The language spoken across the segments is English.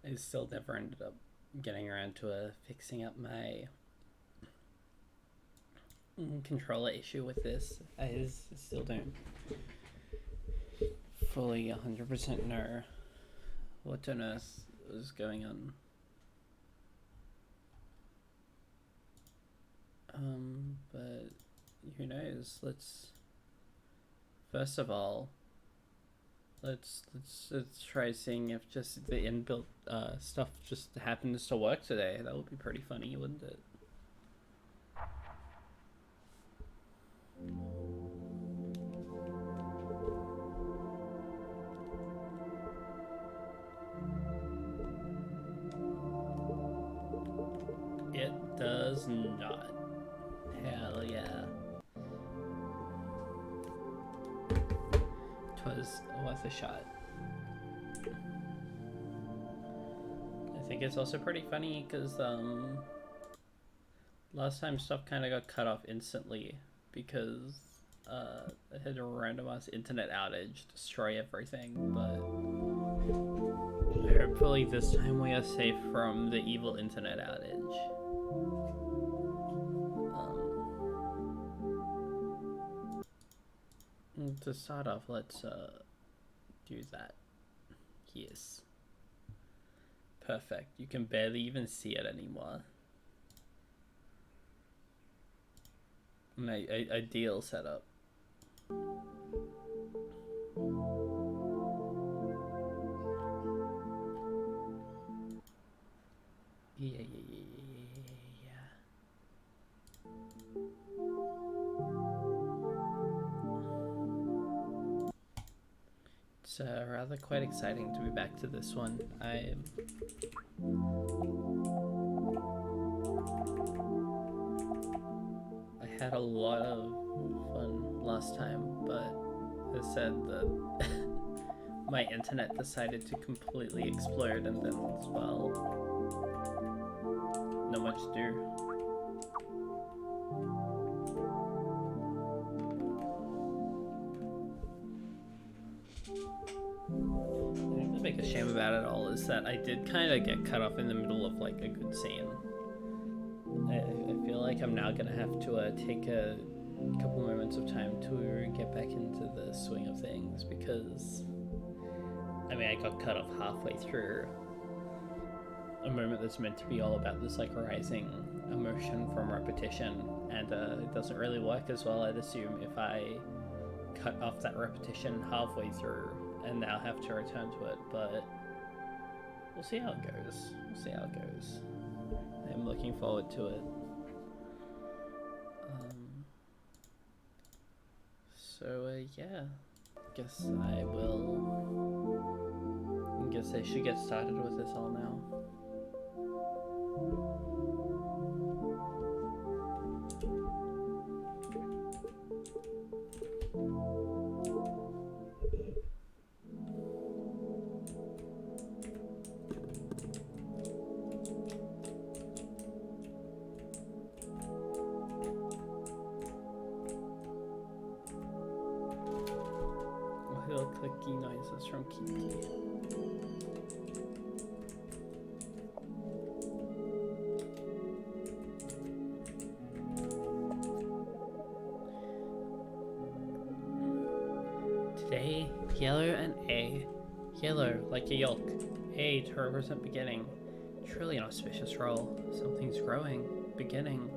I still never ended up getting around to fixing up my controller issue with this. I still don't fully 100% know what on earth was going on. But who knows? First of all, let's try seeing if just the inbuilt stuff just happens to work today. That would be pretty funny, wouldn't it? It does not. Hell yeah. Twas worth a shot. I think it's also pretty funny because last time stuff kind of got cut off instantly because it had a random ass internet outage destroy everything, but hopefully this time we are safe from the evil internet outage. To start off, let's do that. Yes. Perfect. You can barely even see it anymore. Ideal setup. Yeah. It's rather quite exciting to be back to this one. I had a lot of fun last time, but I said that my internet decided to completely explode, and then as well, not much to do. The biggest shame about it all is that I did kind of get cut off in the middle of like a good scene. I feel like I'm now gonna have to take a couple moments of time to get back into the swing of things, because I mean I got cut off halfway through a moment that's meant to be all about this like rising emotion from repetition, and it doesn't really work as well, I'd assume, if I cut off that repetition halfway through and now have to return to it, but we'll see how it goes. I'm looking forward to it. Yeah, guess I should get started with this all now. Little clicky noises from Kiki. Today, yellow and A. Yellow, like a yolk. A, to represent beginning. Truly an auspicious role. Something's growing. Beginning.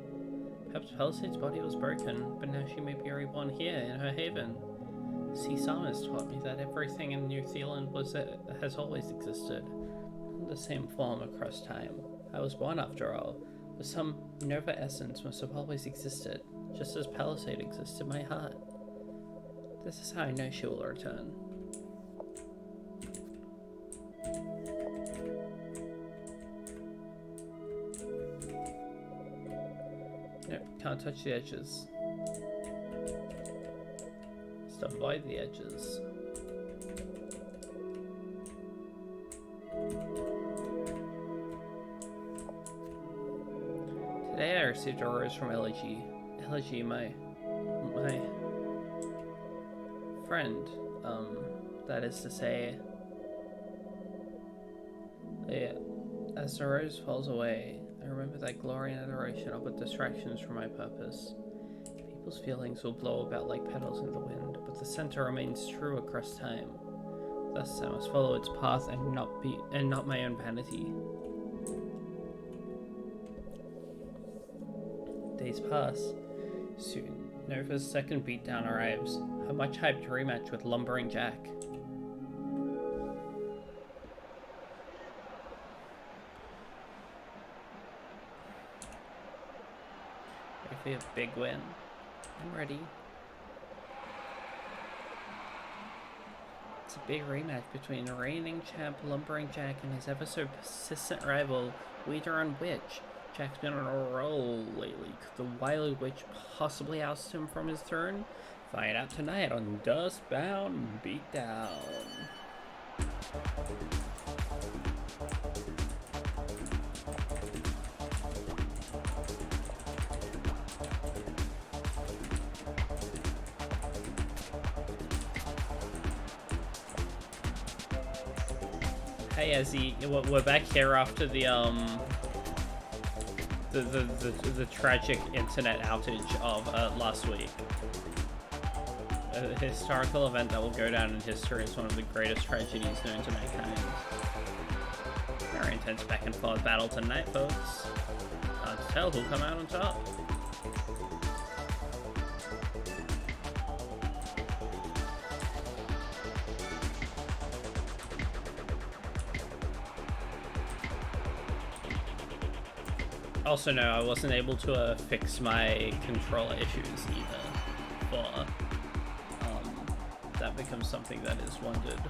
Perhaps Palisade's body was broken, but now she may be reborn here in her haven. Sea Summers taught me that everything in New Zealand has always existed, in the same form across time. I was born, after all, but some Nova essence must have always existed, just as Palisade exists in my heart. This is how I know she will return. Nope, can't touch the edges. Avoid the edges. Today I received a rose from Elegy. Elegy, my friend. That is to say, yeah, as the rose falls away, I remember that glory and adoration are but distractions from my purpose. People's feelings will blow about like petals in the wind, but the center remains true across time. Thus, I must follow its path and not my own vanity. Days pass. Soon, Nova's second beatdown arrives. Her much-hyped rematch with Lumbering Jack. Ready for your big win? I'm ready. It's a big rematch between reigning champ Lumbering Jack and his ever so persistent rival, Weeder and Witch. Jack's been on a roll lately. Could the wily witch possibly oust him from his throne? Find out tonight on Dustbound Beatdown. Hey Ezzy, we're back here after the tragic internet outage of last week. A historical event that will go down in history as one of the greatest tragedies known to mankind. Very intense back and forth battle tonight, folks. Hard to tell who'll come out on top. Also, no, I wasn't able to fix my controller issues either. For that becomes something that is wondered.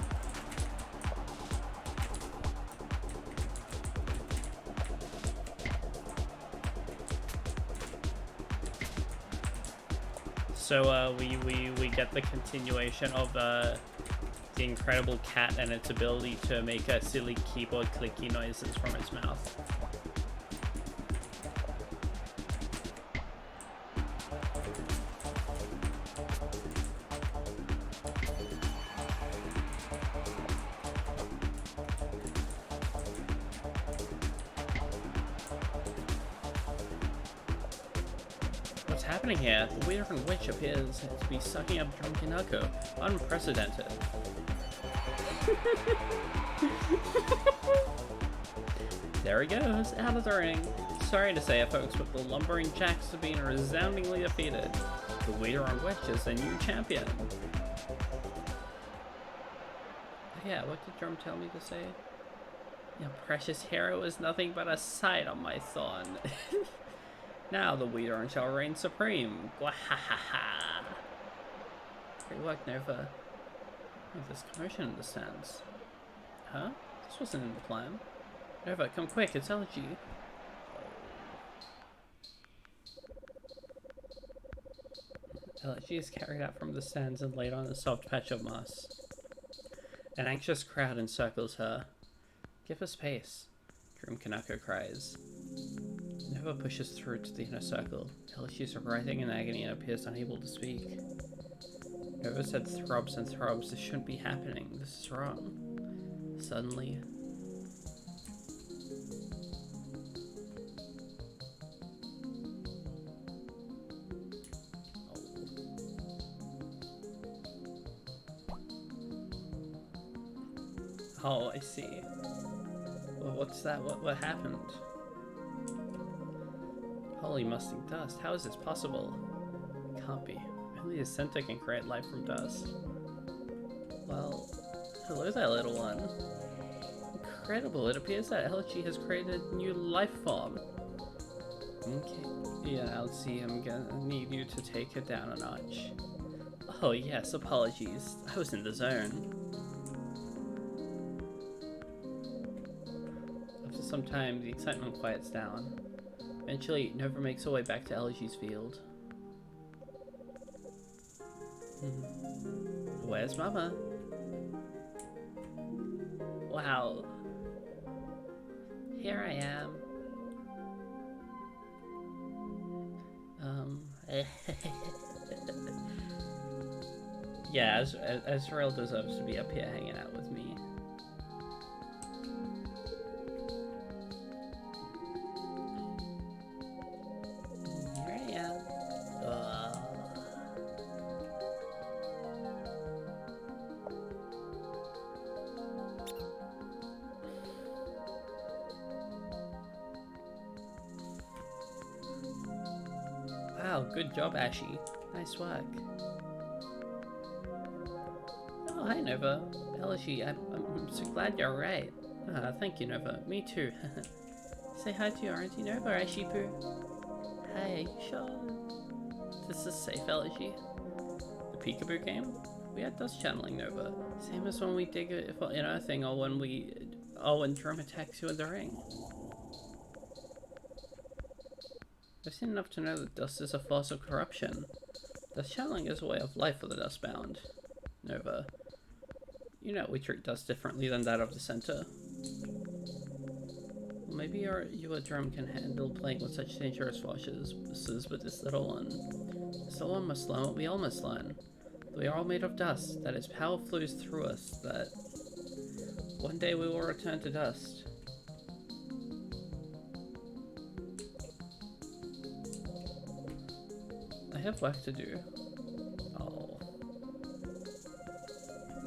So we get the continuation of the incredible cat and its ability to make a silly keyboard clicky noises from its mouth. Here, the Weeder and Witch appears to be sucking up drunken Echo. Unprecedented. There he goes, out of the ring. Sorry to say it, folks, but the Lumbering Jacks have been resoundingly defeated. The Weeder and Witch is the new champion. Yeah, what did Drum tell me to say? Your precious hero is nothing but a sight on my thorn. Now the Weeder shall reign supreme. Gwahahaha. Great work, Nova. Oh, there's commotion in the stands. Huh? This wasn't in the plan. Nova, come quick, it's Elegy. Elegy is carried out from the stands and laid on a soft patch of moss. An anxious crowd encircles her. Give her space, Grim Kanako cries. Nova pushes through to the inner circle. Elegy is writhing in agony and appears unable to speak. Nova's head throbs and throbs. This shouldn't be happening. This is wrong. Suddenly... Oh, I see. Well, what's that? What happened? Holy musting dust. How is this possible? It can't be. Only a center can create life from dust. Well, hello there, little one. Incredible. It appears that LG has created a new life form. Okay. Yeah, LG, I'm gonna need you to take it down a notch. Oh, yes. Apologies. I was in the zone. After some time, the excitement quiets down. Eventually, Nova makes her way back to LG's field. Where's Mama? Wow. Here I am. Yeah, Azrael deserves to be up here hanging out with me. Here I am. Wow, good job, Ashy. Nice work. Oh, hi, Nova. Elishi, I'm so glad you're right. Thank you, Nova. Me too. Say hi to your Auntie Nova, Ashipu. Hey, sure. This is safe, Elishi. The Peekaboo game? We had dust channeling, Nova. Same as when we dig it in our thing, or when we... Oh, when Drum attacks you in the ring. I've seen enough to know that dust is a force of corruption. Dust channeling is a way of life for the Dustbound. Nova. You know we treat dust differently than that of the center. Well, maybe you or Drum can handle playing with such dangerous forces, but this little one. This little one must learn what we all must learn. We are all made of dust, that its power flows through us, that one day we will return to dust. I have work to do. Oh.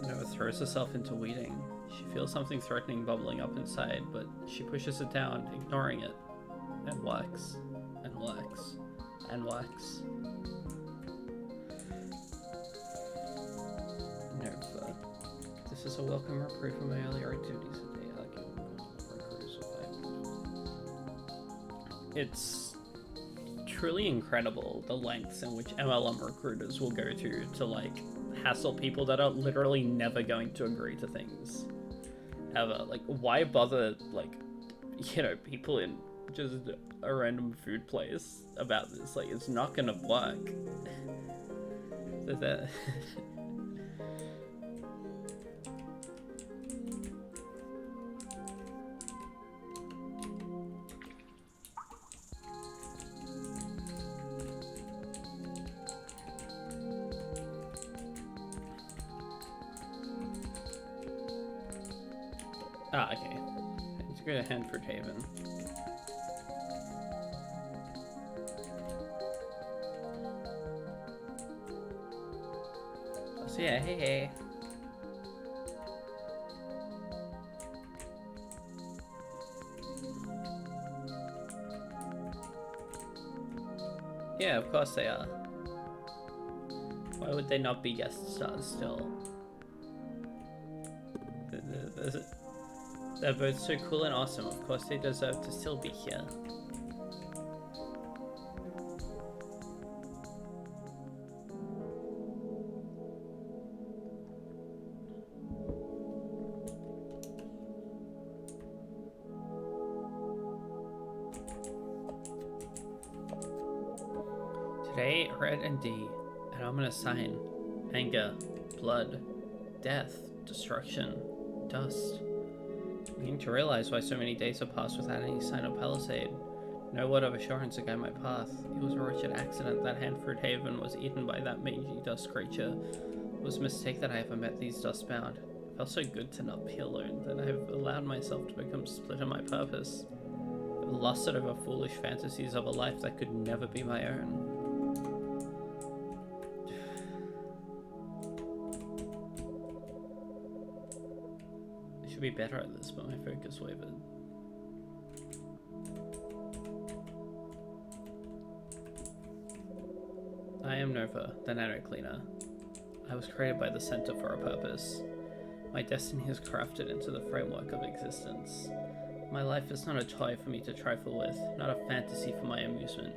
Nova throws herself into weeding. She feels something threatening bubbling up inside, but she pushes it down, ignoring it, and works, and works, and works. Nova. This is a welcome reprieve from my earlier activities today. It's truly incredible the lengths in which MLM recruiters will go to like hassle people that are literally never going to agree to things ever. Like, why bother, like, you know, people in just a random food place about this? Like, it's not gonna work. That okay. Let's go to Hanford Haven. So yeah, hey. Yeah, of course they are. Why would they not be guest stars still? They're both so cool and awesome. Of course they deserve to still be here. Today, red and D, an ominous sign. Anger, blood, death, destruction, dust. Beginning to realize why so many days have passed without any sign of Palisade. No word of assurance to guide my path. It was a wretched accident that Hanford Haven was eaten by that mangy dust creature. It was a mistake that I ever met these dustbound. It felt so good to not be alone, that I have allowed myself to become split in my purpose. I've lusted over foolish fantasies of a life that could never be my own. I should be better at this, but my focus wavered. I am Nova, the Nano Cleaner. I was created by the Center for a purpose. My destiny is crafted into the framework of existence. My life is not a toy for me to trifle with, not a fantasy for my amusement.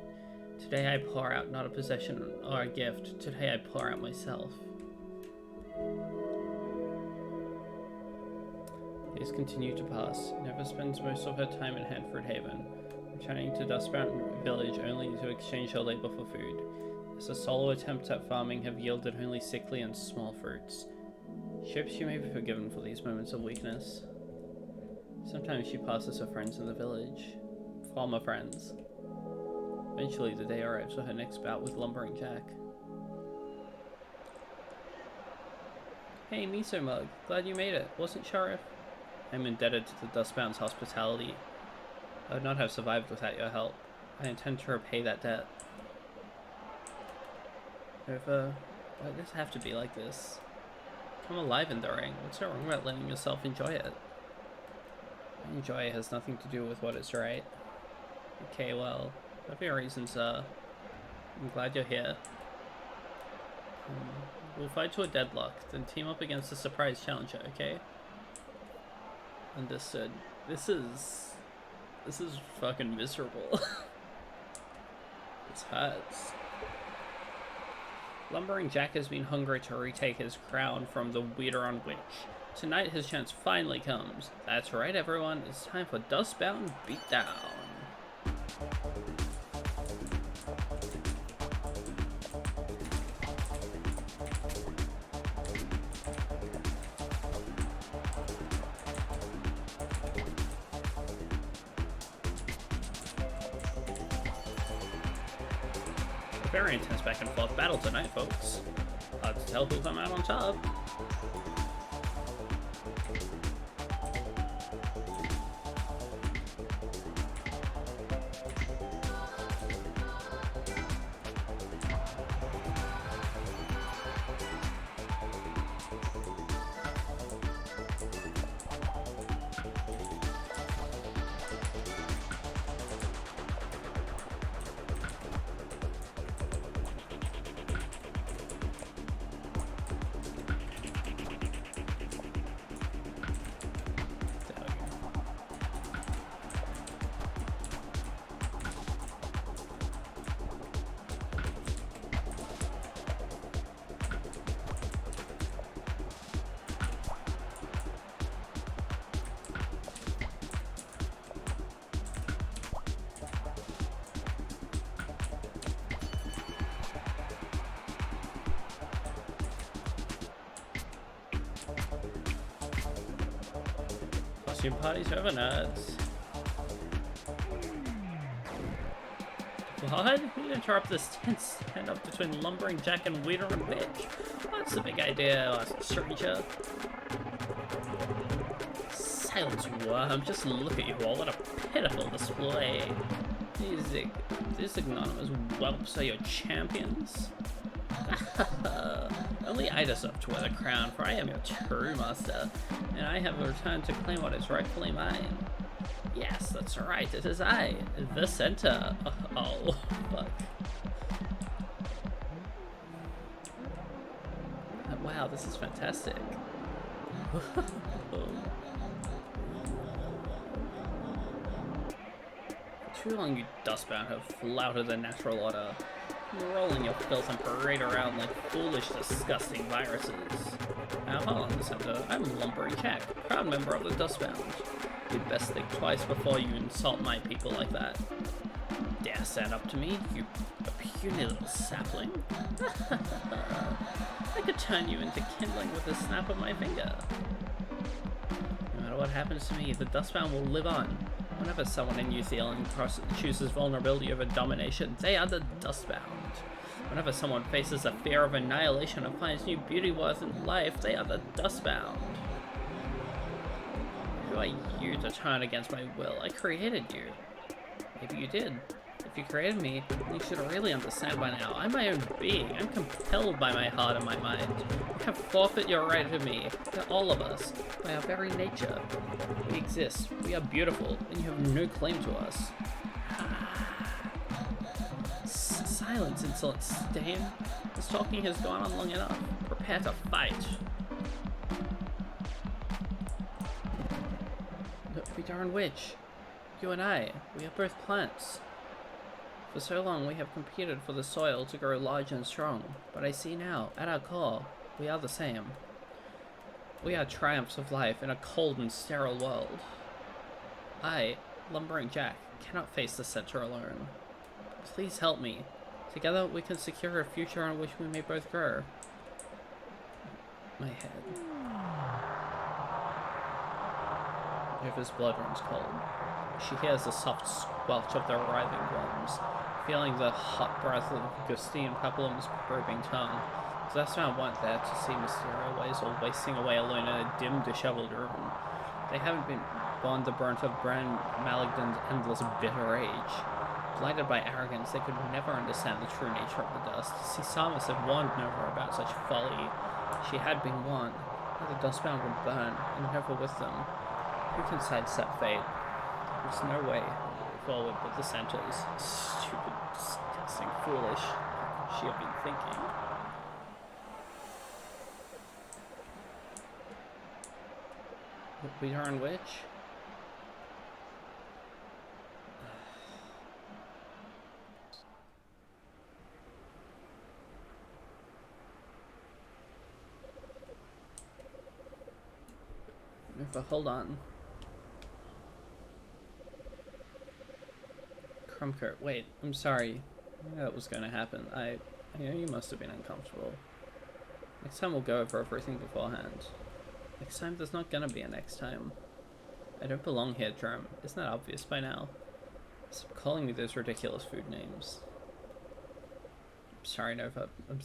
Today I pour out not a possession or a gift, today I pour out myself. Days continue to pass. Nova spends most of her time in Hanford Haven, returning to Dustbound Village only to exchange her labor for food, as a solo attempt at farming have yielded only sickly and small fruits. She hopes she may be forgiven for these moments of weakness. Sometimes she passes her friends in the village. Former friends. Eventually, the day arrives for her next bout with Lumbering Jack. Hey, Miso Mug. Glad you made it. Wasn't Sheriff? I'm indebted to the Dustbound's hospitality. I would not have survived without your help. I intend to repay that debt. Why does it have to be like this? I'm alive in the ring. What's so wrong about letting yourself enjoy it? Enjoy has nothing to do with what is right. Okay, well, whatever your reasons are, I'm glad you're here. We'll fight to a deadlock, then team up against a surprise challenger, okay? Understood. This is fucking miserable. This hurts. Lumbering Jack has been hungry to retake his crown from the Anodyne witch. Tonight his chance finally comes. That's right, everyone. It's time for Dustbound Beatdown. Very intense back and forth battle tonight, folks. Hard to tell who'll come out on top. Costume parties over, nerds. What? You interrupt this tense standoff between Lumbering Jack and Anodyne Witch. What's the big idea, stranger? Silence, worm. Just look at you all. What a pitiful display. These ignominious whelps are your champions? Only I deserve to wear the crown, for I am your true master, and I have returned to claim what is rightfully mine. Yes, that's right, it is I, the center. Oh, fuck. Wow, this is fantastic. For too long, you Dustbound have flouted the natural order, rolling your filth and parade around like foolish, disgusting viruses. Now, hold on, Center. I'm Lumbering Jack, proud member of the Dustbound. You'd best think twice before you insult my people like that. Dare stand up to me, you puny little sapling? I could turn you into kindling with a snap of my finger. No matter what happens to me, the Dustbound will live on. Whenever someone in New Zealand chooses vulnerability over domination, they are the Dustbound. Whenever someone faces the fear of annihilation and finds new beauty worth in life, they are the Dustbound. Who are you to turn against my will? I created you. Maybe you did. If you created me, you should really understand by now. I'm my own being. I'm compelled by my heart and my mind. You can't forfeit your right to me, to all of us, by our very nature. We exist. We are beautiful, and you have no claim to us. Silence, insolent Stain. This talking has gone on long enough. Prepare to fight. The darn witch. You and I, we are both plants. For so long we have competed for the soil to grow large and strong, but I see now, at our core, we are the same. We are triumphs of life in a cold and sterile world. I, Lumbering Jack, cannot face the center alone. Please help me. Together we can secure a future in which we may both grow. My head. River's blood runs cold. She hears the soft squelch of the writhing worms, feeling the hot breath of Gustine Peplum's probing tongue. Zasman weren't there to see Mysterio or wasting away alone in a dim, disheveled room. They haven't been borne the brunt of Bran Maligden's endless bitter rage. Blinded by arrogance, they could never understand the true nature of the dust. See, Samus had warned Nova about such folly. She had been warned that the Dustbound would burn, and Nova with them. Who can sidestep fate? There's no way forward with the centers. Stupid, disgusting, foolish. What could she have been thinking? We are on which? But hold on. Crumcoat, wait, I'm sorry. I knew that was going to happen. I know you must have been uncomfortable. Next time we'll go over everything beforehand. Next time there's not gonna be a next time. I don't belong here, Drum. Isn't that obvious by now? Stop calling me those ridiculous food names. I'm sorry, Nova. I'm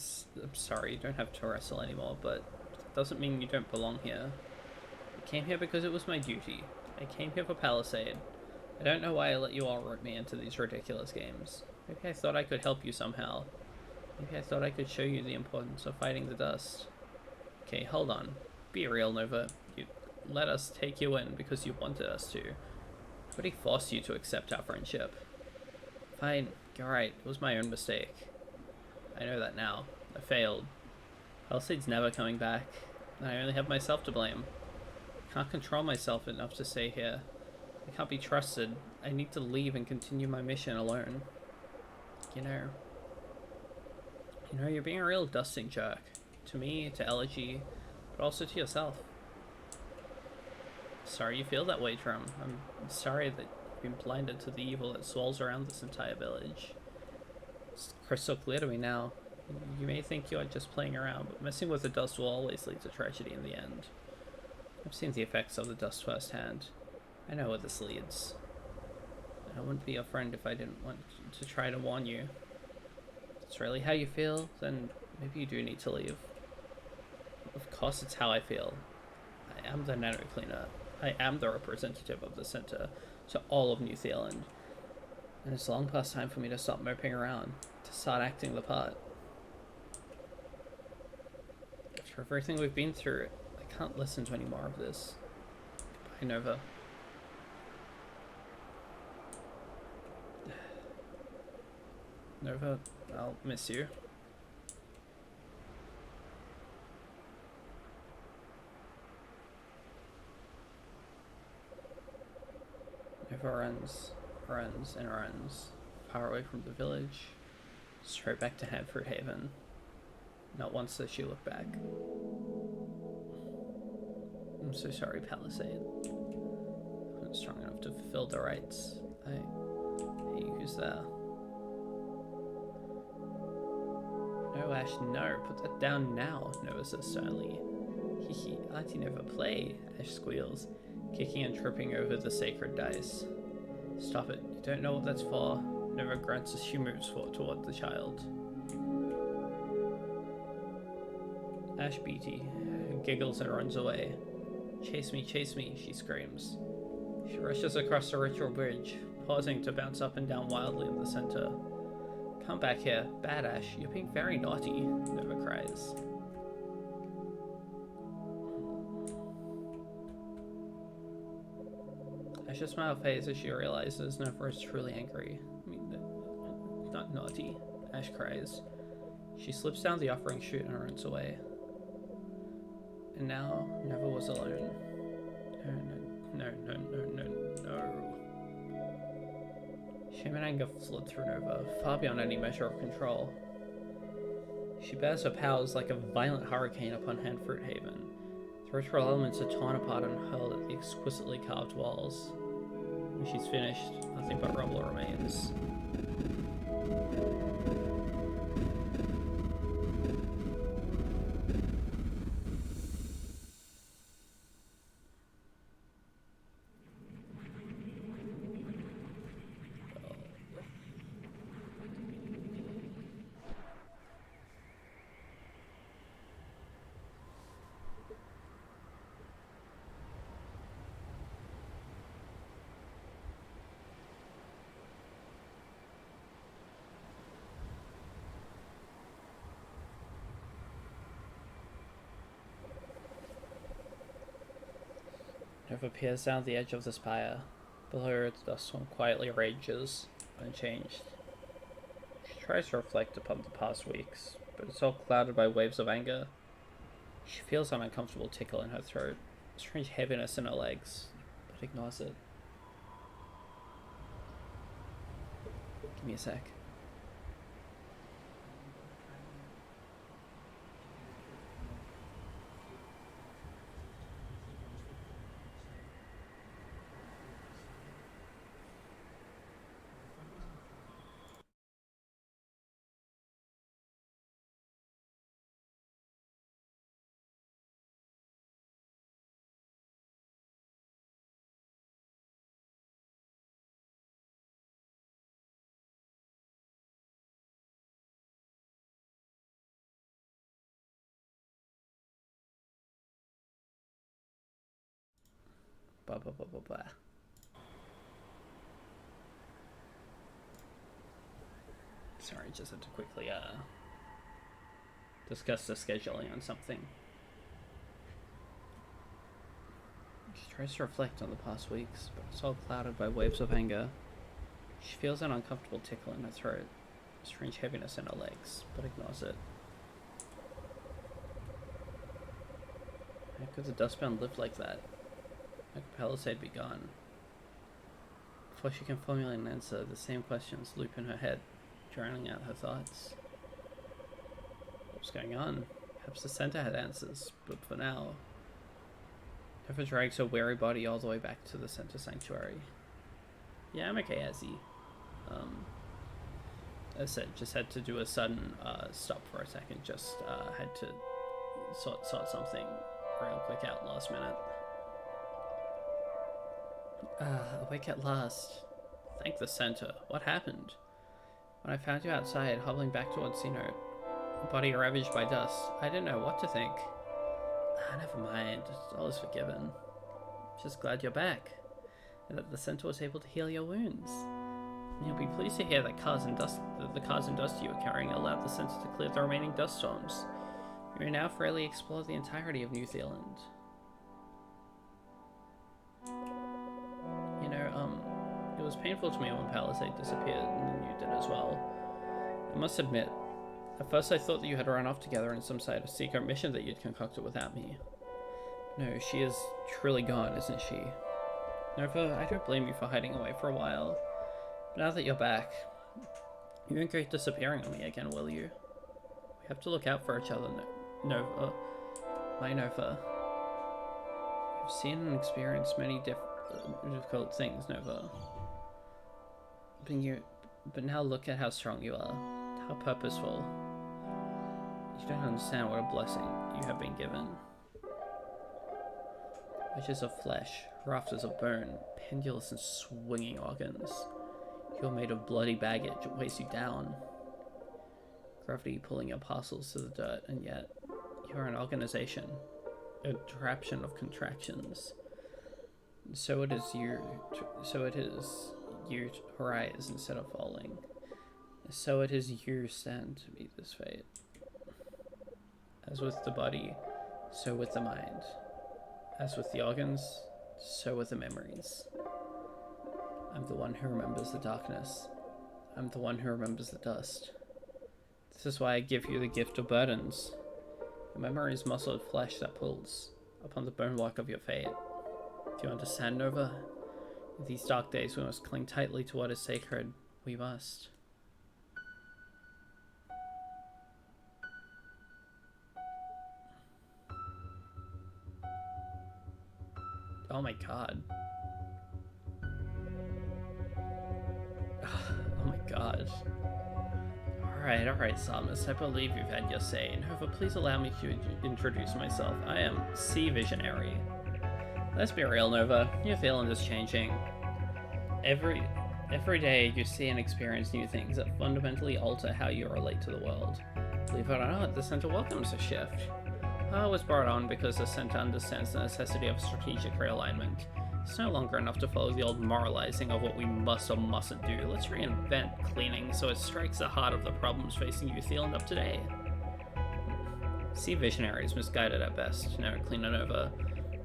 sorry you don't have to wrestle anymore, but it doesn't mean you don't belong here. I came here because it was my duty. I came here for Palisade. I don't know why I let you all rope me into these ridiculous games. Maybe I thought I could help you somehow. Maybe I thought I could show you the importance of fighting the dust. Okay, hold on. Be real, Nova. You let us take you in because you wanted us to. Nobody forced you to accept our friendship. Fine, you're right. It was my own mistake. I know that now. I failed. Palisade's never coming back. And I only have myself to blame. I can't control myself enough to stay here. I can't be trusted. I need to leave and continue my mission alone. You know, you're being a real dusting jerk. To me, to Elegy, but also to yourself. Sorry you feel that way, Trum. I'm sorry that you've been blinded to the evil that swirls around this entire village. It's crystal clear to me now. You may think you are just playing around, but messing with the dust will always lead to tragedy in the end. I've seen the effects of the dust firsthand. I know where this leads. I wouldn't be your friend if I didn't want to try to warn you. If it's really how you feel, then maybe you do need to leave. Of course it's how I feel. I am the Nano Cleaner. I am the representative of the center to all of New Zealand. And it's long past time for me to stop moping around, to start acting the part. After everything we've been through, I can't listen to any more of this. Goodbye, Nova. Nova, I'll miss you. Nova runs and runs, far away from the village, straight back to Hanford Haven. Not once does she look back. I'm so sorry, Palisade. I wasn't strong enough to fulfill the rites. Hey, who's there? No, Ash, no. Put that down now, Nova says sternly. Hehe, Auntie never play, Ash squeals, kicking and tripping over the sacred dice. Stop it. You don't know what that's for. Nova grunts as she moves toward the child. Ash Beatty giggles and runs away. Chase me, she screams. She rushes across the ritual bridge, pausing to bounce up and down wildly in the center. Come back here, Bad Ash. You're being very naughty, Nova cries. Ash's smile fades as she realizes Nova is truly angry. I mean, not naughty, Ash cries. She slips down the offering chute and runs away. And now, Nova was alone. No. Shame and anger flood through Nova, far beyond any measure of control. She bears her powers like a violent hurricane upon Hanford Haven. The ritual elements are torn apart and hurled at the exquisitely carved walls. When she's finished, nothing but rubble remains. Nova peers down the edge of the spire. Below her, the dust storm quietly rages, unchanged. She tries to reflect upon the past weeks, but it's all clouded by waves of anger. She feels an uncomfortable tickle in her throat, a strange heaviness in her legs, but ignores it. Give me a sec. Blah, blah, blah, blah, blah. Sorry, just had to quickly discuss the scheduling on something. She tries to reflect on the past weeks, but it's all clouded by waves of anger. She feels an uncomfortable tickle in her throat, a strange heaviness in her legs, but ignores it. How could the dustbound live like that? How could Palisade be gone? Before she can formulate an answer, the same questions loop in her head, drowning out her thoughts. What's going on? Perhaps the center had answers, but for now, Nova drags her weary body all the way back to the center sanctuary. Yeah, I'm okay, Azzy. As I said, just had to do a sudden stop for a second. Just had to sort something real quick out last minute. Awake at last. Thank the center. What happened? When I found you outside, hobbling back towards Xeno, body ravaged by dust, I didn't know what to think. Never mind. All is forgiven. Just glad you're back, and that the center was able to heal your wounds. And you'll be pleased to hear that the cars and dust you were carrying allowed the center to clear the remaining dust storms. You may now freely explore the entirety of New Zealand. You know, it was painful to me when Palisade disappeared, and then you did as well. I must admit, at first I thought that you had run off together in some sort of secret mission that you'd concocted without me. No, she is truly gone, isn't she? Nova, I don't blame you for hiding away for a while. But now that you're back, you won't go disappearing on me again, will you? We have to look out for each other, Nova. My Nova. You've seen and experienced many difficult things, Nova. But now look at how strong you are, how purposeful. You don't understand what a blessing you have been given. Wedges of flesh, rafters of bone, pendulous and swinging organs. You're made of bloody baggage, it weighs you down. Gravity pulling your parcels to the dirt, and yet you are an organization, a contraption of contractions. So it is you to rise instead of falling. So it is you stand to meet this fate. As with the body, so with the mind. As with the organs, so with the memories. I'm the one who remembers the darkness. I'm the one who remembers the dust. This is why I give you the gift of burdens. Your memory is muscled flesh that pulls upon the bonework of your fate. Do you understand, Nova? In these dark days, we must cling tightly to what is sacred. We must. Oh my god. Oh my god. Alright, Samus. I believe you've had your say. Nova, please allow me to introduce myself. I am Sea Visionary. Let's be real, Nova. New Zealand is changing. Every day you see and experience new things that fundamentally alter how you relate to the world. Believe it or not, the Center welcomes a shift. I was brought on because the Center understands the necessity of strategic realignment. It's no longer enough to follow the old moralizing of what we must or mustn't do. Let's reinvent cleaning so it strikes the heart of the problems facing New Zealand of today. Sea Visionary is misguided at best. No, Cleaner Nova.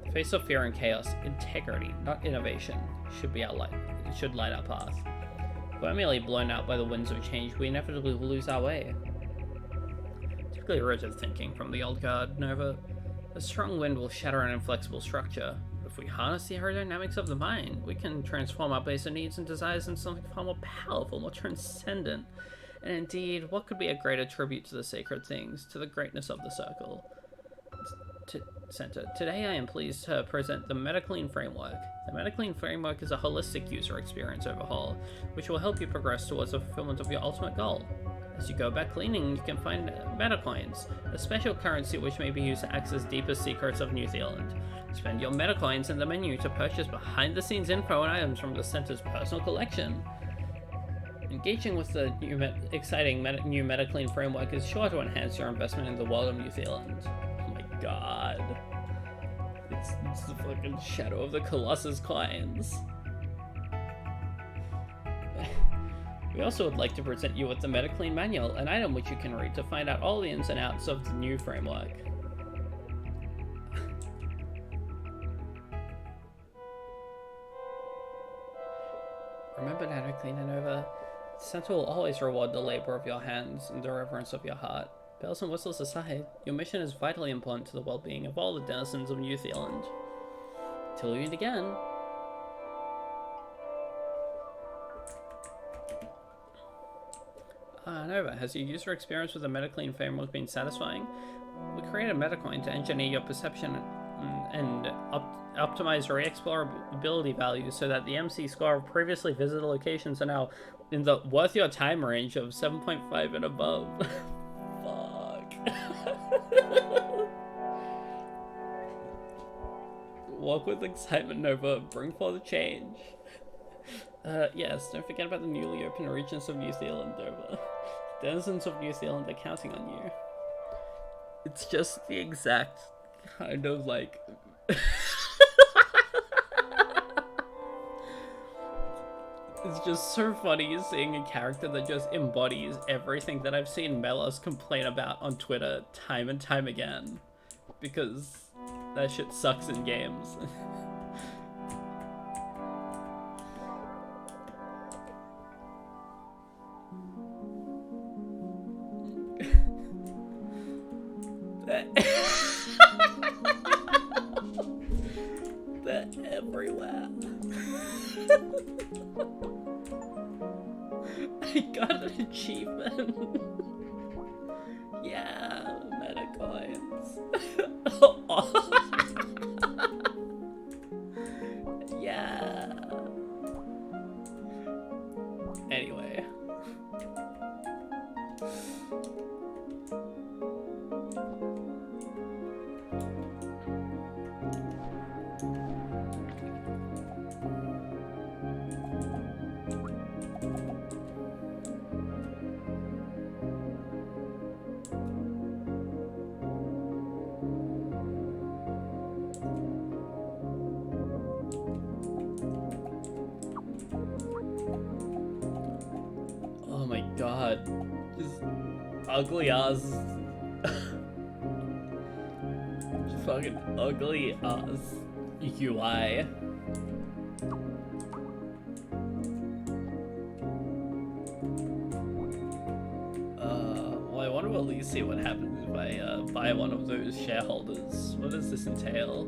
The Face of fear and chaos, integrity, not innovation, should be our light. It should light our path. If we're merely blown out by the winds of change, we inevitably will lose our way. Typically rigid thinking from the old guard, Nova. A strong wind will shatter an inflexible structure. But if we harness the aerodynamics of the mind, we can transform our basic needs and desires into something far more powerful, more transcendent. And indeed, what could be a greater tribute to the sacred things, to the greatness of the circle? Center. Today I am pleased to present the MetaClean Framework. The MetaClean Framework is a holistic user experience overhaul, which will help you progress towards the fulfillment of your ultimate goal. As you go about cleaning, you can find MetaCoins, a special currency which may be used to access deepest secrets of New Zealand. Spend your MetaCoins in the menu to purchase behind-the-scenes info and items from the Center's personal collection. Engaging with the exciting new MetaClean Framework is sure to enhance your investment in the world of New Zealand. God. It's the fucking Shadow of the Colossus coins. We also would like to present you with the MetaClean Manual, an item which you can read to find out all the ins and outs of the new framework. Remember, MetaClean and Nova, the Center will always reward the labor of your hands and the reverence of your heart. Bells and whistles aside, your mission is vitally important to the well-being of all the denizens of New Zealand. Till we meet again. Nova, has your user experience with the MetaClean framework been satisfying? We created MetaCoin to engineer your perception and optimize your explorability values so that the MC score of previously visited locations are now in the worth your time range of 7.5 and above. Walk with excitement, Nova. Bring forth change. Yes, don't forget about the newly opened regions of New Zealand, Nova. Denizens of New Zealand are counting on you. It's just the exact kind of like... It's just so funny seeing a character that just embodies everything that I've seen Melos complain about on Twitter time and time again. Because that shit sucks in games. They're everywhere. I got an achievement. Yeah, MetaCoins. Yeah. Anyway. Oh my god. Just ugly ass. Just fucking ugly ass UI. Well, I want to at least see what happens if I buy one of those shareholders. What does this entail?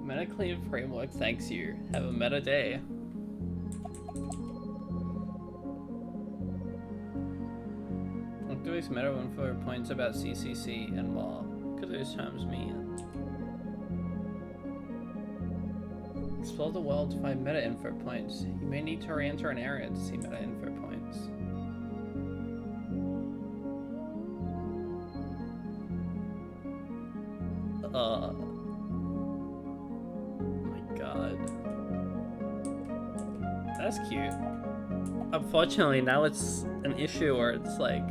MetaClean Framework thanks you. Have a meta day. Activates meta info points about CCC and more. What could those terms mean? Explore the world to find meta info points. You may need to re-enter an area to see meta info points. That's cute. Unfortunately, now it's an issue where it's like,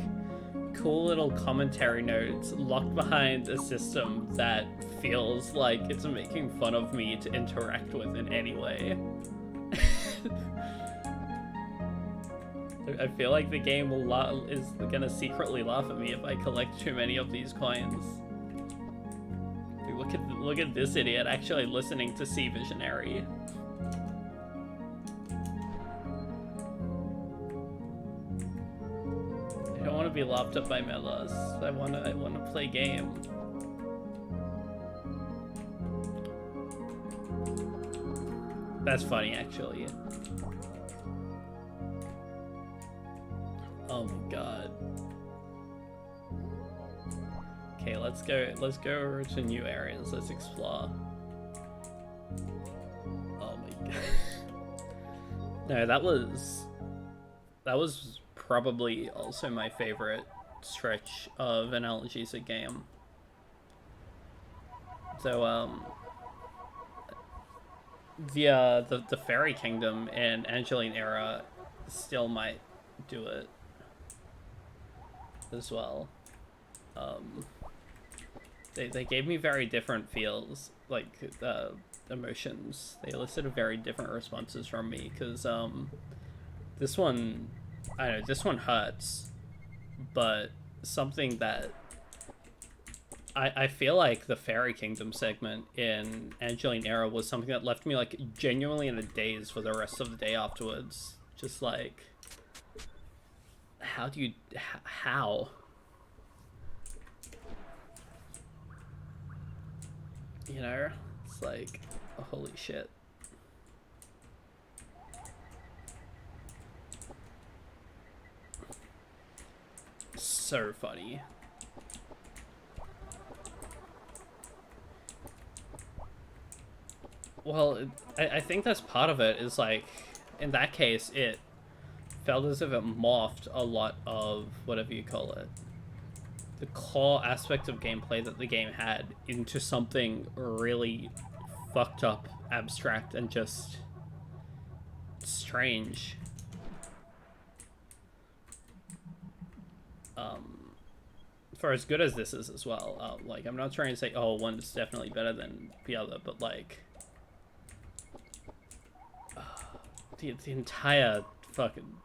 cool little commentary notes locked behind a system that feels like it's making fun of me to interact with in any way. I feel like the game is gonna secretly laugh at me if I collect too many of these coins. Dude, look at this idiot actually listening to Sea Visionary. I don't want to be laughed at by Melos. I want to play game. That's funny, actually. Oh my god. Okay, let's go to new areas. Let's explore. Oh my god. No, that was probably also my favorite stretch of an analgesic game. So the Fairy Kingdom and Angeline era still might do it as well. They gave me very different feels, like emotions. They elicited very different responses from me, because this one, I don't know, this one hurts, but something that I feel like the Fairy Kingdom segment in Angeline era was something that left me like genuinely in a daze for the rest of the day afterwards. Just like, how? You know, it's like, oh, holy shit. So funny. Well, I think that's part of it, is like, in that case, it felt as if it morphed a lot of, whatever you call it, the core aspect of gameplay that the game had into something really fucked up, abstract, and just strange. For as good as this is as well, like, I'm not trying to say, oh, one is definitely better than the other, but like, the entire fucking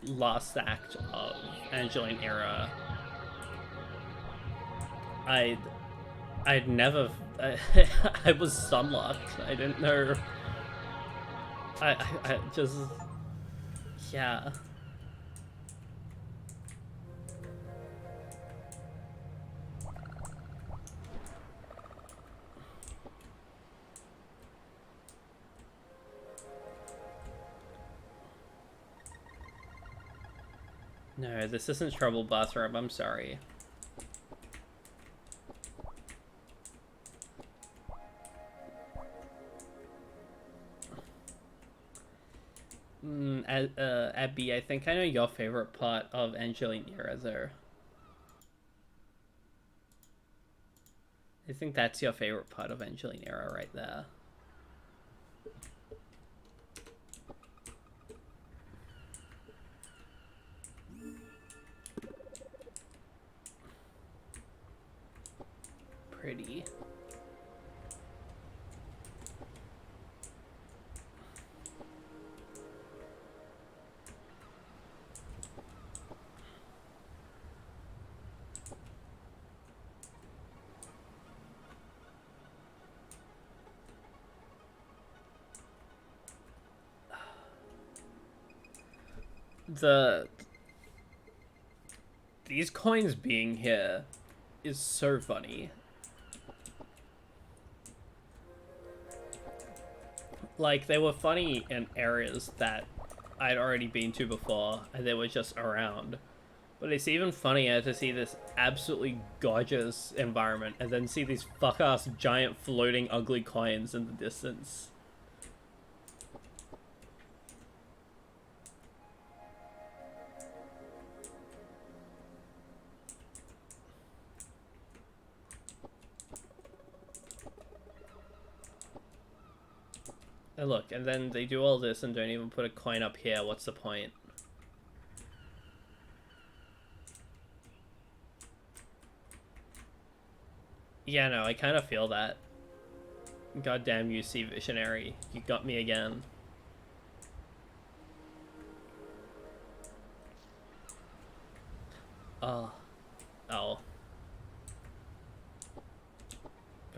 last act of Angeline era, I'd never, I was sunlocked. I didn't know. I just, yeah. No, this isn't Trouble Bathroom, I'm sorry. Abby, I think I know your favorite part of Angeline era though. I think that's your favorite part of Angeline era right there. Pretty. These coins being here is so funny. Like, they were funny in areas that I'd already been to before, and they were just around. But it's even funnier to see this absolutely gorgeous environment, and then see these fuck-ass giant floating ugly coins in the distance. And look, and then they do all this and don't even put a coin up here. What's the point? Yeah, no, I kind of feel that. God damn you, Sea Visionary. You got me again. Oh. Oh.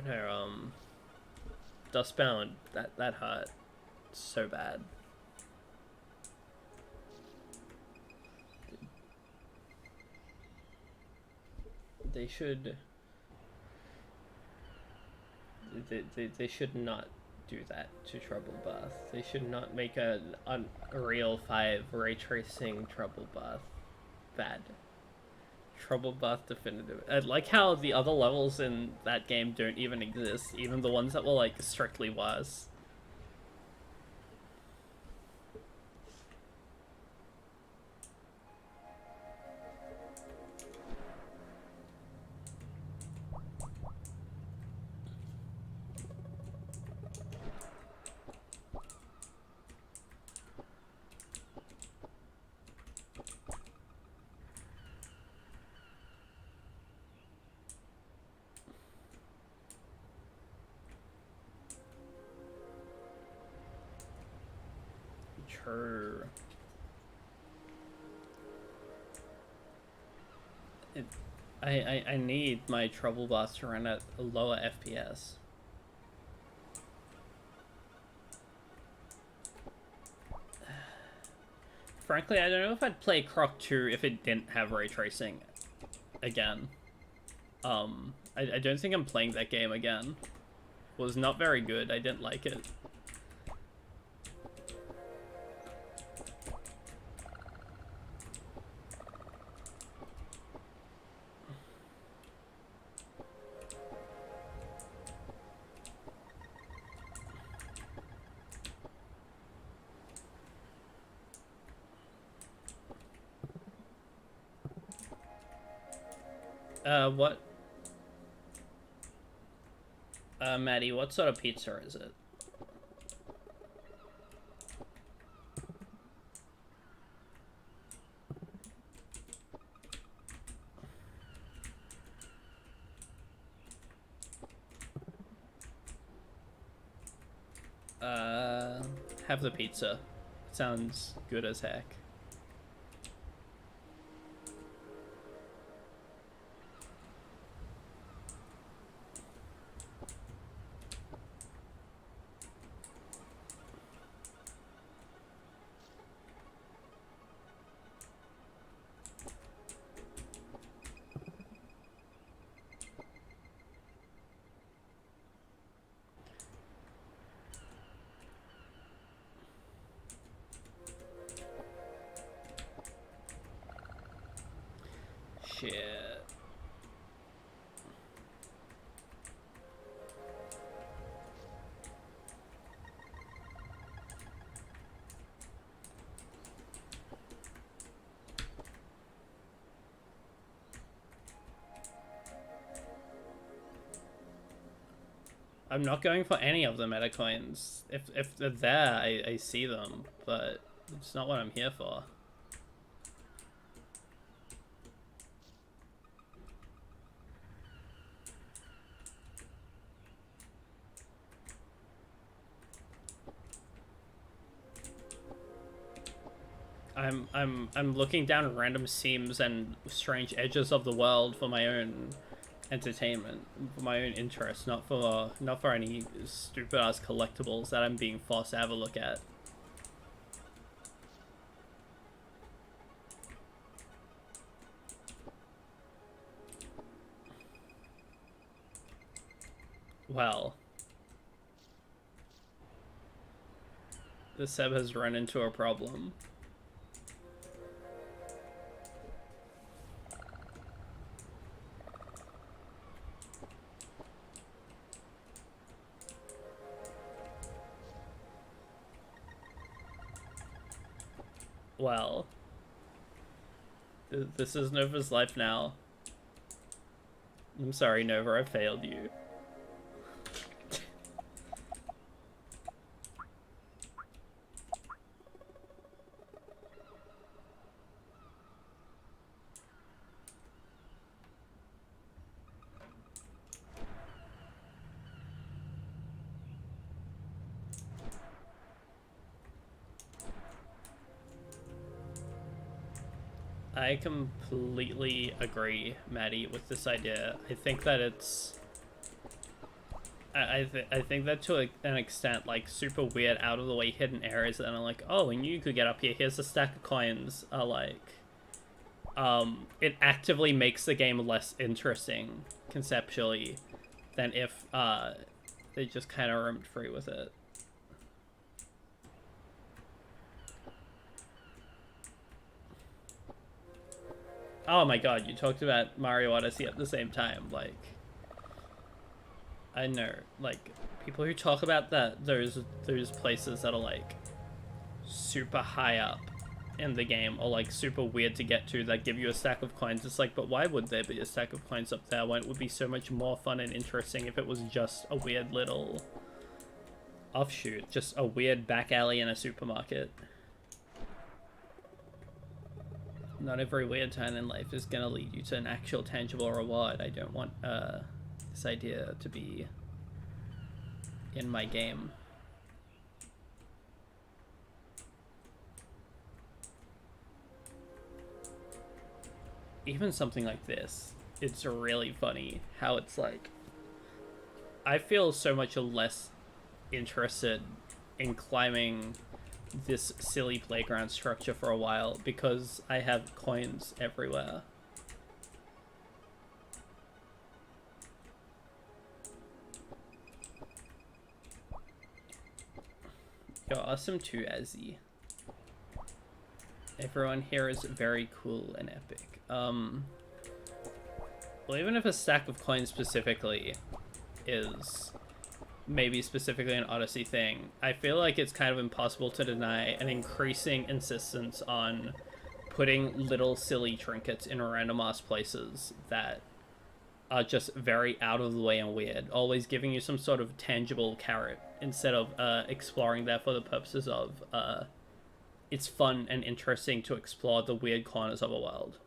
No, Dustbound, that hurt so bad. They should... They should not do that to Trouble Bath. They should not make an Unreal 5 ray tracing Trouble Bath bad. Trouble Bath Definitive. I like how the other levels in that game don't even exist, even the ones that were like strictly worse. True. It, I need my Trouble Bath to run at a lower FPS. Frankly, I don't know if I'd play Croc 2 if it didn't have ray tracing again. I don't think I'm playing that game again. It was not very good. I didn't like it. What? Maddie, what sort of pizza is it? Have the pizza. Sounds good as heck. Shit. I'm not going for any of the meta coins. If they're there, I see them, but it's not what I'm here for. I'm looking down random seams and strange edges of the world for my own entertainment, for my own interest, not for any stupid ass collectibles that I'm being forced to have a look at. Well, the Seb has run into a problem. Well, this is Nova's life now. I'm sorry, Nova, I failed you. I completely agree, Maddie, with this idea. I think that it's I think that to an extent, like super weird, out of the way hidden areas that are like, oh, and you could get up here. Here's a stack of coins. Are like, it actively makes the game less interesting conceptually than if they just kind of roamed free with it. Oh my god, you talked about Mario Odyssey at the same time, like. I know, like, people who talk about that, those places that are, like, super high up in the game, or, like, super weird to get to, that give you a stack of coins. It's like, but why would there be a stack of coins up there when it would be so much more fun and interesting if it was just a weird little offshoot, just a weird back alley in a supermarket? Not every weird turn in life is gonna lead you to an actual tangible reward. I don't want, this idea to be in my game. Even something like this, it's really funny how it's like, I feel so much less interested in climbing this silly playground structure for a while because I have coins everywhere. You're awesome too, Azzy. Everyone here is very cool and epic. Well, even if a stack of coins specifically is maybe specifically an Odyssey thing, I feel like it's kind of impossible to deny an increasing insistence on putting little silly trinkets in random ass places that are just very out of the way and weird, always giving you some sort of tangible carrot instead of exploring there for the purposes of it's fun and interesting to explore the weird corners of a world.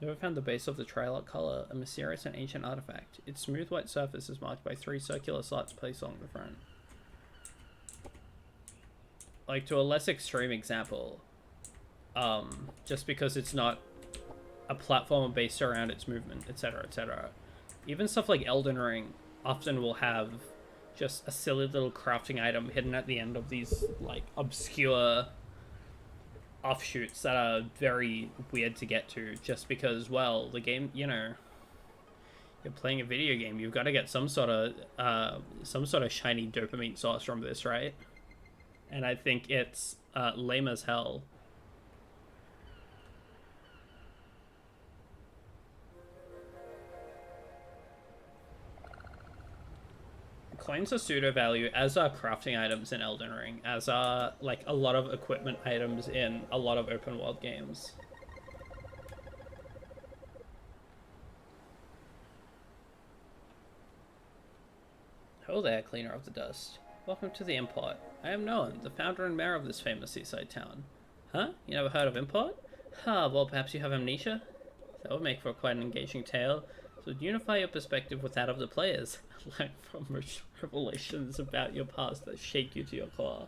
You ever found the base of the Trilot color, a mysterious and ancient artifact? Its smooth white surface is marked by 3 circular slots placed along the front. Like, to a less extreme example, just because it's not a platform based around its movement, etc., etc. Even stuff like Elden Ring often will have just a silly little crafting item hidden at the end of these, like, obscure offshoots that are very weird to get to, just because, well, the game, you know, you're playing a video game, you've got to get some sort of shiny dopamine source from this, right? And I think it's lame as hell. Coins are pseudo value, as are crafting items in Elden Ring, as are like a lot of equipment items in a lot of open world games. Hello there, cleaner of the dust. Welcome to the Import. I am Noan, the founder and mayor of this famous seaside town. Huh? You never heard of Import? Huh, well perhaps you have amnesia? That would make for quite an engaging tale. So unify your perspective with that of the players. Learn from revelations about your past that shake you to your core.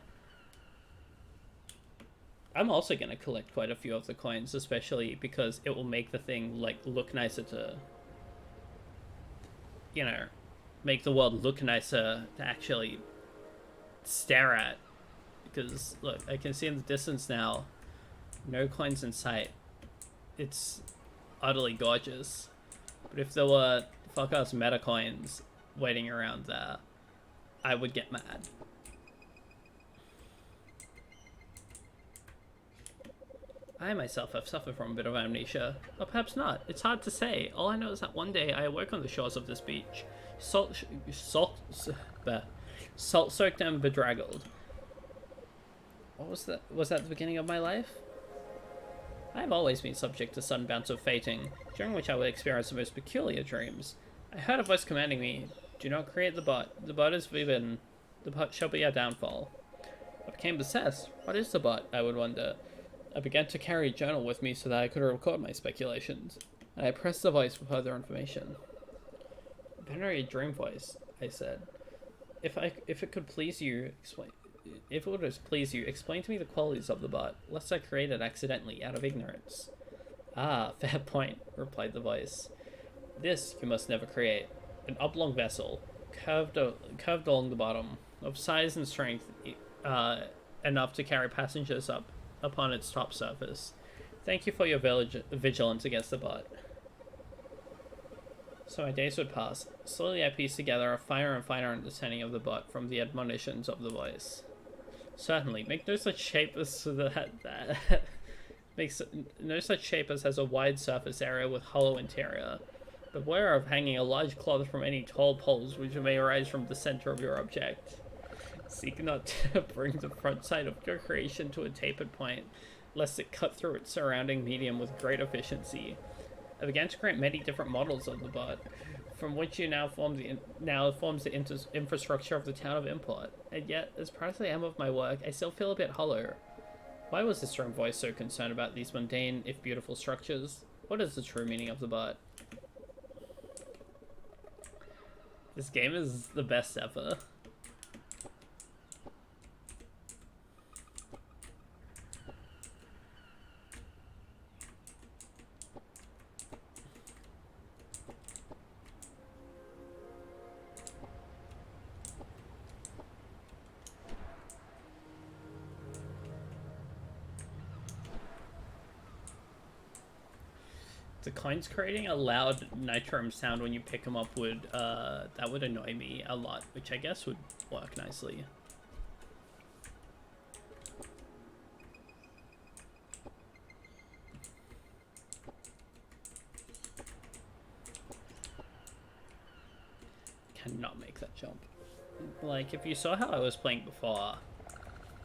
I'm also going to collect quite a few of the coins, especially because it will make the thing, like, look nicer to, you know, make the world look nicer to actually stare at. Because, look, I can see in the distance now, no coins in sight. It's utterly gorgeous. But if there were fuck-ass meta coins waiting around there, I would get mad. I myself have suffered from a bit of amnesia, or perhaps not. It's hard to say. All I know is that one day I awoke on the shores of this beach, salt-soaked and bedraggled. What was that? Was that the beginning of my life? I have always been subject to sudden bouts of fating, during which I would experience the most peculiar dreams. I heard a voice commanding me, "Do not create the bot. The bot is forbidden. The bot shall be our downfall." I became possessed. What is the bot? I would wonder. I began to carry a journal with me so that I could record my speculations, and I pressed the voice for further information. "Venerate dream voice," I said. If it could please you, If it would please you, explain to me the qualities of the bot, lest I create it accidentally, out of ignorance. Ah, fair point, replied the voice. This you must never create. An oblong vessel, curved along the bottom, of size and strength enough to carry passengers up upon its top surface. Thank you for your vigilance against the bot. So my days would pass. Slowly I pieced together a finer and finer understanding of the bot from the admonitions of the voice. Certainly, make no such shape as that makes no such shape as has a wide surface area with hollow interior. Beware of hanging a large cloth from any tall poles which may arise from the center of your object. Seek not to bring the front side of your creation to a tapered point, lest it cut through its surrounding medium with great efficiency. I began to create many different models of the bot, from which you now forms the infrastructure of the town of Import. And yet, as proud as I am of my work, I still feel a bit hollow. Why was the strong voice so concerned about these mundane, if beautiful structures? What is the true meaning of the bot? This game is the best ever. The coins creating a loud nitrum sound when you pick them up would that would annoy me a lot, which I guess would work nicely. Cannot make that jump. Like, if you saw how I was playing before,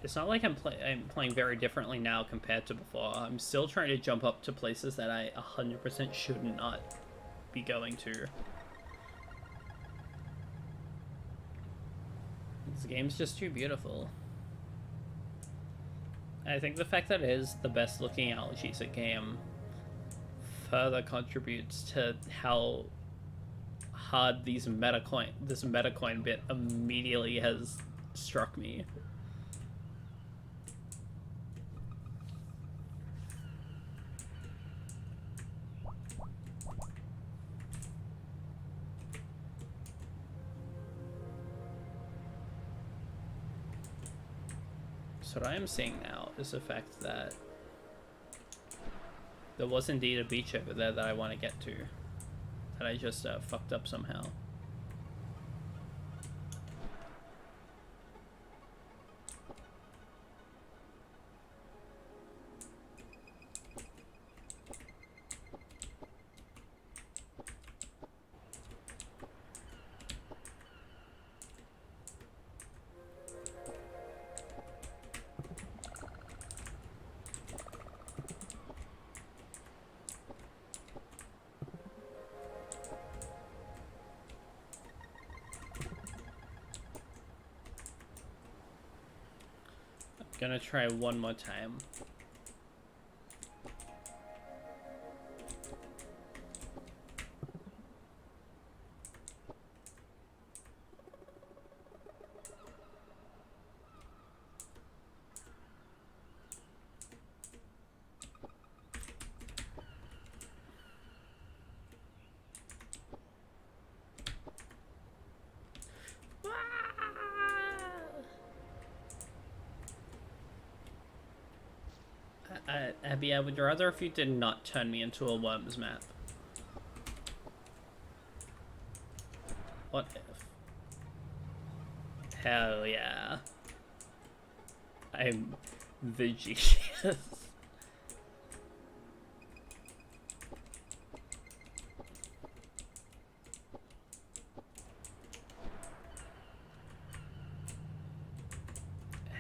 it's not like I'm playing very differently now compared to before. I'm still trying to jump up to places that I 100% should not be going to. This game's just too beautiful. I think the fact that it is the best looking Analgesic game further contributes to how hard this metacoin bit immediately has struck me. So what I am seeing now is the fact that there was indeed a beach over there that I want to get to, that I just fucked up somehow. Gonna try one more time. Abby, I would rather if you did not turn me into a worms map. What if? Hell yeah. I'm the genius.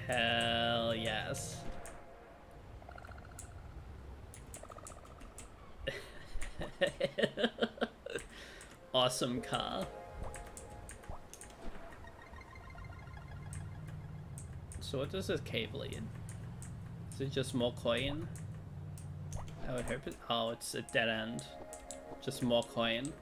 Hell yes. Awesome car. So what does this cave lead? Is it just more coin? I would hope it... Oh, it's a dead end. Just more coin.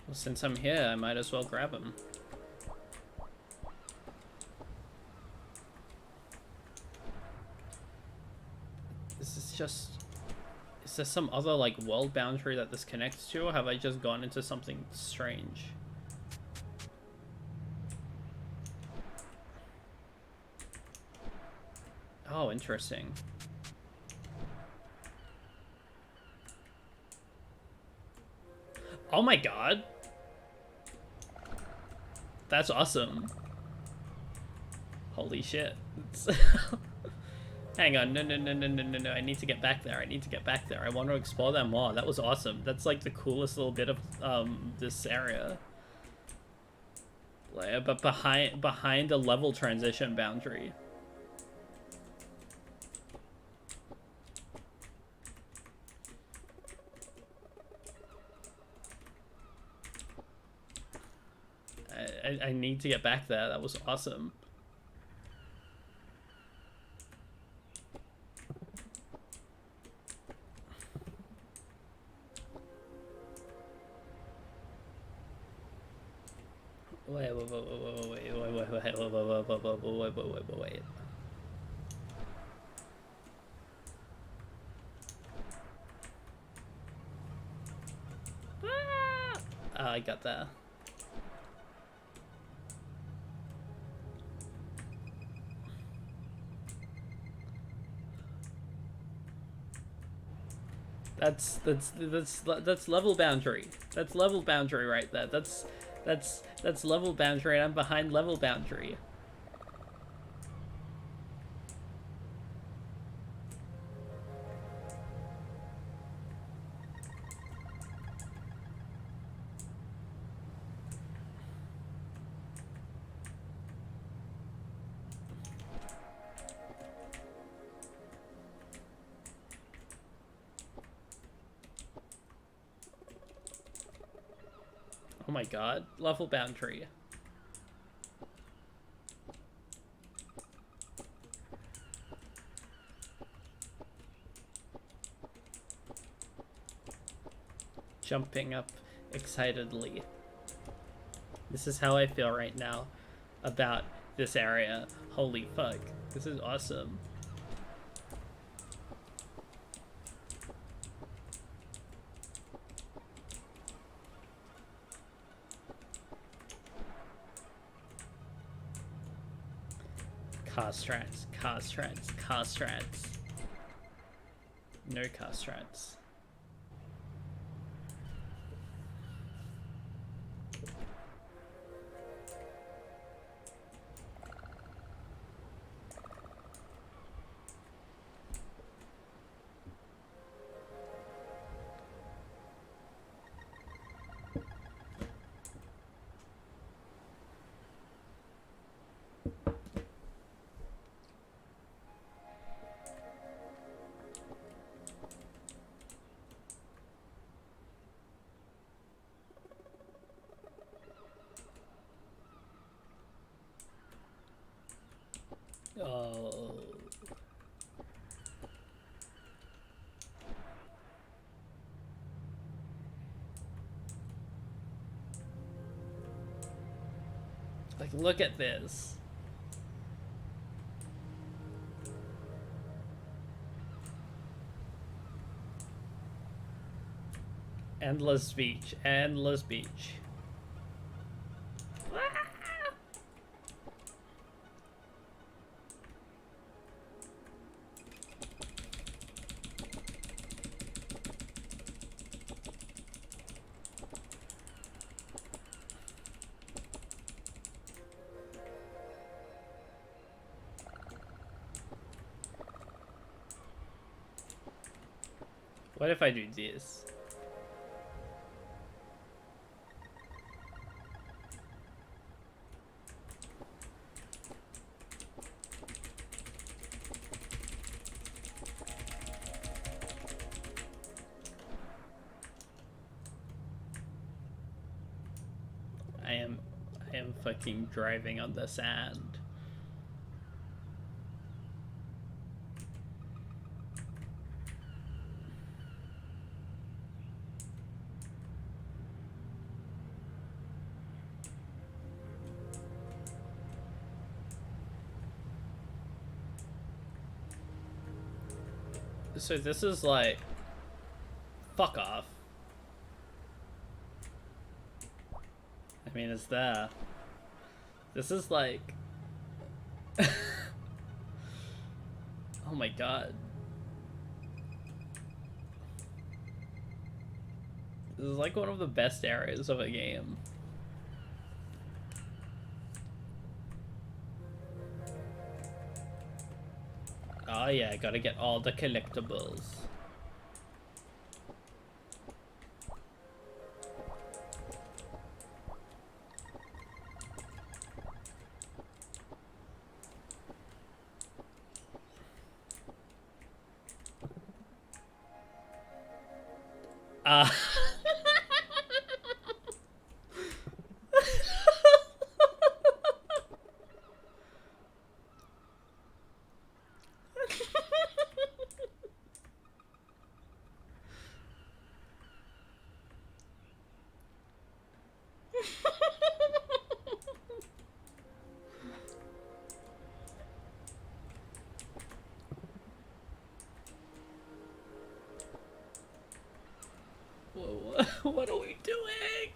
Well, since I'm here, I might as well grab him. This is just... Is there some other, like, world boundary that this connects to, or have I just gone into something strange? Oh, interesting. Oh my god! That's awesome. Holy shit. Hang on, no, I need to get back there, I need to get back there. I want to explore that more. That was awesome. That's like the coolest little bit of this area. Like, but behind a level transition boundary. I need to get back there. That was awesome. Wait. Oh, I got that. That's level boundary. That's level boundary right there. That's level boundary, and I'm behind level boundary. Oh my god, level boundary. Jumping up excitedly. This is how I feel right now about this area. Holy fuck, this is awesome. Car strats. No car strats. Oh. Like, look at this. Endless beach, endless beach. What if I do this? I am fucking driving on the sand. So this is like, fuck off. I mean, it's there. This is like, oh my god. This is like one of the best areas of a game. Oh yeah, gotta get all the collectibles. Whoa, what are we doing?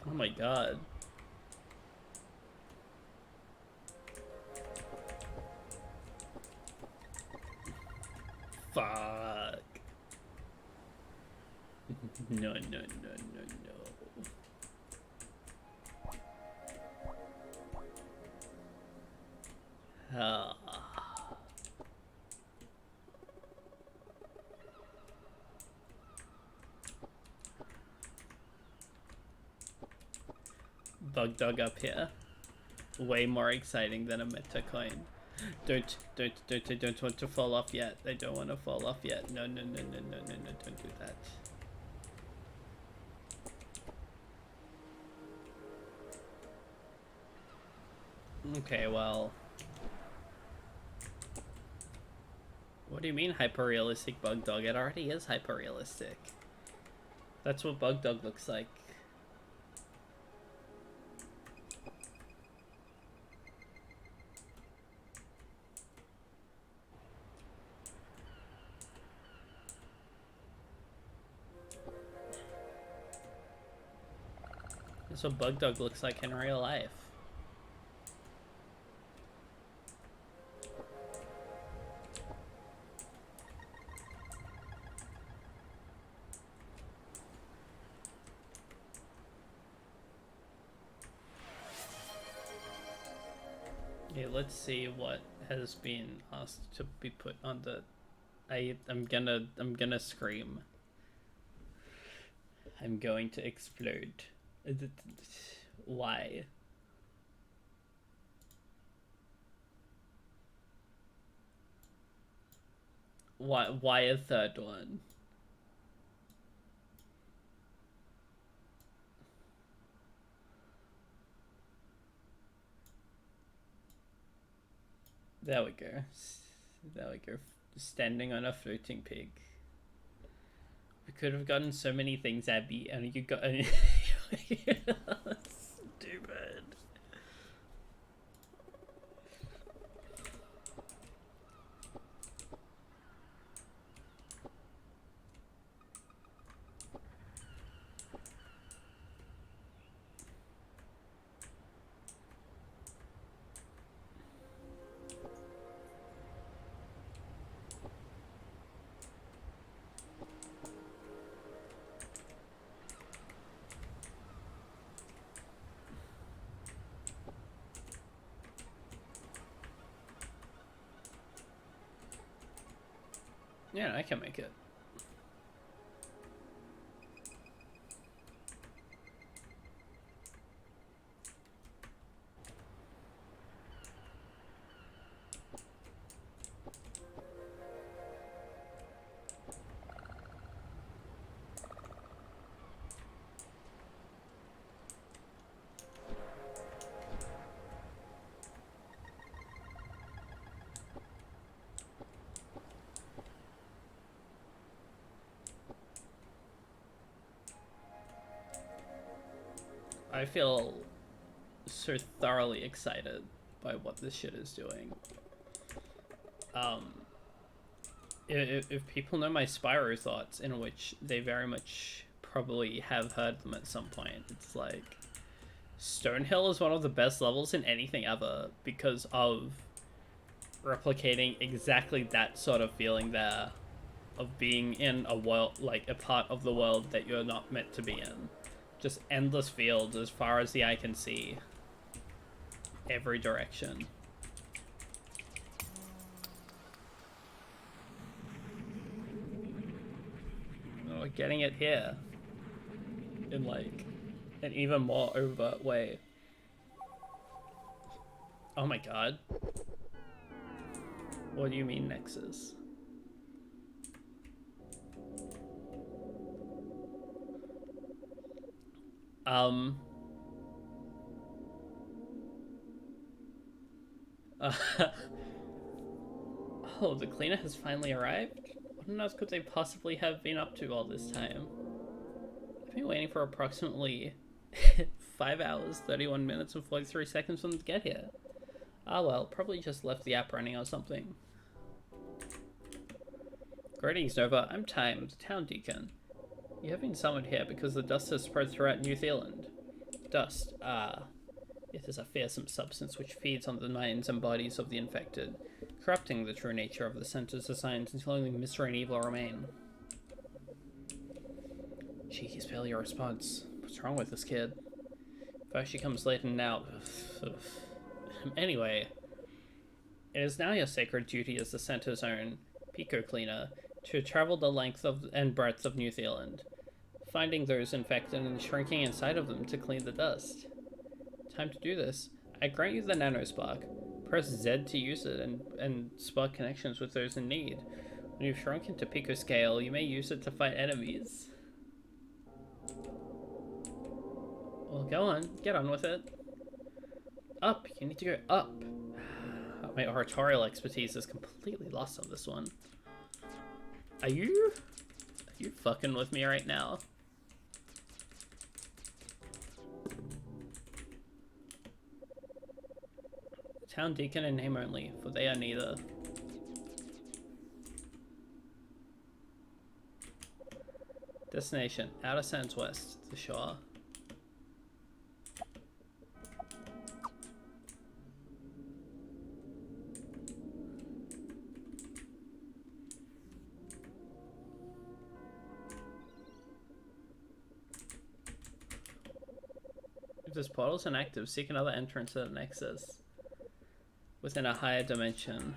Oh my god. Fuck. No, no, no, no, no. Bug dog up here. Way more exciting than a meta coin. I don't want to fall off yet. I don't want to fall off yet. No, no, no, no, no, no, no, don't do that. Okay, well. What do you mean hyper-realistic bug dog? It already is hyper-realistic. That's what bug dog looks like. That's what bug dog looks like in real life. Okay, let's see what has been asked to be put on the... I'm gonna scream. I'm going to explode. Why? Why a third one? There we go. There we go. Standing on a floating pig. We could have gotten so many things, Abby, and you got... Stupid. Yeah, I can make it. feel so thoroughly excited by what this shit is doing. If people know my Spyro thoughts, in which they very much probably have heard them at some point, it's like Stonehill is one of the best levels in anything ever because of replicating exactly that sort of feeling there of being in a world, like a part of the world that you're not meant to be in. Just endless fields as far as the eye can see. Every direction. Oh, we're getting it here. In like an even more overt way. Oh my god. What do you mean, Nexus? Oh, the cleaner has finally arrived? What else could they possibly have been up to all this time? I've been waiting for approximately 5 hours, 31 minutes, and 43 seconds for them to get here. Ah well, probably just left the app running or something. Greetings, Nova. I'm Time, the town deacon. You have been summoned here because the dust has spread throughout New Zealand. Dust, it is a fearsome substance which feeds on the minds and bodies of the infected, corrupting the true nature of the center's designs until only mystery and evil remain. Cheeky spell your response. What's wrong with this kid? First she comes late and now... Anyway, it is now your sacred duty as the center's own Pico Cleaner to travel the length and breadth of New Zealand, finding those infected and shrinking inside of them to clean the dust. Time to do this. I grant you the nanospark. Press Z to use it and spark connections with those in need. When you've shrunk into pico scale, you may use it to fight enemies. Well, go on. Get on with it. Up. You need to go up. My oratorial expertise is completely lost on this one. Are you fucking with me right now? Town deacon in name only, for they are neither. Destination, Outer Sands West, the shore. If this portal is inactive, seek another entrance at the Nexus. Within a higher dimension.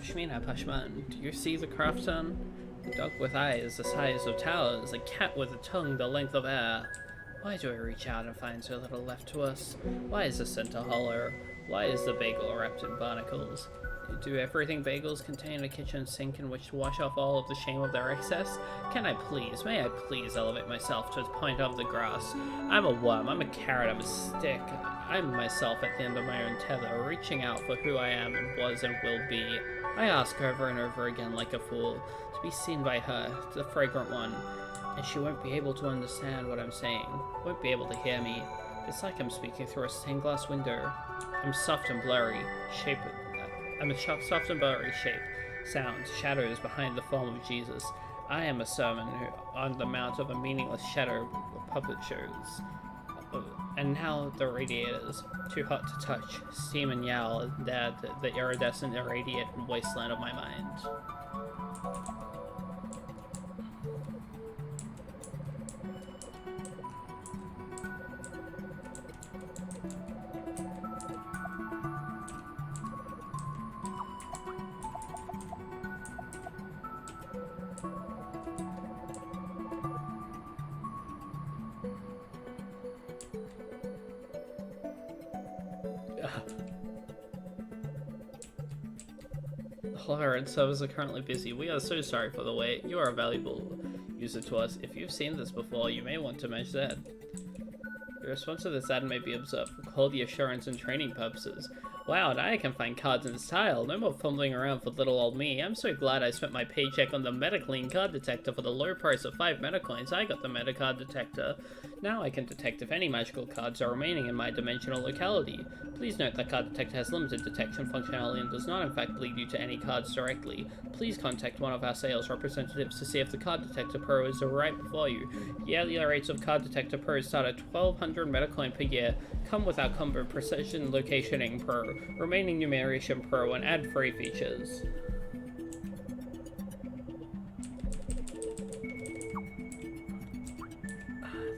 Shmina Pashman, do you see the Crafton? A dog with eyes the size of towers, a cat with a tongue the length of air. Why do I reach out and find so little left to us? Why is the center hollow? Why is the bagel wrapped in barnacles? Do everything bagels contain a kitchen sink in which to wash off all of the shame of their excess? May I please elevate myself to the point of the grass? I'm a worm, I'm a carrot, I'm a stick. I'm myself at the end of my own tether, reaching out for who I am and was and will be. I ask over and over again like a fool, to be seen by her, the fragrant one, and she won't be able to understand what I'm saying, won't be able to hear me. It's like I'm speaking through a stained glass window. I'm soft and blurry, shape. I'm a soft and blurry shape, sounds, shadows behind the form of Jesus. I am a sermon on the mount of a meaningless shadow of puppet shows. And now the radiators, too hot to touch, steam and yowl the iridescent, irradiate wasteland of my mind. Alright, servers are currently busy. We are so sorry for the wait. You are a valuable user to us. If you've seen this before, you may want to mention that. Your response to this ad may be observed for quality assurance and training purposes. Wow, now I can find cards in style. No more fumbling around for little old me. I'm so glad I spent my paycheck on the MetaClean card detector for the low price of 5 metacoins. I got the Metacard detector. Now I can detect if any magical cards are remaining in my dimensional locality. Please note that card detector has limited detection functionality and does not in fact lead you to any cards directly. Please contact one of our sales representatives to see if the card detector pro is right before you. Yearly rates of card detector pro start at 1200 metacoin per year, come with our combo precision locationing pro, remaining numeration pro, and ad-free features.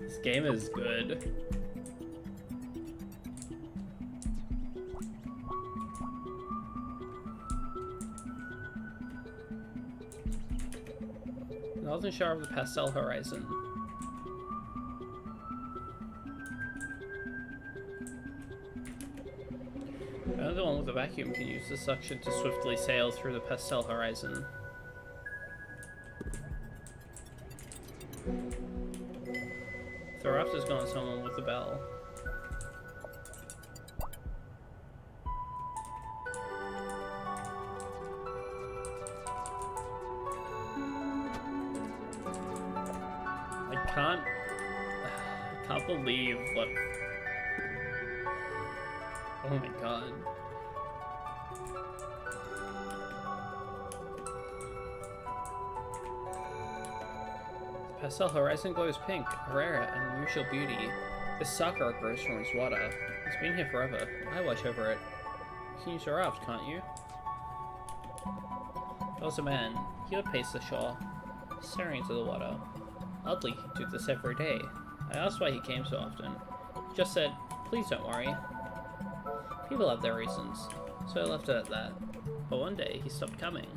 This game is good. Northern shore of the pastel horizon. Only the one with the vacuum can use the suction to swiftly sail through the pastel horizon. The raft is gone, someone with the bell. I can't believe what. Oh my god. The pastel horizon glows pink, a rare and unusual beauty. This sakura grows from its water. It's been here forever. I watch over it. You can use a raft, can't you? There was a man. He would pace the shore, staring into the water. Oddly, he do this every day. I asked why he came so often. He just said, "Please don't worry." People have their reasons, so I left it at that. But one day, he stopped coming.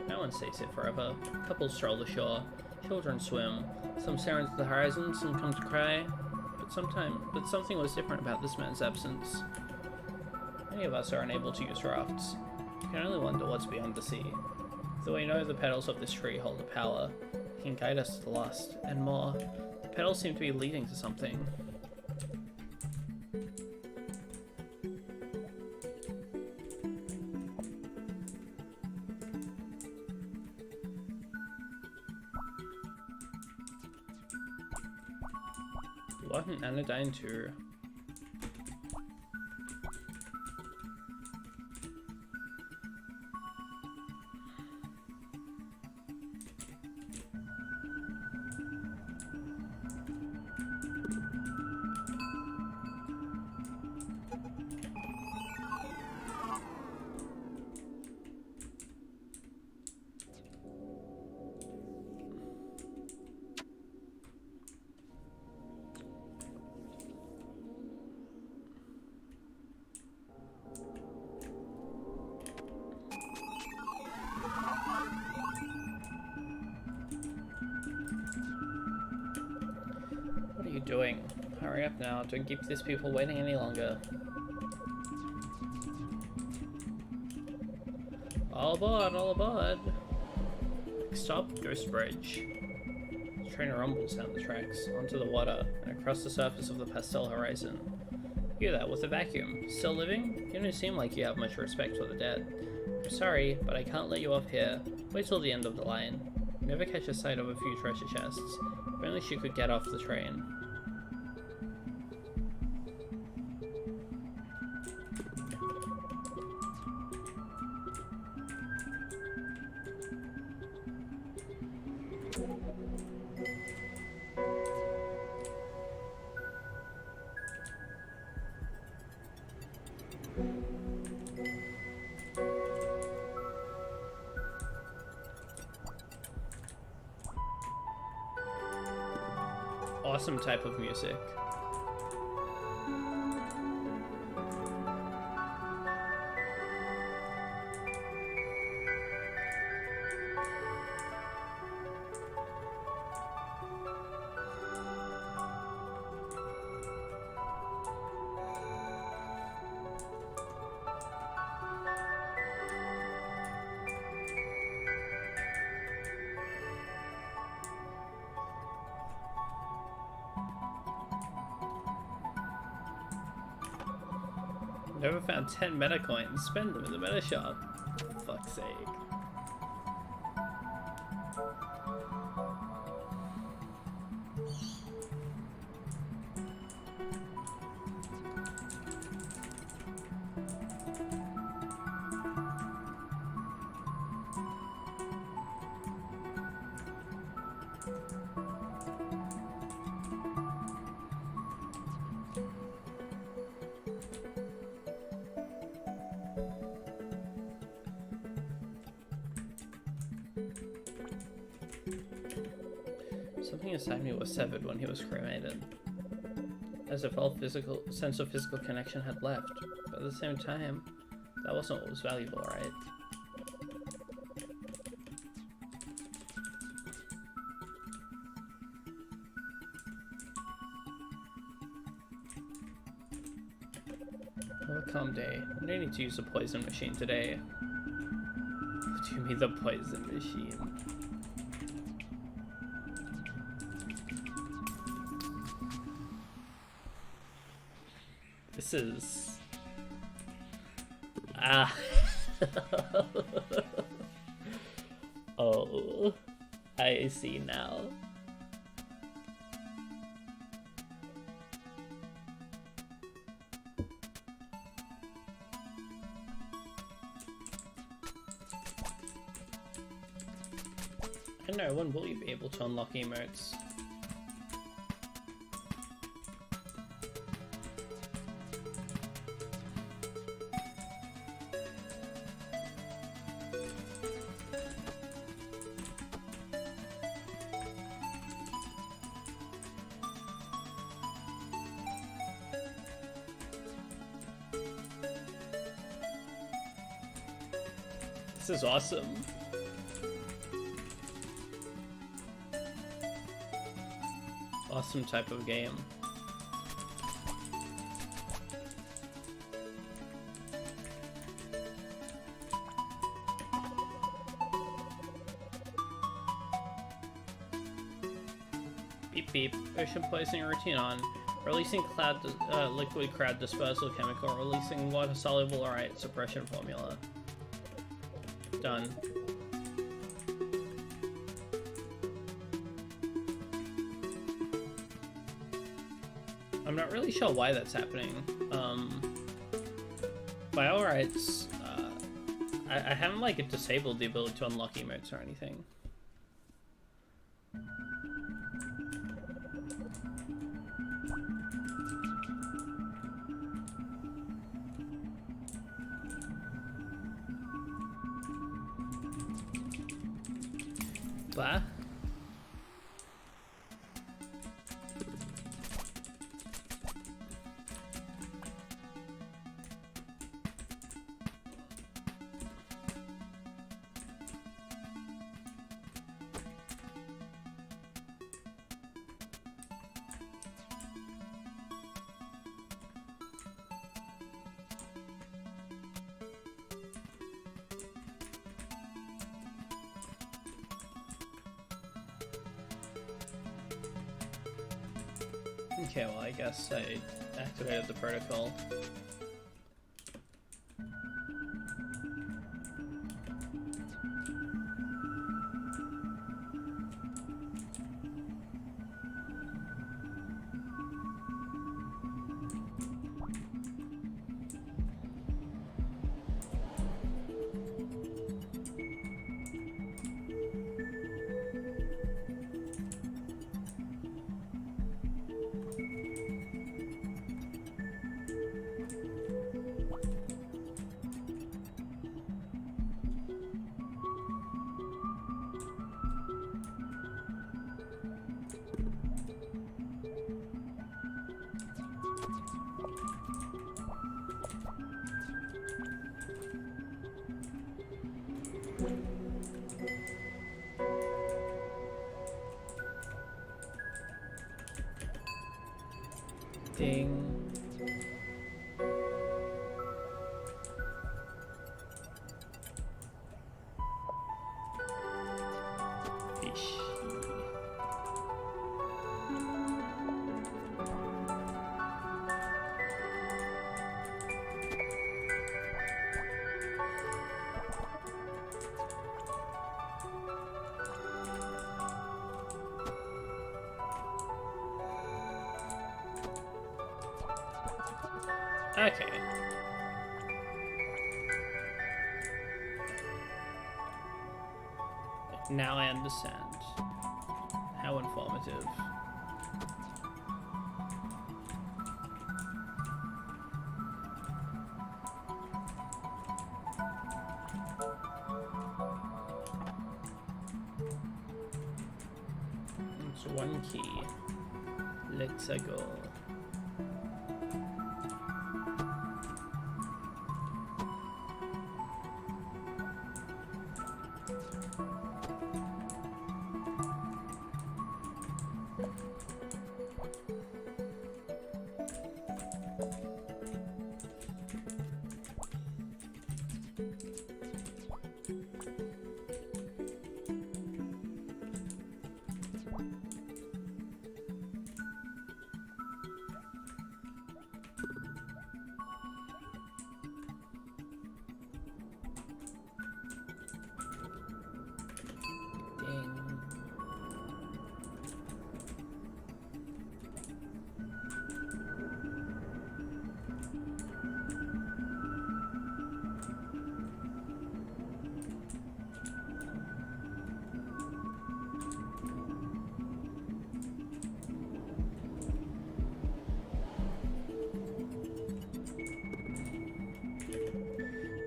No one stays here forever. Couples stroll the shore. Children swim. Some stare into the horizon, some come to cry. But something was different about this man's absence. Many of us are unable to use rafts. You can only wonder what's beyond the sea. Though we know the petals of this tree hold a power, it can guide us to the lost, and more. The petals seem to be leading to something. What an Anodyne too. What are you doing? Hurry up now, don't keep these people waiting any longer. All aboard, all aboard! Stop, Ghost Bridge. The train rumbles down the tracks, onto the water, and across the surface of the pastel horizon. You that with a vacuum. Still living? You don't seem like you have much respect for the dead. I'm sorry, but I can't let you off here. Wait till the end of the line. You never catch a sight of a few treasure chests. If only she could get off the train. Awesome type of music. Never found 10 meta coins. Spend them in the meta shop. For fuck's sake. Something inside me was severed when he was cremated, as if all sense of physical connection had left. But at the same time, that wasn't what was valuable, right? Oh, a calm day. I don't need to use the poison machine today. What do you mean the poison machine? This is... Ah. Oh, I see now. I know, when will you be able to unlock emotes? This is awesome. Awesome type of game. Beep beep. Ocean poisoning routine on. Releasing liquid crowd dispersal chemical. Releasing water soluble alright suppression formula. Done. I'm not really sure why that's happening. By all rights, I haven't like disabled the ability to unlock emotes or anything. Bah. Okay, well, I guess I activated the protocol. Ding. Fish. Okay. Now I understand. How informative. It's one key. Let's go.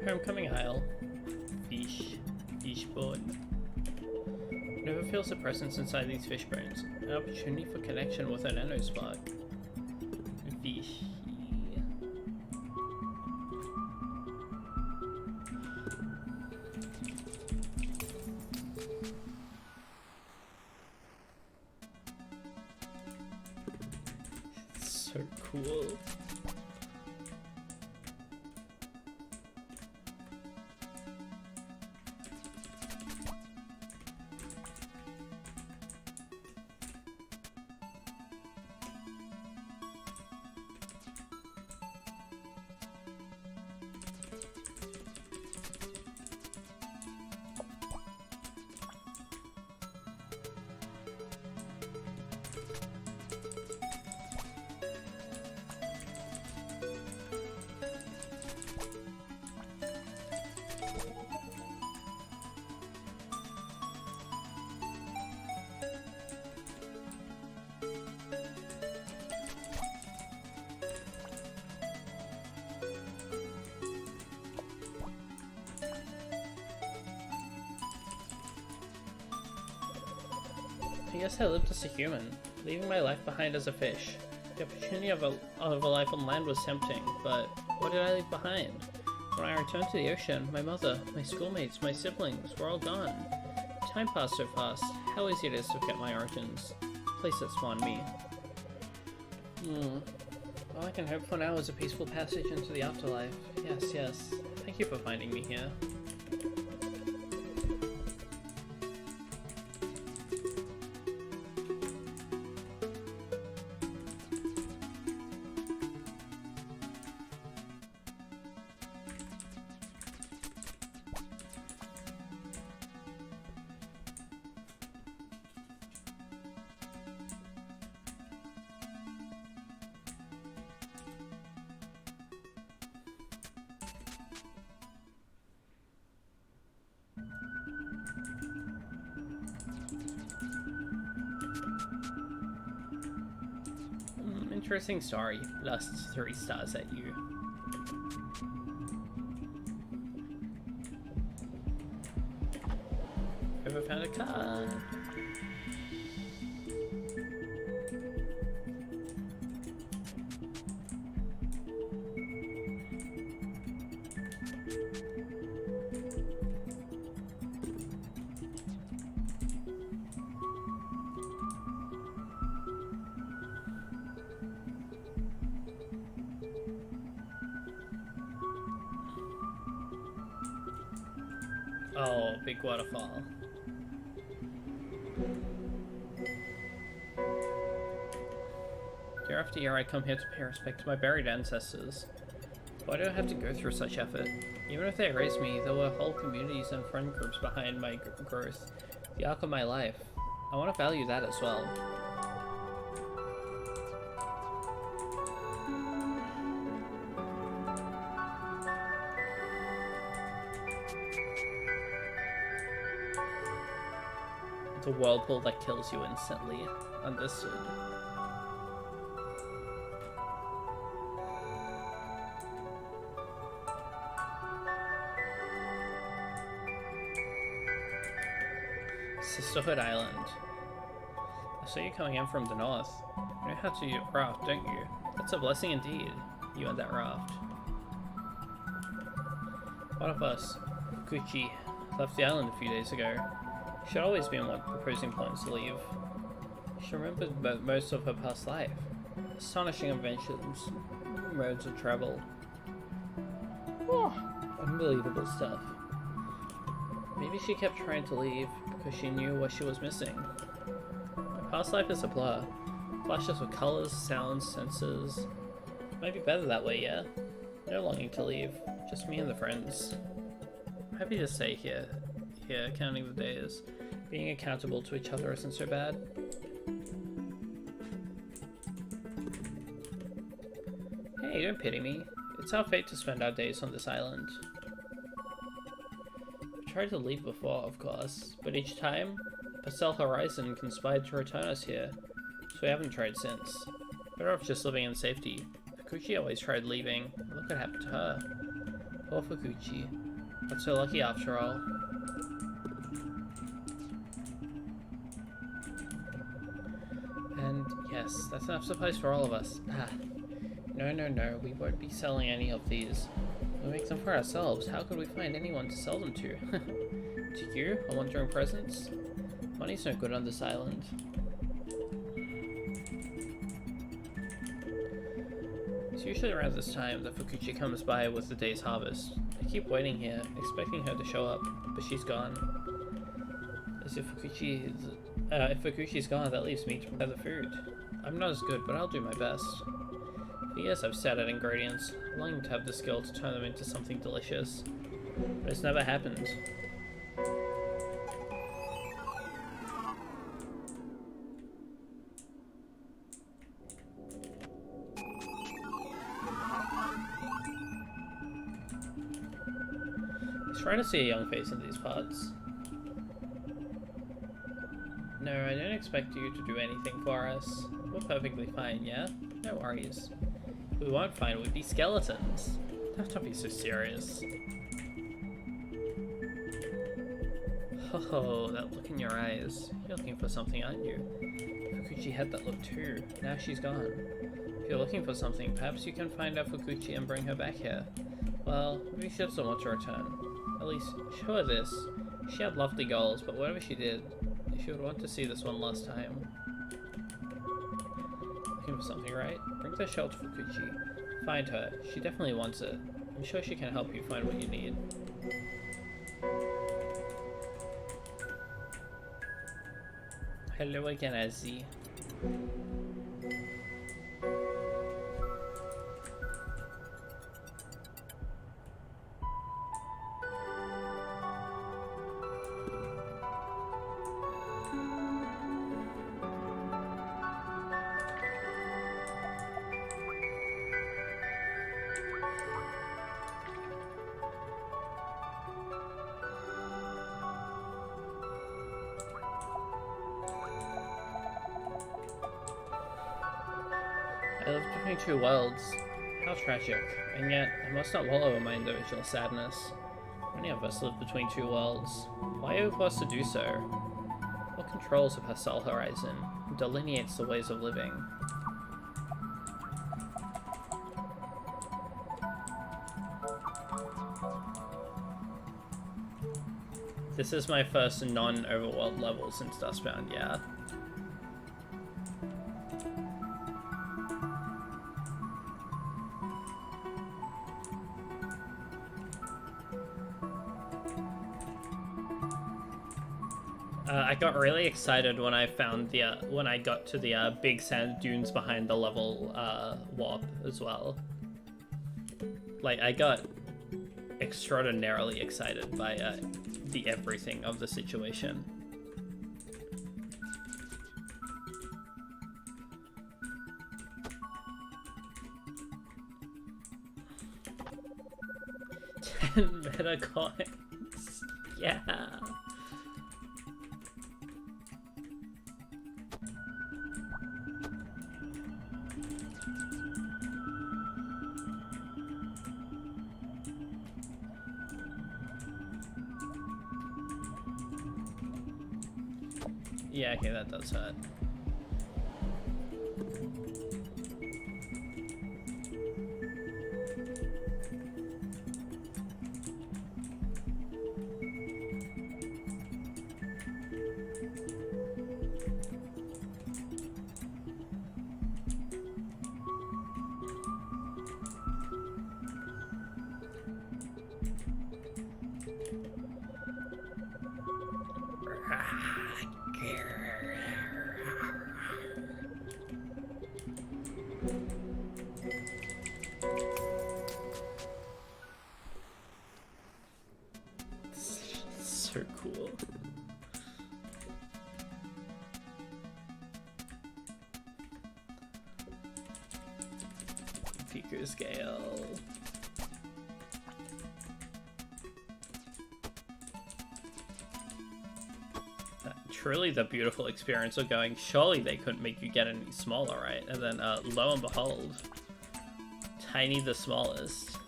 Homecoming aisle. Fish. Fish board. Never feels a presence inside these fish bones. An opportunity for connection with an nanospark. Fish. So cool. I guess I lived as a human, leaving my life behind as a fish. The opportunity of a life on land was tempting, but what did I leave behind? When I returned to the ocean, my mother, my schoolmates, my siblings were all gone. Time passed so fast. How easy it is to forget my origins. Place that spawned me. All I can hope for now is a peaceful passage into the afterlife. Yes, yes. Thank you for finding me here. Interesting story. Lost 3 stars at you. Ever found a card? Oh, big waterfall. Year after year I come here to pay respect to my buried ancestors. Why do I have to go through such effort? Even if they erased me, there were whole communities and friend groups behind my growth, the arc of my life. I want to value that as well. The whirlpool that kills you instantly. Understood. Sisterhood Island. I saw you coming in from the north. You know how to raft, don't you? That's a blessing indeed, you and that raft. One of us, Gucci, left the island a few days ago. She had always been one proposing points to leave. She remembered most of her past life. Astonishing inventions, modes of travel. Oh, unbelievable stuff. Maybe she kept trying to leave because she knew what she was missing. My past life is a blur. Flashes of colors, sounds, senses. Might be better that way, yeah? No longing to leave. Just me and the friends. I'm happy to stay here, counting the days. Being accountable to each other isn't so bad. Hey, don't pity me. It's our fate to spend our days on this island. I've tried to leave before, of course, but each time, Pastel Horizon conspired to return us here, so we haven't tried since. Better off just living in safety. Fukuchi always tried leaving, and look what happened to her. Poor Fukuchi. Not so lucky after all. And yes, that's enough supplies for all of us. Ah. No, we won't be selling any of these. We make them for ourselves. How could we find anyone to sell them to? To you? A wandering presence? Money's no good on this island. It's usually around this time that Fukuchi comes by with the day's harvest. I keep waiting here, expecting her to show up, but she's gone. As if if Fukuchi's gone, that leaves me to prepare the food. I'm not as good, but I'll do my best. For years I've sat at ingredients, longing to have the skill to turn them into something delicious. But it's never happened. It's rare to see a young face in these parts. No, I don't expect you to do anything for us. We're perfectly fine, yeah? No worries. If we weren't fine, we'd be skeletons. Don't be so serious. Oh, that look in your eyes. You're looking for something, aren't you? Fukuchi had that look too. Now she's gone. If you're looking for something, perhaps you can find out Fukuchi and bring her back here. Well, maybe she doesn't want to return. At least, show her this. She had lofty goals, but whatever she did, she would want to see this one last time. Looking for something, right? Bring the shell to Fukuchi. Find her. She definitely wants it. I'm sure she can help you find what you need. Hello again, Azzy. I live between two worlds. How tragic. And yet, I must not wallow in my individual sadness. Many of us live between two worlds. Why are we forced to do so? What controls the Pastel Horizon and delineates the ways of living? This is my first non-overworld level since Dustbound, yeah. I got really excited when I found the when I got to the big sand dunes behind the level warp as well. Like, I got extraordinarily excited by the everything of the situation. Meta coins. Yeah. Yeah, okay, that does hurt. So cool. Pico scale. Truly the beautiful experience of going, surely they couldn't make you get any smaller, right? And then lo and behold, Tiny the smallest.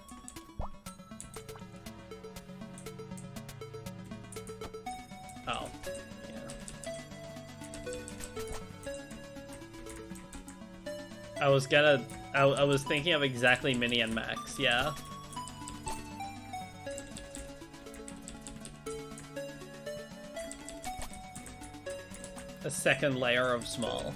Oh, yeah. I was thinking of exactly Mini and Max, yeah. A second layer of small.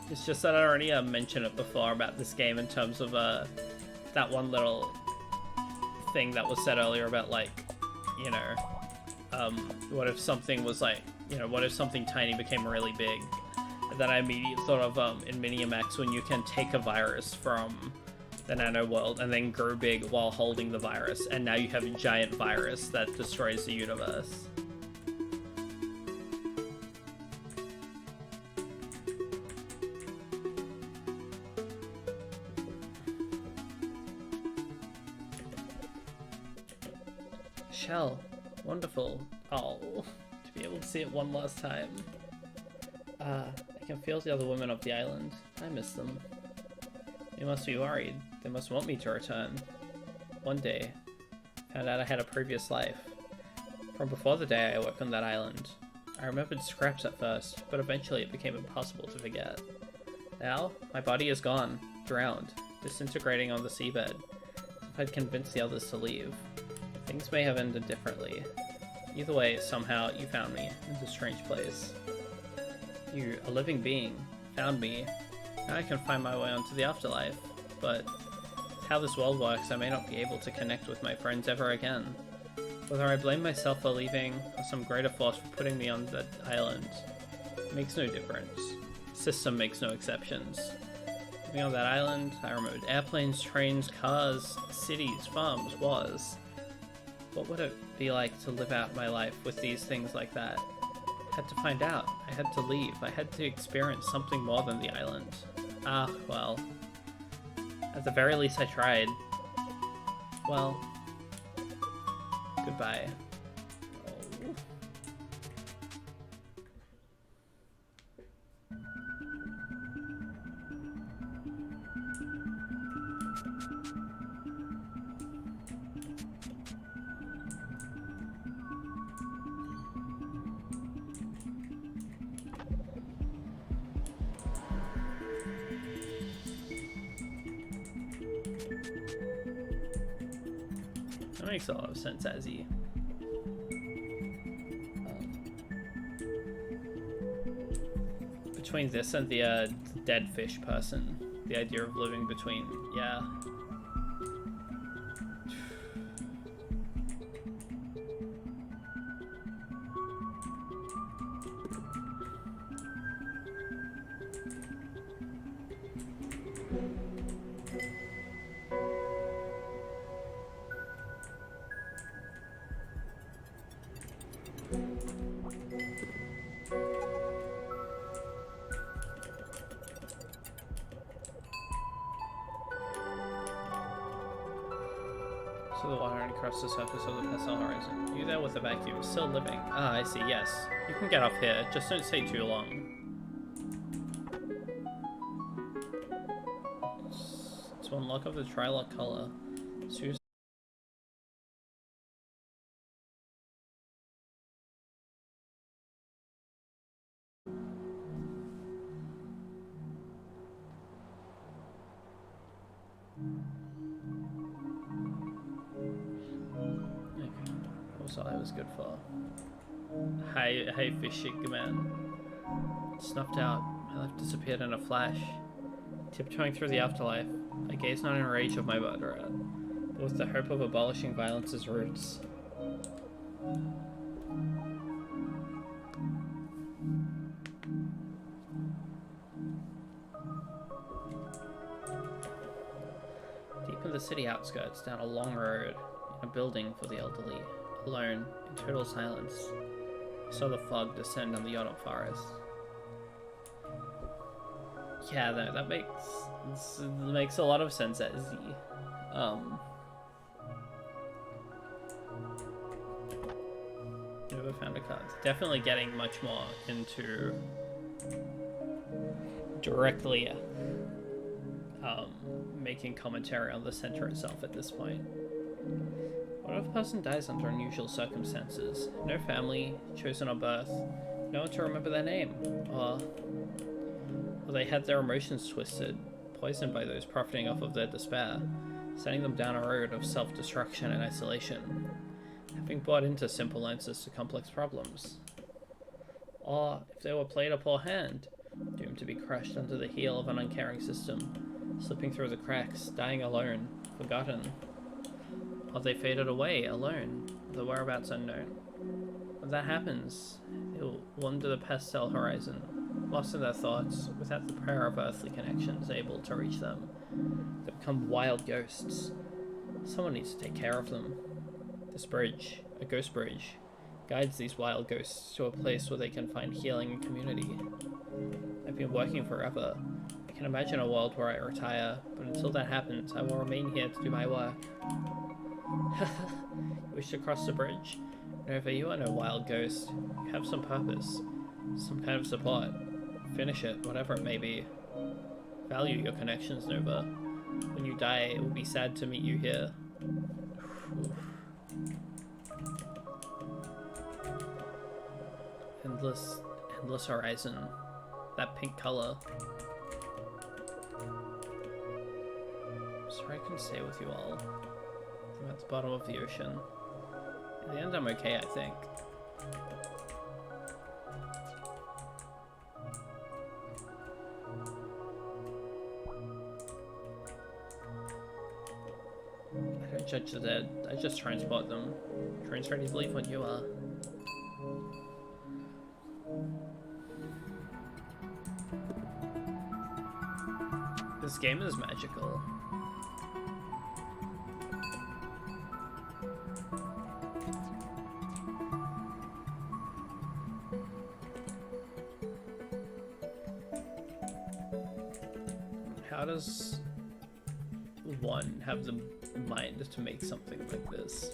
It's just that I already mentioned it before about this game in terms of that one little thing that was said earlier about, like, you know, what if something was like, you know, what if something tiny became really big? And then I immediately thought of in Mini and Max when you can take a virus from the nano world and then grow big while holding the virus, and now you have a giant virus that destroys the universe. Shell, wonderful. Oh, to be able to see it one last time. I can feel the other women of the island. I miss them. They must be worried. They must want me to return. One day, found out I had a previous life. From before the day I awoke on that island. I remembered scraps at first, but eventually it became impossible to forget. Now, my body is gone, drowned, disintegrating on the seabed. As if I'd convinced the others to leave. Things may have ended differently. Either way, somehow you found me in this strange place. You, a living being, found me. Now I can find my way onto the afterlife, but with how this world works, I may not be able to connect with my friends ever again. Whether I blame myself for leaving, or some greater force for putting me on that island, makes no difference. The system makes no exceptions. Living on that island, I remembered airplanes, trains, cars, cities, farms, wars. What would it be like to live out my life with these things like that? I had to find out. I had to leave. I had to experience something more than the island. Ah, well. At the very least I tried. Well. Goodbye. Oh. That makes a lot of sense, Azzy. Between this and the dead fish person, the idea of living between, yeah. So the water only crosses the surface of the pastel horizon. You there with the vacuum, still living. Ah, I see, yes. You can get off here, just don't stay too long. It's one lock of the tri-lock color. Susan. Okay, that was all I was good for. Hey, fishing man. Snuffed out. My life disappeared in a flash. Tiptoeing through the afterlife, I gaze not in rage of my murderer, but with the hope of abolishing violence's roots. Deep in the city outskirts, down a long road, in a building for the elderly, alone, in total silence, I saw the fog descend on the autumn forest. Yeah, that makes a lot of sense as never found a card. Definitely getting much more into directly making commentary on the center itself at this point. What if a person dies under unusual circumstances? No family, chosen at birth, no one to remember their name, or they had their emotions twisted, poisoned by those profiting off of their despair, sending them down a road of self-destruction and isolation, having bought into simple answers to complex problems. Or if they were played a poor hand, doomed to be crushed under the heel of an uncaring system, slipping through the cracks, dying alone, forgotten. Or they faded away, alone, their whereabouts unknown. When that happens, they will wander the pastel horizon, lost in their thoughts, without the prayer of earthly connections able to reach them. They become wild ghosts. Someone needs to take care of them. This bridge, a ghost bridge, guides these wild ghosts to a place where they can find healing and community. I've been working forever. I can imagine a world where I retire, but until that happens, I will remain here to do my work. You wish to cross the bridge? Nova, you are no wild ghost. You have some purpose, some kind of support. Finish it, whatever it may be. Value your connections, Nova. When you die, it will be sad to meet you here. Endless horizon. That pink color. Sorry I couldn't stay with you all. I'm at the bottom of the ocean. In the end, I'm okay, I think. I don't judge the dead, I just transport them. Train's ready to leave when you are. This game is magical. How does one have the mind to make something like this?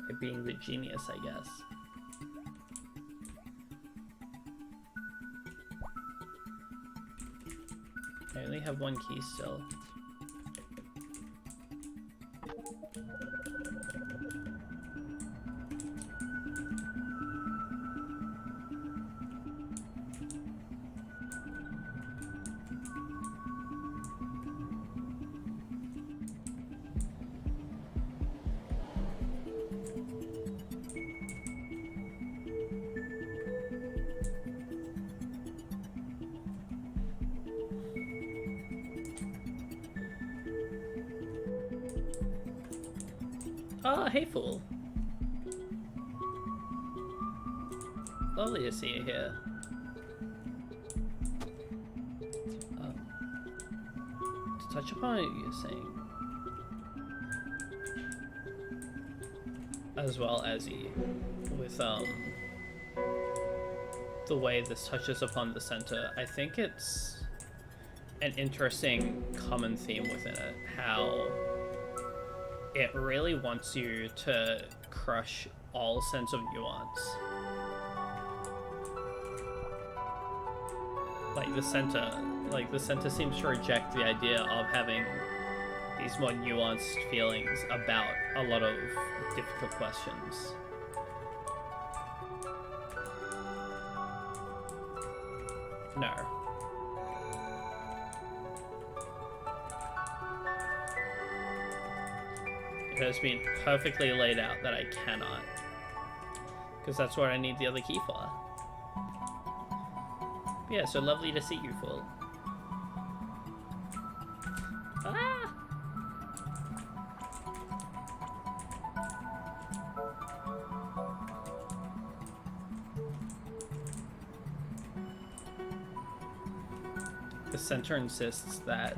By being the genius, I guess. I only have one key still. Oh, hey fool. Lovely to see you here. To touch upon what you're saying, as well as with the the way this touches upon the center. I think it's an interesting common theme within it, how it really wants you to crush all sense of nuance. Like the center seems to reject the idea of having these more nuanced feelings about a lot of difficult questions. No. It has been perfectly laid out that I cannot. Because that's what I need the other key for. But yeah, so lovely to see you, fool. Ah! The center insists that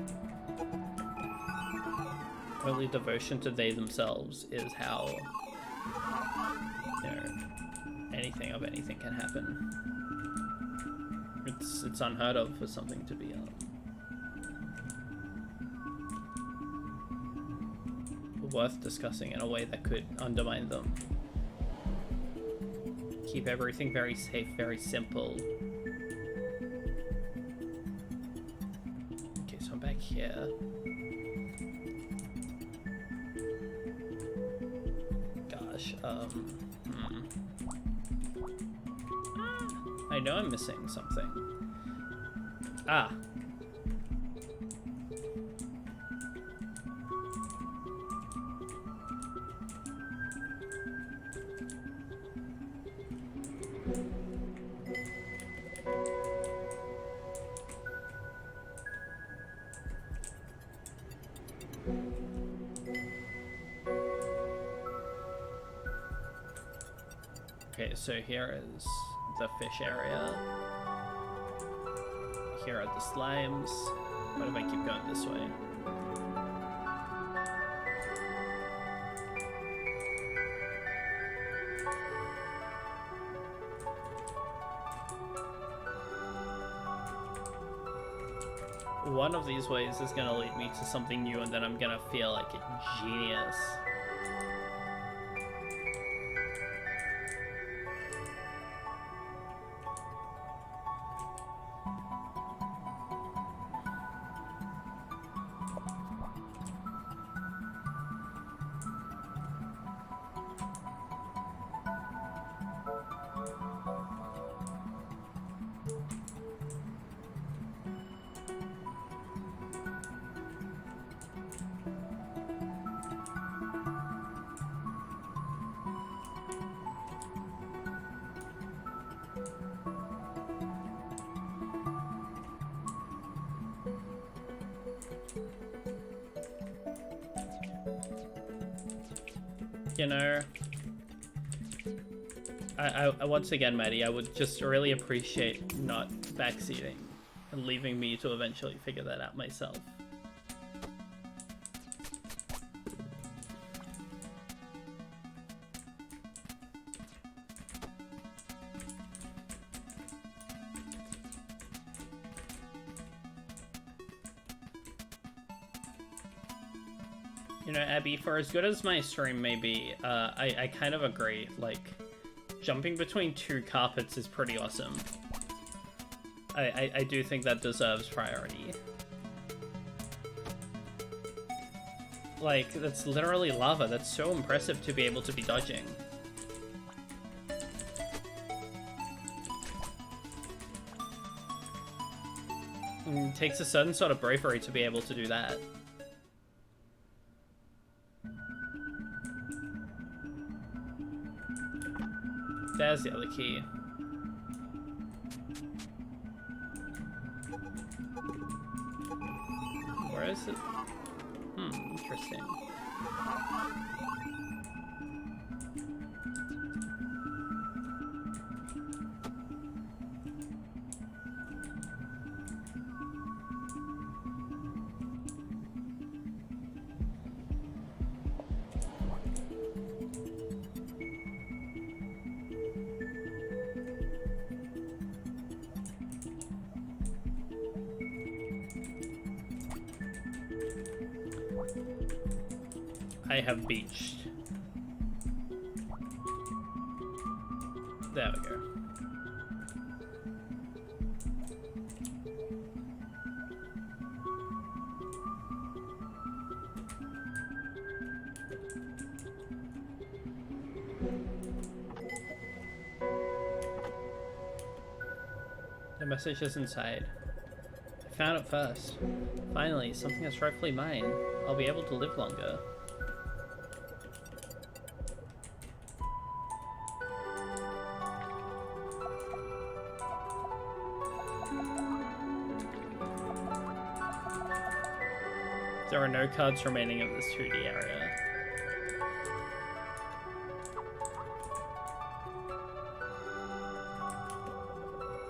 only devotion to they themselves is how, you know, anything of anything can happen. It's unheard of for something to be worth discussing in a way that could undermine them. Keep everything very safe, very simple. Okay, so I'm back here. Gosh, I know I'm missing something. Ah. Okay, so here is the fish area. Here are the slimes. What if I keep going this way? One of these ways is gonna lead me to something new, and then I'm gonna feel like a genius. You know, I once again, Maddie, I would just really appreciate not backseating and leaving me to eventually figure that out myself. You know, Abby, for as good as my stream may be, I kind of agree. Like, jumping between two carpets is pretty awesome. I do think that deserves priority. Like, that's literally lava. That's so impressive to be able to be dodging. It takes a certain sort of bravery to be able to do that. There's the other key. Where is it? Interesting. I have beached. There we go. The message is inside. I found it first. Finally, something that's rightfully mine. I'll be able to live longer. There are no cards remaining of this 2D area.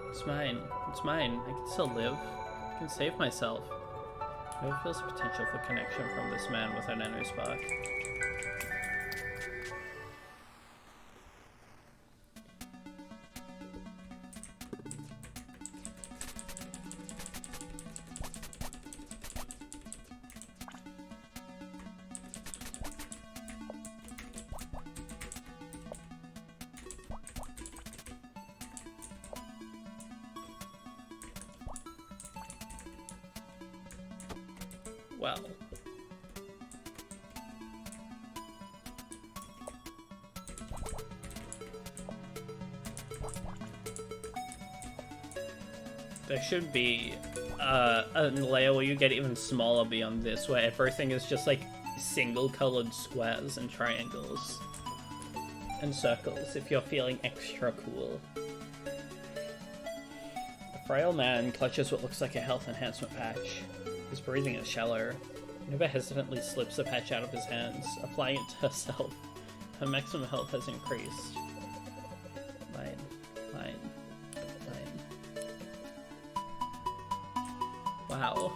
It's mine. It's mine. I can still live. I can save myself. I never feels potential for connection from this man with a nanospark. Well. There should be a layer where you get even smaller beyond this, where everything is just like single colored squares and triangles and circles if you're feeling extra cool. A frail man clutches what looks like a health enhancement patch. His breathing is shallow. Nova hesitantly slips the patch out of his hands, applying it to herself. Her maximum health has increased. Mine. Wow.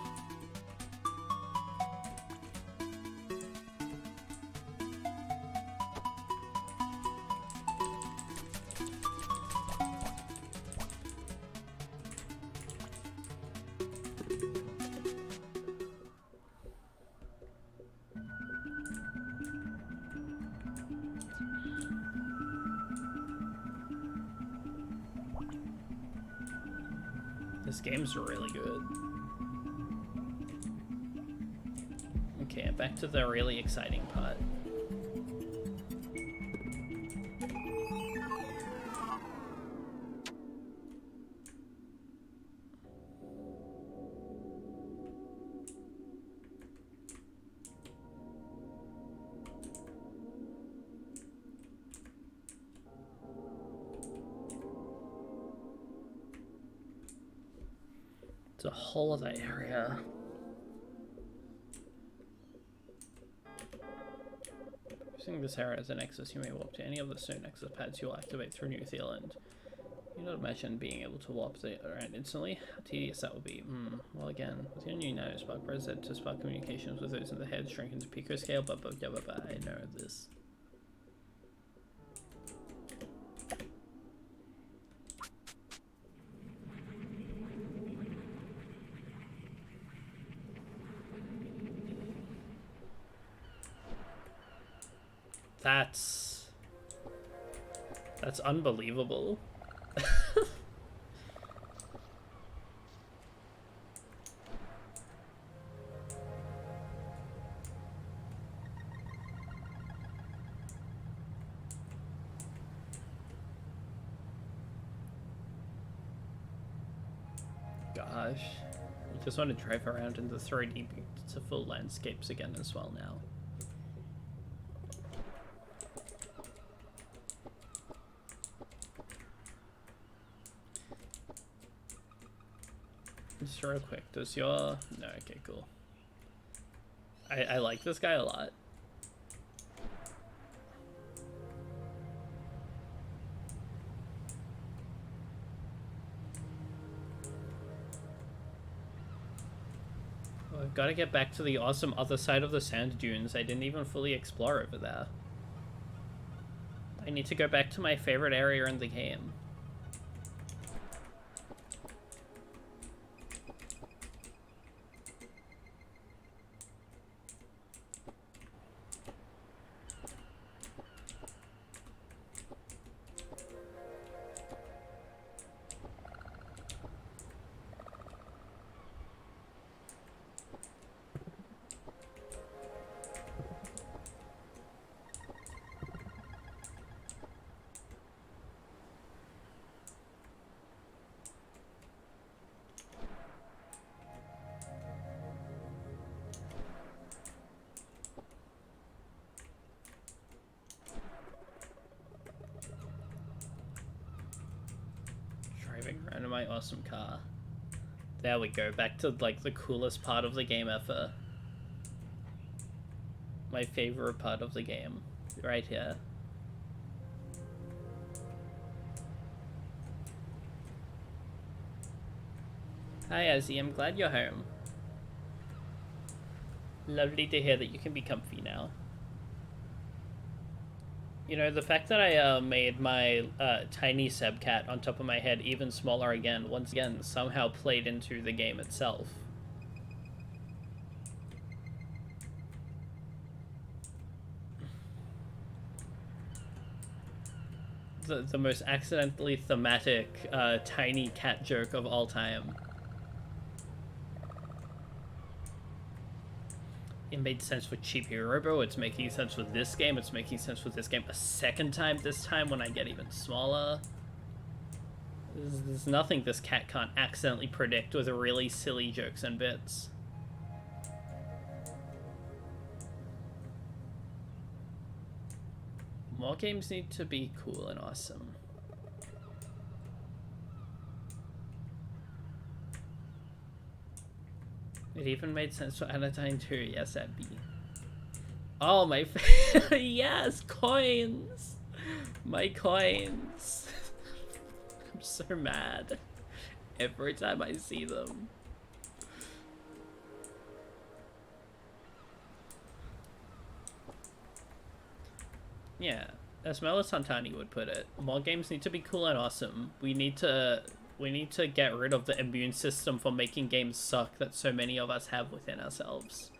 This game's really good. Okay, back to the really exciting part. It's a whole other area. Using this area as a nexus, you may warp to any of the stone nexus pads you'll activate through New Zealand. You not imagine being able to warp around instantly? How tedious that would be. Well again, with your new nanospark, press Z to spark communications with those in the head, shrink into picoscale, I know this. That's unbelievable. Gosh. I just want to drive around in the 3D beautiful landscapes again as well now. Just real quick, does your... No, okay, cool. I like this guy a lot. Oh, I've got to get back to the awesome other side of the sand dunes. I didn't even fully explore over there. I need to go back to my favorite area in the game. driving around in my awesome car. There we go, back to like the coolest part of the game ever. My favorite part of the game, right here. Hi Azzy, I'm glad you're home. Lovely to hear that you can be comfy now. You know, the fact that I made my tiny Sebcat on top of my head even smaller again, once again, somehow played into the game itself. The most accidentally thematic tiny cat joke of all time. It made sense with Cheap Robo, it's making sense with this game, it's making sense with this game a second time this time when I get even smaller. There's nothing this cat can't accidentally predict with really silly jokes and bits. More games need to be cool and awesome. It even made sense for Anodyne too, yes, Abby. Oh, my yes, coins! My coins! I'm so mad every time I see them. Yeah, as Mela Santani would put it, more games need to be cool and awesome. We need to get rid of the immune system for making games suck that so many of us have within ourselves.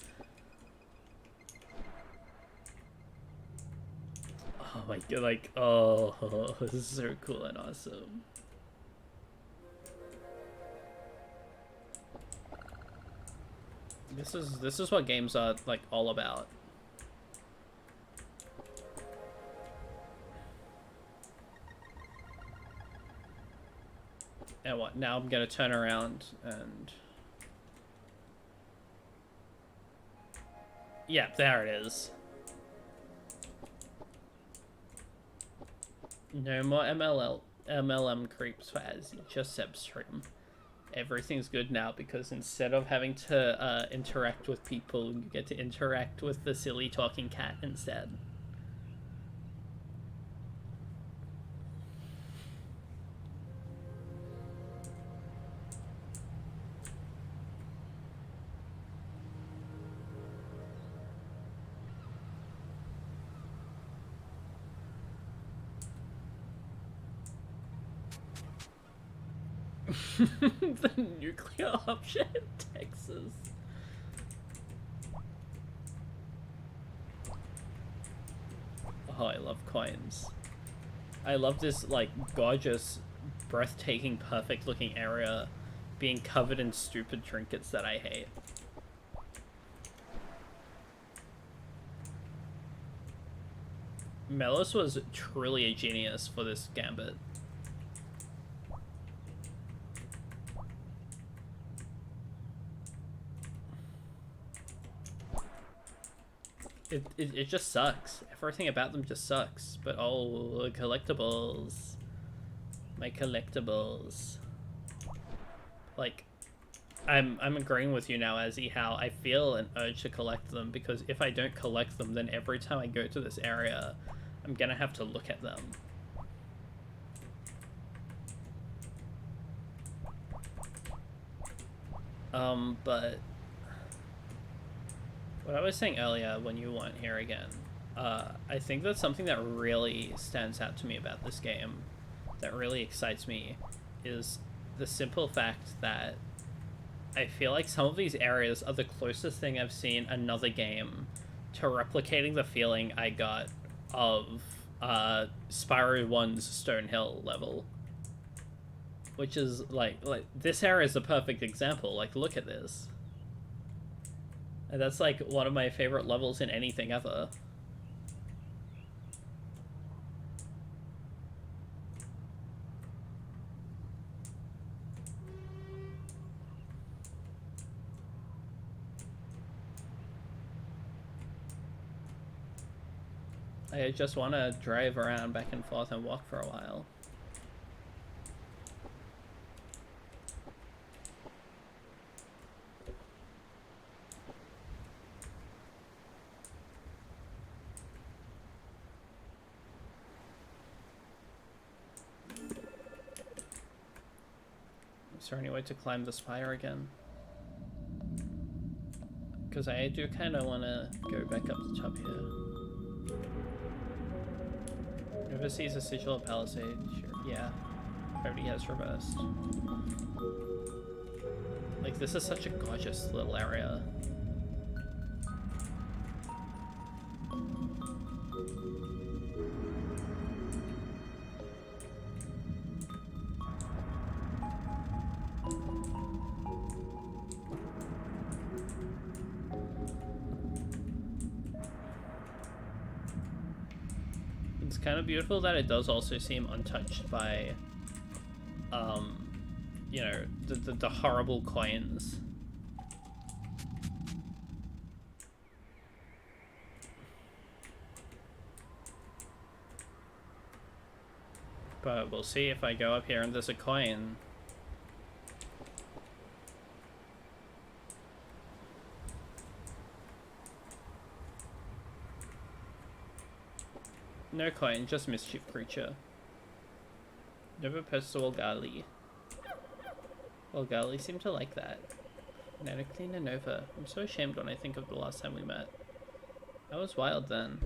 Oh my god, like, oh, this is so cool and awesome. This is what games are, like, all about. And what, now I'm gonna turn around and... Yeah, there it is. No more MLM creeps for Azzy, just Seb's stream. Everything's good now because instead of having to interact with people, you get to interact with the silly talking cat instead. The nuclear option in Texas. Oh, I love coins. I love this, like, gorgeous, breathtaking, perfect-looking area being covered in stupid trinkets that I hate. Melos was truly a genius for this gambit. It just sucks. Everything about them just sucks. But oh, collectibles. My collectibles. Like, I'm agreeing with you now, Azzy, how I feel an urge to collect them, because if I don't collect them, then every time I go to this area, I'm gonna have to look at them. But what I was saying earlier when you weren't here again, I think that's something that really stands out to me about this game, that really excites me, is the simple fact that I feel like some of these areas are the closest thing I've seen another game to replicating the feeling I got of Spyro 1's Stonehill level. Which is, like, this area is a perfect example. Like, look at this. And that's, like, one of my favorite levels in anything ever. I just want to drive around back and forth and walk for a while. Is there any way to climb the spire again? Because I do kind of want to go back up the top here. Overseas a sigil of palisade. Sure. Yeah. Already has reversed. Like, this is such a gorgeous little area. It's kind of beautiful that it does also seem untouched by, you know, the horrible coins. But we'll see if I go up here and there's a coin. No coin, just mischief creature. Nova Postal Gali. Well, Gali seemed to like that. Nanocleaner Nova. I'm so ashamed when I think of the last time we met. I was wild then.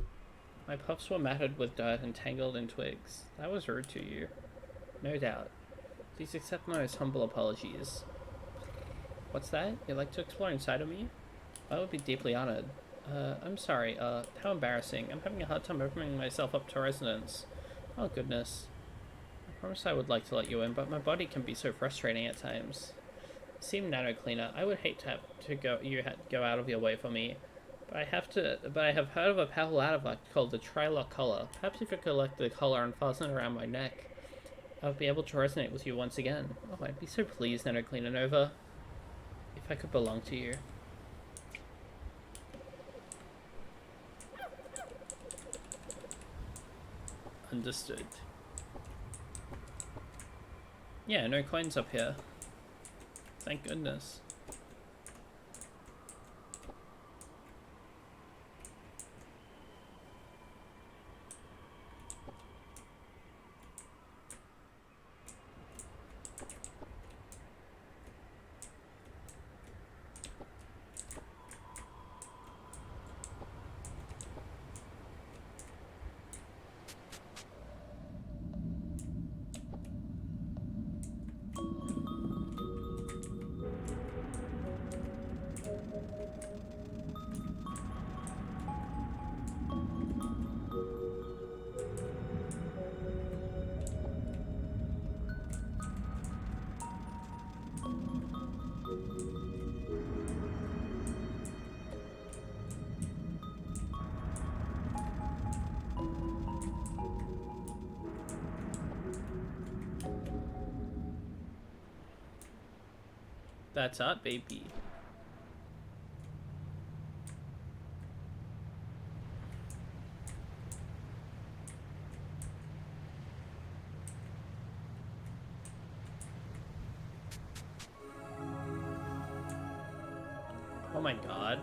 My puffs were matted with dirt and tangled in twigs. That was rude to you. No doubt. Please accept my most humble apologies. What's that? You'd like to explore inside of me? I would be deeply honored. I'm sorry, how embarrassing. I'm having a hard time opening myself up to residents. Oh goodness. I promise I would like to let you in, but my body can be so frustrating at times. Seem Nano Cleaner, I would hate to have to go out of your way for me. But I have heard of a powerful artifact called the Trilock Collar. Perhaps if you collect the collar and fasten it around my neck, I would be able to resonate with you once again. Oh, I'd be so pleased, Nano Cleaner Nova. If I could belong to you. Understood. Yeah, no coins up here. Thank goodness. That's up, baby. Oh my god.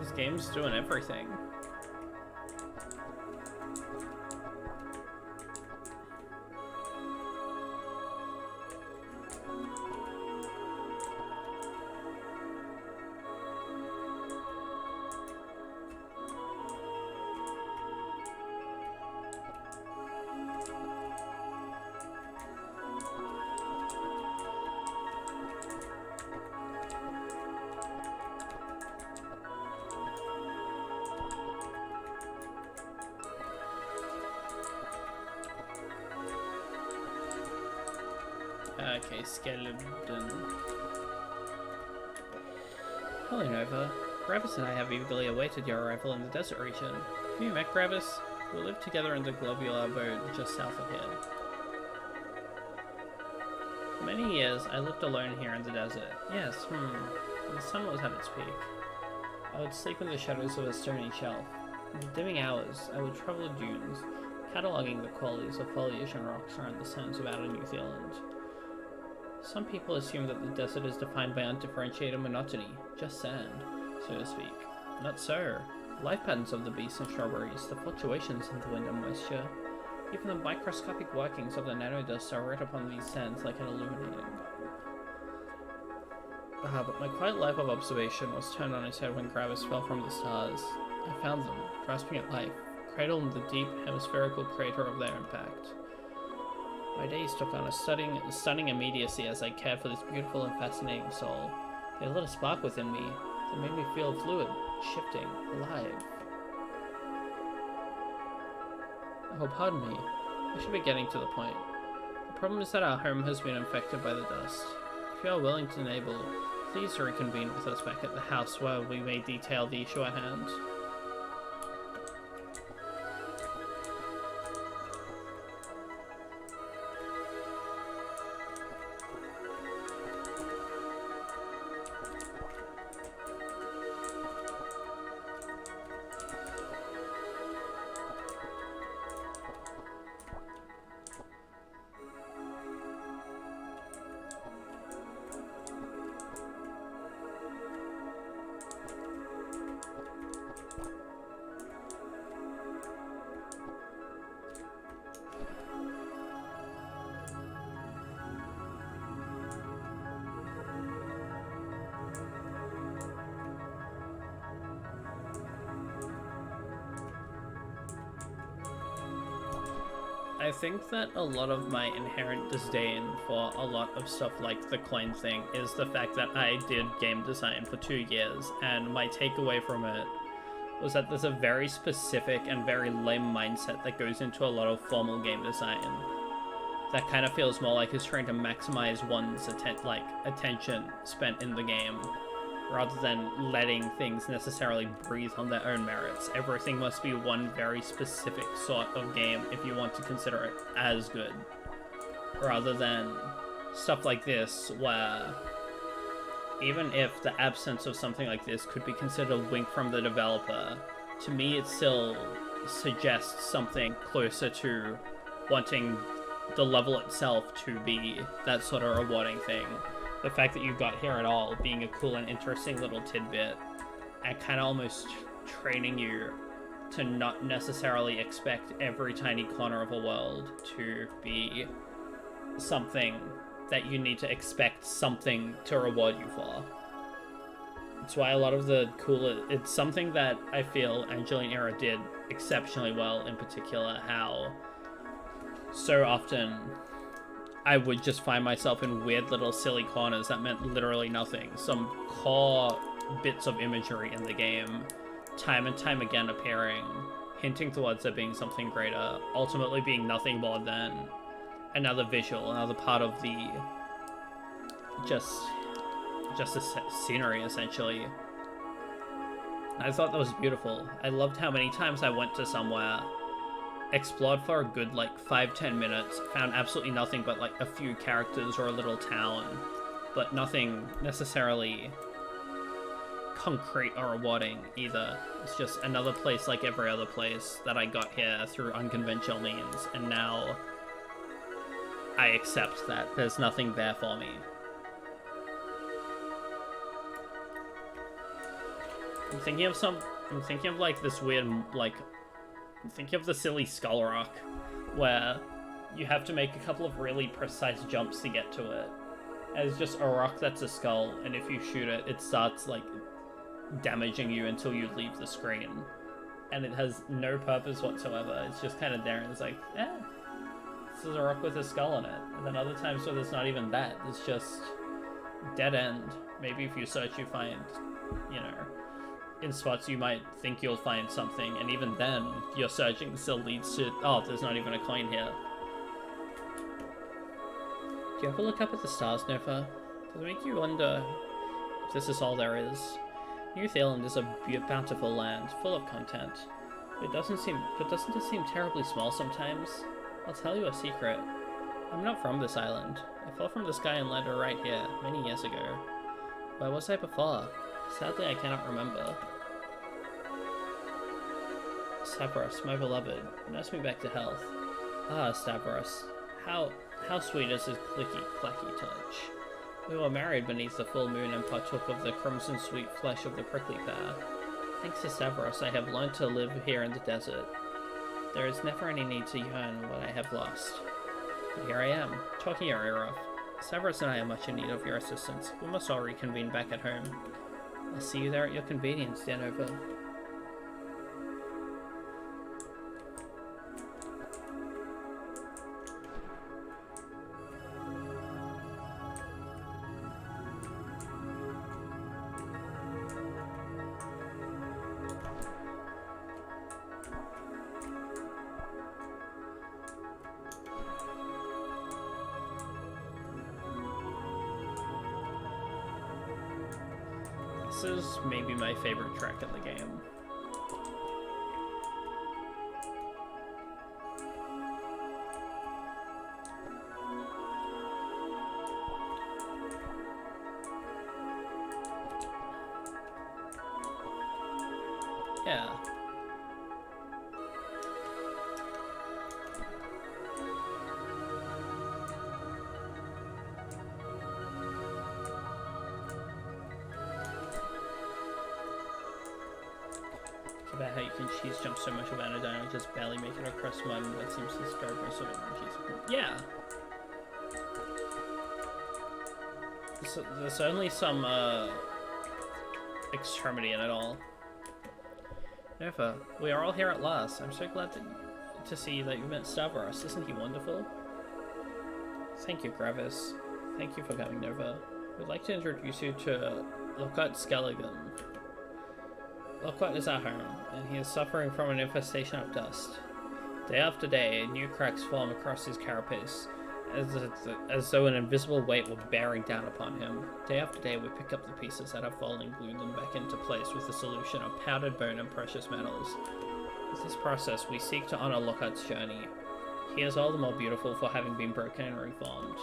This game's doing everything. Okay, skeleton. Hello, Nova. Gravis and I have eagerly awaited your arrival in the desert region. Have you met Gravis? We live together in the globular abode just south of here. For many years, I lived alone here in the desert. Yes, The sun was at its peak. I would sleep in the shadows of a stony shelf. In the dimming hours, I would travel the dunes, cataloguing the qualities of foliage and rocks around the sands of outer New Zealand. Some people assume that the desert is defined by undifferentiated monotony, just sand, so to speak. Not so. The life patterns of the beasts and strawberries, the fluctuations in the wind and moisture, even the microscopic workings of the nanodust are writ upon these sands like an illuminating. But my quiet life of observation was turned on its head when Gravis fell from the stars. I found them, grasping at life, cradled in the deep hemispherical crater of their impact. My days took on a stunning immediacy as I cared for this beautiful and fascinating soul. They lit a spark within me that made me feel fluid, shifting, alive. Oh, pardon me. I should be getting to the point. The problem is that our home has been infected by the dust. If you are willing to enable, please reconvene with us back at the house where we may detail the issue at hand. I think that a lot of my inherent disdain for a lot of stuff like the coin thing is the fact that I did game design for 2 years, and my takeaway from it was that there's a very specific and very lame mindset that goes into a lot of formal game design that kind of feels more like it's trying to maximize one's attention spent in the game, rather than letting things necessarily breathe on their own merits. Everything must be one very specific sort of game if you want to consider it as good, rather than stuff like this where even if the absence of something like this could be considered a wink from the developer, to me it still suggests something closer to wanting the level itself to be that sort of rewarding thing. The fact that you got here at all being a cool and interesting little tidbit, and kind of almost training you to not necessarily expect every tiny corner of a world to be something that you need to expect something to reward you for. It's why a lot of the cooler... It's something that I feel Angeline Era did exceptionally well, in particular, how so often I would just find myself in weird little silly corners that meant literally nothing. Some core bits of imagery in the game, time and time again appearing, hinting towards there being something greater, ultimately being nothing more than another visual, another part of the just the scenery, essentially. I thought that was beautiful. I loved how many times I went to somewhere, explored for a good 5-10 minutes, found absolutely nothing but a few characters or a little town, but nothing necessarily concrete or rewarding either. It's just another place like every other place that I got here through unconventional means, and now I accept that there's nothing there for me. I'm thinking of this weird, I'm thinking of the silly Skull Rock, where you have to make a couple of really precise jumps to get to it. And it's just a rock that's a skull, and if you shoot it, it starts, damaging you until you leave the screen. And it has no purpose whatsoever. It's just kind of there, and it's like, this is a rock with a skull on it. And then other times where there's not even that. It's just dead end. Maybe if you search, you find, in spots you might think you'll find something, and even then, your searching still leads to, oh, there's not even a coin here. Do you ever look up at the stars, Nova? Does it make you wonder if this is all there is? New Zealand is a bountiful land, full of content. But doesn't it seem terribly small sometimes? I'll tell you a secret. I'm not from this island. I fell from the sky and landed right here, many years ago. Where was I before? Sadly, I cannot remember. Stavros, my beloved, nurse me back to health. Ah, Stavros, how How sweet is his clicky-clacky touch. We were married beneath the full moon and partook of the crimson-sweet flesh of the prickly pear. Thanks to Severus, I have learned to live here in the desert. There is never any need to yearn what I have lost. But here I am, talking your ear off. Severus and I are much in need of your assistance. We must all reconvene back at home. I'll see you there at your convenience, Danova. This is maybe my favorite track in the game. Yeah. About how you can cheese jump so much of Anodyne and just barely make it across one that seems to start most of it on cheese. Yeah. So, there's only some extremity in it all. Nova, we are all here at last. I'm so glad to see that you met Stavros. Isn't he wonderful? Thank you, Gravis. Thank you for coming, Nova. We'd like to introduce you to Lockhart Skelligan. Lockhart is our home, and he is suffering from an infestation of dust. Day after day, new cracks form across his carapace, as though an invisible weight were bearing down upon him. Day after day, we pick up the pieces that have fallen and glue them back into place with a solution of powdered bone and precious metals. With this process, we seek to honor Lockhart's journey. He is all the more beautiful for having been broken and reformed.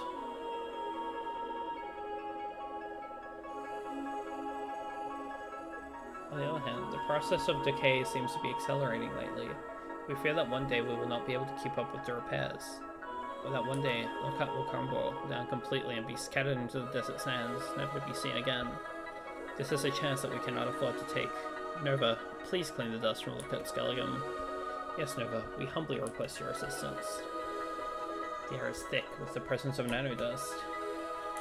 On the other hand, the process of decay seems to be accelerating lately. We fear that one day we will not be able to keep up with the repairs. Or that one day, Lockhart will crumble down completely and be scattered into the desert sands, never to be seen again. This is a chance that we cannot afford to take. Nova, please clean the dust from Lockhart Skelligan. Yes, Nova, we humbly request your assistance. The air is thick with the presence of nanodust.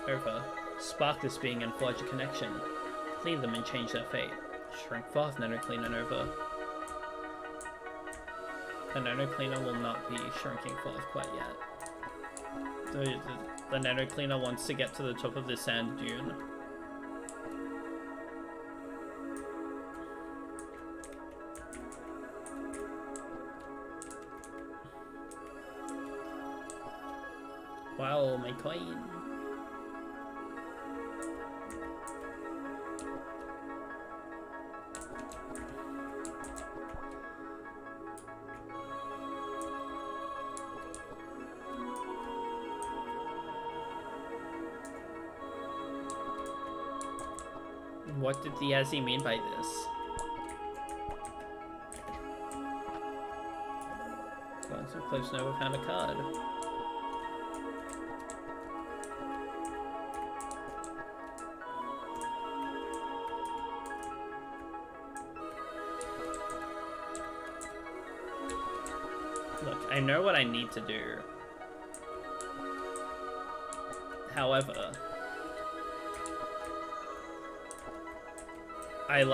Nova, spark this being and forge a connection. Clean them and change their fate. Shrink forth, Nano Cleaner Nova. The Nano Cleaner will not be shrinking forth quite yet. The Nano Cleaner wants to get to the top of this sand dune. Wow, my coin. What did the Yazzie mean by this? Well, so close Nova found a card. Look, I know what I need to do. However, I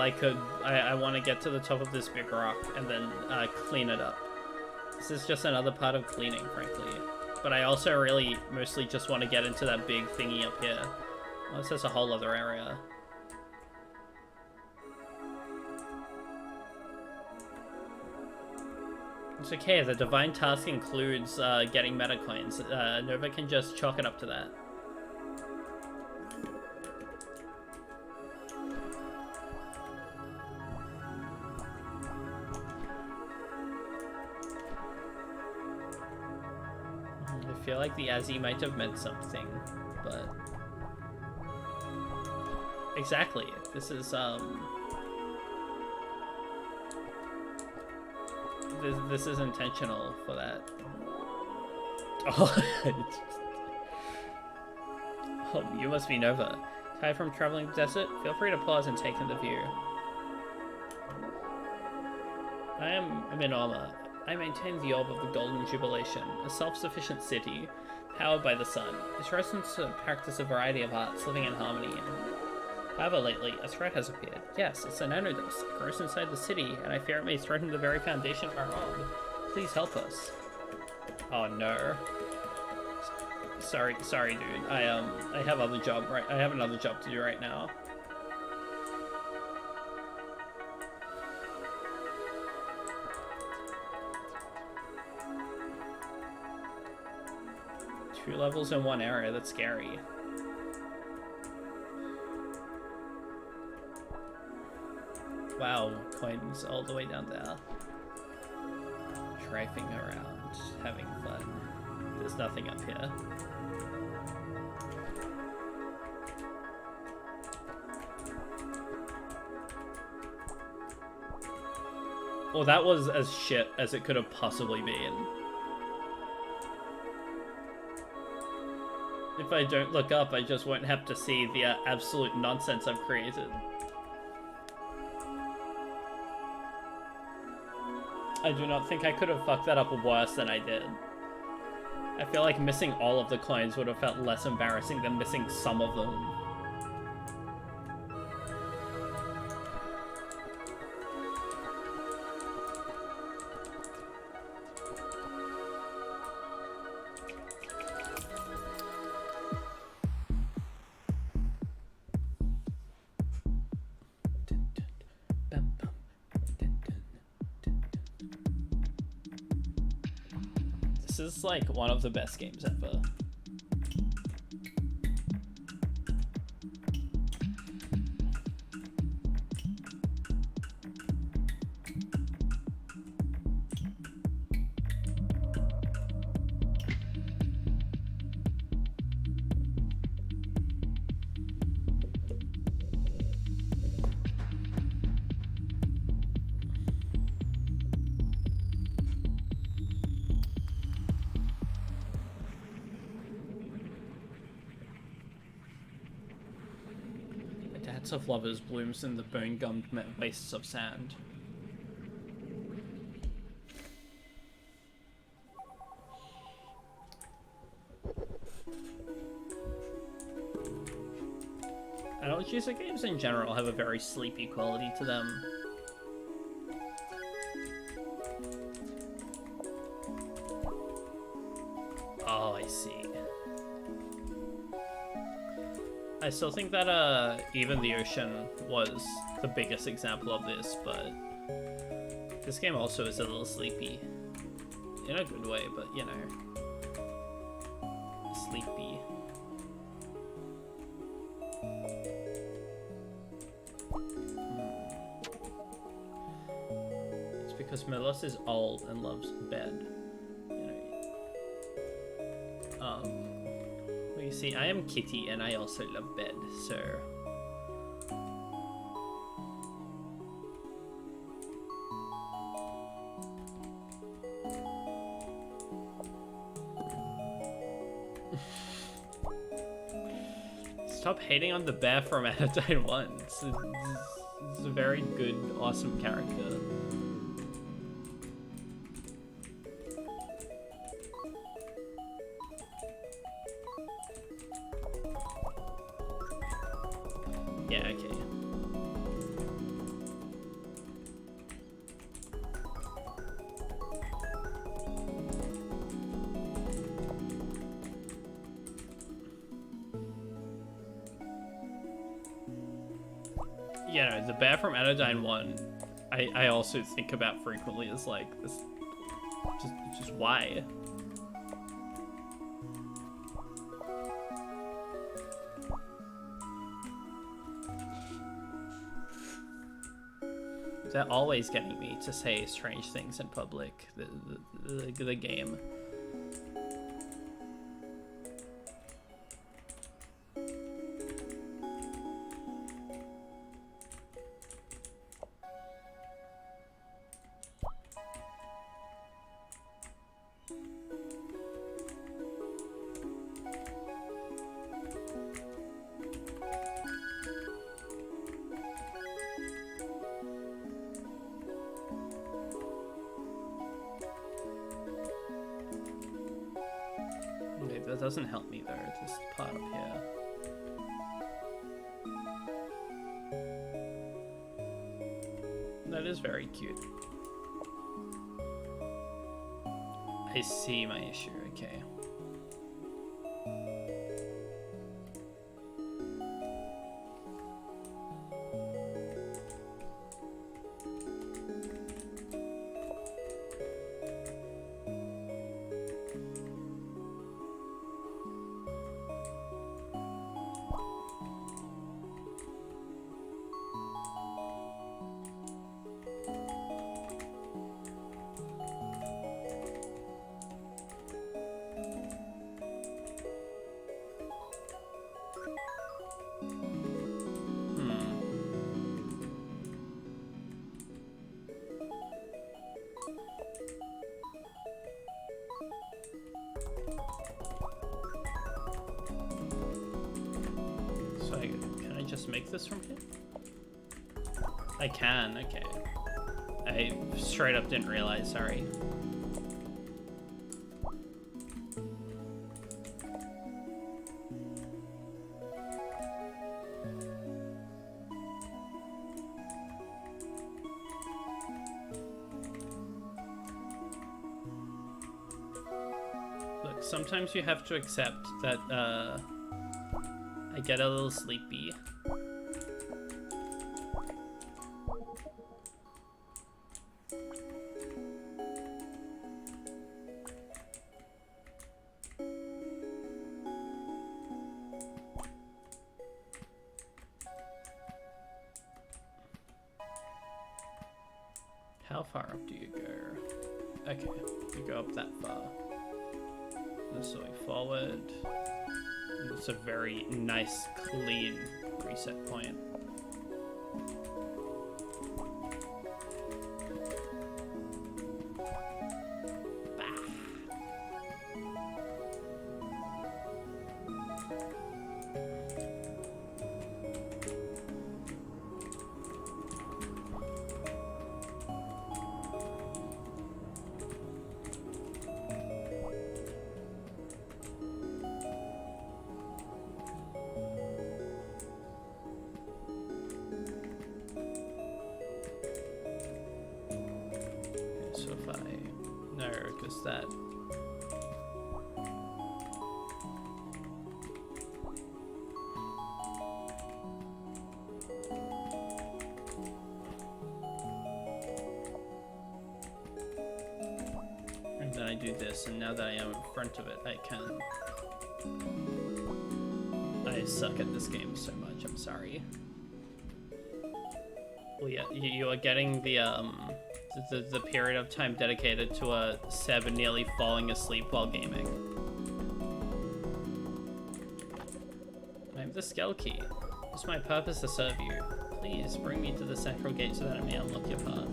want to get to the top of this big rock and then clean it up. This is just another part of cleaning, frankly. But I also really mostly just want to get into that big thingy up here. Well, this is a whole other area. It's okay, the divine task includes getting meta coins. Nova can just chalk it up to that. I feel like the Yazzie might have meant something, but... Exactly, this is, This is intentional for that. Oh, Oh, you must be Nova. Tired from traveling the desert? Feel free to pause and take in the view. I am Minorma. I maintain the Orb of the Golden Jubilation, a self-sufficient city, powered by the sun. Its residents practice a variety of arts, living in harmony. However, lately, a threat has appeared. Yes, it's an Anodust. It grows inside the city, and I fear it may threaten the very foundation of our orb. Please help us. Oh no. Sorry, dude. I have other job right. I have another job to do right now. Two levels in one area. That's scary. Wow, coins all the way down there. Driving around, having fun. There's nothing up here. Well, that was as shit as it could have possibly been. If I don't look up, I just won't have to see the absolute nonsense I've created. I do not think I could have fucked that up worse than I did. I feel like missing all of the coins would have felt less embarrassing than missing some of them. This is like one of the best games ever. Of lovers blooms in the bone-gummed wastes of sand. Analgesic games in general have a very sleepy quality to them. Oh, I see. I still think that Even the Ocean was the biggest example of this, but this game also is a little sleepy. In a good way, but you know. Sleepy. It's because Melos is old and loves bed. You see, I am Kitty and I also love bed, so... Stop hating on the bear from Anodyne 1. It's a very good, awesome character. Yeah, okay. Yeah, no, the bear from Anodyne 1, I also think about frequently as like this, just why? They're always getting me to say strange things in public, the game. doesn't help me though, this part up here. That is very cute. I see my issue, okay. Make this from here? I can, okay. I straight up didn't realize, sorry. Look, sometimes you have to accept that, I get a little sleepy. How far up do you go? Okay, you go up that far. This way forward. It's a very nice, clean reset point. That and then I do this, and now that I am in front of it, I can. I suck at this game so much, I'm sorry. Well, yeah, you are getting the period of time dedicated to Seb nearly falling asleep while gaming. I'm the Skelkey. It's my purpose to serve you. Please bring me to the central gate so that I may unlock your path.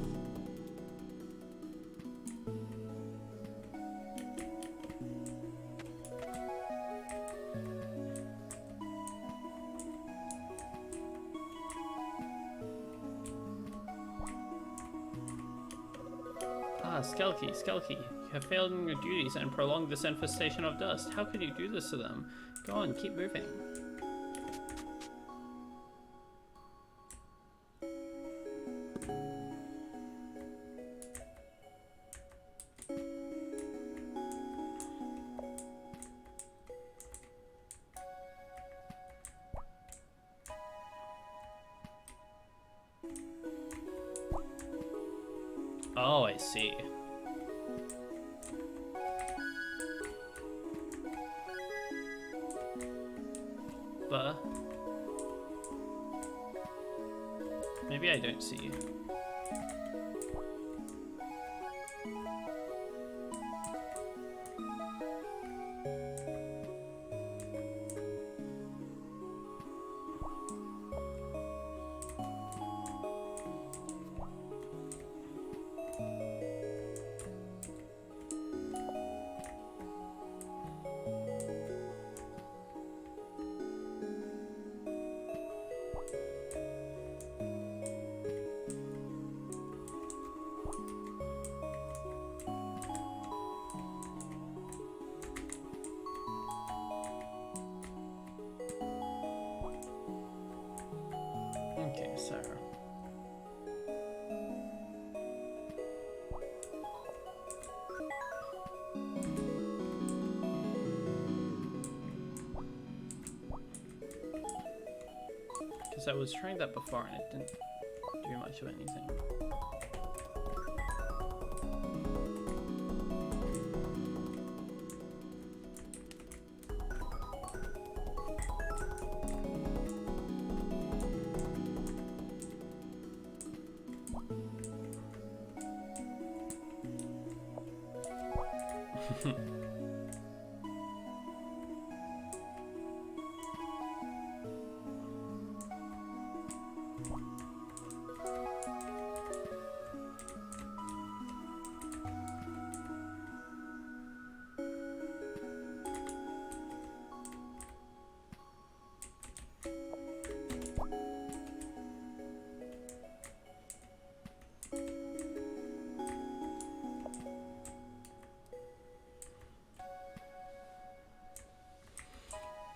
Skelkey, you have failed in your duties and prolonged this infestation of dust. How could you do this to them? Go on, keep moving. Oh, I see. But maybe I don't see. Okay, so... because I was trying that before and it didn't do much of anything.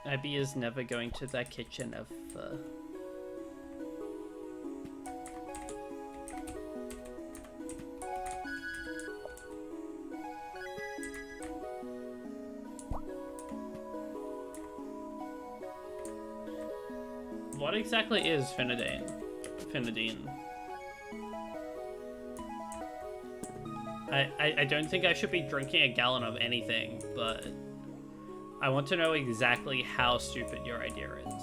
Abby is never going to that kitchen ever. What exactly is Finadine? I don't think I should be drinking a gallon of anything, but I want to know exactly how stupid your idea is.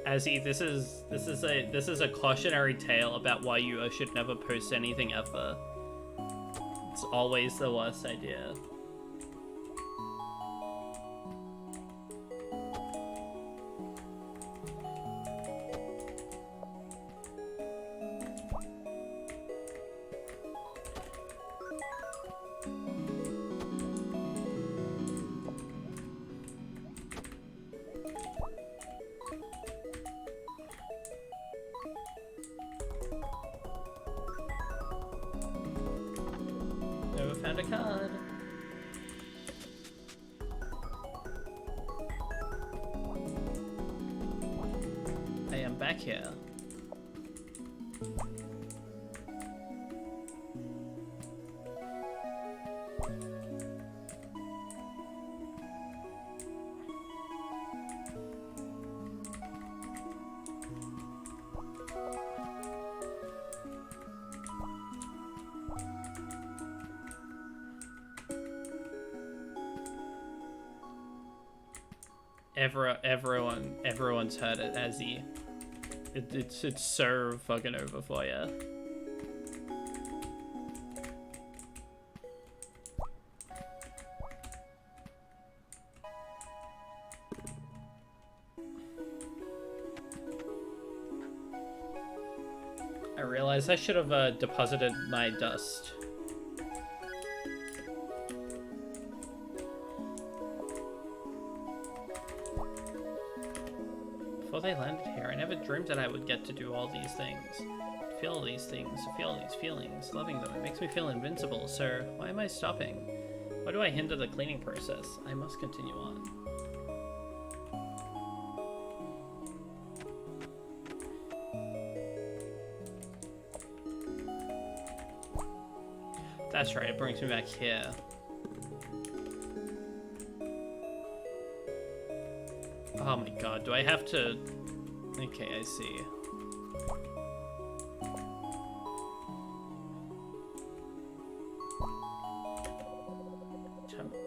Azzy, this is a cautionary tale about why you should never post anything ever. It's always the worst idea. Found a card. I am back here. Everyone's heard it, Azzy. It's so fucking over for you. I realized I should have deposited my dust. Before they landed here, I never dreamed that I would get to do all these things. Feel these things, feel these feelings, loving them. It makes me feel invincible, sir. Why am I stopping? Why do I hinder the cleaning process? I must continue on. That's right, it brings me back here. Oh my god, do I have to... Okay, I see.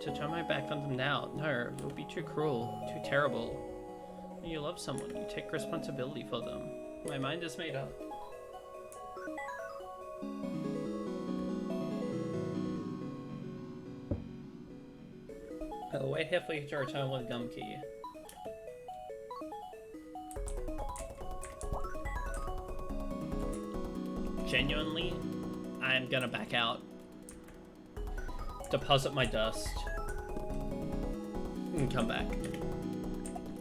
To turn my back on them now? No, it would be too cruel, too terrible. When you love someone, you take responsibility for them. My mind is made up. I'll wait here for you to return with gum key. Genuinely, I'm gonna back out. Deposit my dust. And come back.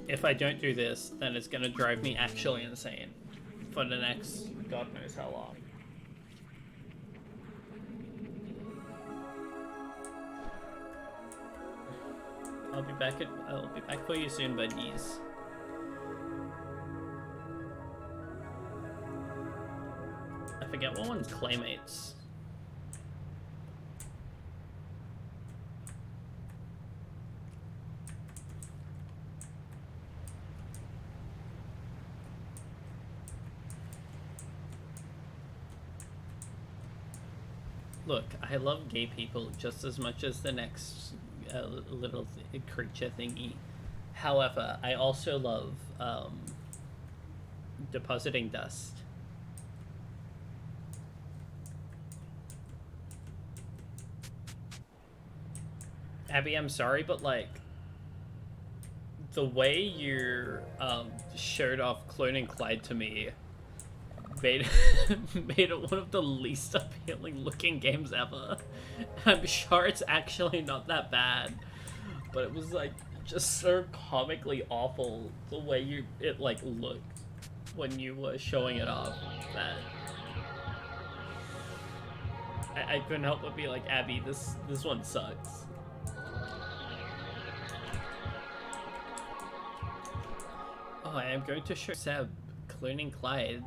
If I don't do this, then it's gonna drive me actually insane. For the next God knows how long. I'll be back for you soon, buddies. I forget what one's Claymates. Look, I love gay people just as much as the next little creature thingy. However, I also love depositing dust. Abby, I'm sorry, but like the way you showed off cloning Clyde to me made made it one of the least appealing looking games ever. I'm sure it's actually not that bad, but it was like just so comically awful the way it like looked when you were showing it off that I couldn't help but be like, Abby, this one sucks. Oh, I am going to show Seb cloning Clyde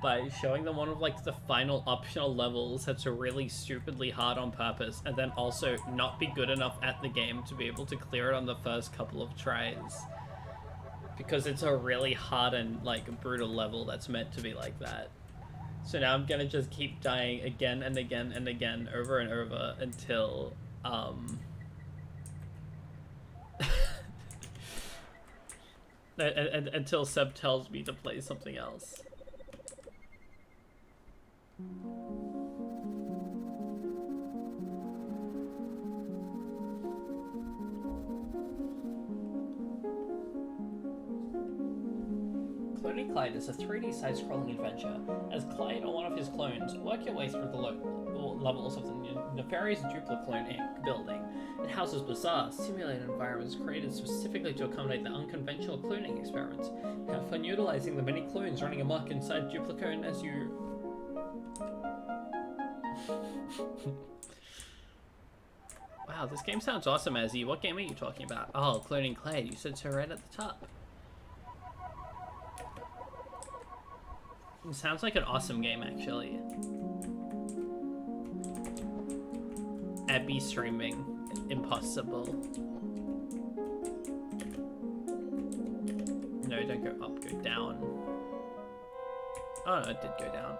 by showing them one of like the final optional levels that's really stupidly hard on purpose, and then also not be good enough at the game to be able to clear it on the first couple of tries. Because it's a really hard and like brutal level that's meant to be like that. So now I'm gonna just keep dying again and again and again over and over until until Seb tells me to play something else. Cloning Clyde is a 3D side-scrolling adventure. As Clyde or one of his clones, work your way through the levels of the nefarious Dupliclone Inc. building. It houses bizarre, simulated environments created specifically to accommodate the unconventional cloning experiments. Have fun utilizing the many clones running amok inside Dupliclone as you... Wow, this game sounds awesome, Azzy. What game are you talking about? Oh, Cloning Clyde. You said so right at the top. It sounds like an awesome game, actually. Abby streaming. Impossible. No, don't go up, go down. Oh no, it did go down.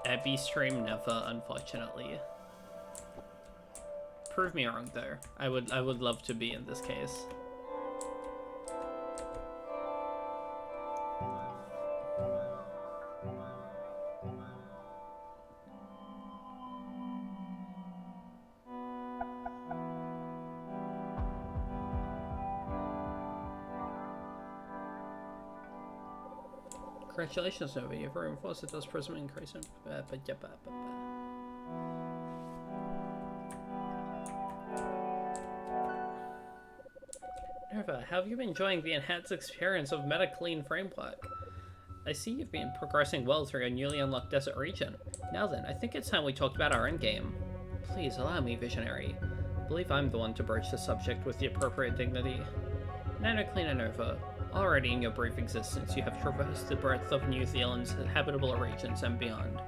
Abby stream never, unfortunately. Prove me wrong, though. I would love to be in this case. Congratulations, Nova. You've reinforced the dust prism increase. Nova, how have you been enjoying the enhanced experience of MetaClean framework? I see you've been progressing well through your newly unlocked desert region. Now then, I think it's time we talked about our endgame. Please allow me, Visionary. I believe I'm the one to broach the subject with the appropriate dignity. NanoClean and Nova. Already in your brief existence, you have traversed the breadth of New Zealand's habitable regions and beyond.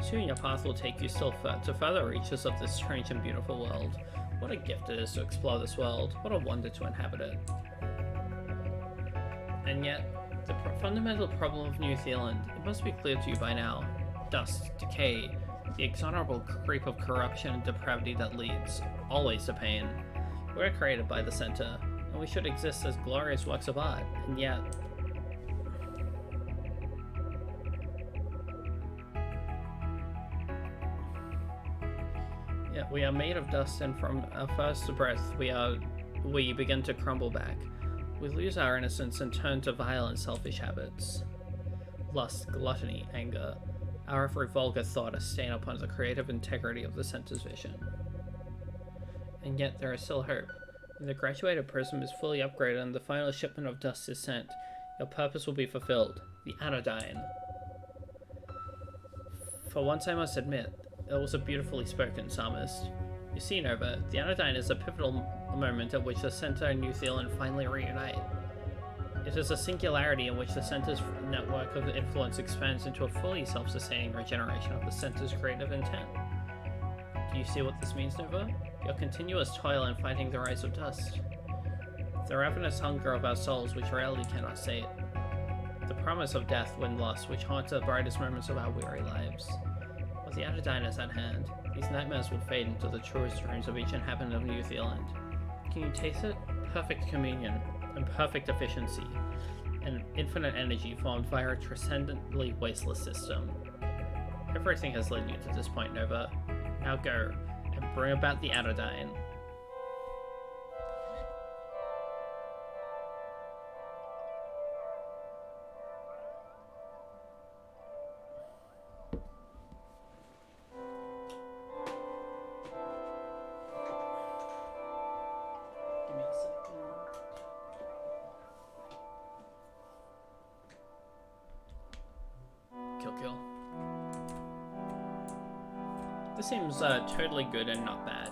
Soon your path will take you still to further reaches of this strange and beautiful world. What a gift it is to explore this world. What a wonder to inhabit it. And yet, the fundamental problem of New Zealand, it must be clear to you by now. Dust, decay, the inexorable creep of corruption and depravity that leads, always to pain. We're created by the Center, and we should exist as glorious works of art, and yet... Yet we are made of dust, and from our first breath we begin to crumble back. We lose our innocence and turn to vile and selfish habits. Lust, gluttony, anger. Our every vulgar thought a stain upon the creative integrity of the Center's vision. And yet there is still hope. When the graduated prism is fully upgraded and the final shipment of dust is sent, your purpose will be fulfilled. The Anodyne. For once I must admit, that was a beautifully spoken, psalmist. You see, Nova, the Anodyne is a pivotal moment at which the Center and New Zealand finally reunite. It is a singularity in which the Center's network of influence expands into a fully self-sustaining regeneration of the Center's creative intent. Do you see what this means, Nova? Your continuous toil in fighting the rise of dust. The ravenous hunger of our souls which reality cannot sate. The promise of death when lost which haunts the brightest moments of our weary lives. But the Anodyne is at hand. These nightmares will fade into the truest dreams of each inhabitant of New Zealand. Can you taste it? Perfect communion and perfect efficiency, and infinite energy formed via a transcendently wasteless system. Everything has led you to this point, Nova. Now go, and bring about the Anodyne. Give me a second. Kill. This seems totally good and not bad.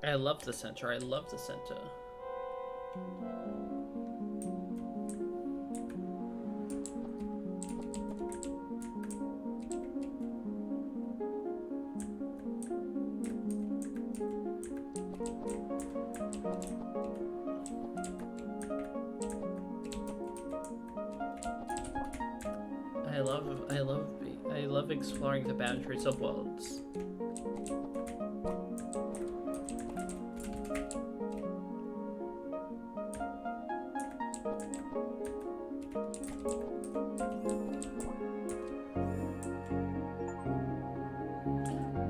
I love the center. I love exploring the boundaries of worlds.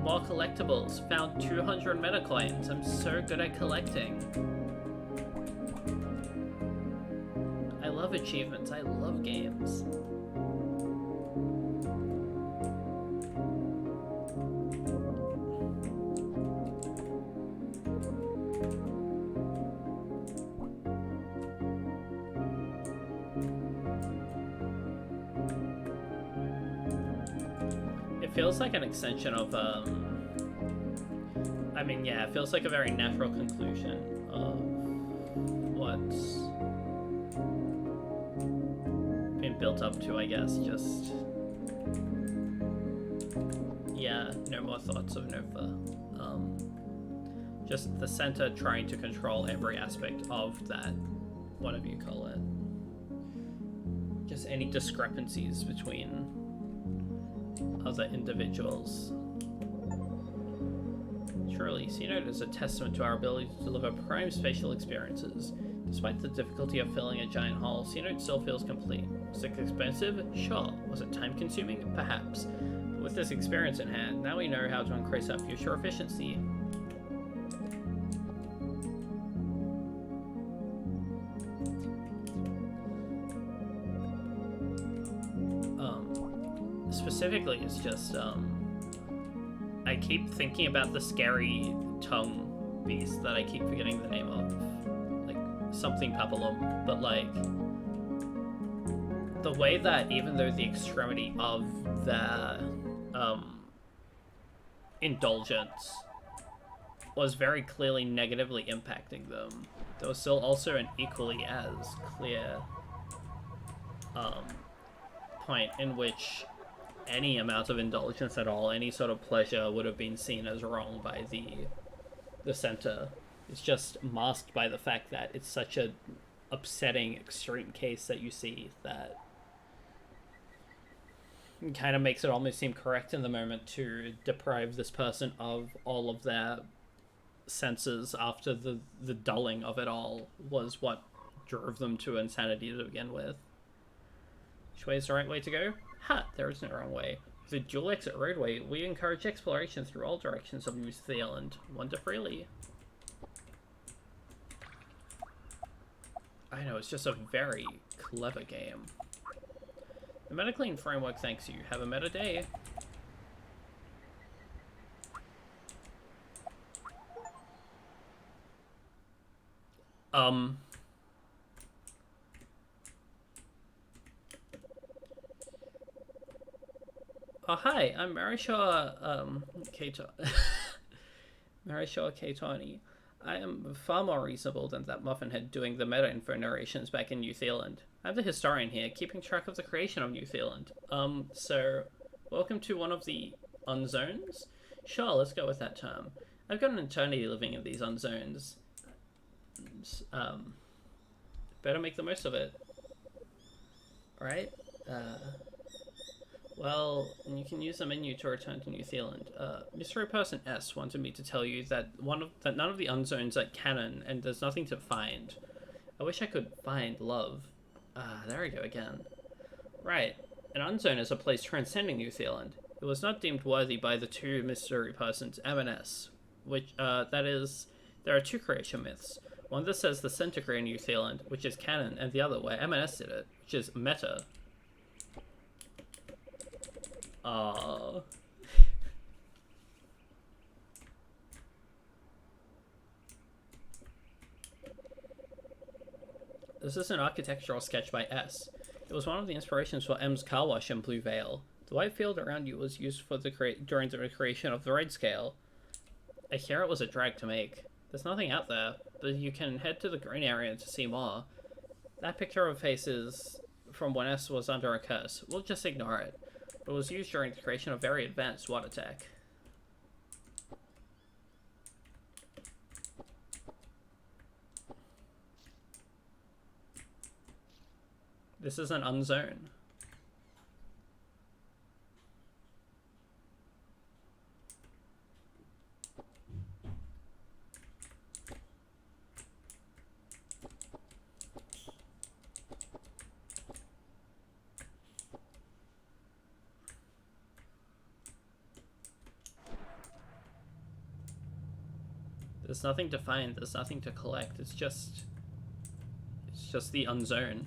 More collectibles. Found 200 meta coins. I'm so good at collecting. I love achievements. I love games. It feels like an extension of, I mean, yeah, it feels like a very natural conclusion of what's been built up to, I guess. Just, yeah, no more thoughts of Nova. Just the center trying to control every aspect of that, whatever you call it. Just any discrepancies between other individuals. Truly, C-Note is a testament to our ability to deliver prime spatial experiences. Despite the difficulty of filling a giant hole, C-Note still feels complete. Was it expensive? Sure. Was it time-consuming? Perhaps. But with this experience in hand, now we know how to increase our future efficiency. Specifically, it's just, I keep thinking about the scary tongue beast that I keep forgetting the name of. Like, something papillon, but like, the way that even though the extremity of the, indulgence was very clearly negatively impacting them, there was still also an equally as clear, point in which any amount of indulgence at all, any sort of pleasure would have been seen as wrong by the center. It's just masked by the fact that it's such a upsetting extreme case that you see that kind of makes it almost seem correct in the moment to deprive this person of all of their senses after the dulling of it all was what drove them to insanity to begin with. Which way is the right way to go? Ha! There is no wrong way. With the dual exit roadway, we encourage exploration through all directions of New Zealand. Wander freely. I know, it's just a very clever game. The MetaClean framework thanks you. Have a meta day. Um. Oh, hi, I'm Marisha, Kato. Marisha Katoni. I am far more reasonable than that muffinhead doing the meta info narrations back in New Zealand. I'm the historian here, keeping track of the creation of New Zealand. So, welcome to one of the unzones? Sure, let's go with that term. I've got an eternity living in these unzones. Um, Better make the most of it. Right? Uh, Well, you can use the menu to return to New Zealand. Mystery Person S wanted me to tell you that none of the unzones are canon, and there's nothing to find. I wish I could find love. There we go again. Right, an unzone is a place transcending New Zealand. It was not deemed worthy by the two Mystery Persons M and S, which that is, there are two creation myths. One that says the centigrade in New Zealand, which is canon, and the other where M and S did it, which is meta. Uh, This is an architectural sketch by S. It was one of the inspirations for M's car wash in Blue Vale. The white field around you was used for during the creation of the raid scale. I hear it was a drag to make. There's nothing out there, but you can head to the green area to see more. That picture of face is from when S was under a curse. We'll just ignore it. It was used during the creation of very advanced water tech. This is an unzone. There's nothing to find, there's nothing to collect, it's just the unzone.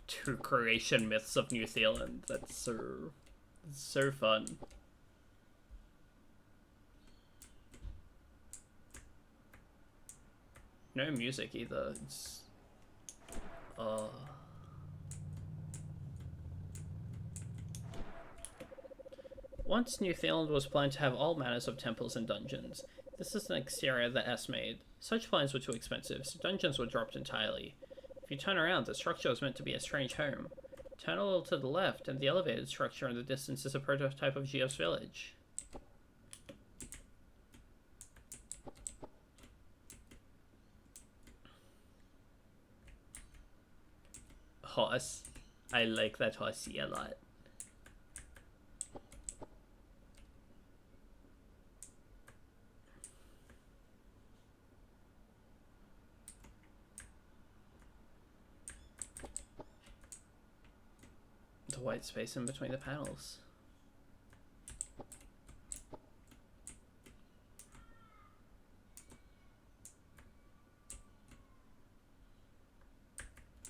Two creation myths of New Zealand. That's so fun. No music either. It's Once New Zealand was planned to have all manners of temples and dungeons. This is an exterior that S made. Such plans were too expensive, so dungeons were dropped entirely. If you turn around, the structure was meant to be a strange home. Turn a little to the left, and the elevated structure in the distance is a prototype of Geoff's village. Horse. I like that horsey a lot. The white space in between the panels.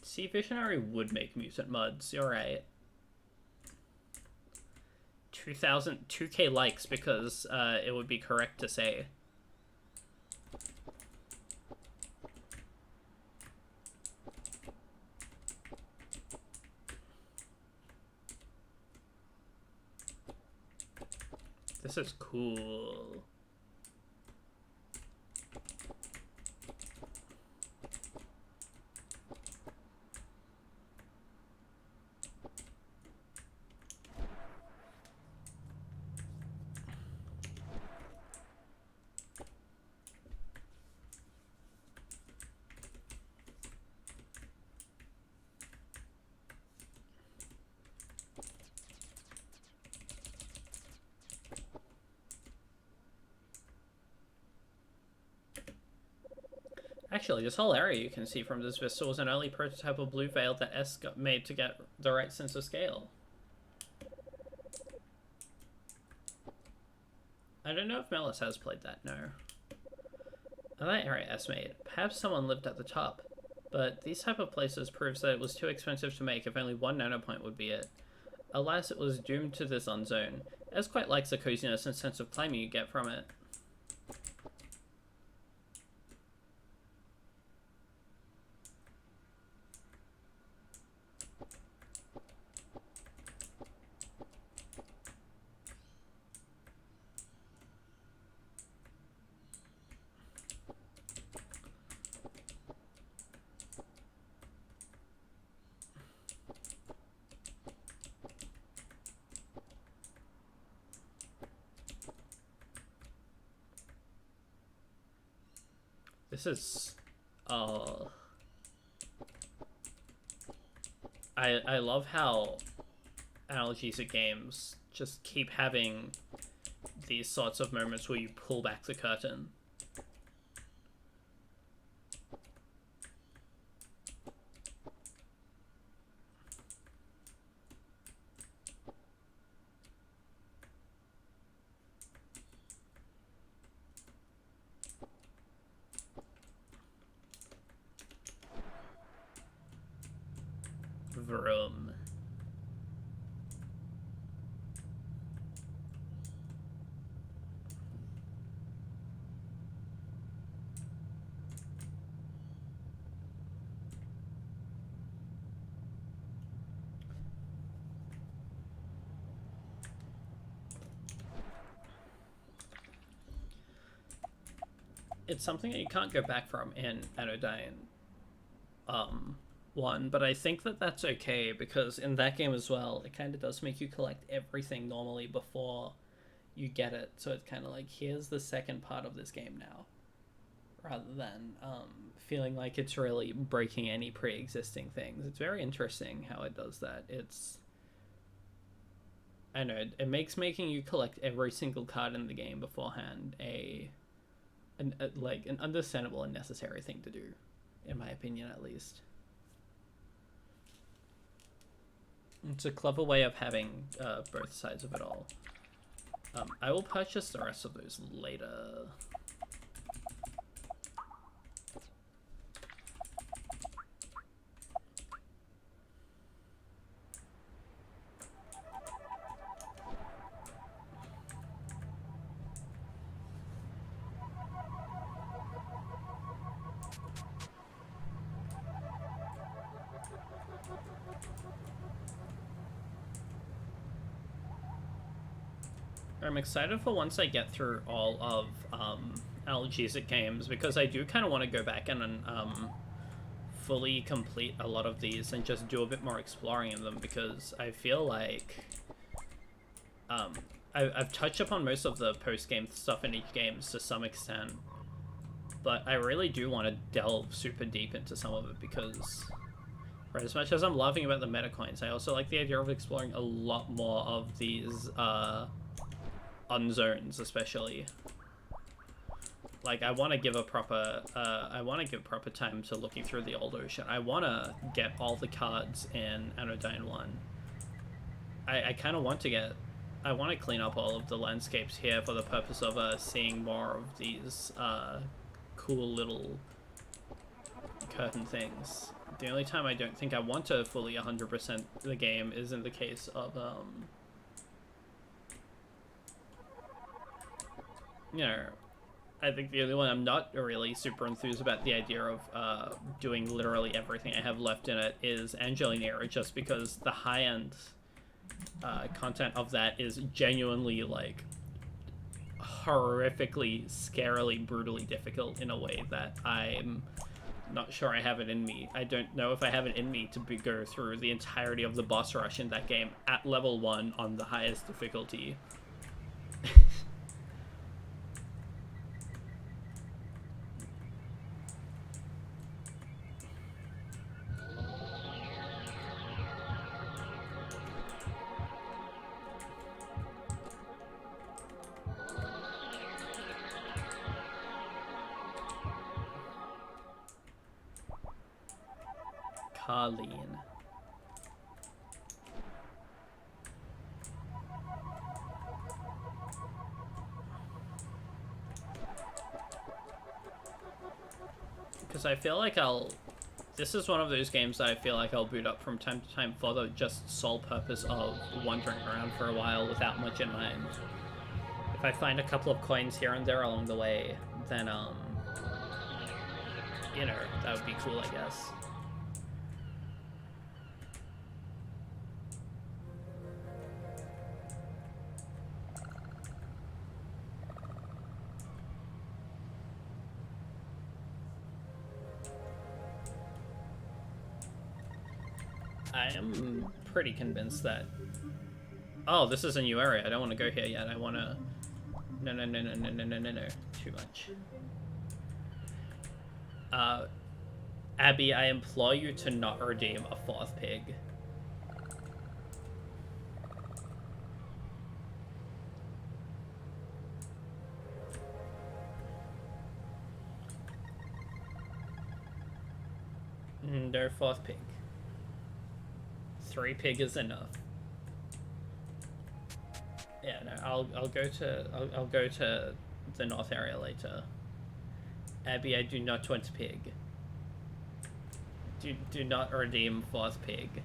See, Visionary would make mutant muds, you're right. 2K likes because it would be correct to say. This is cool. Actually, this whole area you can see from this vista was an early prototype of Blue Veil that S got made to get the right sense of scale. I don't know if Melis has played that, no. That area estimated. Perhaps someone lived at the top. But these type of places proves that it was too expensive to make if only one nanopoint would be it. Alas, it was doomed to this unzone. Ez quite likes the coziness and sense of climbing you get from it. This is... I love how analgesic games just keep having these sorts of moments where you pull back the curtain. Vroom. It's something that you can't go back from in Anodyne 1, but I think that that's okay because in that game as well, it kind of does make you collect everything normally before you get it. So it's kind of like, here's the second part of this game now, rather than feeling like it's really breaking any pre-existing things. It's very interesting how it does that. I know, it makes making you collect every single card in the game beforehand an understandable and necessary thing to do, in my opinion at least. It's a clever way of having both sides of it all. I will purchase the rest of those later. I'm excited for once I get through all of analgesic games, because I do kind of want to go back and fully complete a lot of these and just do a bit more exploring in them, because I feel like I've touched upon most of the post-game stuff in each game to some extent, but I really do want to delve super deep into some of it, because for as much as I'm laughing about the meta coins, I also like the idea of exploring a lot more of these unzones, especially. Like, I want to give proper time to looking through the old ocean. I want to get all the cards in Anodyne 1. I kind of want to I want to clean up all of the landscapes here for the purpose of seeing more of these cool little curtain things. The only time I don't think I want to fully 100% the game is in the case of you know, I think the only one I'm not really super enthused about the idea of doing literally everything I have left in it is Angelina, just because the high-end content of that is genuinely, like, horrifically, scarily, brutally difficult in a way that I'm not sure I have it in me. I don't know if I have it in me to go through the entirety of the boss rush in that game at level 1 on the highest difficulty. Colleen. I feel like this is one of those games that I feel like I'll boot up from time to time for the just sole purpose of wandering around for a while without much in mind. If I find a couple of coins here and there along the way, then, you know, that would be cool, I guess. I am pretty convinced that... Oh, this is a new area. I don't want to go here yet. I want to... No. Too much. Abby, I implore you to not redeem a 4th pig. No 4th pig. 3 pig is enough. Yeah, no, I'll go to the north area later. Abby, I do not want pig. Do not redeem 4th pig.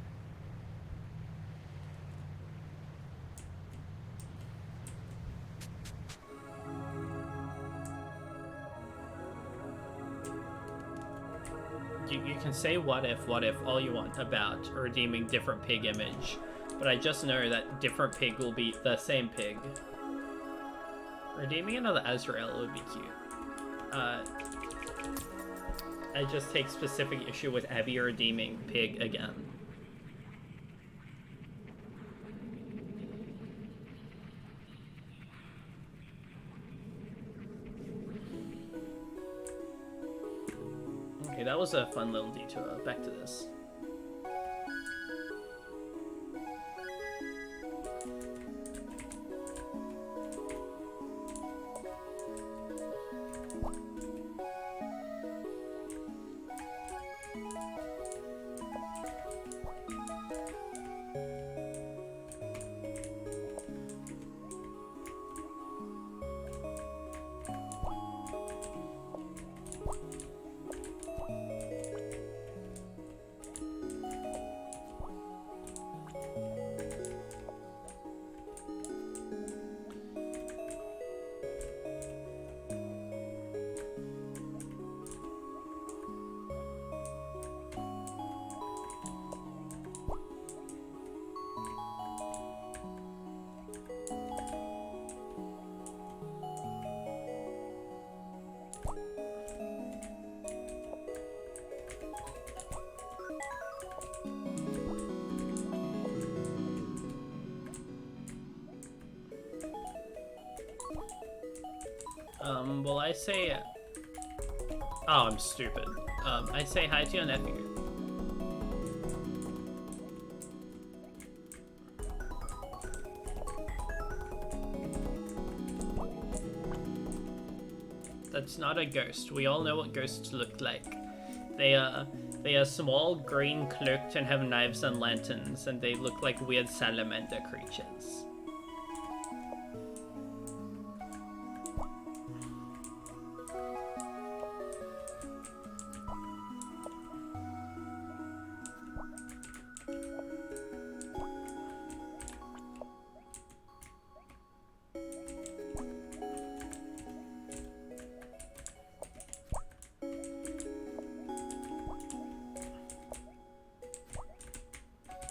You can say what if all you want about redeeming different pig image, but I just know that different pig will be the same pig. Redeeming another Azrael would be cute. I just take specific issue with Abby redeeming pig again. Okay, that was a fun little detour. Back to this. Well, I say... Oh, I'm stupid. I say hi to your nephew. That's not a ghost. We all know what ghosts look like. They are small, green, cloaked, and have knives and lanterns, and they look like weird salamander creatures.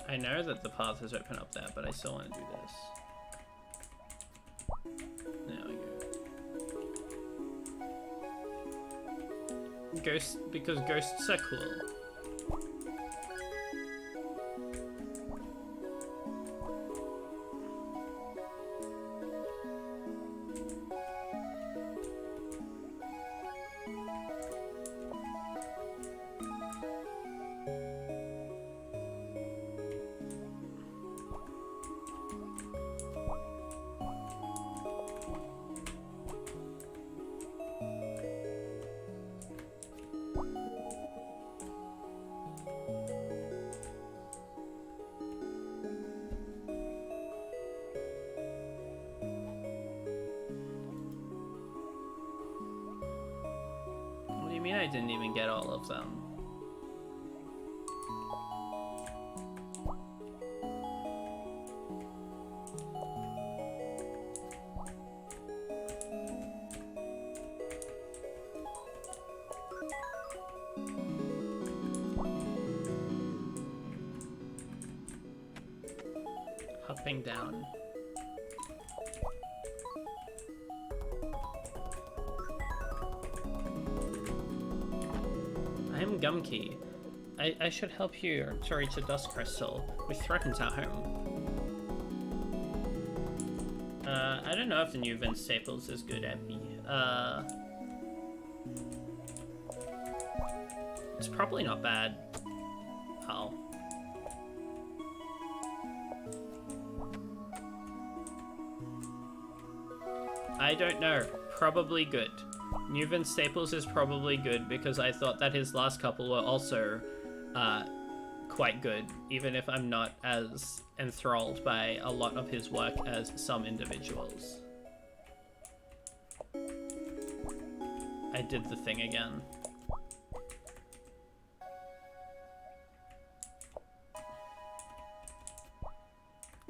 I know that the path is open up there, but I still want to do this. There we go. Ghosts, because ghosts are cool. mean I didn't even get all of them. Hopping down. I am Gumkey. I should help you to reach the dust crystal, which threatens our home. I don't know if the new Vince Staples is good at me. It's probably not bad. Oh. I don't know. Probably good. New Vince Staples is probably good because I thought that his last couple were also quite good, even if I'm not as enthralled by a lot of his work as some individuals. I did the thing again.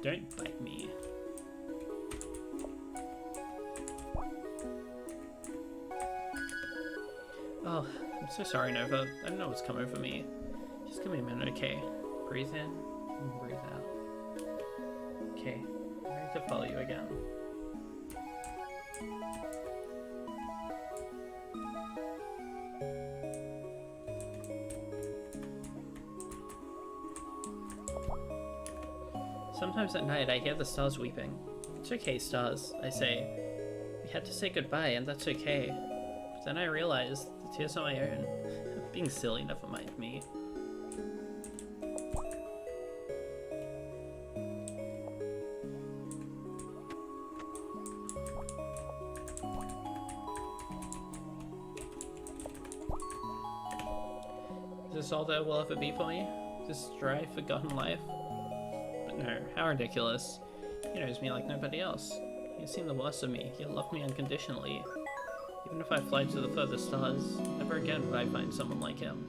Don't bite me. Oh, I'm so sorry, Nova. I don't know what's come over me. Just give me a minute, okay? Breathe in and breathe out. Okay, I'm ready to follow you again. Sometimes at night I hear the stars weeping. It's okay, stars, I say. We had to say goodbye, and that's okay. But then I realized the tears are my own. Being silly, never mind me. Is this all there will ever be for me? This dry, forgotten life? But no, how ridiculous. He knows me like nobody else. He has seen the worst of me, yet loved me unconditionally. Even if I fly to the furthest stars, never again would I find someone like him.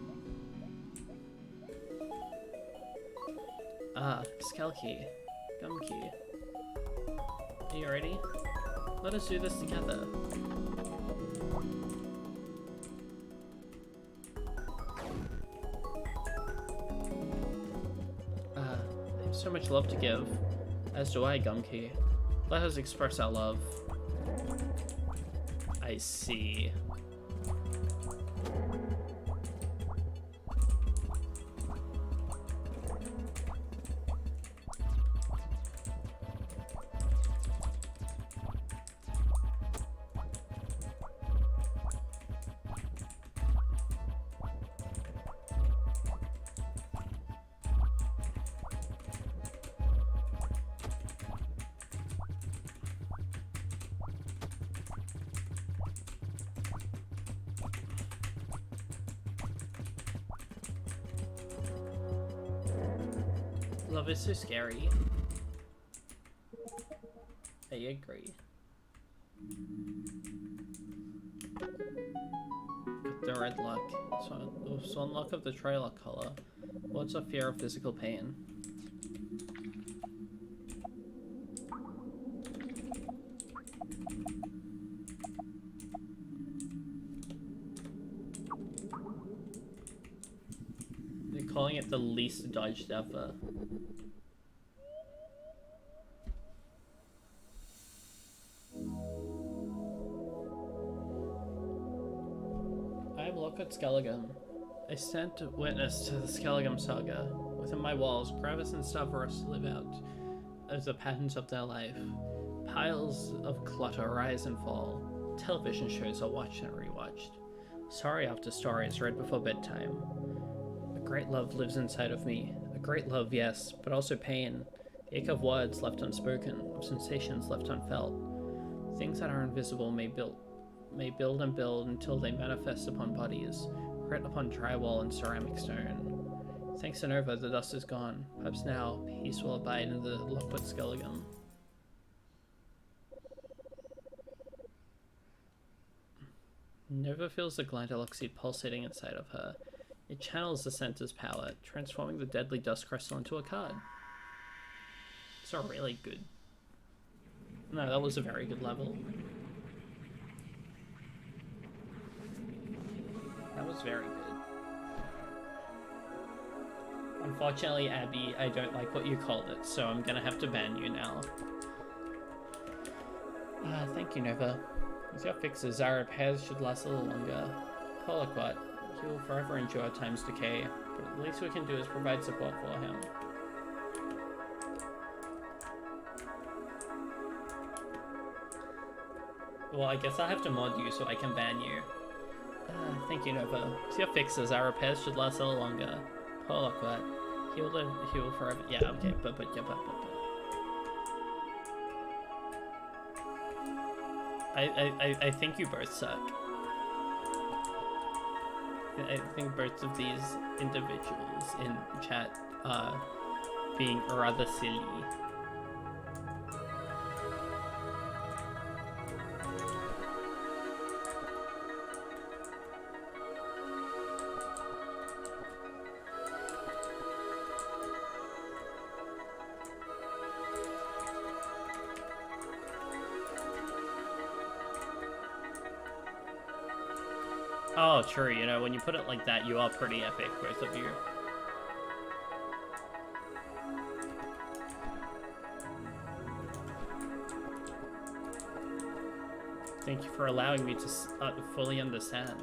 Ah, Skelky. Gumkey. Are you ready? Let us do this together. I have so much love to give. As do I, Gumkey. Let us express our love. I see. Love is so scary. I agree. The red luck. Swan luck of the tri-luck color. What's a fear of physical pain? They're calling it the least dodged ever. At Skelligum. I stand witness to the Skelligum saga. Within my walls, Gravis and Stavros live out as the patterns of their life. Piles of clutter rise and fall. Television shows are watched and rewatched. Story after story is read before bedtime. A great love lives inside of me. A great love, yes, but also pain. The ache of words left unspoken, of sensations left unfelt. Things that are invisible may build and build until they manifest upon bodies, writ upon drywall and ceramic stone. Thanks to Nova, the dust is gone. Perhaps now, peace will abide in the Lockwood Skelligum. Nova feels the glider seed pulsating inside of her. It channels the center's power, transforming the deadly dust crystal into a card. It's a really good... No, that was a very good level. That was very good. Unfortunately, Abby, I don't like what you called it, so I'm gonna have to ban you now. Thank you, Nova. With your fixes, our repairs should last a little longer. Coliquot, he will forever endure time's decay, but at least we can do is provide support for him. Well, I guess I'll have to mod you so I can ban you. Thank you, Nova. With your fixes, our repairs should last a little longer. Coliquot, he will forever... Yeah, okay, but. I think you both suck. I think both of these individuals in chat are being rather silly. Oh, true, you know, when you put it like that, you are pretty epic, both of you. Thank you for allowing me to fully understand.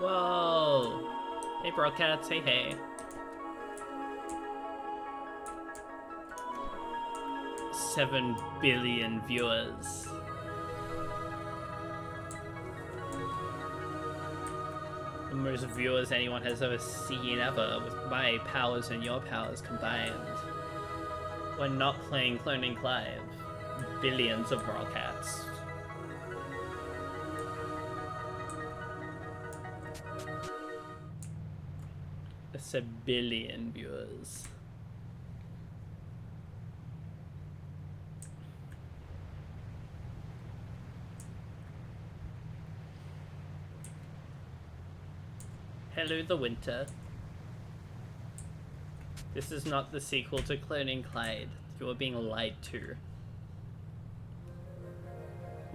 Whoa! Hey, Brocats, hey. 7 billion viewers. The most viewers anyone has ever seen ever, with my powers and your powers combined. We're not playing Cloning Clive. Billions of Brocats. It's a billion viewers. Hello, the winter. This is not the sequel to Cloning Clyde. You are being lied to.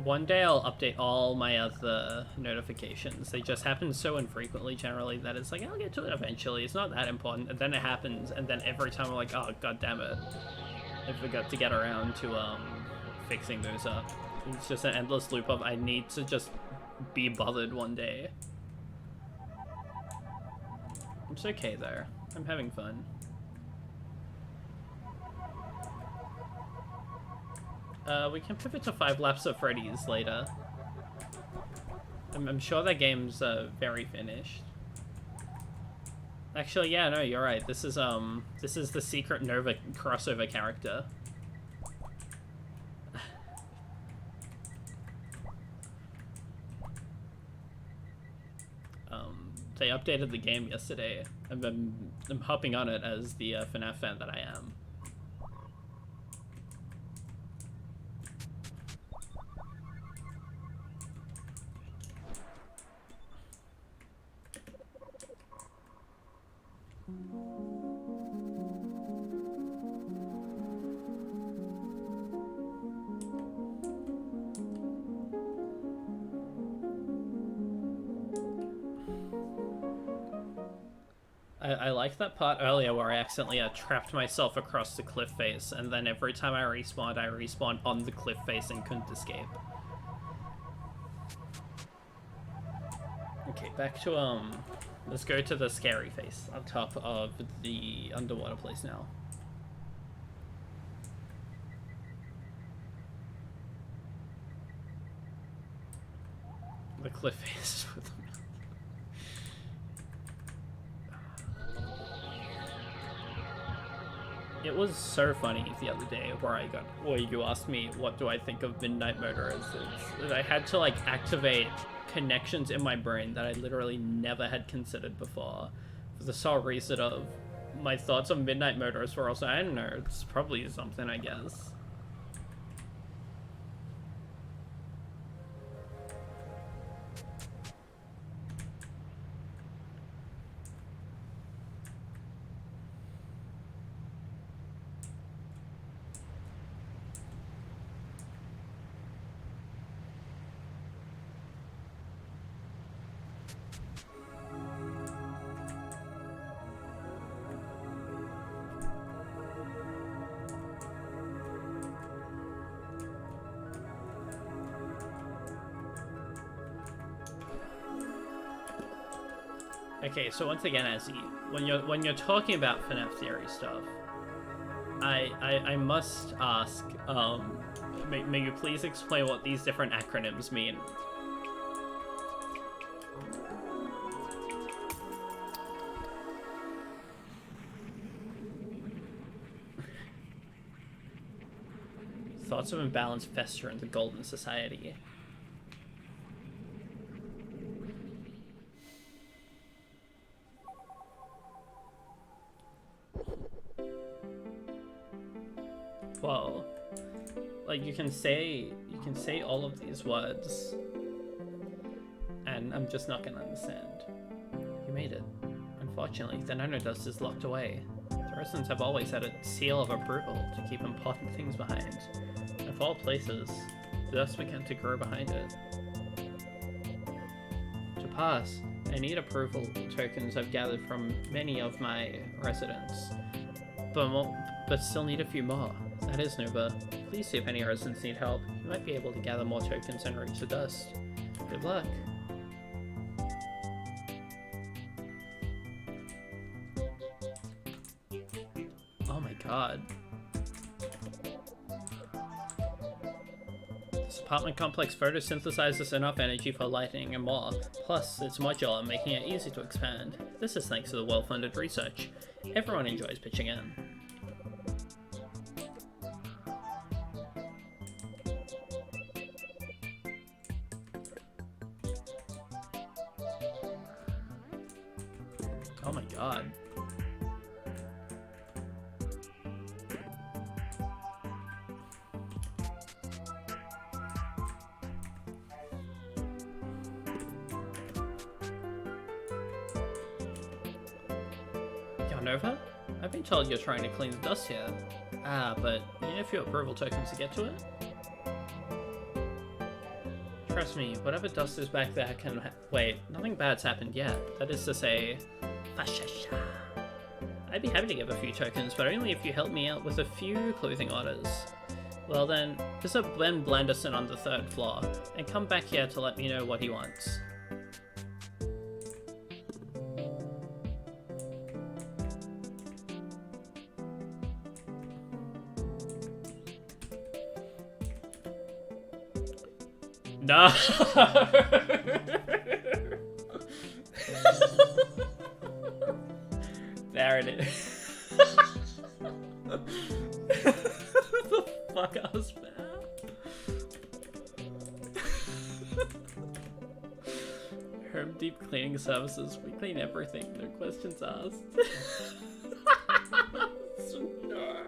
One day I'll update all my other notifications. They just happen so infrequently generally that it's like, I'll get to it eventually. It's not that important. And then it happens, and then every time I'm like, oh, god damn it. I forgot to get around to fixing those up. It's just an endless loop of I need to just be bothered one day. It's okay though. I'm having fun. We can pivot to 5 Laps of Freddy's later. I'm sure that game's very finished. Actually, yeah, no, you're right. This is the secret Nova crossover character. They updated the game yesterday. I'm hopping on it as the FNAF fan that I am. I like that part earlier where I accidentally trapped myself across the cliff face, and then every time I respawned on the cliff face and couldn't escape. Okay, back to, let's go to the scary face on top of the underwater place now. cliff faces with them. It was so funny the other day where you asked me what do I think of Midnight Murderers. That I had to like activate connections in my brain that I literally never had considered before, for the sole reason of my thoughts on Midnight Murderers were also, I don't know, it's probably something, I guess. Okay, so once again, Azzy, when you're talking about FNAF theory stuff, I must ask, may you please explain what these different acronyms mean? Thoughts of imbalance fester in the Golden Society. Whoa. Like, you can say all of these words, and I'm just not gonna understand. You made it. Unfortunately, the nanodust is locked away. The residents have always had a seal of approval to keep important things behind. And of all places, the dust began to grow behind it. To pass, I need approval tokens I've gathered from many of my residents, but still need a few more. That is, Nova. Please see if any residents need help. You might be able to gather more tokens and reach the dust. Good luck. Oh my god. This apartment complex photosynthesizes enough energy for lighting and more. Plus, it's modular, making it easy to expand. This is thanks to the well-funded research. Everyone enjoys pitching in. Oh my god. Yo, Nova? I've been told you're trying to clean the dust here. Ah, but you need a few approval tokens to get to it? Trust me, whatever dust is back there can wait, nothing bad's happened yet. That is to say... I'd be happy to give a few tokens, but only if you help me out with a few clothing orders. Well then, visit Ben Blanderson on the 3rd floor, and come back here to let me know what he wants. No! There it is. The fuck else, man? Home Deep Cleaning Services. We clean everything, no questions asked. No.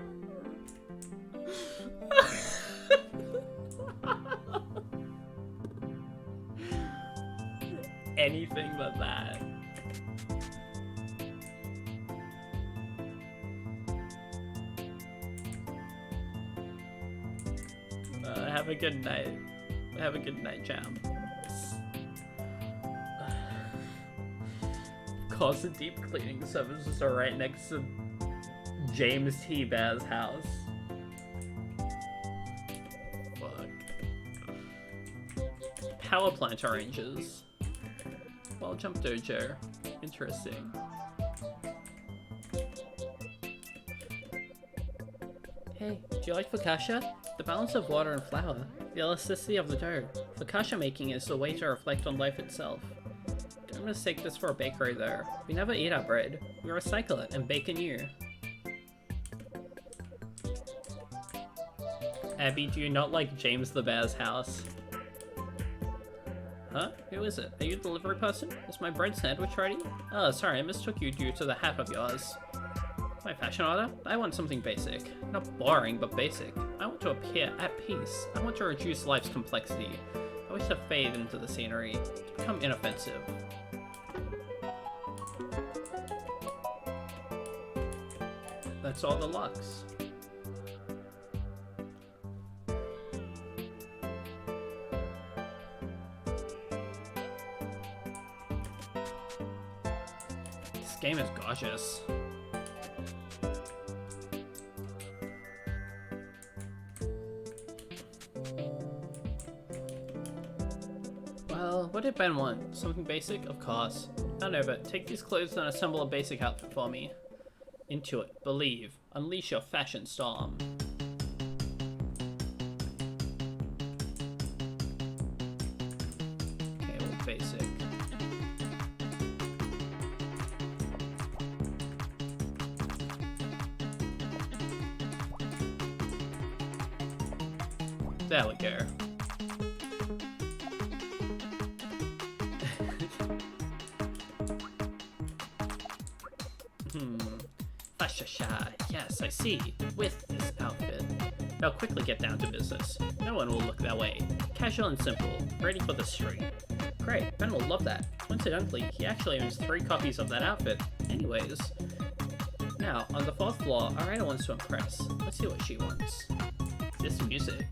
Anything but that. Have a good night. Have a good night, Jam. Of course, the Deep Cleaning Services are right next to James T. Bear's house. Fuck. Power plant arrangers. Well, Jump Dojo. Interesting. Hey, do you like focaccia? The balance of water and flour. The elasticity of the dough. Focaccia making is the way to reflect on life itself. Don't mistake this for a bakery though. We never eat our bread. We recycle it and bake anew. Abby, do you not like James the Bear's house? Huh? Who is it? Are you a delivery person? Is my bread sandwich ready? Oh, sorry, I mistook you due to the hat of yours. My fashion order? I want something basic. Not boring, but basic. I want to appear at peace. I want to reduce life's complexity. I wish to fade into the scenery, to become inoffensive. That's all the lux. This game is gorgeous. Well, what did Ben want? Something basic? Of course. None of it. Take these clothes and assemble a basic outfit for me. Into it. Believe. Unleash your fashion storm. Okay, well, basic. There we go. Yes, I see. With this outfit. They'll quickly get down to business. No one will look that way. Casual and simple. Ready for the street. Great, Ben will love that. Coincidentally, he actually owns 3 copies of that outfit. Anyways. Now, on the 4th floor, our writer wants to impress. Let's see what she wants. This music.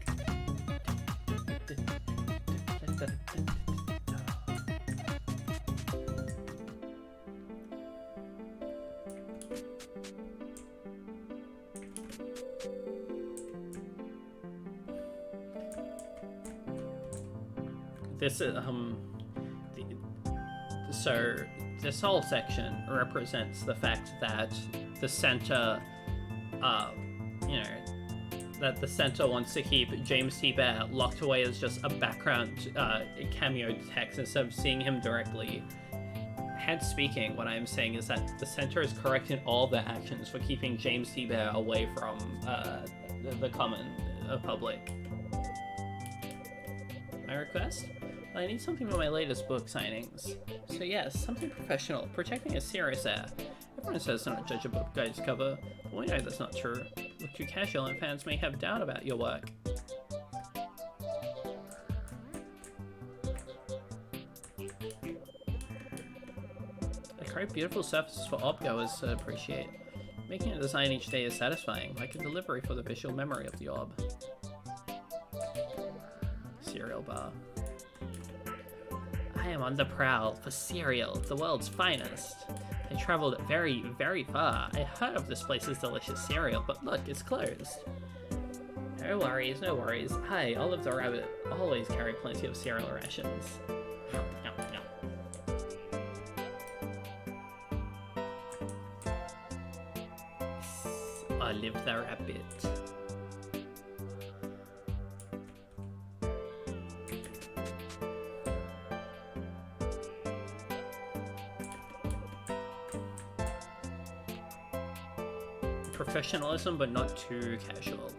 This is, so this whole section represents the fact that the center, that the center wants to keep James T. Bear locked away as just a background cameo text instead of seeing him directly. Hence speaking, what I'm saying is that the center is correct in all their actions for keeping James T. Bear away from the common public. My request? I need something for my latest book signings. So yes, something professional, protecting a serious air. Everyone says to not judge a book by its cover, but we know that's not true. Look too casual and fans may have doubt about your work. I create beautiful surfaces for orb-goers to appreciate. Making a design each day is satisfying, like a delivery for the visual memory of the orb. Cereal bar. I am on the prowl for cereal, the world's finest. I traveled very, very far. I heard of this place's delicious cereal, but look, it's closed. No worries, no worries. Hi, Olive the Rabbit. Always carry plenty of cereal rations. Olive the Rabbit. Professionalism, but not too casual.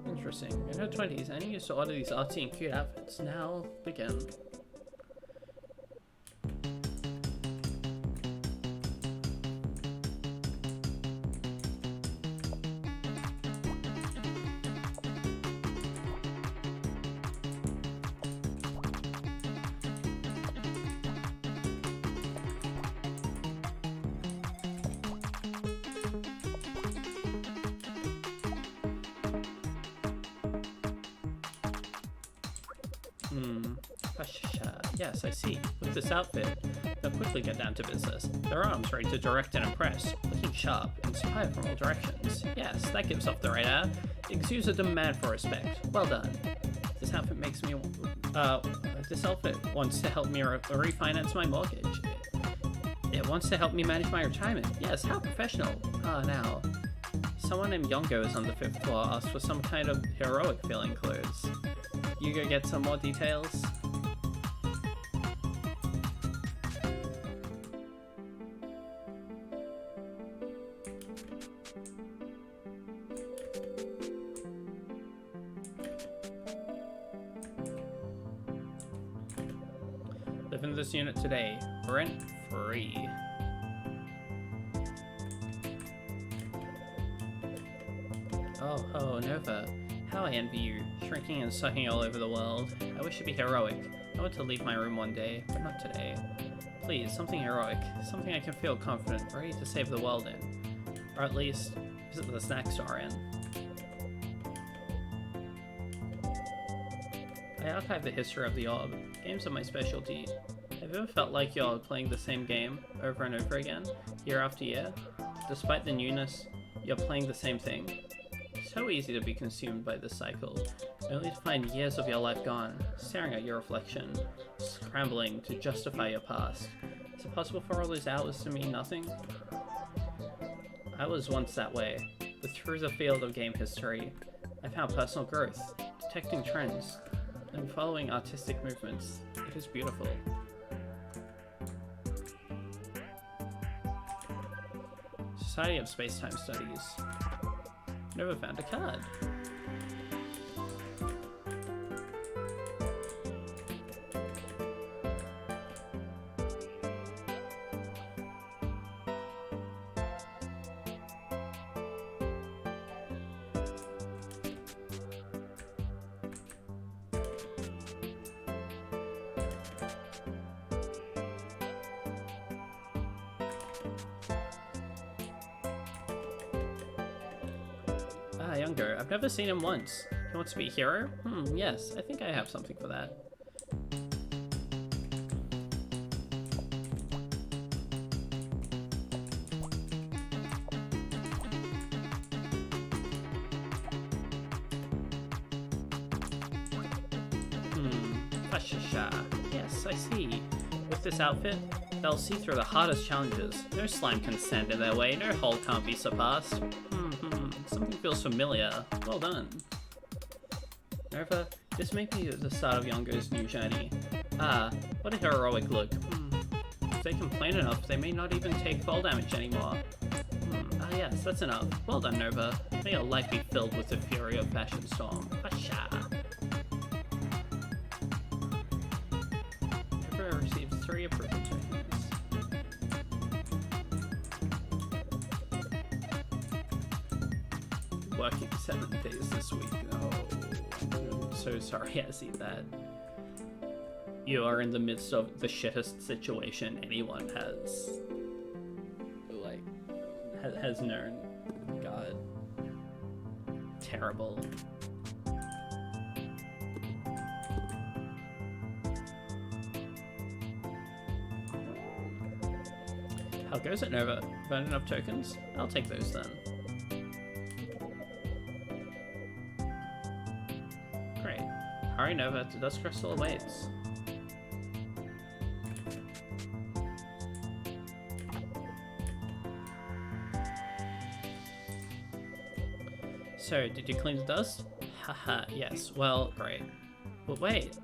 Interesting. In her 20s, Annie used to order these artsy and cute outfits. Now, begin. Yes, I see. With this outfit, they'll quickly get down to business. Their arms ready to direct and impress, looking sharp, inspired from all directions. Yes, that gives off the right air. Exudes a demand for respect. Well done. This outfit makes me... this outfit wants to help me refinance my mortgage. It wants to help me manage my retirement. Yes, how professional. Now. Someone named Yongo is on the 5th floor, asked for some kind of heroic feeling clothes. You go get some more details? Live in this unit today, rent free. Oh, Nova. How I envy you, shrinking and sucking all over the world. I wish to be heroic. I want to leave my room one day, but not today. Please, something heroic. Something I can feel confident, ready to save the world in. Or at least, visit the snack store in. I archive the history of the orb. Games are my specialty. Have you ever felt like you're playing the same game over and over again, year after year? Despite the newness, you're playing the same thing. So easy to be consumed by this cycle, only to find years of your life gone, staring at your reflection, scrambling to justify your past. Is it possible for all those hours to mean nothing? I was once that way, but through the field of game history, I found personal growth, detecting trends, and following artistic movements. It is beautiful. Society of Space-Time Studies. Never found a card. Younger. I've never seen him once. He wants to be a hero? Yes, I think I have something for that. Yes, I see. With this outfit, they'll see through the hardest challenges. No slime can stand in their way, no hole can't be surpassed. Something feels familiar. Well done. Nova, this may be the start of Yongo's new journey. What a heroic look. If they complain enough, they may not even take fall damage anymore. Yes, that's enough. Well done, Nova. May your life be filled with the fury of Fashion Storm. Hasha! Nova received 3 approval tokens. Working 7 days this week. Oh, I'm so sorry I see that. You are in the midst of the shittest situation anyone has, like, has known. God. Terrible. How goes it, Nova? Found enough tokens? I'll take those then. Hurry, Nova, the dust crystal awaits. So, did you clean the dust? Haha, yes, well, great. But wait.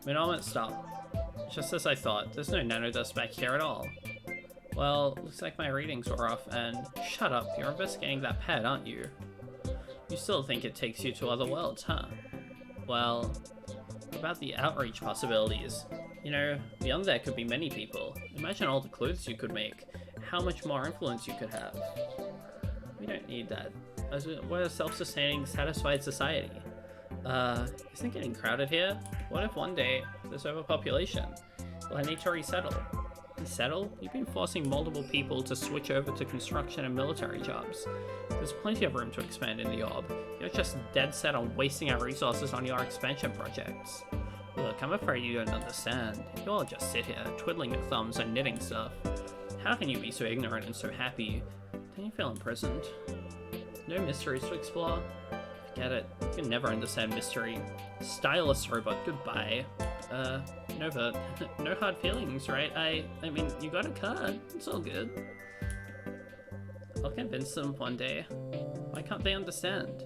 Moment, stop. Just as I thought, there's no nanodust back here at all. Well, looks like my readings were off and... Shut up, you're investigating that pad, aren't you? You still think it takes you to other worlds, huh? Well, about the outreach possibilities. You know, beyond there could be many people. Imagine all the clothes you could make. How much more influence you could have. We don't need that. We're a self-sustaining, satisfied society. Isn't it getting crowded here? What if one day there's overpopulation? Well, I need to resettle. Resettle? You've been forcing multiple people to switch over to construction and military jobs. There's plenty of room to expand in the orb. You're just dead set on wasting our resources on your expansion projects. Look, I'm afraid you don't understand. You all just sit here, twiddling your thumbs and knitting stuff. How can you be so ignorant and so happy? Don't you feel imprisoned? No mysteries to explore? Forget it. You can never understand mystery. Stylus robot, goodbye. Uh, Nova, no hard feelings, right? I mean, you got a card. It's all good. I'll convince them one day. Why can't they understand?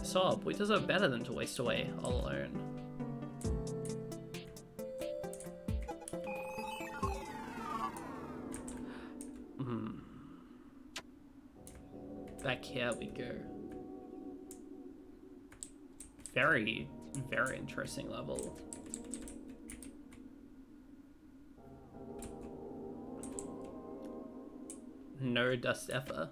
Sob, we deserve better than to waste away all alone. Back here we go. Very, very interesting level. No dust ever.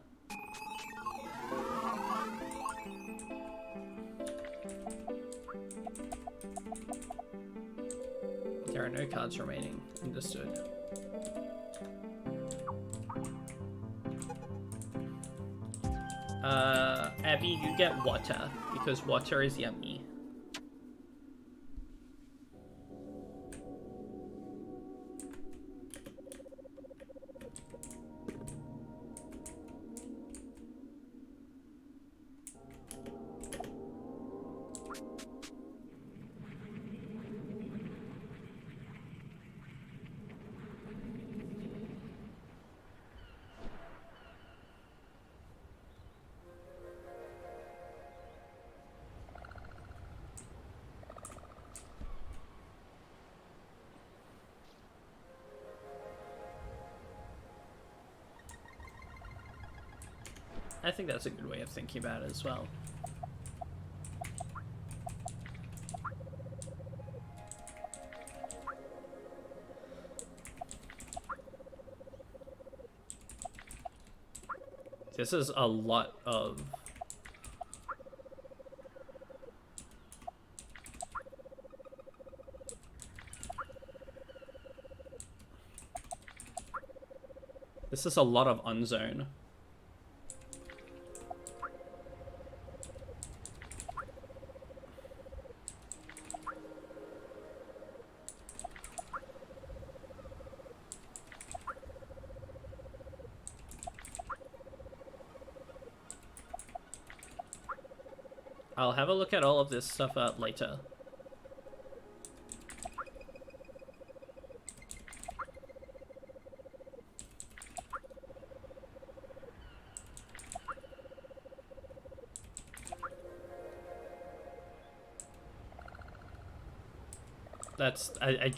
There are no cards remaining. Understood. Abby, you get water, because water is yummy. I think that's a good way of thinking about it as well. This is a lot of... This is a lot of unzone. I'll have a look at all of this stuff later. That's, I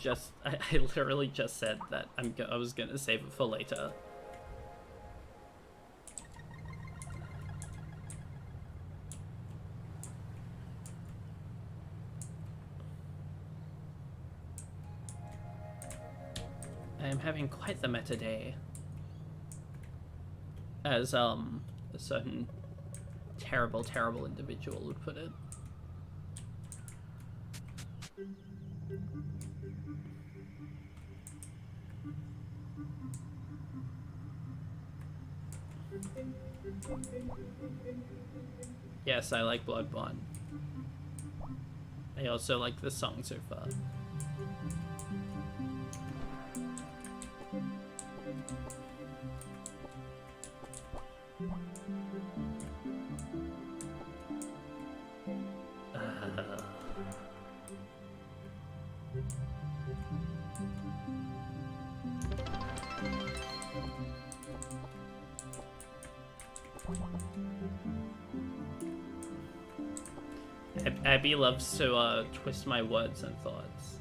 literally just said that I was gonna save it for later. I am having quite the meta day. As, a certain terrible, terrible individual would put it. Yes, I like Bloodborne. I also like the song so far. Abby loves to twist my words and thoughts.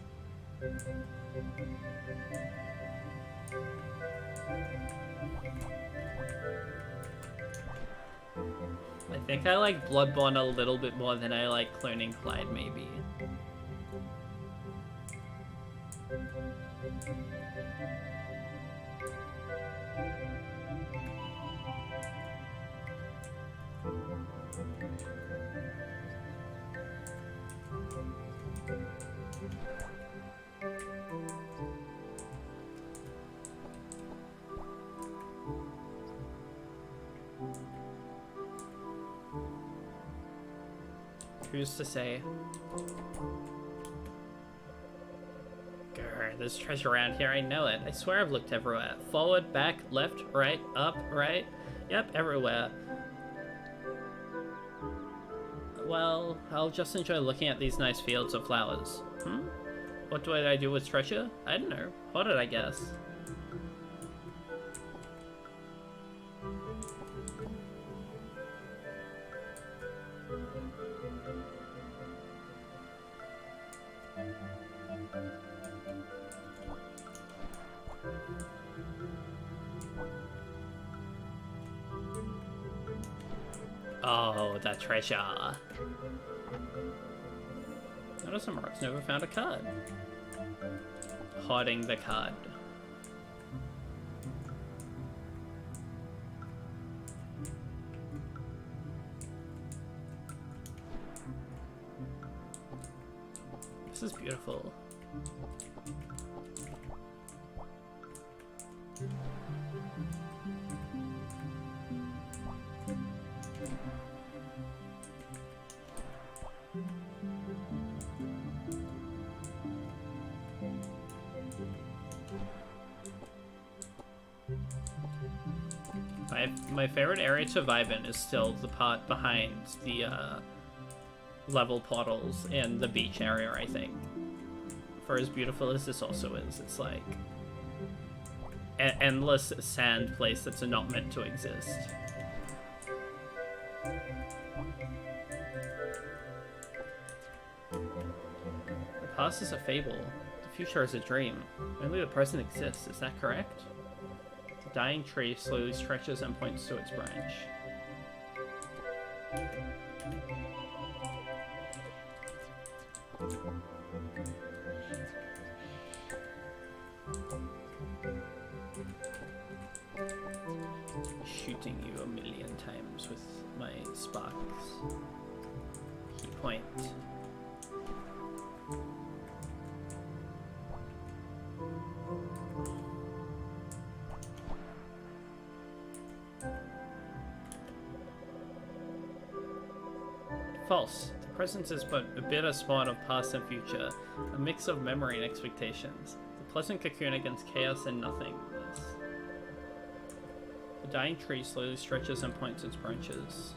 I think I like Bloodborne a little bit more than I like Cloning Clyde, maybe. Who's to say? Grr, there's treasure around here, I know it. I swear I've looked everywhere. Forward, back, left, right, up, right. Yep, everywhere. Well, I'll just enjoy looking at these nice fields of flowers. What do I do with treasure? I don't know. Hold it, I guess. Oh, that treasure. Notice some rocks never found a card. Hiding the card. This is beautiful. My favorite area to vibe in is still the part behind the level portals and the beach area, I think. For as beautiful as this also is, it's like an endless sand place that's not meant to exist. The past is a fable. The future is a dream. Only the present exists, is that correct? The dying tree slowly stretches and points to its branch. Shooting you a million times with my sparks. Key point. False. The present is but a bitter spawn of past and future, a mix of memory and expectations. The pleasant cocoon against chaos and nothingness. The dying tree slowly stretches and points its branches.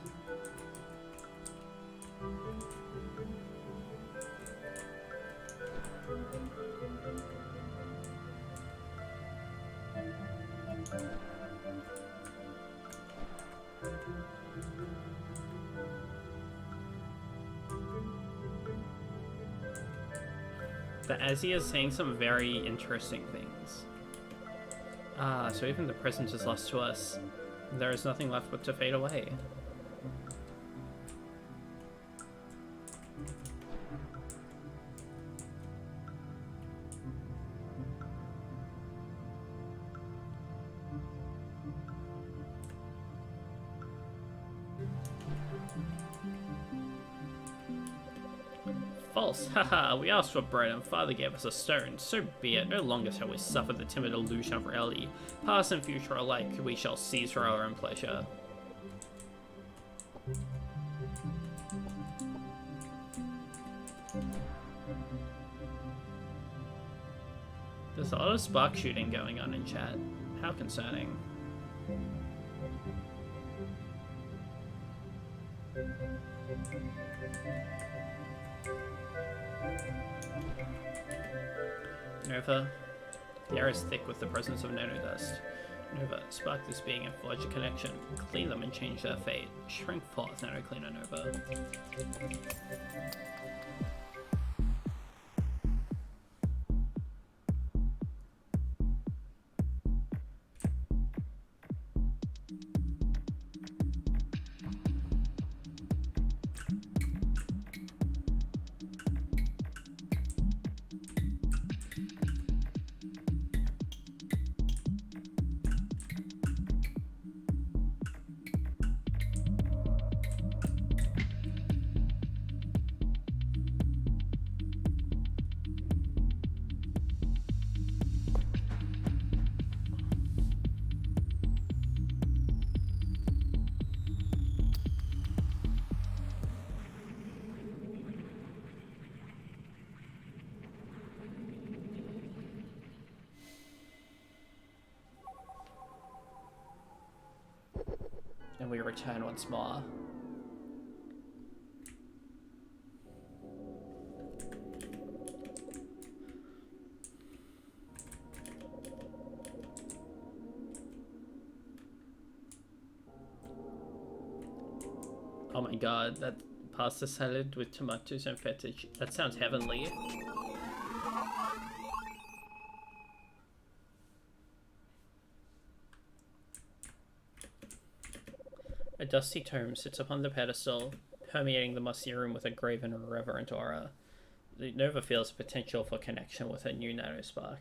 The Azzy is saying some very interesting things. Ah, so even the present is lost to us. There is nothing left but to fade away. False. Haha, we asked for bread and father gave us a stone. So be it. No longer shall we suffer the timid illusion of reality. Past and future alike we shall seize for our own pleasure. There's a lot of spark shooting going on in chat. How concerning. Nova, the air is thick with the presence of nanodust. Nova, spark this being and forge a connection. Clean them and change their fate. Shrink forth, nano cleaner Nova. And we return once more. Oh my god, that pasta salad with tomatoes and feta. That sounds heavenly. A dusty tome sits upon the pedestal, permeating the musty room with a grave and reverent aura. Nova feels potential for connection with a new nanospark.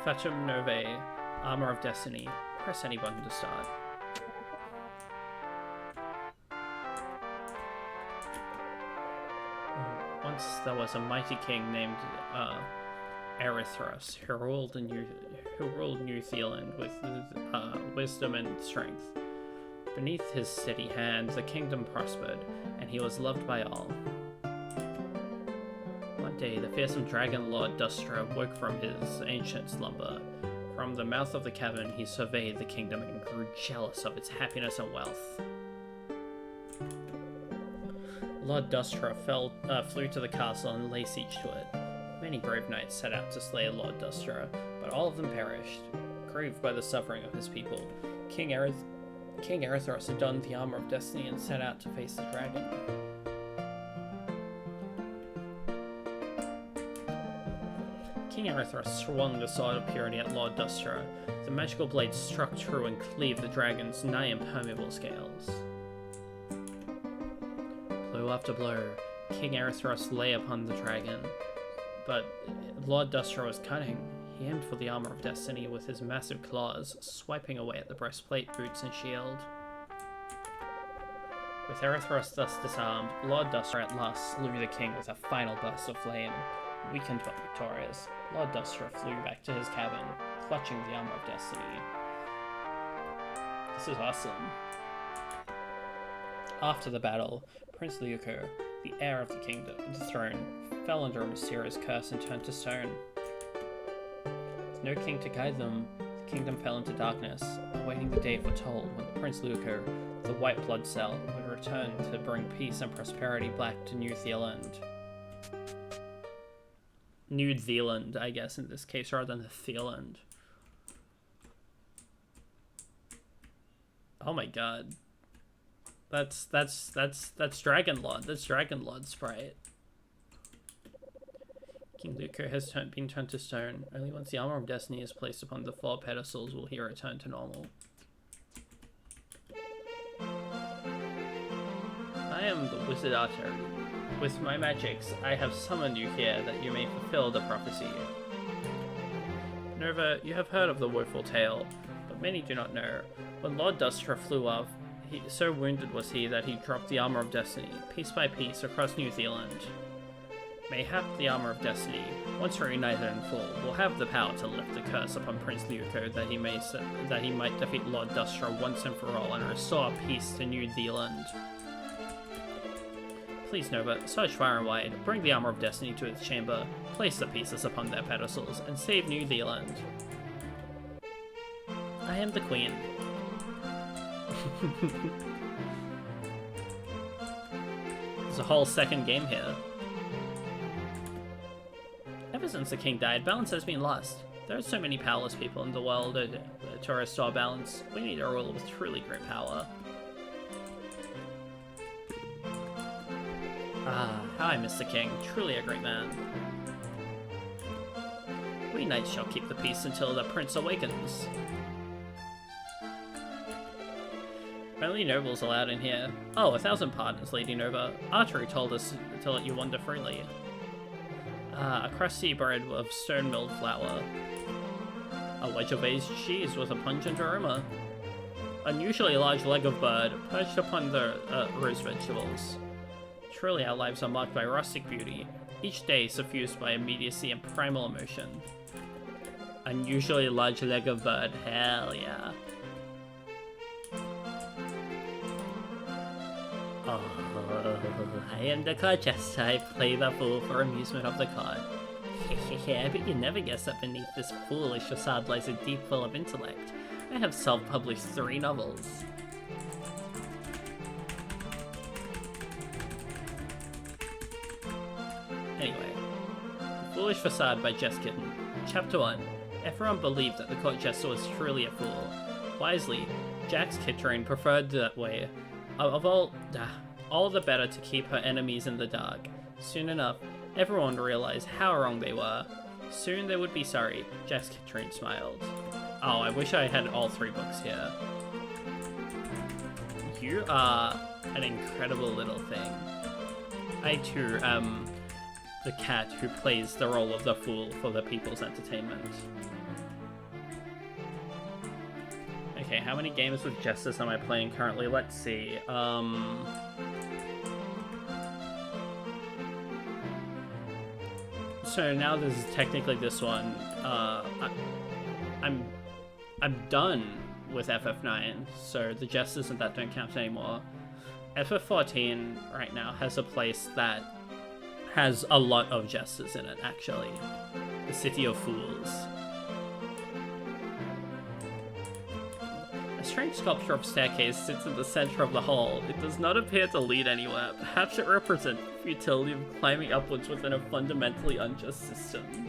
Fatum Novae, Armor of Destiny. Press any button to start. Once there was a mighty king named Erithros who ruled New Zealand with wisdom and strength. Beneath his steady hand, the kingdom prospered, and he was loved by all. One day, the fearsome dragon lord Dustra woke from his ancient slumber. From the mouth of the cavern, he surveyed the kingdom and grew jealous of its happiness and wealth. Lord Dustra flew to the castle and lay siege to it. Many brave knights set out to slay Lord Dustra, but all of them perished. Grieved by the suffering of his people, King Erithros donned the armor of destiny and set out to face the dragon. King Erithros swung the sword of purity at Lord Dustra. The magical blade struck true and cleaved the dragon's nigh impermeable scales. Blow after blow, King Erithros lay upon the dragon, but Lord Dustra was cunning. He aimed for the armor of destiny with his massive claws, swiping away at the breastplate, boots, and shield. With Erithros thus disarmed, Lord Dustra at last slew the king with a final burst of flame. Weakened but victorious, Lord Dustra flew back to his cabin, clutching the armor of destiny. This is awesome. After the battle, Prince Liuko, the heir of the throne, fell under a mysterious curse and turned to stone. With no king to guide them, the kingdom fell into darkness, awaiting the day foretold when Prince Liuko, the white blood cell, would return to bring peace and prosperity back to New Zealand. New Zealand, I guess, in this case, rather than Thealand. Oh my god. That's Dragon Lord. That's Dragon Lord sprite. King Liuko has been turned to stone. Only once the armor of destiny is placed upon the 4 pedestals will he return to normal. I am the Wizard Archer. With my magics, I have summoned you here that you may fulfill the prophecy. Nova, you have heard of the woeful tale, but many do not know. When Lord Dustra flew off, so wounded was he that he dropped the armor of destiny, piece by piece, across New Zealand. Mayhap the armor of destiny, once reunited in full, will have the power to lift the curse upon Prince Liuko that he might defeat Lord Dustra once and for all and restore peace to New Zealand. Please, Nova, search far and wide, bring the armor of destiny to its chamber, place the pieces upon their pedestals, and save New Zealand. I am the Queen. There's a whole second game here. Ever since the king died, balance has been lost. There are so many powerless people in the world to restore balance. We need a ruler with truly great power. Ah, how I miss the king. Truly a great man. We knights shall keep the peace until the prince awakens. Only nobles allowed in here. Oh, 1,000 pardons, Lady Nova. Archery told us to let you wander freely. Ah, a crusty bread of stone-milled flour. A wedge of aged cheese with a pungent aroma. Unusually large leg of bird perched upon the roast vegetables. Truly our lives are marked by rustic beauty, each day suffused by immediacy and primal emotion. Unusually large leg of bird, hell yeah. Oh, I am the card jester. I play the fool for amusement of the card. Hehehe, but you never guess that beneath this foolish facade lies a deep well of intellect. I have self-published 3 novels. Foolish Facade by Jess Kitten. Chapter 1. Everyone believed that the court jester was truly a fool. Wisely, Jax Kittering preferred that way. Of all the better to keep her enemies in the dark. Soon enough, everyone realized how wrong they were. Soon they would be sorry. Jax Kittering smiled. Oh, I wish I had all 3 books here. You are an incredible little thing. I too am the cat who plays the role of the fool for the people's entertainment. Okay, how many games with Justice am I playing currently? Let's see. So now this is technically this one. I'm done with FF9, so the Justice and that don't count anymore. FF14 right now has a place that has a lot of Justice in it, actually. The City of Fools. A strange sculpture of staircase sits in the center of the hall. It does not appear to lead anywhere. Perhaps it represents the futility of climbing upwards within a fundamentally unjust system.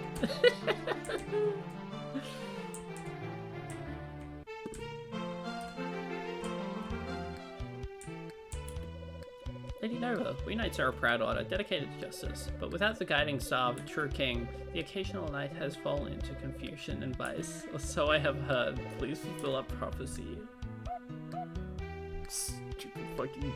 Lady Nova, we knights are a proud order, dedicated to justice, but without the guiding star of a true king, the occasional knight has fallen into confusion and vice, or so I have heard. Please fulfill our prophecy. Stupid fucking...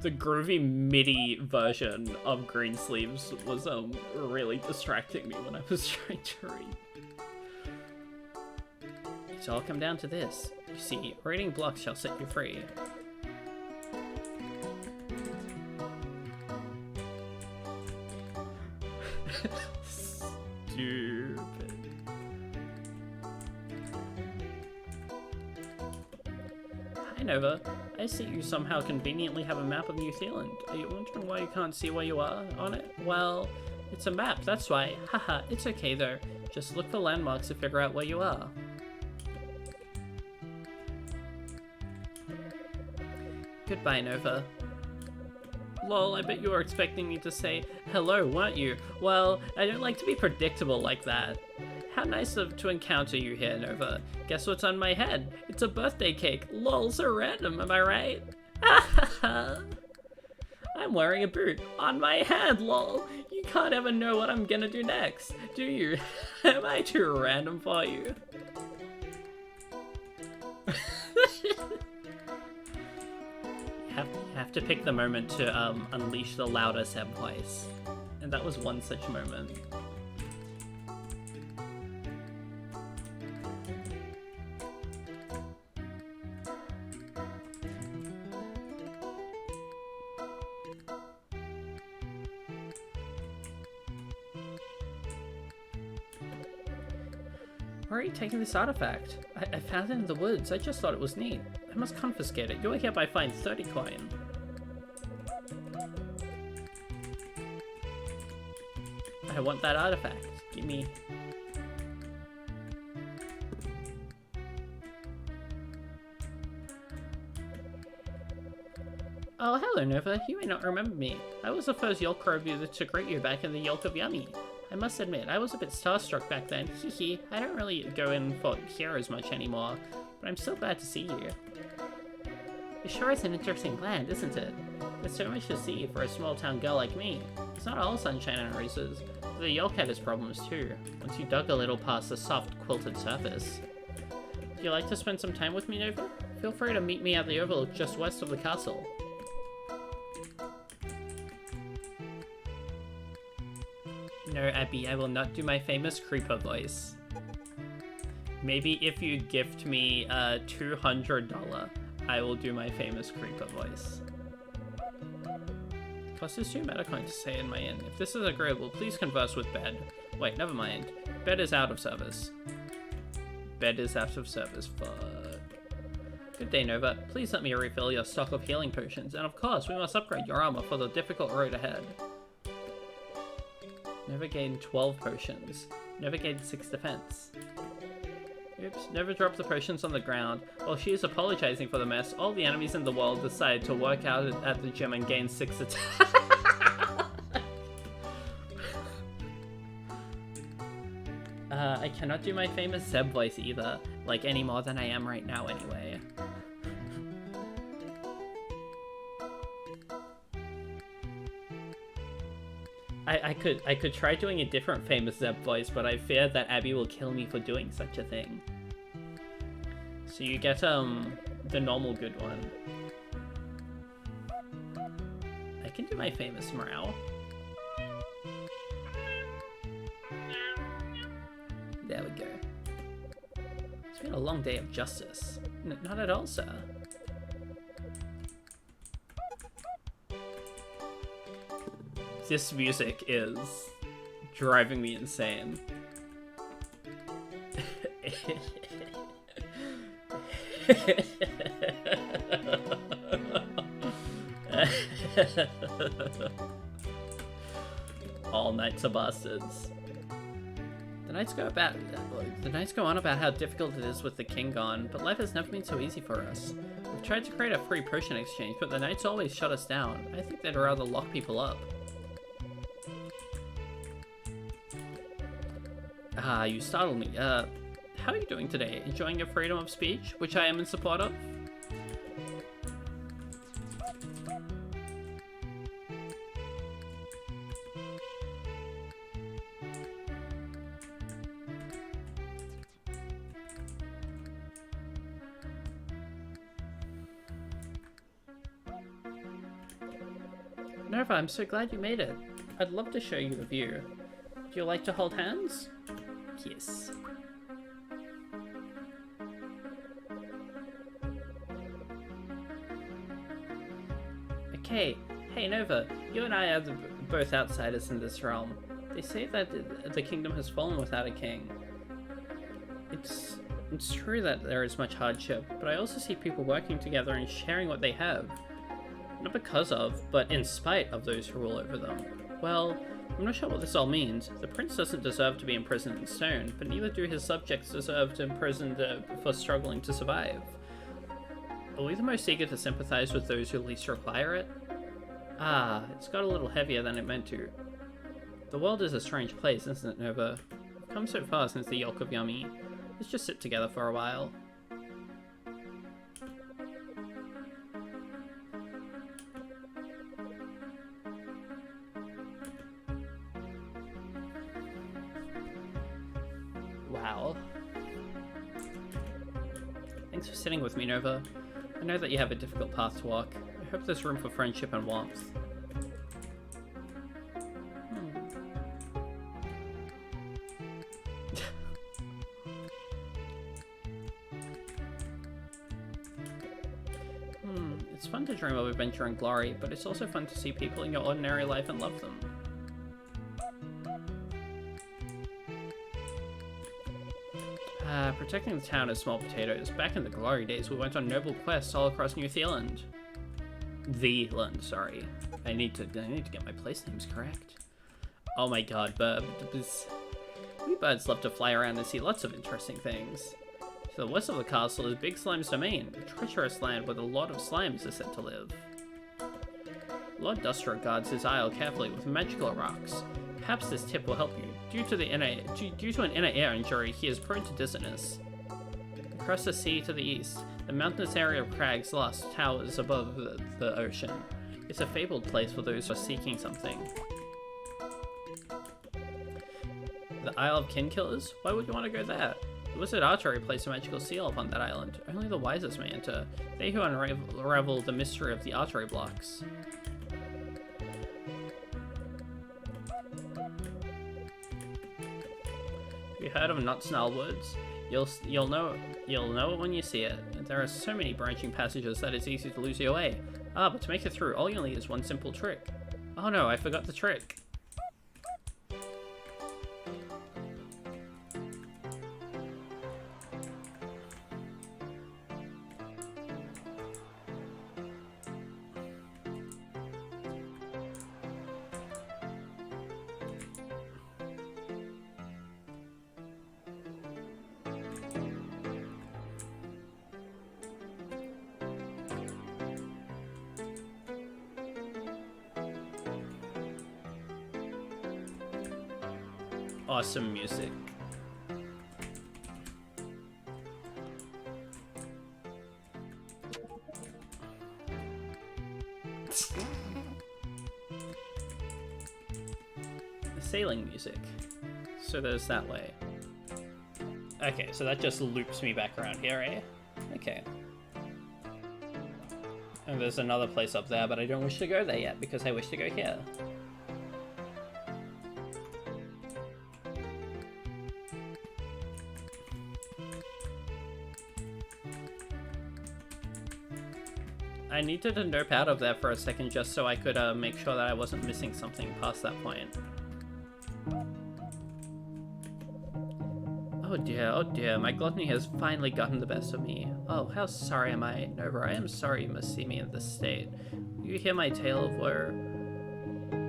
The groovy MIDI version of Greensleeves was really distracting me when I was trying to read. It's all come down to this. You see, reading blocks shall set you free. Stupid. Hi Nova. I see you somehow conveniently have a map of New Zealand. Are you wondering why you can't see where you are on it? Well, it's a map, that's why. Haha, it's okay though. Just look for landmarks to figure out where you are. Goodbye, Nova. Lol, I bet you were expecting me to say hello, weren't you? Well, I don't like to be predictable like that. How nice to encounter you here, Nova. Guess what's on my head? It's a birthday cake. Lol, so random, am I right? I'm wearing a boot. On my head, lol. You can't ever know what I'm gonna do next, do you? Am I too random for you? You have to pick the moment to unleash the louder Seb voice. And that was one such moment. Where are you taking this artifact? I found it in the woods. I just thought it was neat. I must confiscate it. You will hereby find 30 coin. I want that artifact. Give me... Oh, hello Nova. You may not remember me. I was the first Yolk reviewer to greet you back in the Yolk of Yummy. I must admit, I was a bit starstruck back then. Hehe, I don't really go in for heroes much anymore, but I'm still glad to see you. It sure is an interesting land, isn't it? There's so much to see for a small town girl like me. It's not all sunshine and roses, but the Yolk had its problems too, once you dug a little past the soft, quilted surface. Would you like to spend some time with me, Nova? Feel free to meet me at the Overlook just west of the castle. No, Abby, I will not do my famous creeper voice. Maybe if you gift me $200, I will do my famous creeper voice. Cost is too metacoin to say in my inn. If this is agreeable, please converse with Bed. Wait, never mind. Bed is out of service. Bed is out of service, fuck. Good day, Nova. Please let me refill your stock of healing potions, and of course, we must upgrade your armor for the difficult road ahead. Never gained 12 potions. Never gained 6 defense. Oops, Nova dropped the potions on the ground. While she is apologizing for the mess, all the enemies in the world decide to work out at the gym and gain 6 attacks. I cannot do my famous Zeb voice either, like any more than I am right now anyway. I could try doing a different famous Zeb voice, but I fear that Abby will kill me for doing such a thing. So you get the normal good one. I can do my famous meow. There we go. It's been a long day of justice. Not at all, sir. This music is driving me insane. All knights are bastards. The knights go on about how difficult it is with the king gone, but life has never been so easy for us. We've tried to create a free potion exchange, but the knights always shut us down. I think they'd rather lock people up. Ah, you startled me. How are you doing today? Enjoying your freedom of speech, which I am in support of? Nova, I'm so glad you made it. I'd love to show you the view. Do you like to hold hands? Yes. Okay. Hey Nova, you and I are both outsiders in this realm. They say that the kingdom has fallen without a king. It's true that there is much hardship, but I also see people working together and sharing what they have. Not because of, but in spite of those who rule over them. Well, I'm not sure what this all means. The prince doesn't deserve to be imprisoned in stone, but neither do his subjects deserve to imprison for struggling to survive. Are we the most eager to sympathize with those who least require it? Ah, it's got a little heavier than it meant to. The world is a strange place, isn't it, Nova? We've come so far since the Yolk of Yummy. Let's just sit together for a while. Wow. Thanks for sitting with me, Nova. I know that you have a difficult path to walk. I hope there's room for friendship and warmth. It's fun to dream of adventure and glory, but it's also fun to see people in your ordinary life and love them. Protecting the town is small potatoes. Back in the glory days, we went on noble quests all across New Zealand. The-land, sorry. I need to get my place names correct. Oh my god, we birds love to fly around and see lots of interesting things. To the west of the castle is Big Slime's domain, a treacherous land where a lot of slimes are said to live. Lord Dustro guards his isle carefully with magical rocks. Perhaps this tip will help you. Due to an inner ear injury, he is prone to dizziness. Across the sea to the east, the mountainous area of crags lost towers above the ocean. It's a fabled place for those who are seeking something. The Isle of Kinkillers? Why would you want to go there? The Wizard Archery placed a magical seal upon that island. Only the wisest may enter. They who unravel the mystery of the archery blocks. Have you heard of Nutsnarl Woods? You'll know it when you see it. There are so many branching passages that it's easy to lose your way. Ah, but to make it through, all you'll need is one simple trick. Oh no, I forgot the trick. awesome music. Sailing music. So there's that way. Okay, so that just loops me back around here, eh? Okay. And there's another place up there, but I don't wish to go there yet because I wish to go here. I needed to derp out of there for a second just so I could make sure that I wasn't missing something past that point. Oh dear, my gluttony has finally gotten the best of me. Oh, how sorry am I, Nova. I am sorry you must see me in this state. You hear my tale of woe?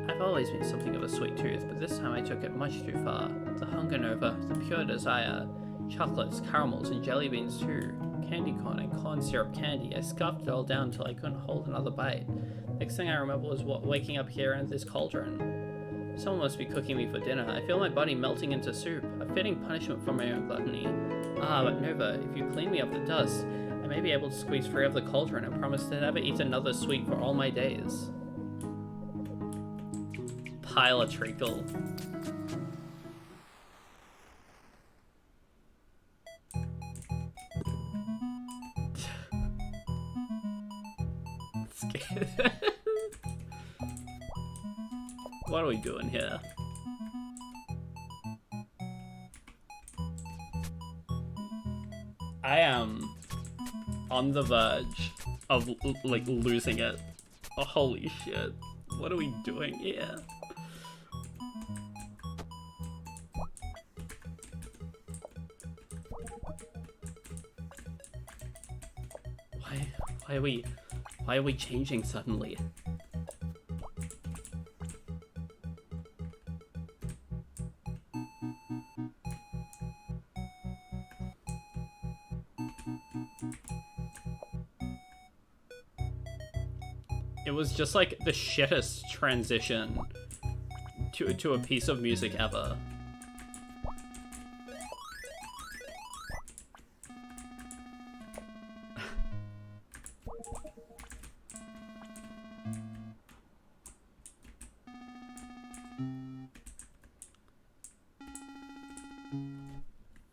I've always been something of a sweet tooth, but this time I took it much too far. The hunger, Nova, the pure desire. Chocolates, caramels, and jelly beans too. Candy corn and corn syrup candy. I scarfed it all down until I couldn't hold another bite. Next thing I remember was waking up here in this cauldron. Someone must be cooking me for dinner. I feel my body melting into soup. A fitting punishment for my own gluttony. Ah, but Nova, if you clean me of the dust, I may be able to squeeze free of the cauldron and promise to never eat another sweet for all my days. Pile of treacle. What are we doing here? I am on the verge of like losing it. Oh, holy shit. What are we doing here? Why are we changing suddenly? It was just like the shittest transition to a piece of music ever.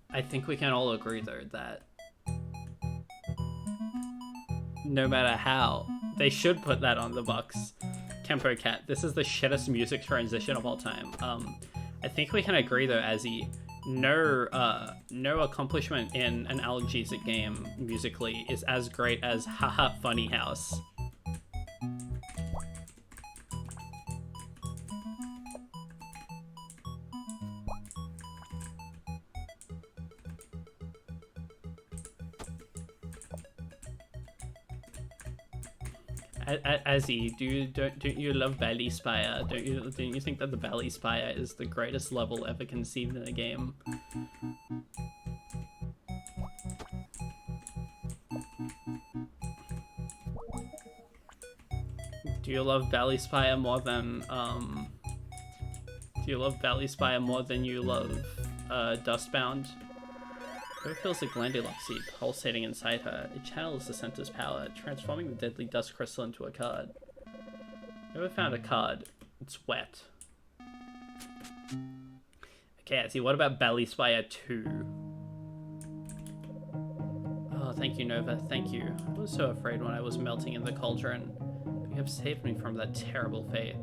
I think we can all agree though that no matter how, they should put that on the box. Kempo Cat, this is the shittest music transition of all time. I think we can agree though, Azzy, no accomplishment in an analgesic game musically is as great as Haha Funny House. Azzy, don't you love Valley Spire? Don't you think that the Valley Spire is the greatest level ever conceived in a game? Do you love Valley Spire more than you love Dustbound? Who feels the Glandulux seed pulsating inside her? It channels the center's power, transforming the deadly dust crystal into a card. Never found a card. It's wet. Okay, I see. What about Valley Spire 2? Oh, thank you, Nova. Thank you. I was so afraid when I was melting in the cauldron. But you have saved me from that terrible fate.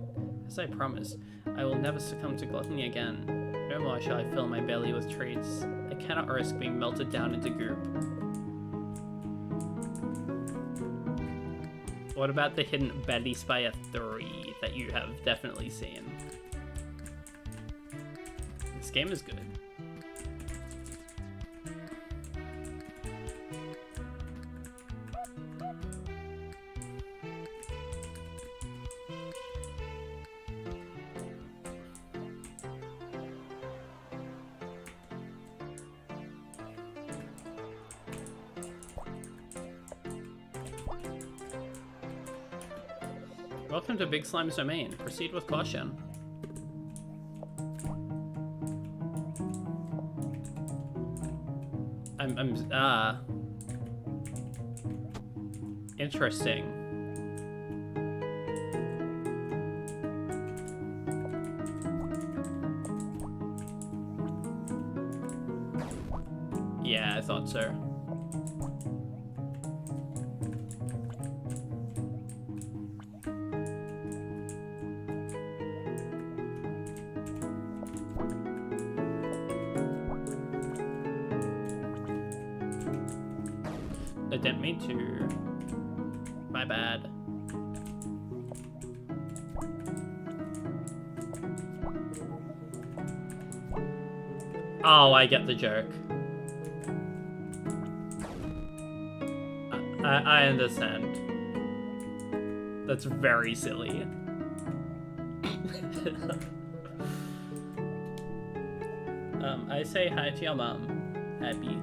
As I promised, I will never succumb to gluttony again. No more shall I fill my belly with treats. I cannot risk being melted down into goop. What about the hidden Valley Spire 3 that you have definitely seen? This game is good. Welcome to Big Slime's domain. Proceed with caution. Interesting. Yeah, I thought so. I didn't mean to. My bad. Oh, I get the joke. I understand. That's very silly. I say hi to your mom. Happy.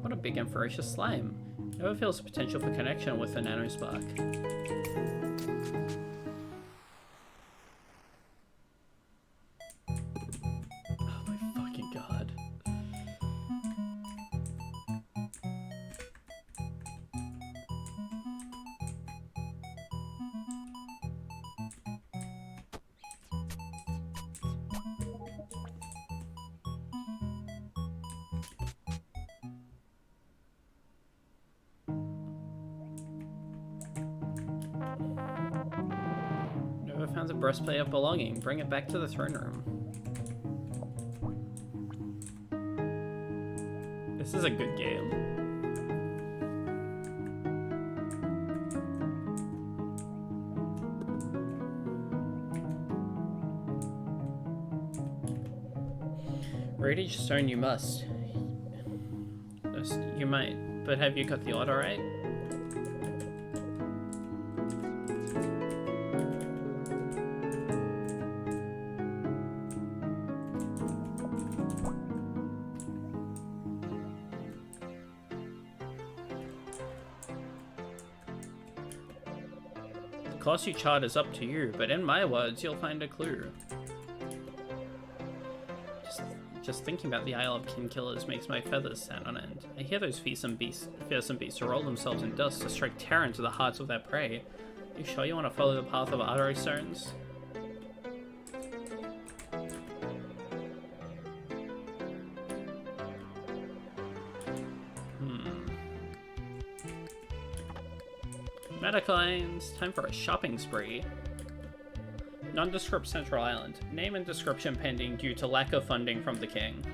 What a big and ferocious slime. Never feels potential for connection with a nanospark. Oh my fucking god. Never found the breastplate of belonging. Bring it back to the throne room. This is a good game. Radiant stone you must. Yes, you might, but have you got the order right? The course you chart is up to you, but in my words, you'll find a clue. Just thinking about the Isle of Kin Killers makes my feathers stand on end. I hear those fearsome beasts roll themselves in dust to strike terror into the hearts of their prey. You sure you want to follow the path of artery stones? Metaclines, time for a shopping spree. Nondescript Central Island. Name and description pending due to lack of funding from the king.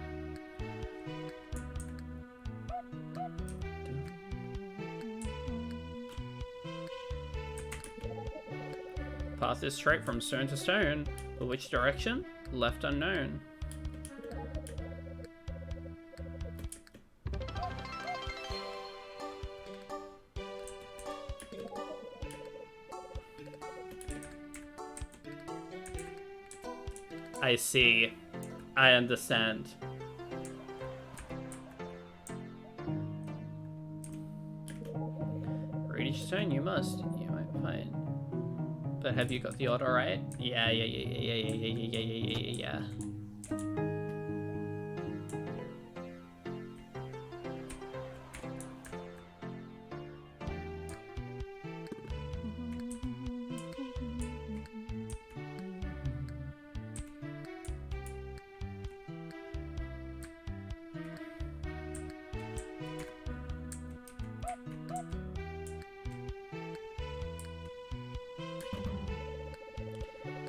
Path is straight from stone to stone, but which direction? Left unknown. I see. I understand. Reach stone you must. You might find. But have you got the order right? Yeah.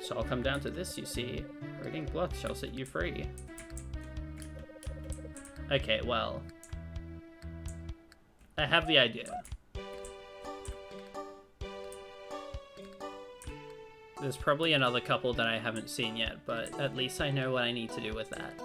So I'll come down to this, you see. Reading block shall set you free. Okay, well. I have the idea. There's probably another couple that I haven't seen yet, but at least I know what I need to do with that.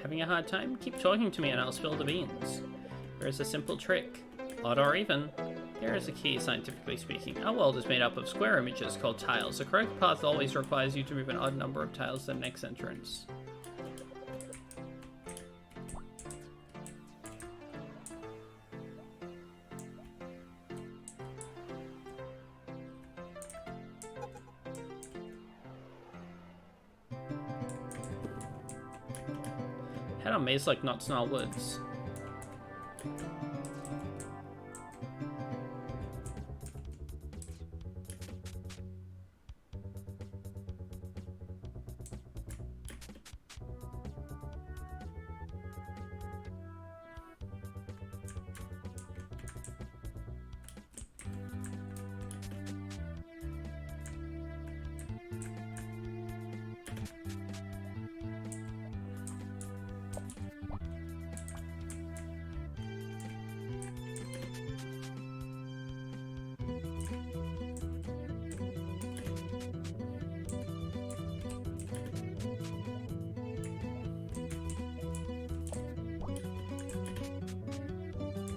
Having a hard time? Keep talking to me and I'll spill the beans. There is a simple trick. Odd or even. Here is a key, scientifically speaking. Our world is made up of square images called tiles. The correct path always requires you to move an odd number of tiles to the next entrance. Head on maze like not snarl woods.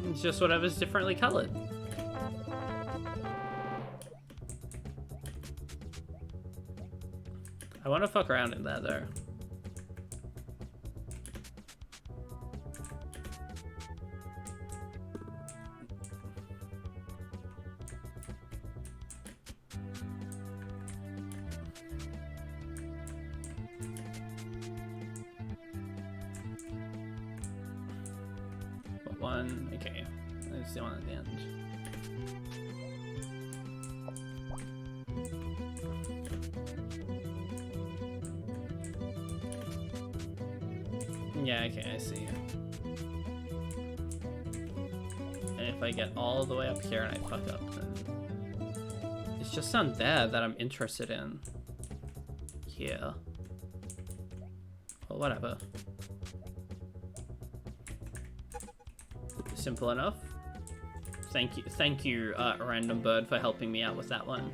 It's just whatever's differently colored. I want to fuck around in there though. One, okay, that's the one at the end. Yeah, okay, I see. And if I get all the way up here and I fuck up, then it's just down there that I'm interested in. Here. Well, whatever. Simple enough. Thank you, random bird, for helping me out with that one.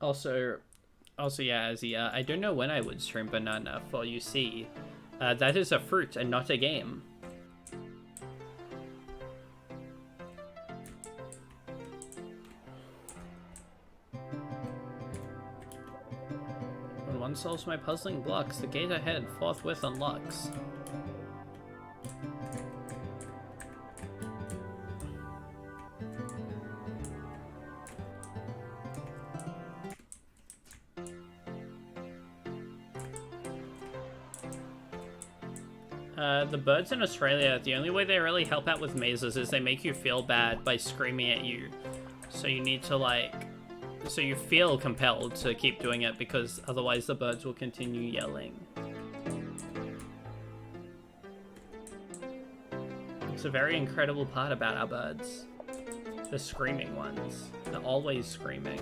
Also, yeah, Azzy, I don't know when I would stream banana for you see. That is a fruit and not a game. When one solves my puzzling blocks, the gate ahead forthwith unlocks. The birds in Australia, the only way they really help out with mazes is they make you feel bad by screaming at you. So you need to, like... So you feel compelled to keep doing it because otherwise the birds will continue yelling. It's a very incredible part about our birds. The screaming ones. They're always screaming.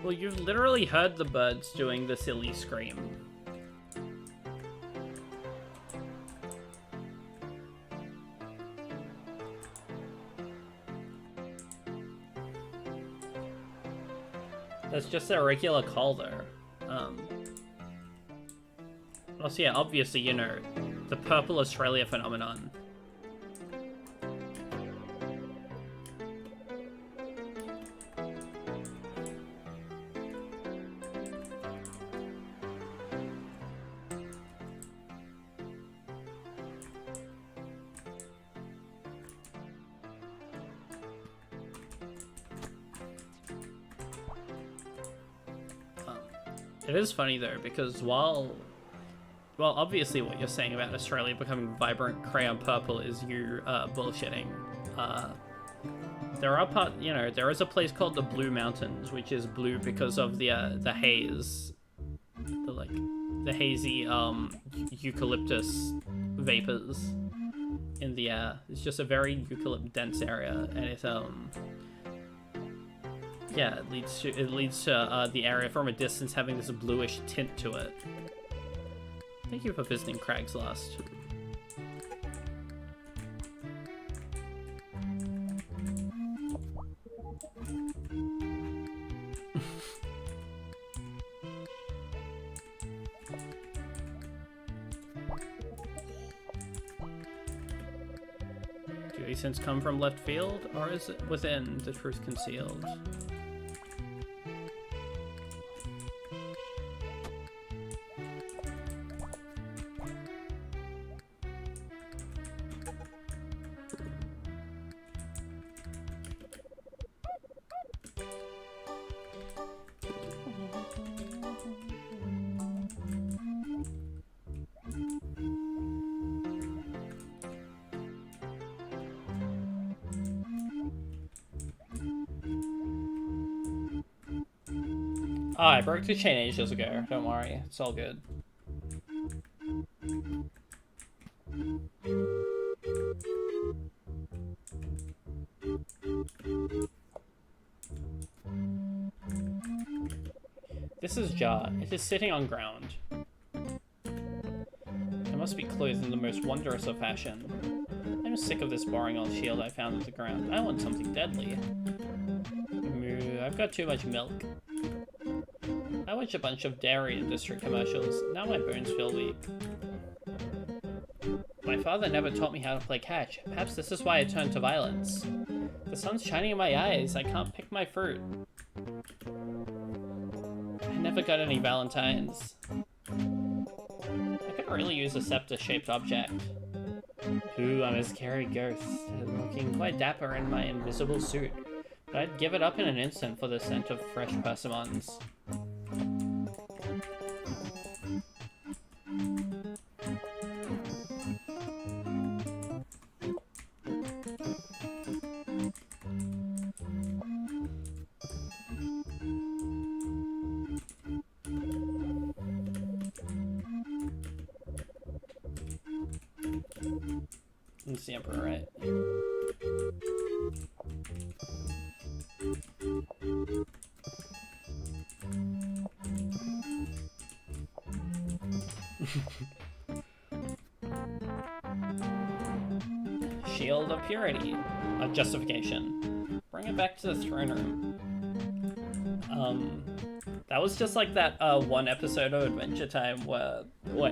Well, you've literally heard the birds doing the silly scream. That's just a regular call there. Also, yeah, obviously, you know, the purple Australia phenomenon. It is funny though, because well, obviously what you're saying about Australia becoming vibrant crayon purple is you bullshitting. Uh, there is a place called the Blue Mountains, which is blue because of the haze, the hazy eucalyptus vapors in the air. It's just a very eucalypt dense area, and it leads to the area from a distance having this bluish tint to it. Thank you for visiting Craig's Last. Do accents come from left field, or is it within the truth concealed? Oh, I broke the chain ages ago. Don't worry, it's all good. This is jar. It is sitting on ground. It must be clothed in the most wondrous of fashion. I'm sick of this boring old shield I found at the ground. I want something deadly. Moo, I've got too much milk. I watch a bunch of dairy industry commercials. Now my bones feel weak. My father never taught me how to play catch. Perhaps this is why I turned to violence. The sun's shining in my eyes. I can't pick my fruit. I never got any valentines. I could really use a scepter-shaped object. Ooh, I'm a scary ghost, looking quite dapper in my invisible suit. But I'd give it up in an instant for the scent of fresh persimmons. It's the Emperor, right? Shield of Purity. Of Justification. Bring it back to the throne room. That was just like that one episode of Adventure Time where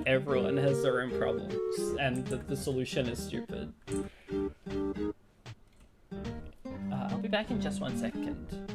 everyone has their own problems and the solution is stupid. I'll be back in just 1 second.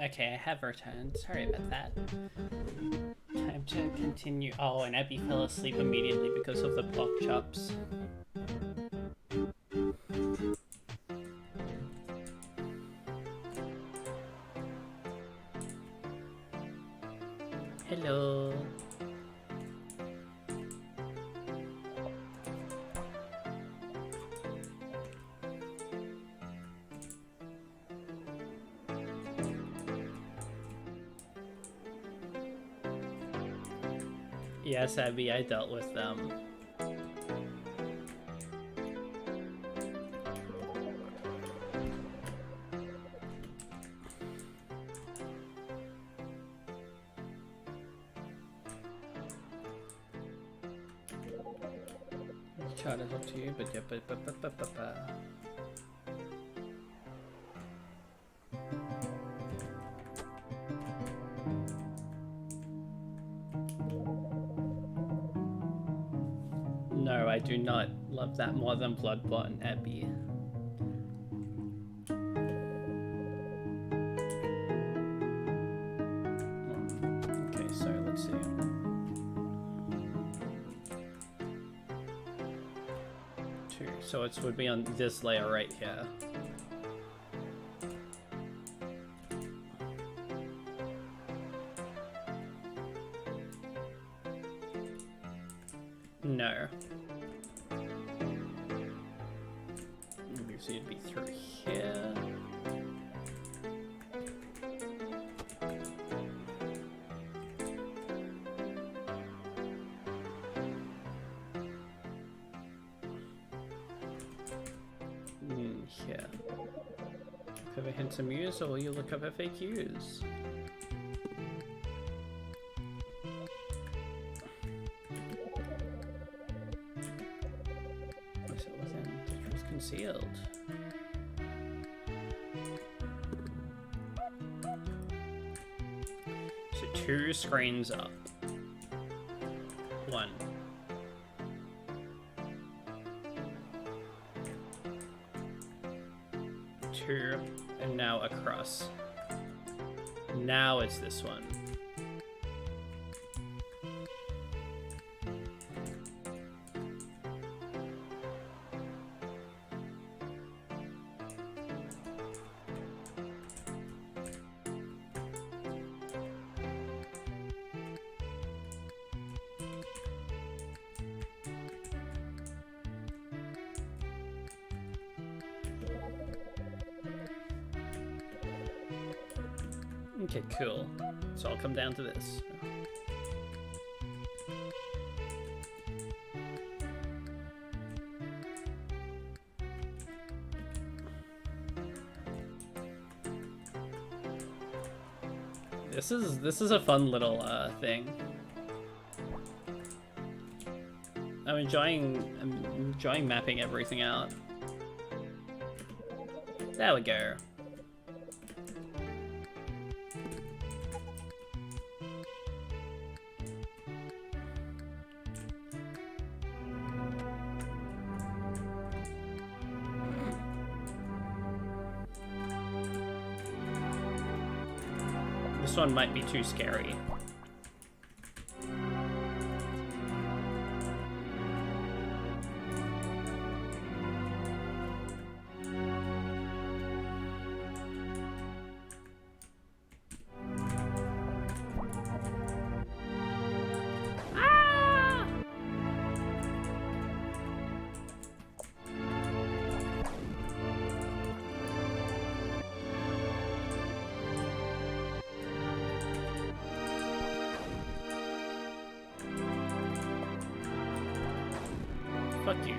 Okay, I have returned. Sorry about that. Time to continue. Oh, and Abby fell asleep immediately because of the pork chops. Hello. Yes, Abby, I dealt with them. Try to talk to you, but yeah, but. No, I do not love that more than Bloodborne, Abby. Okay, so let's see. Two. So it would be on this layer right here. No. So you'd be through here. Here. Look over hints and muse, or will you look up FAQs? Was it within? It was concealed. So 2 screens up. 1. Two, and now across. Now it's this one. Okay, cool. So I'll come down to this. This is a fun little thing. I'm enjoying mapping everything out. There we go. This one might be too scary. Fuck you.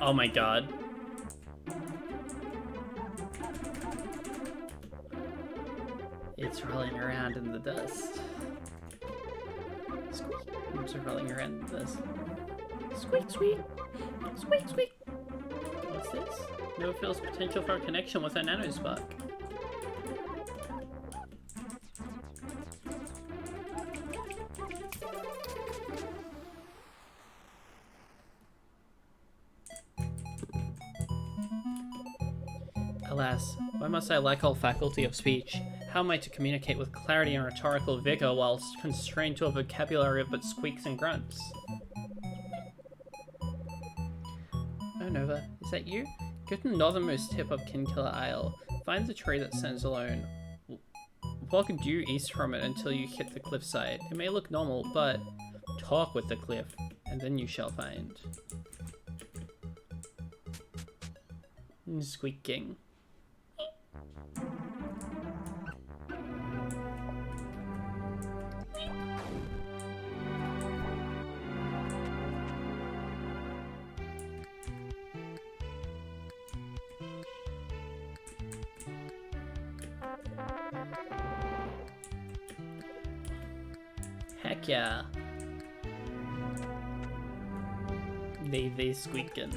Oh my god. It's rolling around in the dust. Squeak. It's rolling around in the dust. Squeak, squeak. Squeak, squeak. What's this? No feels potential for a connection with a nanospark. Alas, why must I lack all faculty of speech? How am I to communicate with clarity and rhetorical vigor whilst constrained to a vocabulary of but squeaks and grunts? Oh, Nova, is that you? Go to the northernmost tip of Kinkiller Isle. Find the tree that stands alone. Walk due east from it until you hit the cliffside. It may look normal, but talk with the cliff, and then you shall find. Squeaking. Heck yeah. They squeaking.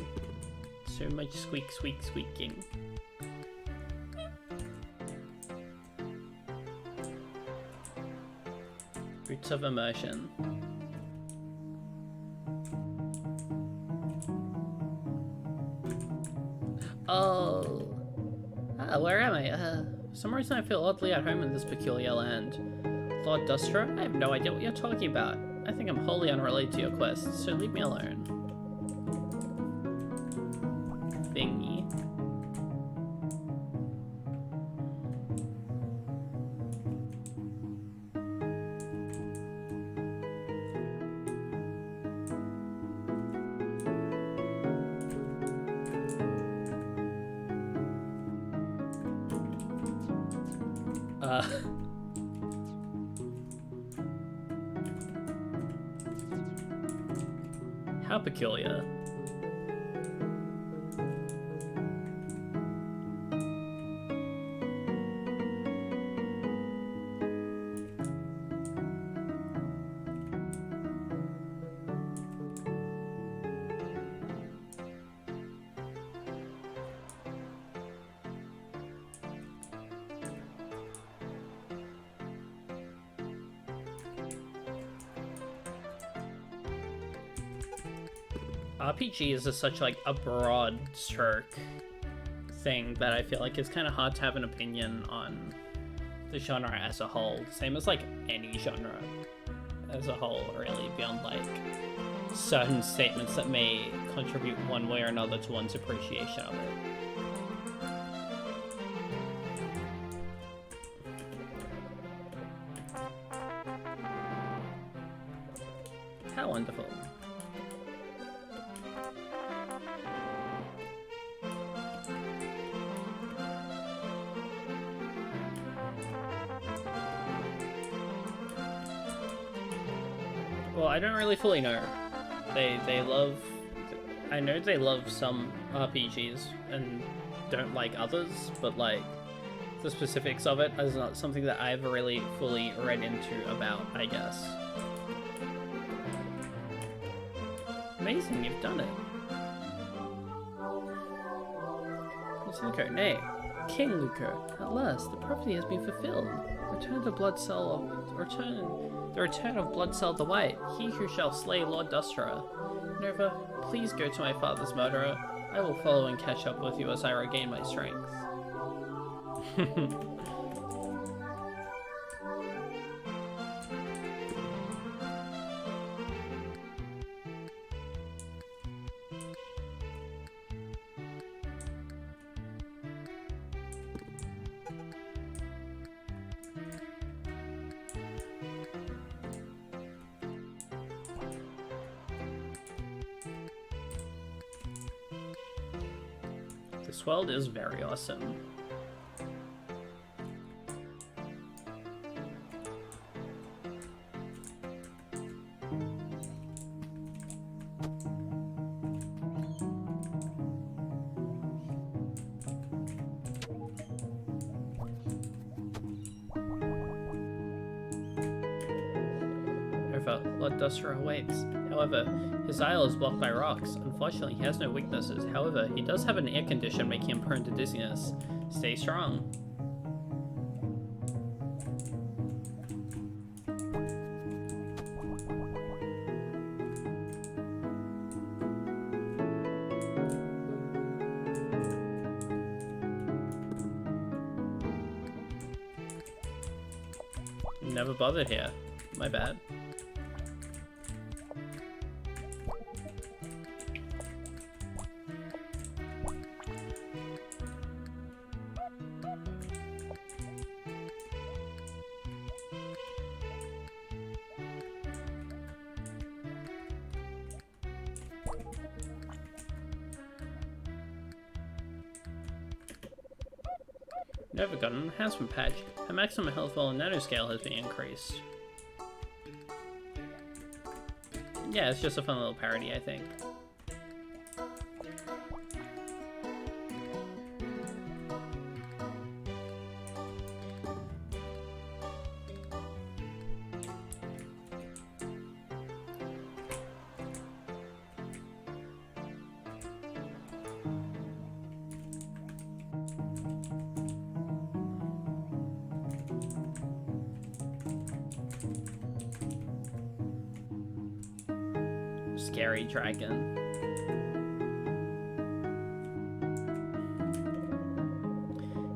So much squeaking. Roots of immersion. Oh. Where am I? For some reason I feel oddly at home in this peculiar land. Lord Dustra? I have no idea what you're talking about. I think I'm wholly unrelated to your quest, so leave me alone. Thingy. How peculiar. RPGs is such like a broad stroke thing that I feel like it's kind of hard to have an opinion on the genre as a whole. Same as like any genre as a whole, really, beyond like certain statements that may contribute one way or another to one's appreciation of it. How wonderful. Well, I don't really fully know. They love... I know they love some RPGs and don't like others, but like the specifics of it is not something that I've really fully read into about, I guess. Amazing, you've done it. Prince Luco, nay, King Luco, at last, the prophecy has been fulfilled. Return the return of Bloodcell the White, he who shall slay Lord Dustra. Nova, please go to my father's murderer. I will follow and catch up with you as I regain my strength. This world is very awesome. Lord Dustra awaits. However, his isle is blocked by rocks. Unfortunately, he has no weaknesses. However, he does have an air condition making him prone to dizziness. Stay strong. never bothered here. My bad. Never gotten an enhancement patch. Her maximum health while nanoscale has been increased. Yeah, it's just a fun little parody, I think. Scary dragon.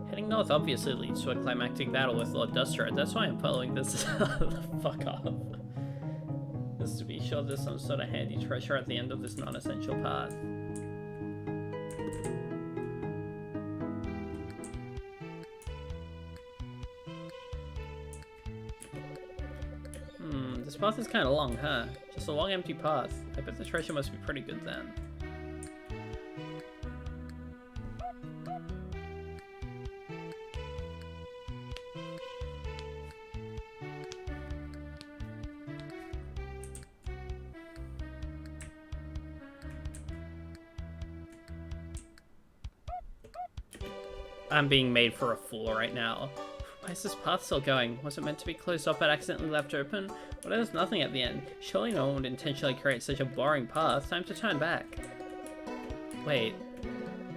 Heading north obviously leads to a climactic battle with Lord Duster. That's why I'm following this. Fuck off. Just to be sure there's some sort of handy treasure at the end of this non-essential path. This path is kind of long, huh? Just a long empty path. I bet the treasure must be pretty good then. I'm being made for a fool right now. Why is this path still going? Was it meant to be closed off but accidentally left open? What if there's nothing at the end? Surely no one would intentionally create such a boring path. Time to turn back. Wait.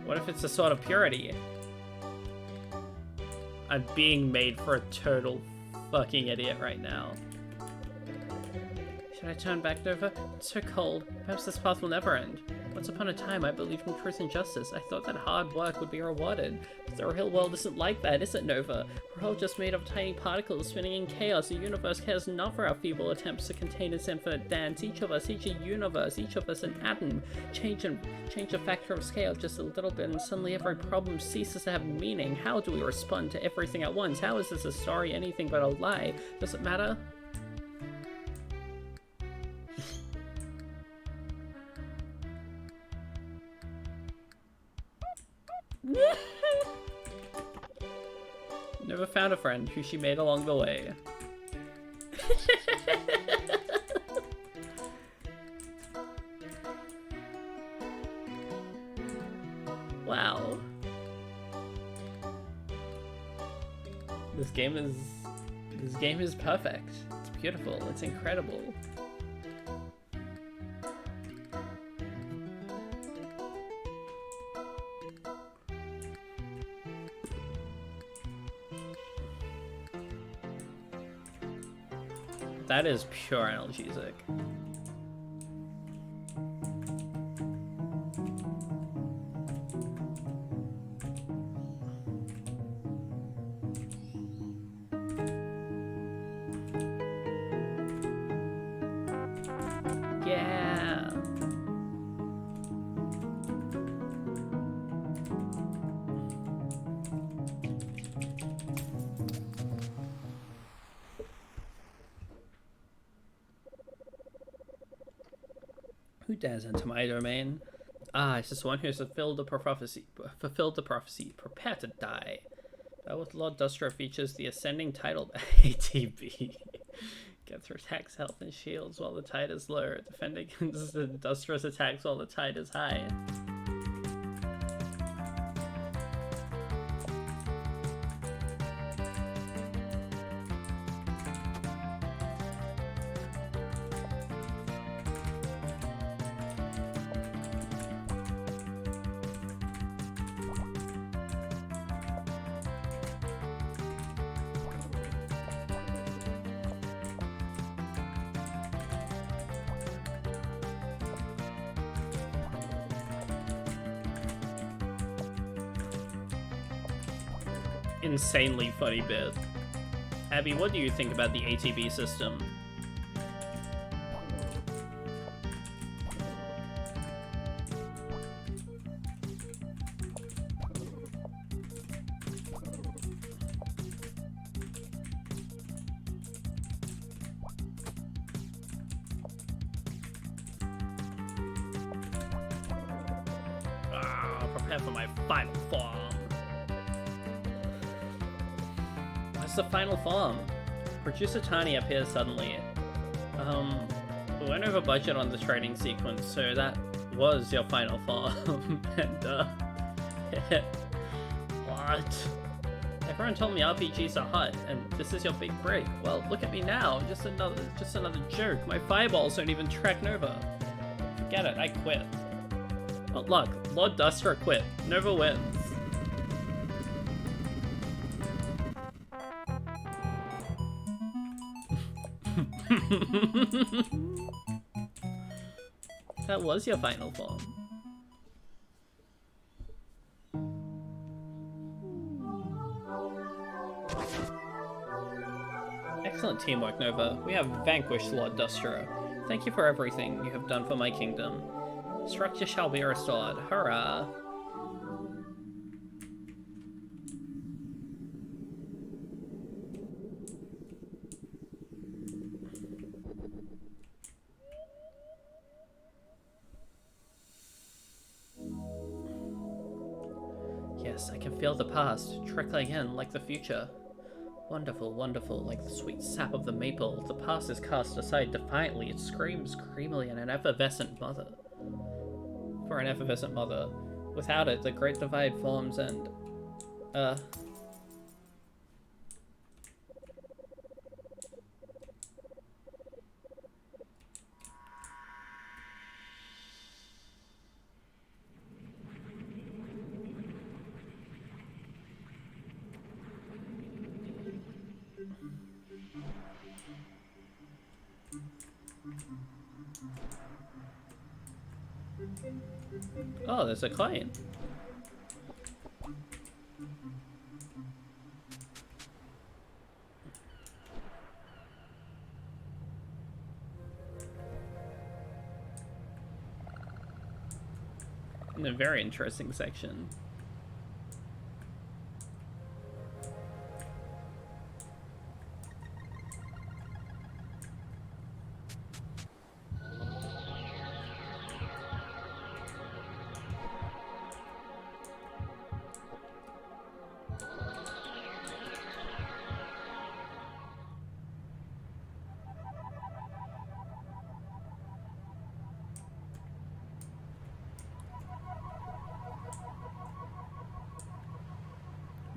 What if it's a sort of purity? I'm being made for a total fucking idiot right now. Should I turn back, Nova? It's so cold. Perhaps this path will never end. Once upon a time, I believed in truth and justice. I thought that hard work would be rewarded. But the real world isn't like that, is it, Nova? We're all just made of tiny particles spinning in chaos. The universe cares not for our feeble attempts to contain its infinite dance. Each of us, each a universe, each of us an atom. Change a factor of scale just a little bit, and suddenly every problem ceases to have meaning. How do we respond to everything at once? How is this a story anything but a lie? Does it matter? Never found a friend who she made along the way. Wow. This game is perfect. It's beautiful. It's incredible. That is pure analgesic. Yeah. Who dares enter my domain? Ah, it's just one who has fulfilled the prophecy. Prepare to die. Battle with Lord Dustra features the ascending title ATB. Get through attacks, health, and shields while the tide is low. Defend against the Dustra's attacks while the tide is high. Insanely funny bit. Abby, what do you think about the ATB system? Prepare for my final form. What's the final form? Producer Tiny appears suddenly. We went over budget on the training sequence, so that was your final form. And, what? Everyone told me RPGs are hot, and this is your big break. Well, look at me now. Just another joke. My fireballs don't even track Nova. Forget it, I quit. But look, Lord Dustra quit. Nova wins. That was your final form. Excellent teamwork, Nova. We have vanquished Lord Dustra. Thank you for everything you have done for my kingdom. Structure shall be restored. Hurrah! Yes, I can feel the past, trickling in like the future. Wonderful, wonderful, like the sweet sap of the maple. The past is cast aside defiantly. It screams creamily in an effervescent mother. For an effervescent mother. Without it, the great divide forms and... Oh, there's a coin. In a very interesting section.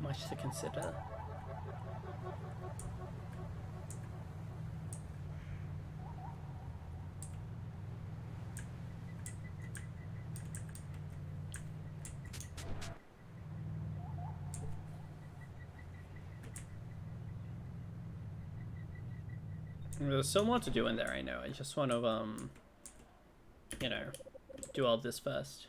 Much to consider. There's so much to do in there, I know. I just want to, you know, do all this first.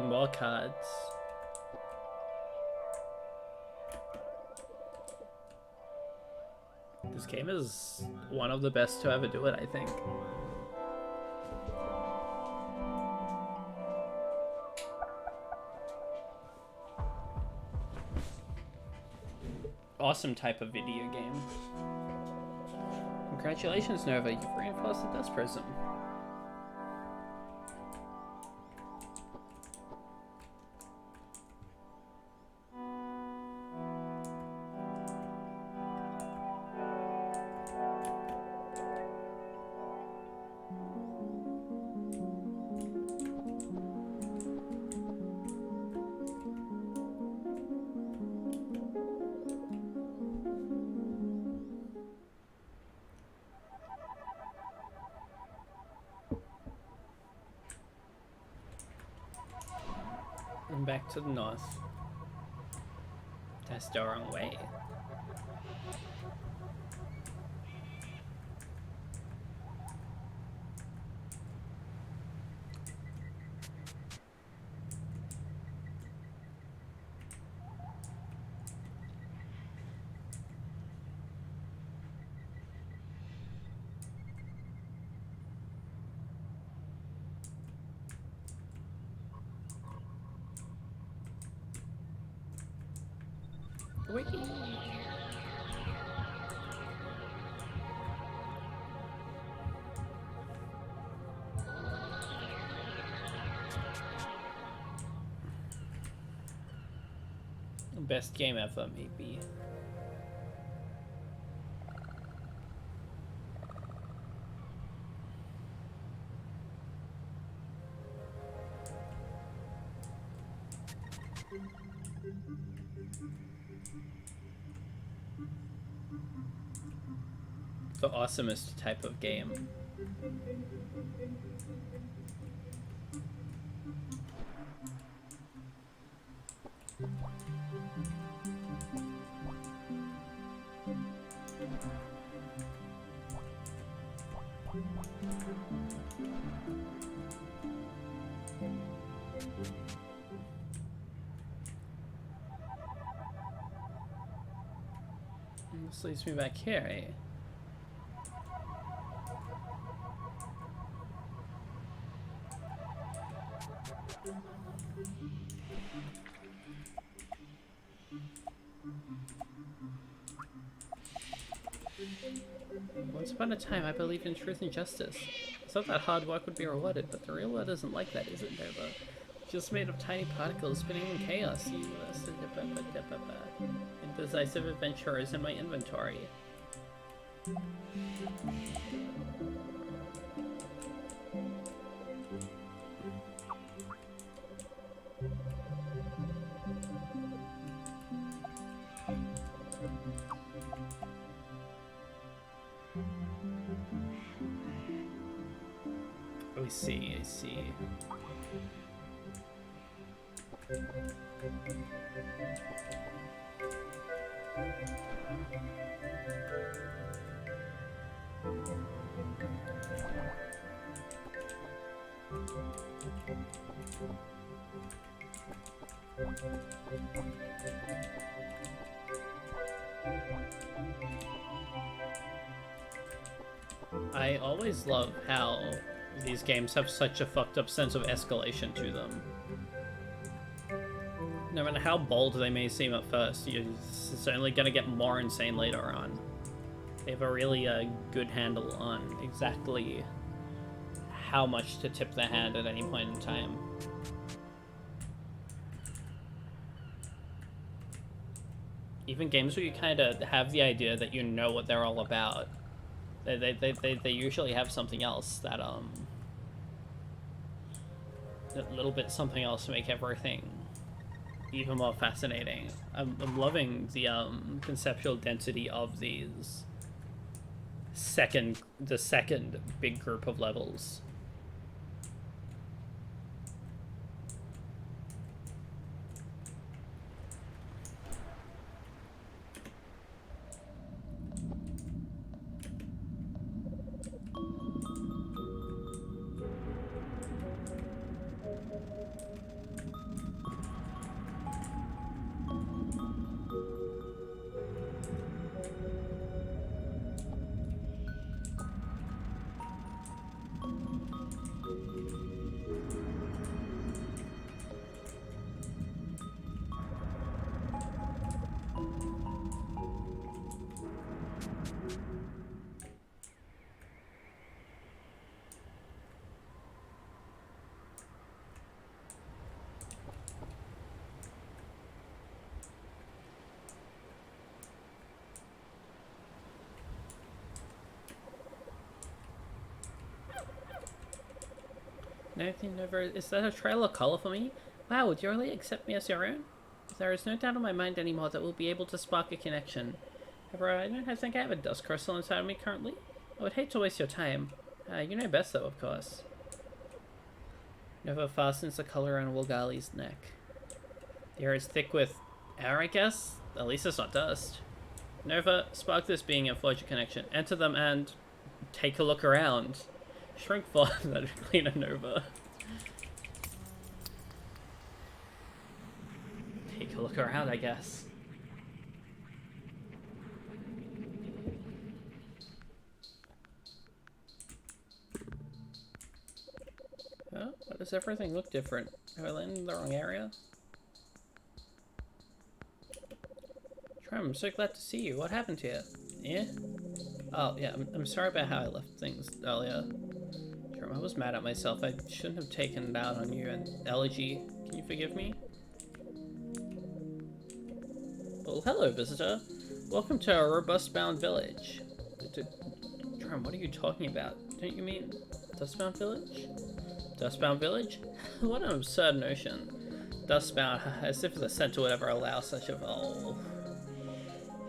More cards. This game is one of the best to ever do it, I think. Awesome type of video game. Congratulations, Nova, you've reinforced the Dust Prism. And back to the north. That's the wrong way. Wiki. Best game ever, maybe. The awesomest type of game. This leads me back here, eh? Once upon a time, I believed in truth and justice. I thought that hard work would be rewarded, but the real world isn't like that, is it, Nova? Just made of tiny particles spinning in chaos. Indecisive adventurers in my inventory. I see, I see. I always love how these games have such a fucked up sense of escalation to them. No matter how bold they may seem at first, you're certainly gonna get more insane later on. They have a really good handle on exactly how much to tip the hand at any point in time. Even games where you kind of have the idea that you know what they're all about, they usually have something else that a little bit something else to make everything even more fascinating. I'm loving the conceptual density of these the second big group of levels. Anything never. Is that a trail of color for me? Wow, would you really accept me as your own? There is no doubt in my mind anymore that we'll be able to spark a connection. However, I don't think I have a dust crystal inside of me currently. I would hate to waste your time. You know best, though, of course. Nova fastens the collar around Wolgali's neck. The air is thick with air, I guess? At least it's not dust. Nova, spark this being and forge a connection. Enter them and take a look around. Shrink for that cleaner Nova. Take a look around, I guess. Oh, why does everything look different? Have I landed in the wrong area? Tram, I'm so glad to see you. What happened here? Yeah? Oh, yeah, I'm sorry about how I left things earlier. Tram, I was mad at myself. I shouldn't have taken it out on you and Elegy. Can you forgive me? Well, hello, visitor. Welcome to our robust-bound village. Tram, what are you talking about? Don't you mean Dustbound Village? Dustbound Village? What an absurd notion. Dustbound, as if the center would ever allow such a... Oh.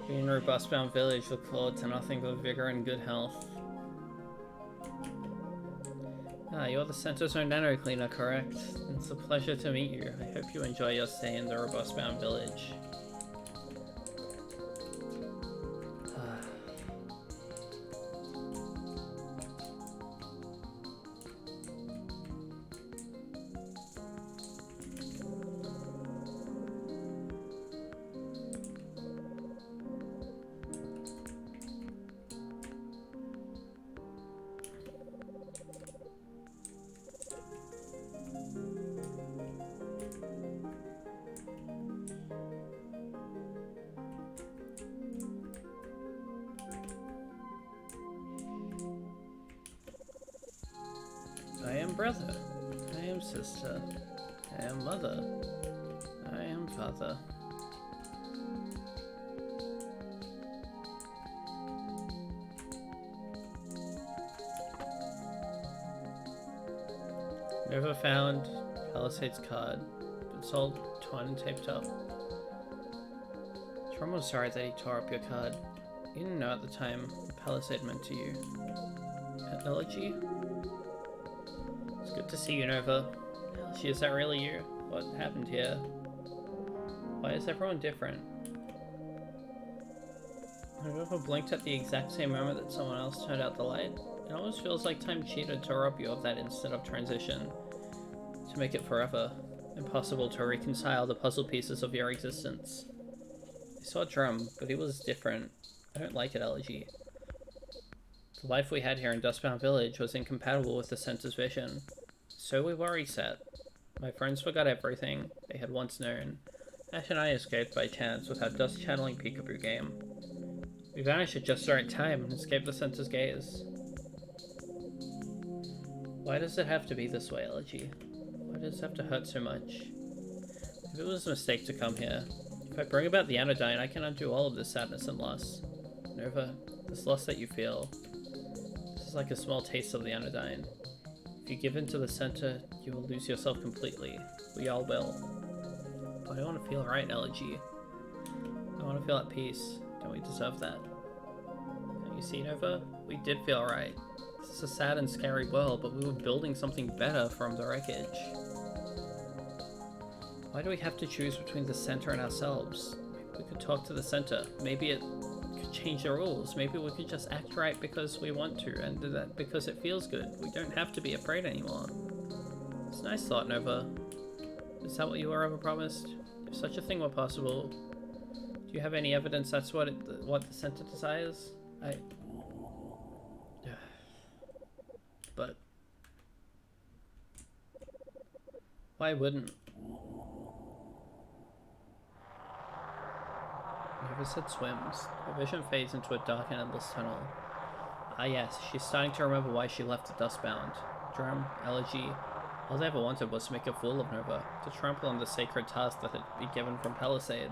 Being robust-bound village, look forward to nothing but vigor and good health. Ah, you're the center's own nano cleaner, correct? It's a pleasure to meet you. I hope you enjoy your stay in the robust-bound village. I am brother. I am sister. I am mother. I am father. Never found Palisade's card, but sold, torn and taped up. Trom was sorry that he tore up your card. You didn't know at the time what Palisade meant to you. Elegy? It's good to see you, Nova. Elegy, is that really you? What happened here? Why is everyone different? Have you ever blinked at the exact same moment that someone else turned out the light? It almost feels like time cheated to rob you of that instant of transition. To make it forever. Impossible to reconcile the puzzle pieces of your existence. I saw Drum, but he was different. I don't like it, Elegy. The life we had here in Dustbound Village was incompatible with the Center's vision. So we were reset. My friends forgot everything they had once known. Ash and I escaped by chance with our dust-channeling peekaboo game. We vanished at just the right time and escaped the Center's gaze. Why does it have to be this way, Elegy? Why does it have to hurt so much? If it was a mistake to come here, if I bring about the Anodyne, I can undo all of this sadness and loss. Nova, this loss that you feel, this is like a small taste of the Anodyne. If you give in to the center, you will lose yourself completely. We all will. But I want to feel right, Elegy. I want to feel at peace. Don't we deserve that? Don't you see, Nova? We did feel right. This is a sad and scary world, but we were building something better from the wreckage. Why do we have to choose between the center and ourselves? Maybe we could talk to the center. Maybe it could change the rules. Maybe we could just act right because we want to, and do that because it feels good. We don't have to be afraid anymore. It's a nice thought, Nova. Is that what you were ever promised? If such a thing were possible, do you have any evidence that's what the center desires? But why wouldn't? Neverset swims. Her vision fades into a dark and endless tunnel. Ah yes, she's starting to remember why she left the Dustbound. Drum, Elegy, all they ever wanted was to make a fool of Nova, to trample on the sacred task that had been given from Palisade.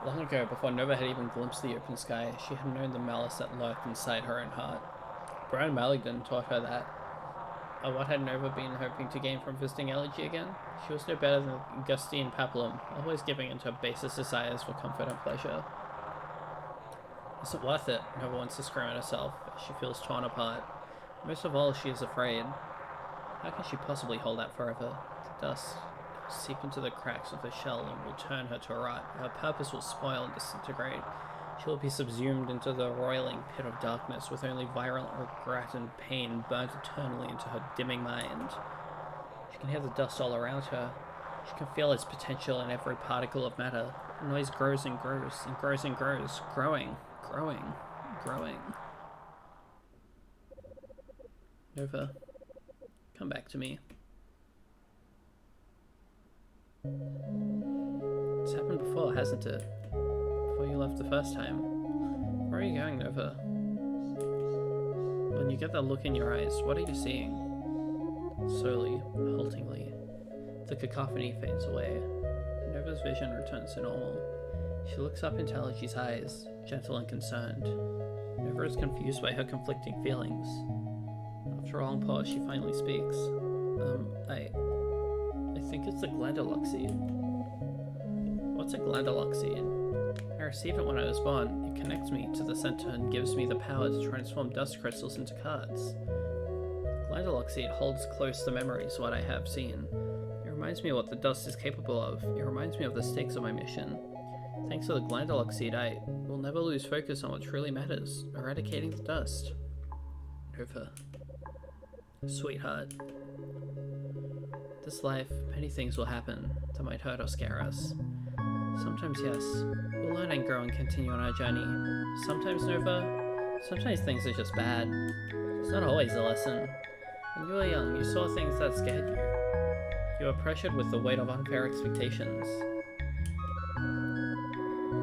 Long ago, before Nova had even glimpsed the open sky, she had known the malice that lurked inside her own heart. Brian Maligden taught her that. What had Nova been hoping to gain from visiting Elegy again? She was no better than Gustine Paplum, always giving in to her basest desires for comfort and pleasure. Is it worth it? Nova wants to scream at herself as she feels torn apart. Most of all, she is afraid. How can she possibly hold out forever? The dust. seep into the cracks of the shell and will turn her to rot. Her purpose will spoil and disintegrate. She will be subsumed into the roiling pit of darkness, with only violent regret and pain burnt eternally into her dimming mind. She can hear the dust all around her. She can feel its potential in every particle of matter. The noise grows and grows and grows and grows, growing, growing, growing. Nova, come back to me. It's happened before, hasn't it? Before you left the first time. Where are you going, Nova? When you get that look in your eyes, what are you seeing? Slowly, haltingly, the cacophony fades away. Nova's vision returns to normal. She looks up into Elegy's eyes, gentle and concerned. Nova is confused by her conflicting feelings. After a long pause, she finally speaks. I think it's a glandular seed. What's a glandular seed? I received it when I was born. It connects me to the center and gives me the power to transform dust crystals into cards. The glandular seed holds close the memories of what I have seen. It reminds me of what the dust is capable of. It reminds me of the stakes of my mission. Thanks to the glandular seed, I will never lose focus on what truly matters, eradicating the dust. Nova. Sweetheart. This life, many things will happen that might hurt or scare us. Sometimes, yes, we'll learn and grow and continue on our journey. Sometimes, Nova, sometimes things are just bad. It's not always a lesson. When you were young, you saw things that scared you. You were pressured with the weight of unfair expectations.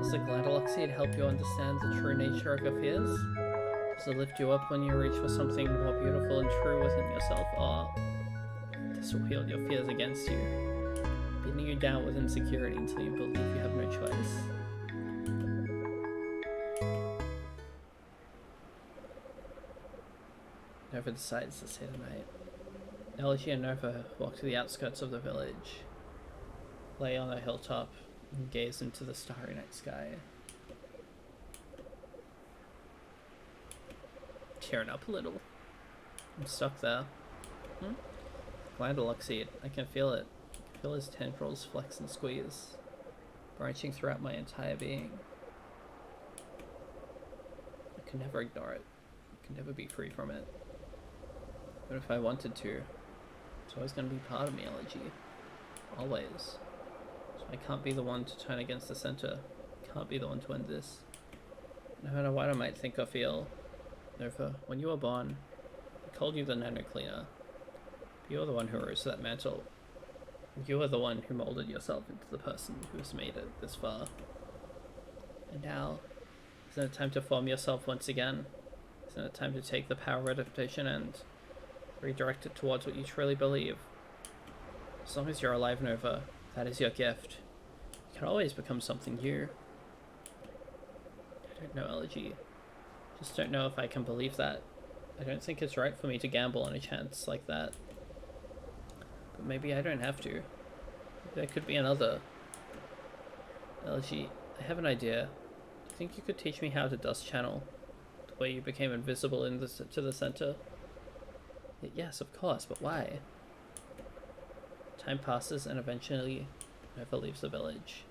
Does the glandular seed help you understand the true nature of your fears? Does it lift you up when you reach for something more beautiful and true within yourself, or does it wield your fears against you, beating you down with insecurity until you believe you have no choice? Nova decides to stay the night. Elegy and Nova walk to the outskirts of the village, lay on a hilltop, and gaze into the starry night sky. Tearing up a little. I'm stuck there. Glandular seed. I can feel it. I can feel his tendrils flex and squeeze, branching throughout my entire being. I can never ignore it. I can never be free from it. But if I wanted to, it's always going to be part of me, Elegy. Always. So I can't be the one to turn against the center. I can't be the one to end this. No matter what I might think or feel. Nova, when you were born, I called you the nano cleaner. You were the one who rose to that mantle. You were the one who molded yourself into the person who has made it this far. And now, isn't it time to form yourself once again? Isn't it time to take the power of adaptation and redirect it towards what you truly believe? As long as you're alive, Nova, that is your gift. You can always become something new. I don't know, Elegy. Just don't know if I can believe that. I don't think it's right for me to gamble on a chance like that. But maybe I don't have to. There could be another. Elegy, I have an idea. Do you think you could teach me how to dust channel? The way you became invisible to the center? Yes, of course, but why? Time passes and eventually Nova leaves the village.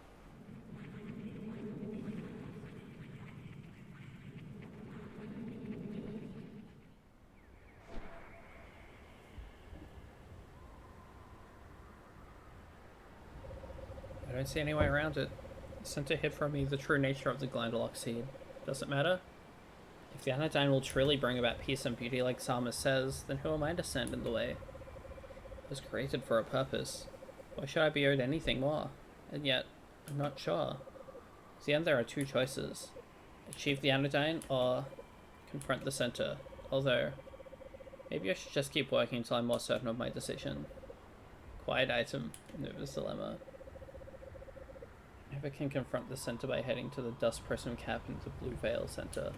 I don't see any way around it. The center hid from me the true nature of the glandular seed. Does it matter? If the Anodyne will truly bring about peace and beauty like Psalmist says, then who am I to stand in the way? It was created for a purpose. Why should I be owed anything more? And yet, I'm not sure. In the end, there are two choices. Achieve the Anodyne, or confront the center. Although, maybe I should just keep working until I'm more certain of my decision. Quiet item, Nova's dilemma. Nova can confront the center by heading to the Dust Prism Cap in the Blue Veil Center.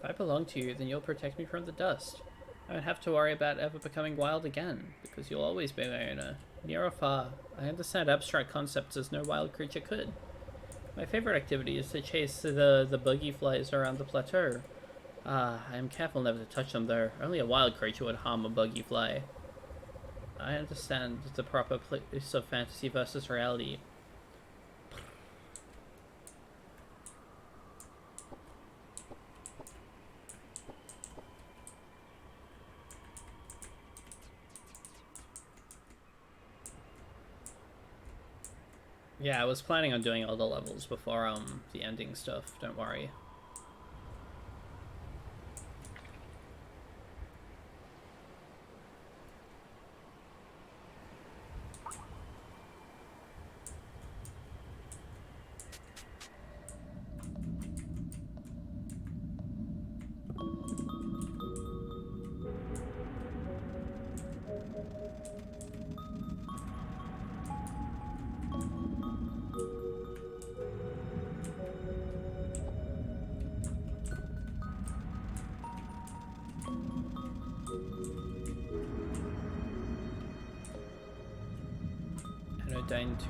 If I belong to you, then you'll protect me from the dust. I don't have to worry about ever becoming wild again, because you'll always be my owner. Near or far, I understand abstract concepts as no wild creature could. My favorite activity is to chase the buggy flies around the plateau. I am careful never to touch them though. Only a wild creature would harm a buggy fly. I understand the proper place of fantasy versus reality. Yeah, I was planning on doing all the levels before the ending stuff, don't worry. Anodyne 2.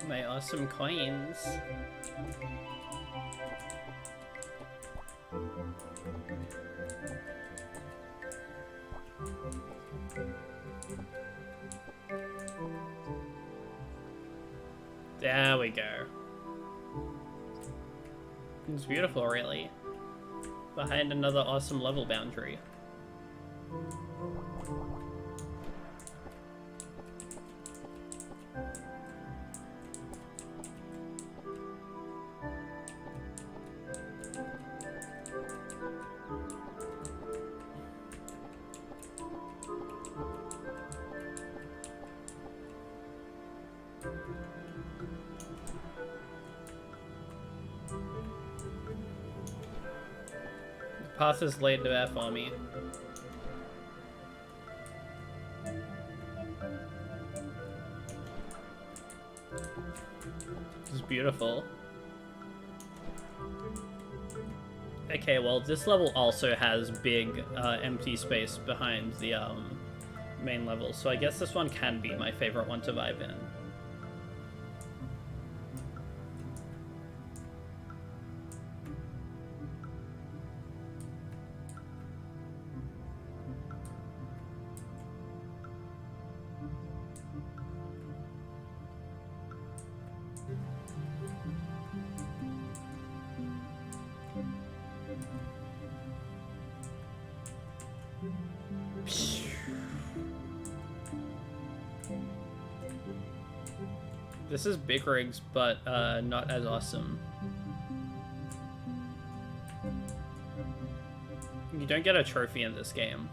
My awesome coins. There we go. It's beautiful, really. Behind another awesome level boundary. Path is laid there for me. This is beautiful. Okay, well, this level also has big empty space behind the main level, so I guess this one can be my favorite one to vibe in. This is big rigs, but not as awesome. You don't get a trophy in this game.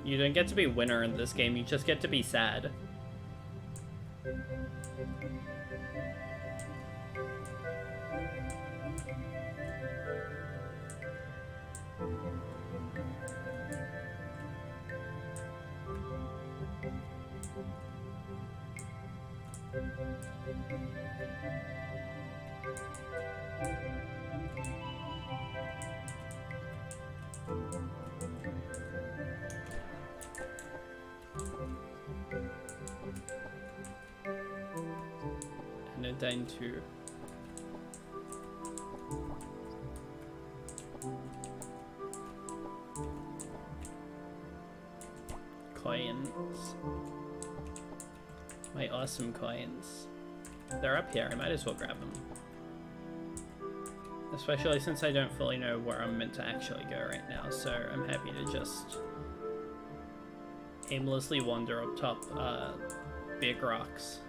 You don't get to be winner in this game, you just get to be sad. Anodyne 2. Coins. My awesome coins. They're up here, I might as well grab them. Especially since I don't fully know where I'm meant to actually go right now, so I'm happy to just aimlessly wander up top big rocks.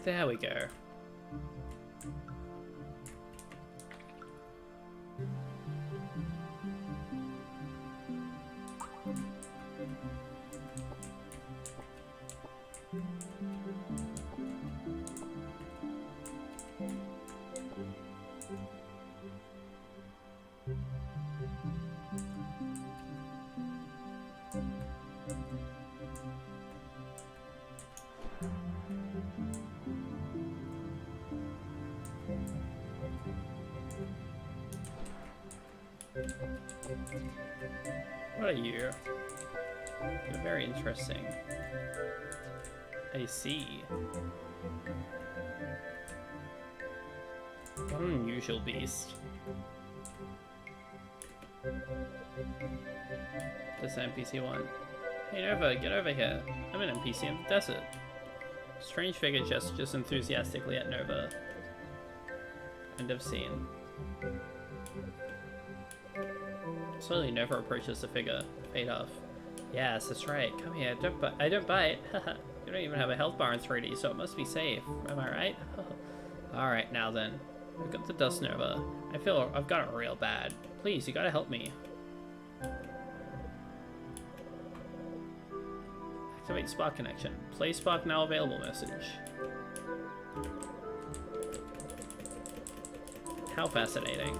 There we go. What are you? You're very interesting. I see. What an unusual beast. This NPC one. Hey Nova, get over here. I'm an NPC in the desert. Strange figure gestures enthusiastically at Nova. End of scene. Slowly, Nova approaches the figure. Fade off. Yes, that's right. Come here. I don't bite. You don't even have a health bar in 3D, so it must be safe. Am I right? Alright, now then. Pick up the dust, Nova. I feel I've got it real bad. Please, you gotta help me. Activate Spark connection. Play Spark now available message. How fascinating.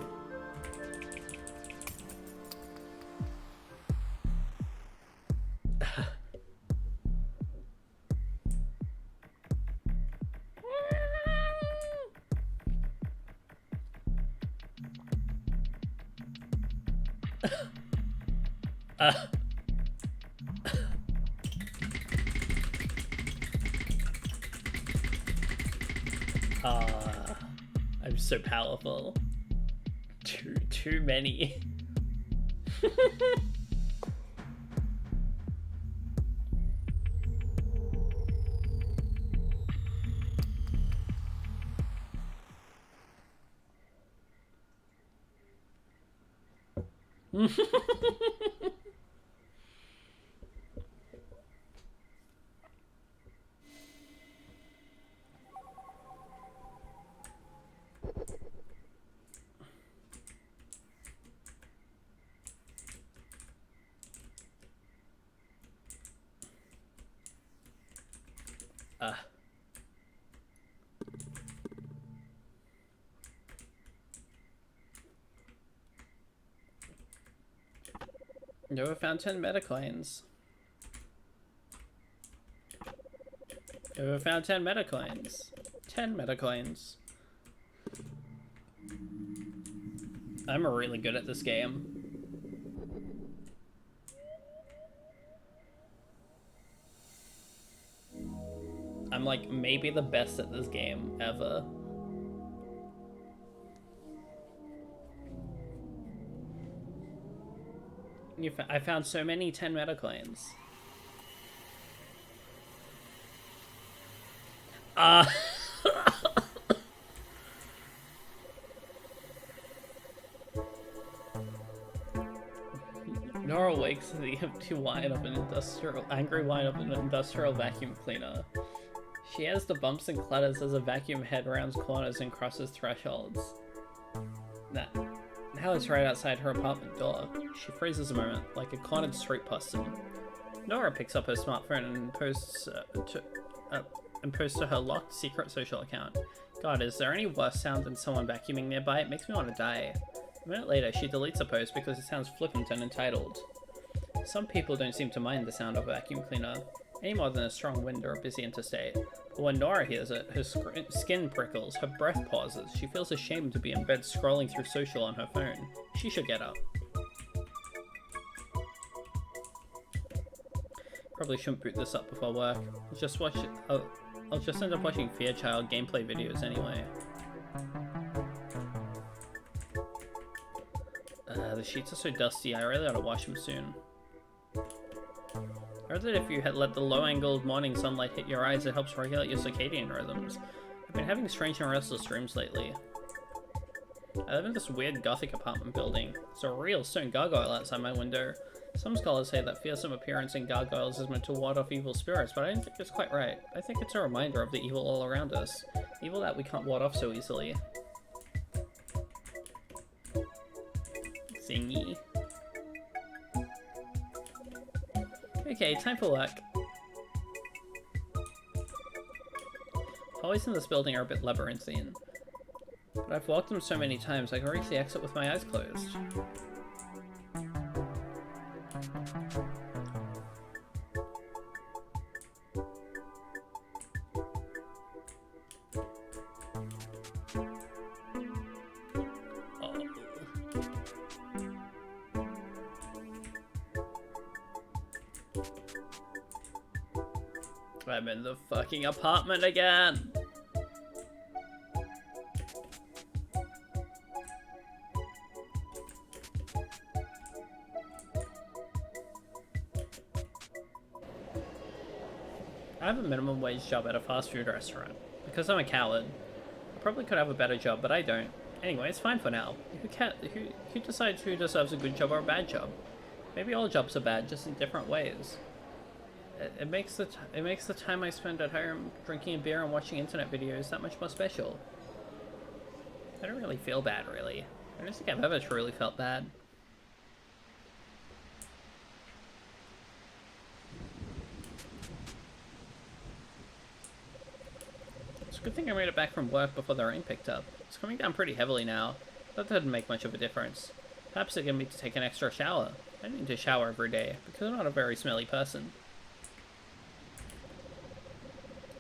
I'm so powerful. Too many. Nova found 10 metacoins. Nova found 10 metacoins. 10 metacoins. I'm really good at this game. I'm like maybe the best at this game ever. I found so many 10 meta coins. Nora wakes to the empty wind of an angry wind of an industrial vacuum cleaner. She has the bumps and clutters as a vacuum head rounds corners and crosses thresholds. Now it's right outside her apartment door. She freezes a moment, like a cornered street person. Nora picks up her smartphone and posts to her locked secret social account. God, is there any worse sound than someone vacuuming nearby? It makes me want to die. A minute later, she deletes a post because it sounds flippant and entitled. Some people don't seem to mind the sound of a vacuum cleaner, any more than a strong wind or a busy interstate. But when Nora hears it, her skin prickles, her breath pauses. She feels ashamed to be in bed scrolling through social on her phone. She should get up. Probably shouldn't boot this up before work. I'll just end up watching Fairchild gameplay videos anyway. The sheets are so dusty, I really ought to wash them soon. I heard that if you had let the low-angled morning sunlight hit your eyes, it helps regulate your circadian rhythms. I've been having strange and restless dreams lately. I live in this weird gothic apartment building. There's a real stone gargoyle outside my window. Some scholars say that fearsome appearance in gargoyles is meant to ward off evil spirits, but I don't think it's quite right. I think it's a reminder of the evil all around us. Evil that we can't ward off so easily. Zingy. Okay, time for work. Hallways in this building are a bit labyrinthine, but I've walked them so many times I can reach the exit with my eyes closed. I'm in the fucking apartment again! I have a minimum wage job at a fast food restaurant. Because I'm a coward, I probably could have a better job, but I don't. Anyway, it's fine for now. Who decides who deserves a good job or a bad job? Maybe all jobs are bad, just in different ways. It makes the time I spend at home drinking a beer and watching internet videos that much more special. I don't really feel bad, really. I don't think I've ever truly felt bad. It's a good thing I made it back from work before the rain picked up. It's coming down pretty heavily now. That didn't make much of a difference. Perhaps it can be to take an extra shower. I don't need to shower every day, because I'm not a very smelly person.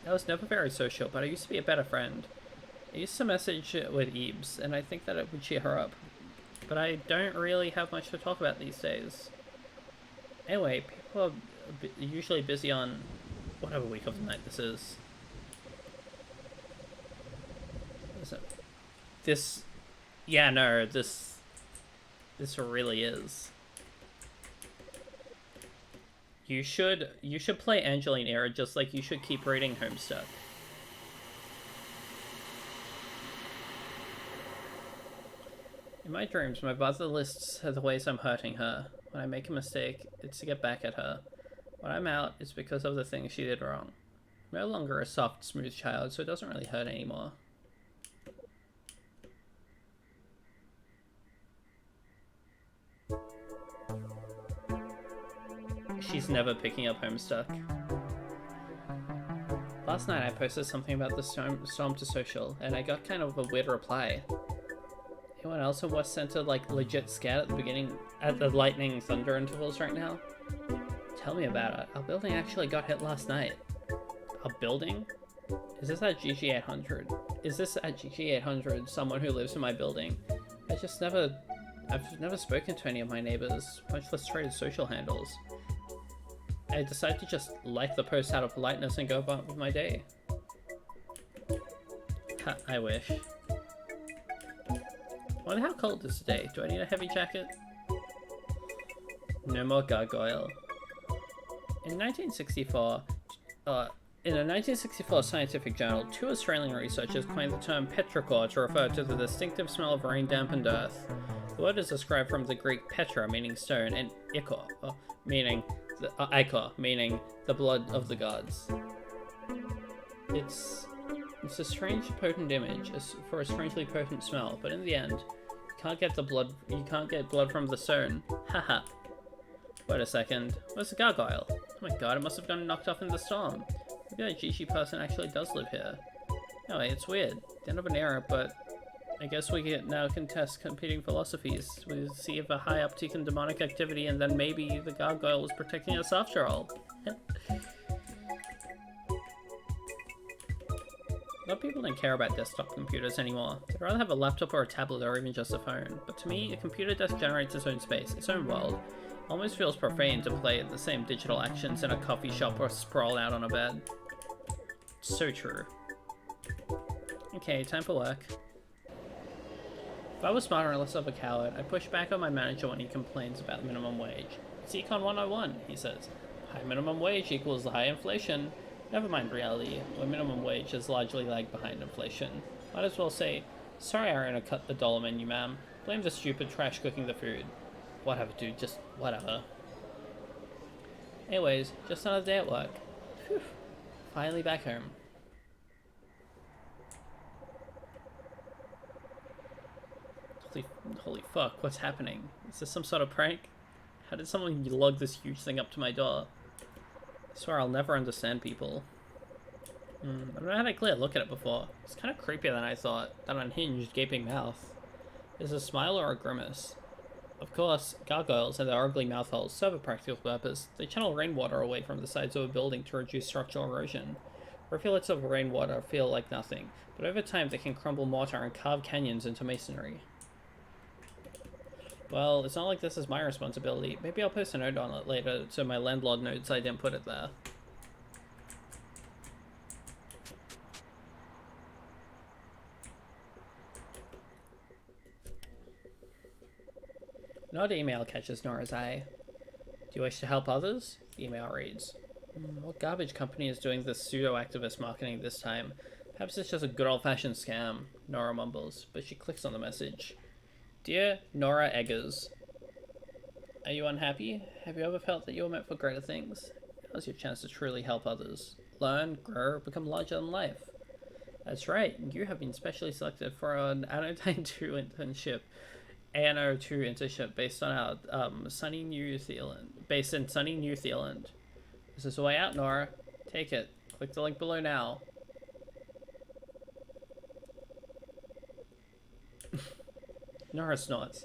I was never very social, but I used to be a better friend. I used to message with Ebs, and I think that it would cheer her up. But I don't really have much to talk about these days. Anyway, people are usually busy on whatever week of the night this is. This... Yeah, no, this really is. You should play Angeline Era just like you should keep reading Homestuck. In my dreams, my mother lists the ways I'm hurting her. When I make a mistake, it's to get back at her. When I'm out, it's because of the things she did wrong. I'm no longer a soft, smooth child, so it doesn't really hurt anymore. She's never picking up Homestuck. Last night I posted something about the storm to social, and I got kind of a weird reply. Anyone else in West Center like legit scared at the beginning, at the lightning thunder intervals right now? Tell me about it. Our building actually got hit last night. Our building? Is this at GG800? Is this at GG800 someone who lives in my building? I've never spoken to any of my neighbors, much less traded social handles. I decided to just like the post out of politeness and go about with my day. Ha, I wish. I wonder how cold it is today. Do I need a heavy jacket? No more gargoyle. In 1964, in a 1964 scientific journal, two Australian researchers coined the term petrichor to refer to the distinctive smell of rain-dampened earth. The word is described from the Greek petra, meaning stone, and ichor, meaning the blood of the gods. It's a strange, potent image for a strangely potent smell, but in the end, you can't get blood from the stone. Haha. Wait a second. Where's the gargoyle? Oh my god, it must have gotten knocked off in the storm. Maybe that Jishi person actually does live here. Anyway, it's weird. The end of an era, but I guess we now can test competing philosophies. We see if a high uptick in demonic activity, and then maybe the gargoyle was protecting us after all. A lot of people don't care about desktop computers anymore. They'd rather have a laptop or a tablet or even just a phone. But to me, a computer desk generates its own space, its own world. It almost feels profane to play the same digital actions in a coffee shop or sprawl out on a bed. So true. Okay, time for work. If I was smarter and less of a coward, I'd push back on my manager when he complains about minimum wage. It's Econ 101, he says. High minimum wage equals high inflation. Never mind reality, where minimum wage is largely lagged behind inflation. Might as well say, sorry I ran cut the dollar menu, ma'am. Blame the stupid trash cooking the food. Whatever, dude, just whatever. Anyways, just another day at work. Whew. Finally back home. Holy fuck, what's happening? Is this some sort of prank? How did someone lug this huge thing up to my door? I swear I'll never understand people. I've never had a clear look at it before. It's kind of creepier than I thought. That unhinged, gaping mouth. Is it a smile or a grimace? Of course, gargoyles and their ugly mouth holes serve a practical purpose. They channel rainwater away from the sides of a building to reduce structural erosion. Rivulets of rainwater feel like nothing, but over time they can crumble mortar and carve canyons into masonry. Well, it's not like this is my responsibility. Maybe I'll post a note on it later so my landlord knows I didn't put it there. An odd email catches Nora's eye. Do you wish to help others? The email reads. What garbage company is doing this pseudo-activist marketing this time? Perhaps it's just a good old-fashioned scam, Nora mumbles, but she clicks on the message. Dear Nora Eggers, are you unhappy? Have you ever felt that you were meant for greater things? Now's your chance to truly help others. Learn, grow, become larger than life. That's right, you have been specially selected for an Anodyne 2 internship. ANO2 internship based on our sunny New Zealand. Based in sunny New Zealand. This is the way out, Nora. Take it. Click the link below now. Nora snorts.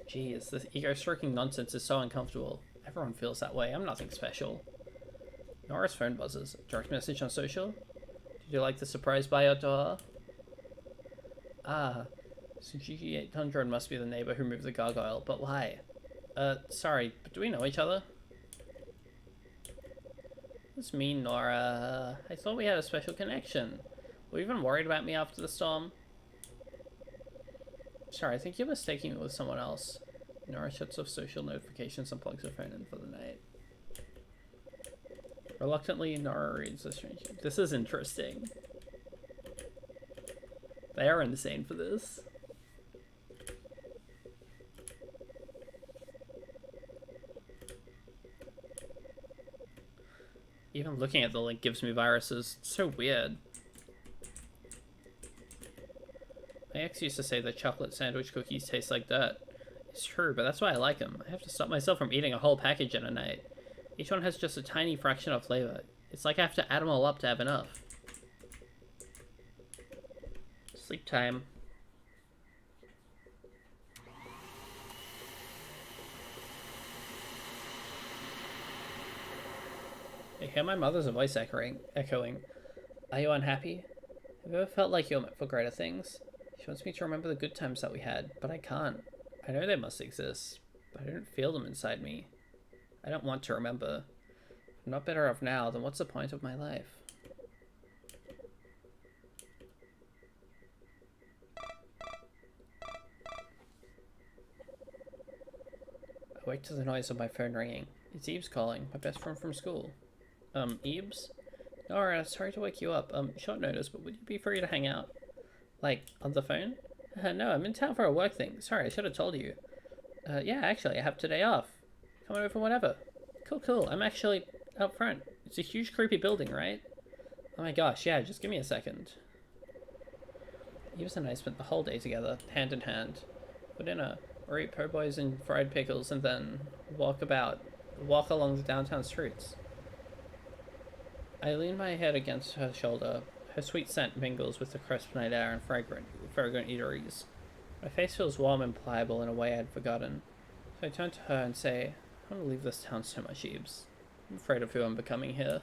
Jeez, this ego-stroking nonsense is so uncomfortable. Everyone feels that way. I'm nothing special. Nora's phone buzzes. Direct message on social? Did you like the surprise by your door? Ah. Suzuki 800 must be the neighbor who moved the gargoyle, but why? Sorry, but do we know each other? What's mean, Nora? I thought we had a special connection. Were you even worried about me after the storm? Sorry, I think you're mistaking me with someone else. Nora shuts off social notifications and plugs her phone in for the night. Reluctantly, Nora reads the strange. This is interesting. They are insane for this. Even looking at the link gives me viruses. It's so weird. My ex used to say that chocolate sandwich cookies taste like dirt. It's true, but that's why I like them. I have to stop myself from eating a whole package in a night. Each one has just a tiny fraction of flavor. It's like I have to add them all up to have enough. Sleep time. I hear my mother's voice echoing. Are you unhappy? Have you ever felt like you're meant for greater things? She wants me to remember the good times that we had, but I can't. I know they must exist, but I don't feel them inside me. I don't want to remember. If I'm not better off now, then what's the point of my life? I wake to the noise of my phone ringing. It's Eves calling, my best friend from school. Eves? Nora, sorry to wake you up. Short notice, but would you be free to hang out? Like, on the phone? No, I'm in town for a work thing. Sorry, I should have told you. Yeah, actually, I have today off. Come on over whenever. Cool. I'm actually out front. It's a huge, creepy building, right? Oh my gosh, yeah, just give me a second. Eves and I spent the whole day together, hand in hand. For dinner, we eat po' boys and fried pickles, and then walk along the downtown streets. I lean my head against her shoulder. Her sweet scent mingles with the crisp night air and fragrant eateries. My face feels warm and pliable in a way I'd forgotten. So I turn to her and say, I want to leave this town so much, Eves. I'm afraid of who I'm becoming here.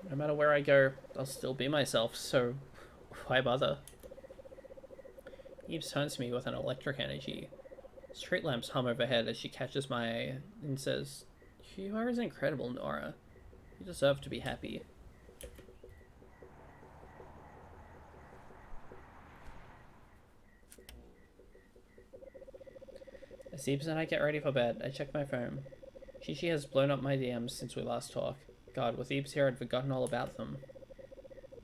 No matter where I go, I'll still be myself, so why bother? Eves turns to me with an electric energy. Street lamps hum overhead as she catches my eye and says, You are as incredible, Nora. You deserve to be happy. As Eves and I get ready for bed, I check my phone. Shishi has blown up my DMs since we last talked. God, with Eves here, I'd forgotten all about them.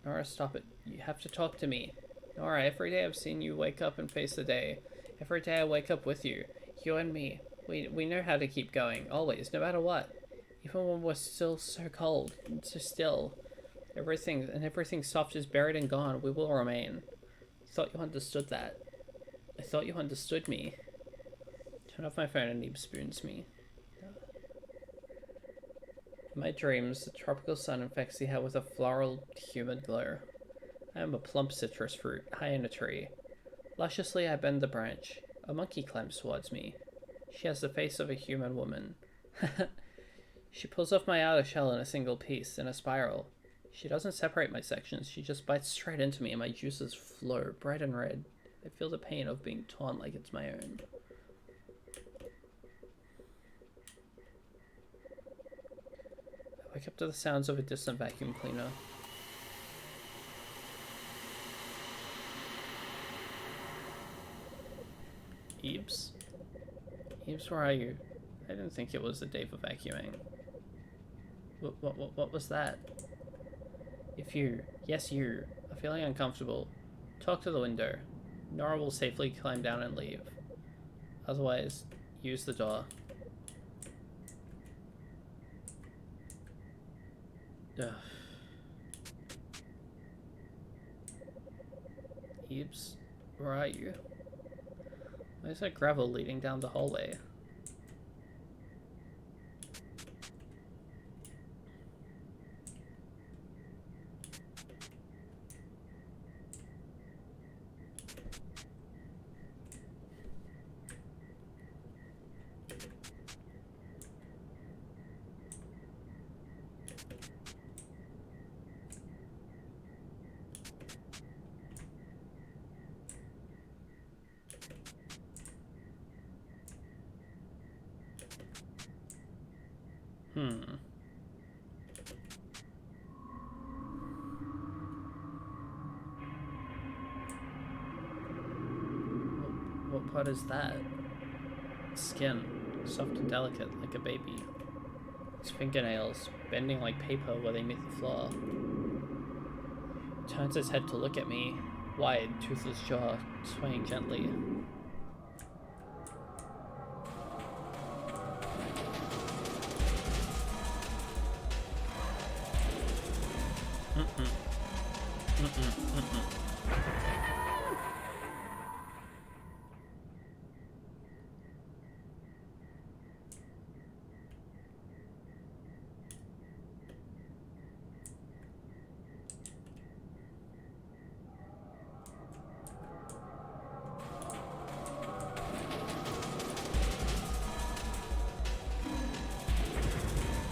Nora, stop it. You have to talk to me. Nora, every day I've seen you wake up and face the day. Every day I wake up with you. You and me. We know how to keep going, always, no matter what. Even when we're still so cold, and so still. Everything soft is buried and gone, we will remain. I thought you understood that. I thought you understood me. Turn off my phone and Eve spoons me. In my dreams, the tropical sun infects the air with a floral, humid glow. I am a plump citrus fruit, high in a tree. Lusciously I bend the branch. A monkey climbs towards me. She has the face of a human woman. She pulls off my outer shell in a single piece, in a spiral. She doesn't separate my sections, she just bites straight into me and my juices flow, bright and red. I feel the pain of being torn like it's my own. I wake up to the sounds of a distant vacuum cleaner. Eves? Eves, where are you? I didn't think it was the day for vacuuming. What was that? If you, yes you, are feeling uncomfortable, talk to the window. Nora will safely climb down and leave. Otherwise, use the door. Ugh. Eves, where are you? Why is there gravel leading down the hallway? What part is that? Skin, soft and delicate like a baby. Its fingernails, bending like paper where they meet the floor. It turns its head to look at me, wide, toothless jaw swaying gently.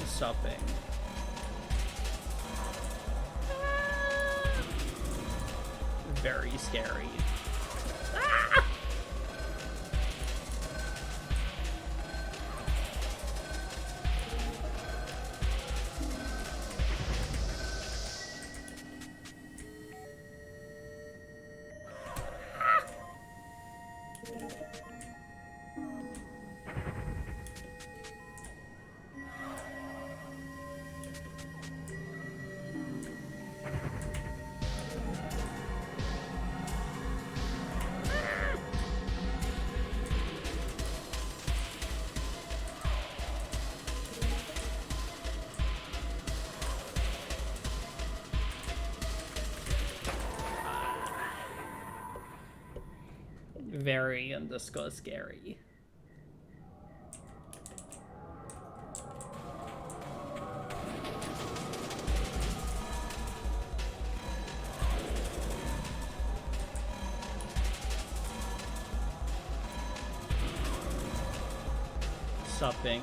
Stopping. Very scary. very_scary. Supping.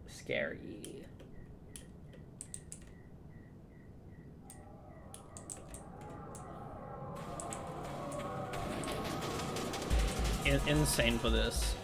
Scary. Insane for this.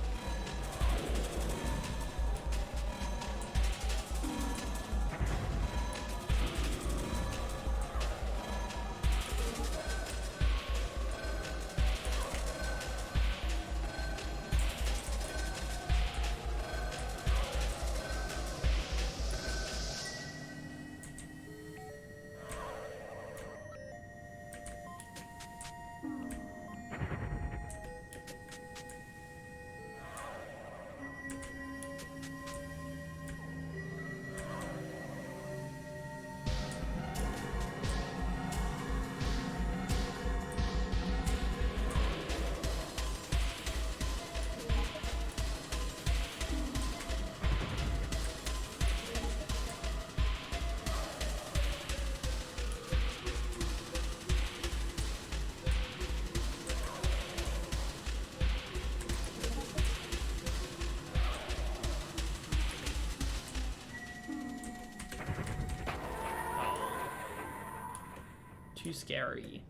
Too scary.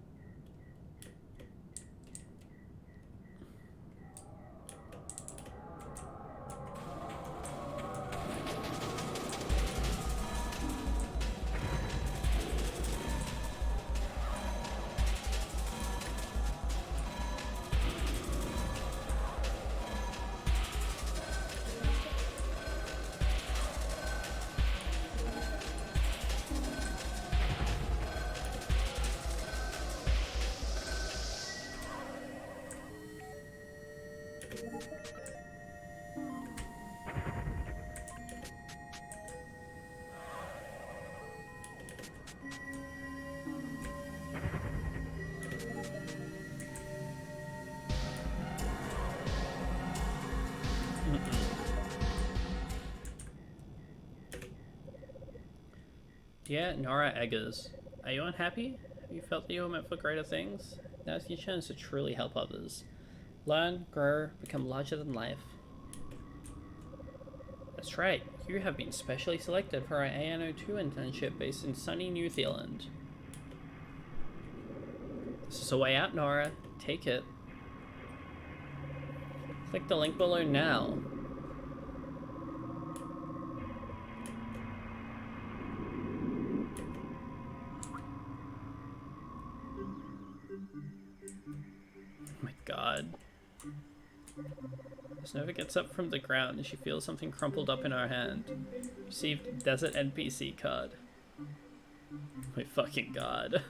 Dear Nora Eggers, are you unhappy? Have you felt that you were meant for greater things? Now's your chance to truly help others. Learn, grow, become larger than life. That's right, you have been specially selected for our ANO2 internship based in sunny New Zealand. This is a way out, Nora. Take it. Click the link below now. Oh my god. As Nova gets up from the ground and she feels something crumpled up in her hand. Received desert NPC card. Oh my fucking god.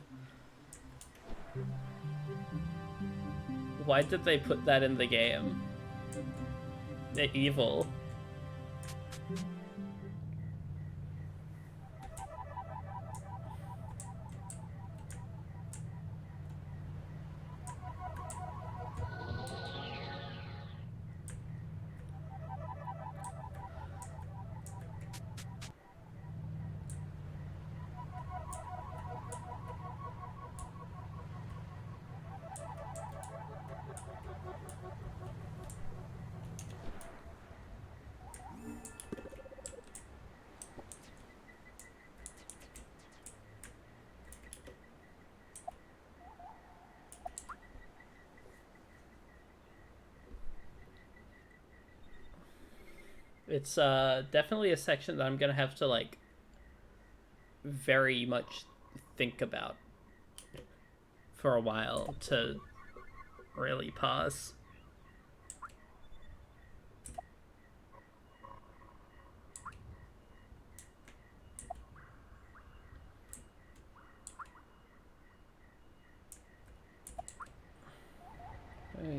Why did they put that in the game? They're evil. It's definitely a section that I'm gonna have to like very much think about for a while to really pass.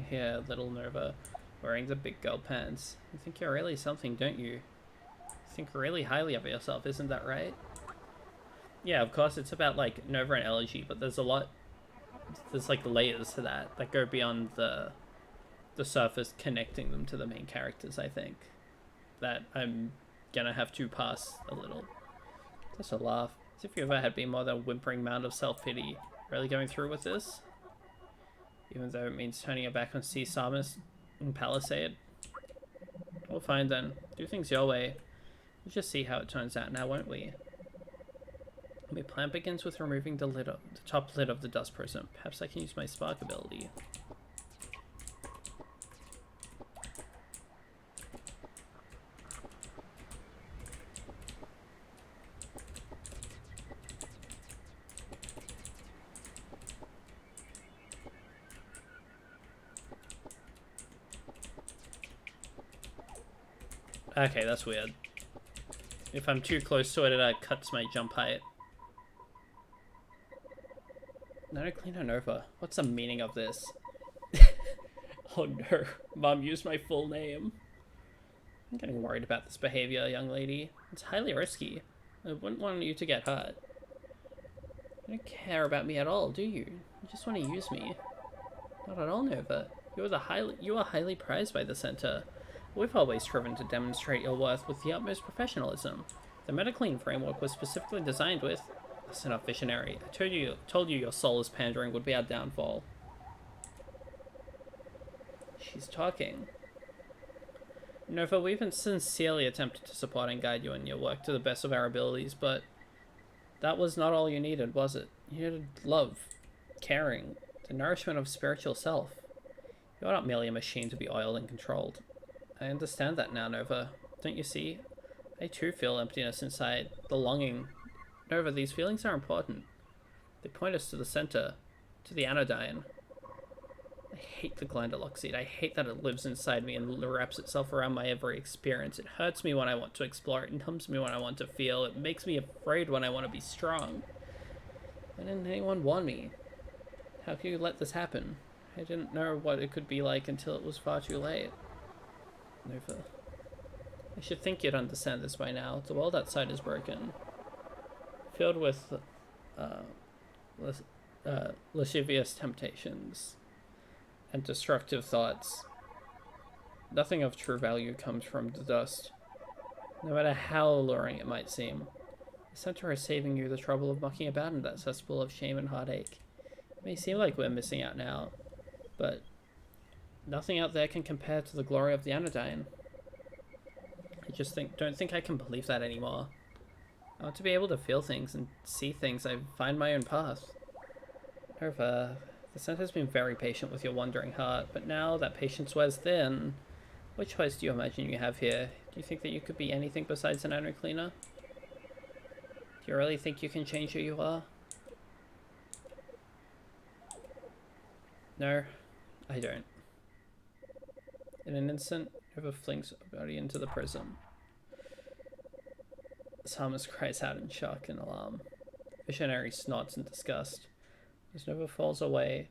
Here, little Nova, wearing the big girl pants. You think you're really something, don't you? You think really highly of yourself, isn't that right? Yeah, of course, it's about, like, Nova and Elegy, but there's a lot... There's, like, layers to that go beyond the surface connecting them to the main characters, I think. That I'm gonna have to pass a little. Just a laugh. As if you ever had been more than a whimpering mound of self-pity. Really going through with this? Even though it means turning your back on Sea Samus and Palisade? Well, fine then. Do things your way. We'll just see how it turns out now, won't we? My plan begins with removing the top lid of the dust prism. Perhaps I can use my spark ability. Okay, that's weird. If I'm too close to it, it cuts my jump height. No, Cleaner Nova. What's the meaning of this? Oh no, Mom used my full name. I'm getting worried about this behavior, young lady. It's highly risky. I wouldn't want you to get hurt. You don't care about me at all, do you? You just want to use me. Not at all, Nova. You are highly prized by the Center. We've always striven to demonstrate your worth with the utmost professionalism. The Metaclean framework was specifically designed with... That's enough, visionary. I told you your soulless pandering would be our downfall. She's talking. Nova, we've sincerely attempted to support and guide you in your work to the best of our abilities, but that was not all you needed, was it? You needed love, caring, the nourishment of spiritual self. You're not merely a machine to be oiled and controlled. I understand that now, Nova. Don't you see? I too feel emptiness inside, the longing. Nova, these feelings are important. They point us to the center, to the Anodyne. I hate the Glandaloxide. I hate that it lives inside me and wraps itself around my every experience. It hurts me when I want to explore. It numbs me when I want to feel. It makes me afraid when I want to be strong. Why didn't anyone warn me? How could you let this happen? I didn't know what it could be like until it was far too late. Nova. I should think you'd understand this by now. The world outside is broken. Filled with lascivious temptations and destructive thoughts. Nothing of true value comes from the dust, no matter how alluring it might seem. The Center is saving you the trouble of mucking about in that cesspool of shame and heartache. It may seem like we're missing out now, but nothing out there can compare to the glory of the Anodyne. I just don't think I can believe that anymore. I want to be able to feel things and see things. I find my own path. Nova, the Center's been very patient with your wandering heart, but now that patience wears thin, what choice do you imagine you have here? Do you think that you could be anything besides an honor cleaner? Do you really think you can change who you are? No, I don't. In an instant, Nova flings her body into the prism. Samus cries out in shock and alarm. Visionary snorts in disgust. As Nova falls away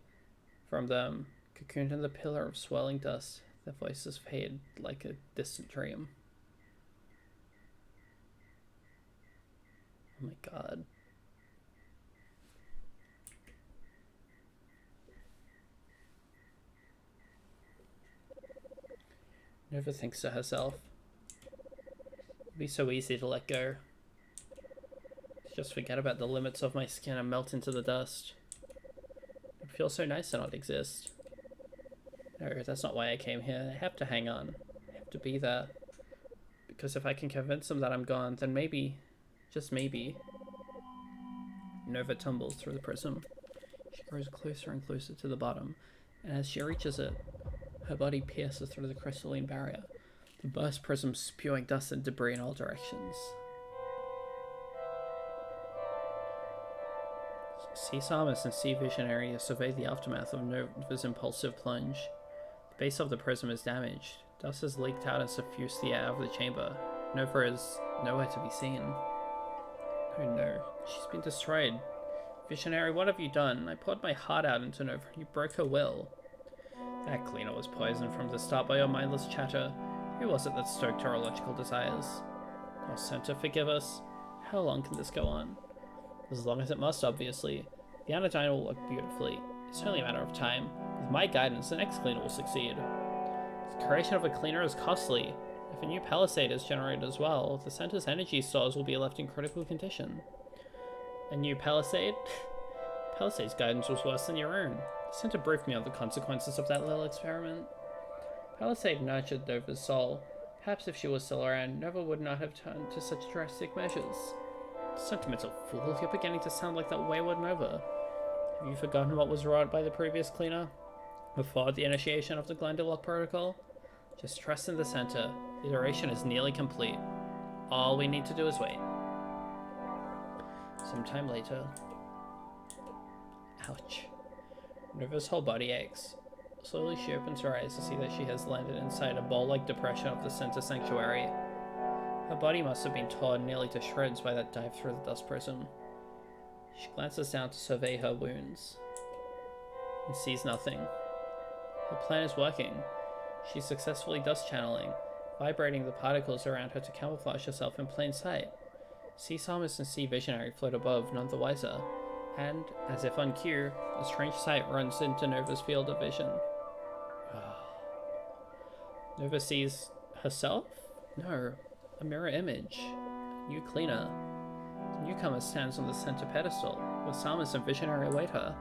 from them, cocooned in the pillar of swirling dust, their voices fade like a distant dream. Oh my god. Nova thinks to herself, it'd be so easy to let go. Just forget about the limits of my skin and melt into the dust. It feels so nice to not exist. No, that's not why I came here. I have to hang on. I have to be there. Because if I can convince them that I'm gone, then maybe, just maybe... Nova tumbles through the prism. She grows closer and closer to the bottom, and as she reaches it, her body pierces through the crystalline barrier, the burst prism spewing dust and debris in all directions. Sea Samus and Sea Visionary survey the aftermath of Nova's impulsive plunge. The base of the prism is damaged. Dust has leaked out and suffused the air of the chamber. Nova is nowhere to be seen. Oh no, she's been destroyed. Visionary, what have you done? I poured my heart out into Nova and you broke her will. That cleaner was poisoned from the start by your mindless chatter. Who was it that stoked her illogical desires? Oh, Center, forgive us. How long can this go on? As long as it must, obviously. The Anodyne will work beautifully. It's only a matter of time. With my guidance, the next cleaner will succeed. The creation of a cleaner is costly. If a new palisade is generated as well, the center's energy stores will be left in critical condition. A new palisade? Palisade's guidance was worse than your own. The center briefed me on the consequences of that little experiment. Palisade nurtured Nova's soul. Perhaps if she was still around, Nova would not have turned to such drastic measures. Sentimental fool, you're beginning to sound like that wayward Nova. Have you forgotten what was wrought by the previous cleaner? Before the initiation of the Glendilock Protocol? Just trust in the center. The iteration is nearly complete. All we need to do is wait. Sometime later. Ouch. Nova's whole body aches. Slowly she opens her eyes to see that she has landed inside a bowl-like depression of the center sanctuary. Her body must have been torn nearly to shreds by that dive through the dust prism. She glances down to survey her wounds and sees nothing. Her plan is working. She successfully dust channeling, vibrating the particles around her to camouflage herself in plain sight. Sea Psalmist and Sea Visionary float above, none the wiser. And, as if on cue, a strange sight runs into Nova's field of vision. Nova sees herself? No, a mirror image. A new cleaner. The newcomer stands on the center pedestal, where Psalmist and Visionary await her.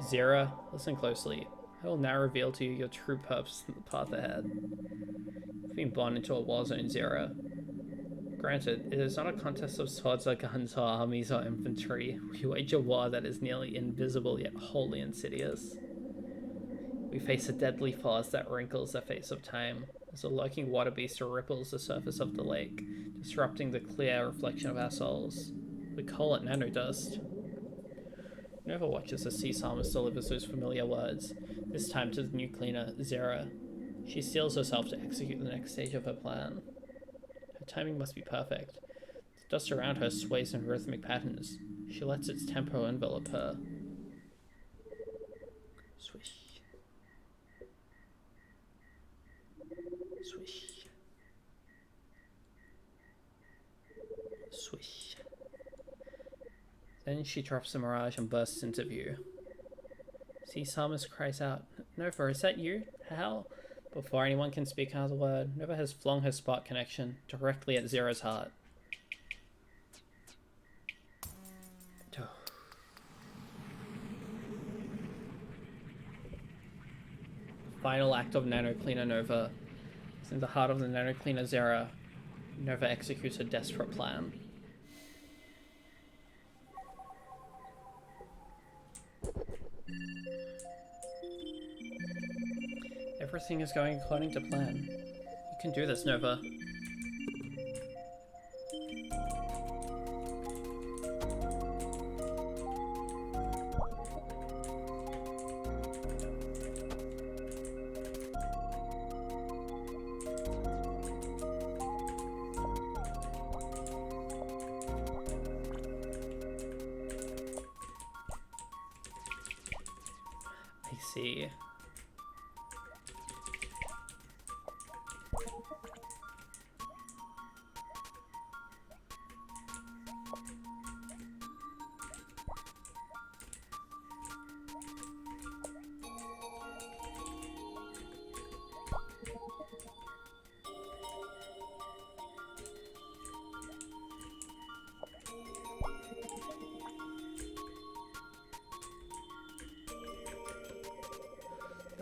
Zera, listen closely. I will now reveal to you your true purpose and the path ahead. You've been born into a war zone, Zera. Granted, it is not a contest of swords or guns or armies or infantry. We wage a war that is nearly invisible yet wholly insidious. We face a deadly force that wrinkles the face of time, as a lurking water beast ripples the surface of the lake, disrupting the clear reflection of our souls. We call it nanodust. Nova watches as Sea Psalmist delivers those familiar words, this time to the new cleaner, Zera. She steels herself to execute the next stage of her plan. Her timing must be perfect. The dust around her sways in rhythmic patterns. She lets its tempo envelop her. Swish. Swish. Swish. Then she drops the mirage and bursts into view. Sea Psalmist cries out, Nova, is that you? How? Before anyone can speak another word, Nova has flung her spark connection directly at Zera's heart. Final act of Nano Cleaner Nova. It's in the heart of the Nano Cleaner Zera. Nova executes a desperate plan. Everything is going according to plan. You can do this, Nova. I see.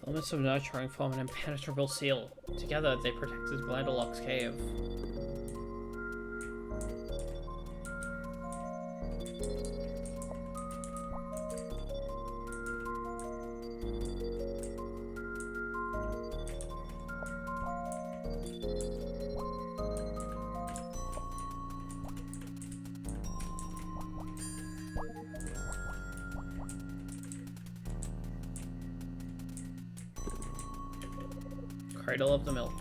Elements of nurturing form an impenetrable seal. Together, they protected Glendilock's cave. Cradle of the Milk.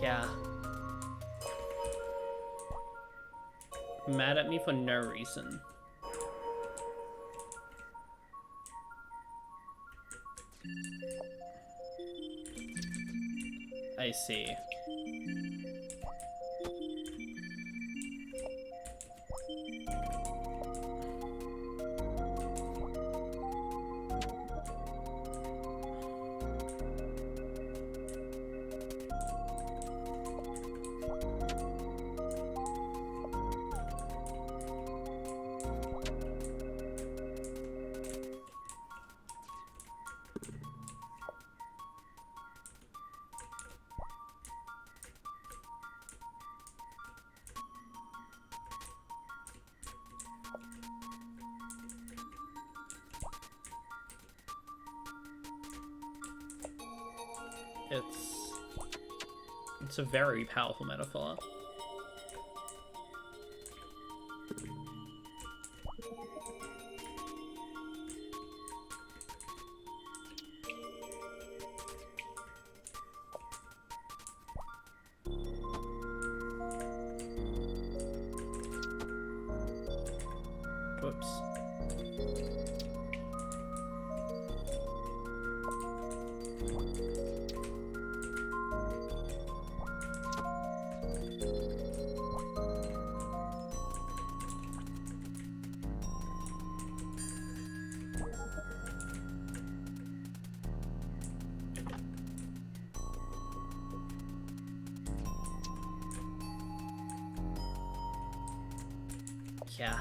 Yeah. Mad at me for no reason. I see. It's a very powerful metaphor. Whoops. Yeah.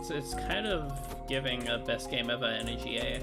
It's kind of giving a best game ever energy, eh?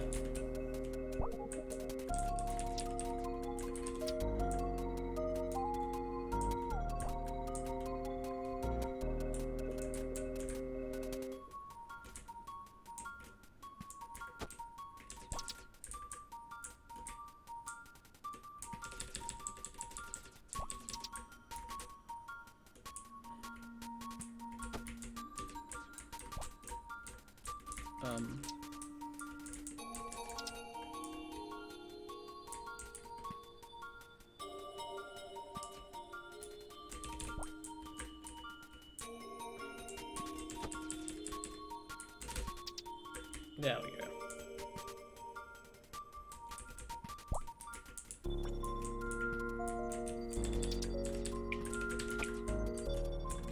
There we go.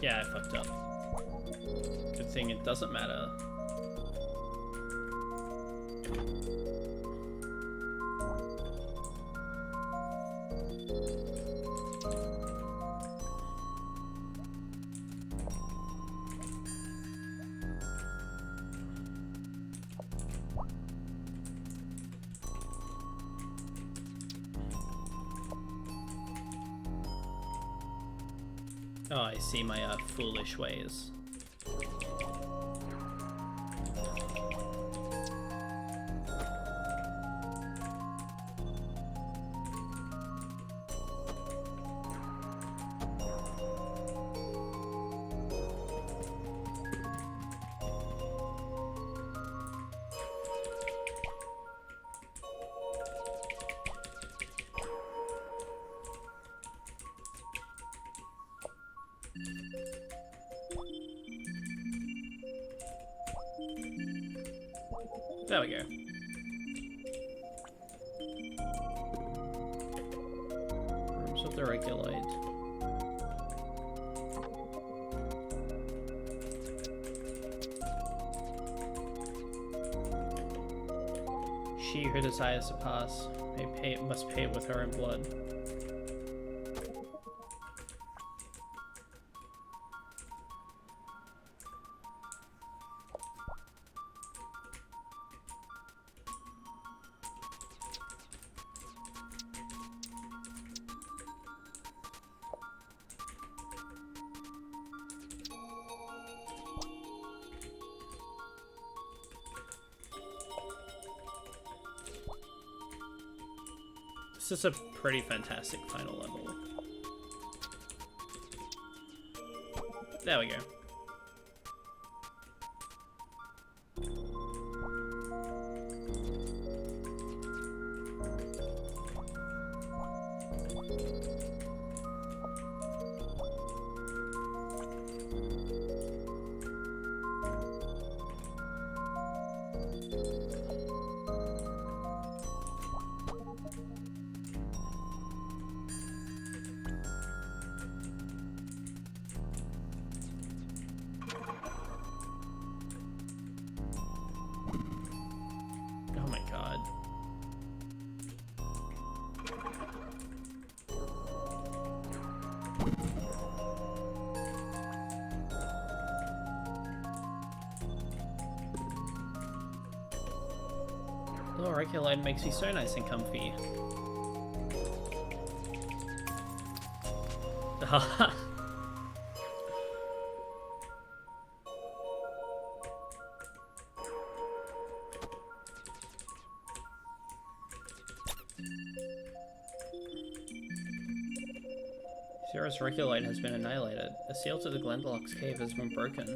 Yeah, I fucked up. Good thing it doesn't matter. Oh, I see my foolish ways. There we go. Rooms of the regulate. She who desires to pass must pay with her own blood. This is a pretty fantastic final level. There we go. Oh my god. Oh, regular light makes me so nice and comfy. Zera's regulite has been annihilated. The seal to the Glendelox cave has been broken.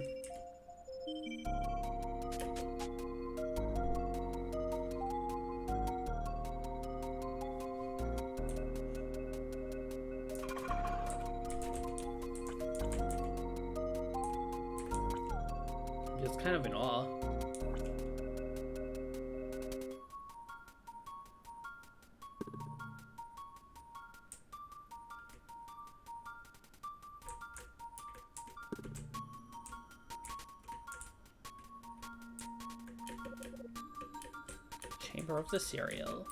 Just kind of in awe. Chamber of the Cereal.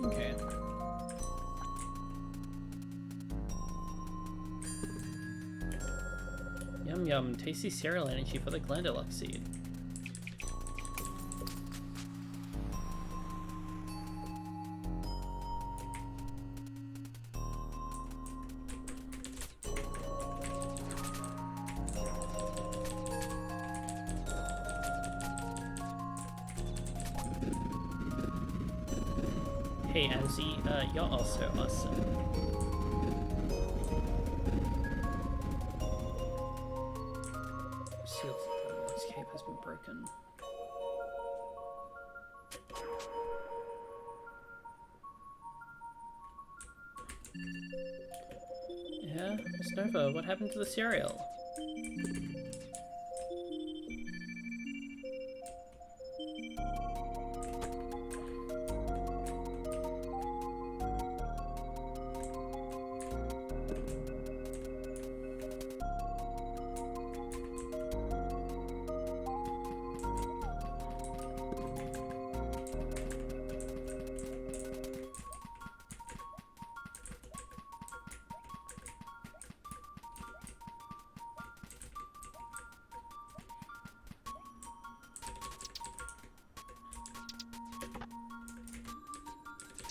Okay. Yum yum, tasty cereal energy for the Glendelox seed. Hey Azzy, you're also awesome. Seal to the Glendelox cave has been broken. Yeah, Miss Nova, what happened to the cereal?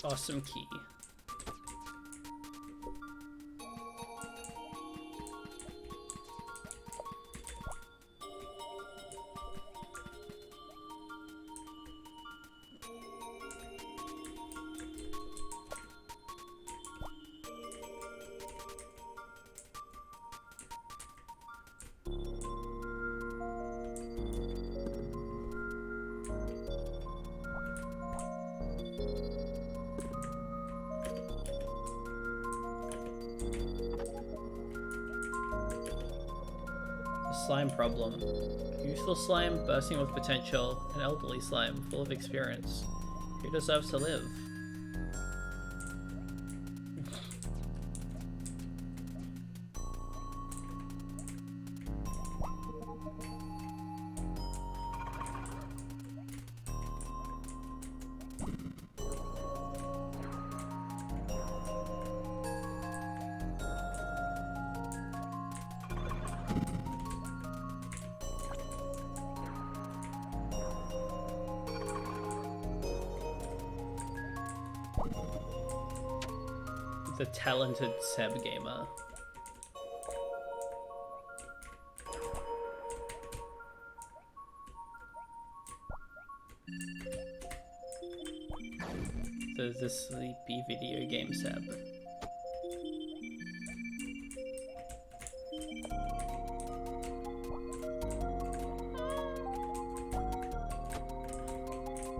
Awesome key. Slime problem. Youthful slime bursting with potential, an elderly slime full of experience. Who deserves to live? The talented Seb gamer. The sleepy video game Seb.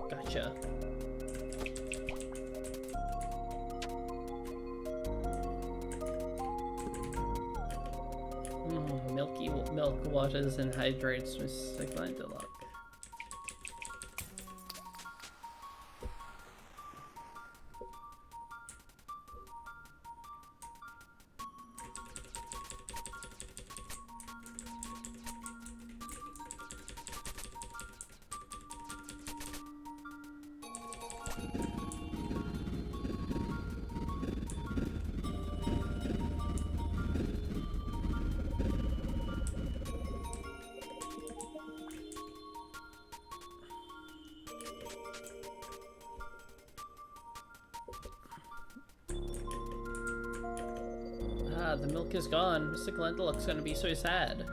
Gotcha. Milky milk waters and hydrates with Sigline Deluxe. The milk is gone. Mr. Glendelock's gonna be so sad.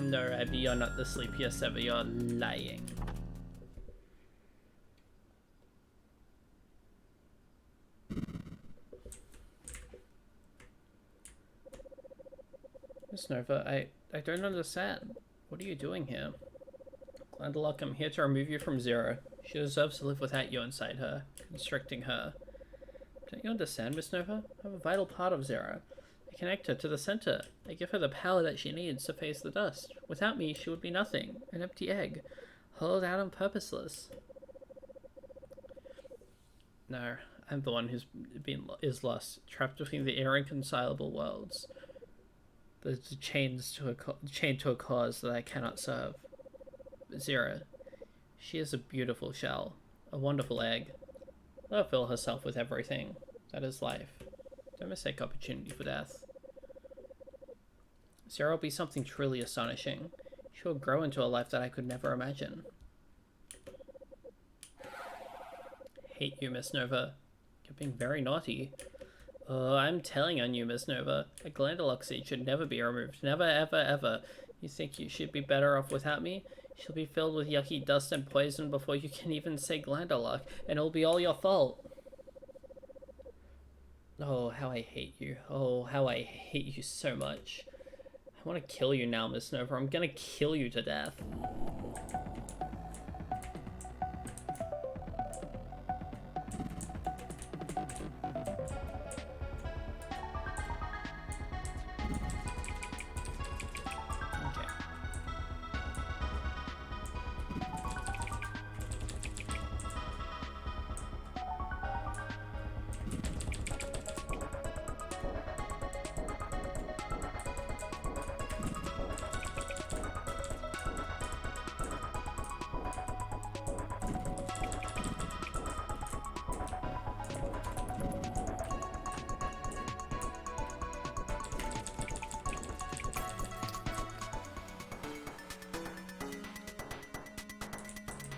No, Abby, you're not the sleepiest ever. You're lying. Miss Nova, I don't understand. What are you doing here? Glendelock, I'm here to remove you from Zero. She deserves to live without you inside her, constricting her. Don't you understand, Miss Nova? I'm a vital part of Zero. I connect her to the center. I give her the power that she needs to face the dust. Without me, she would be nothing. An empty egg. Hollowed out and purposeless. No, I'm the one who's is lost, trapped between the irreconcilable worlds. The chained to a cause that I cannot serve. Zero. She is a beautiful shell, a wonderful egg. Let her fill herself with everything. That is life. Don't mistake opportunity for death. Zero will be something truly astonishing. She will grow into a life that I could never imagine. Hate you, Miss Nova. You're being very naughty. Oh, I'm telling on you, Miss Nova. A Glendelock seed should never be removed. Never, ever, ever. You think you should be better off without me? She'll be filled with yucky dust and poison before you can even say Glendelock, and it'll be all your fault. Oh, how I hate you. Oh, how I hate you so much. I want to kill you now, Miss Nova. I'm gonna kill you to death.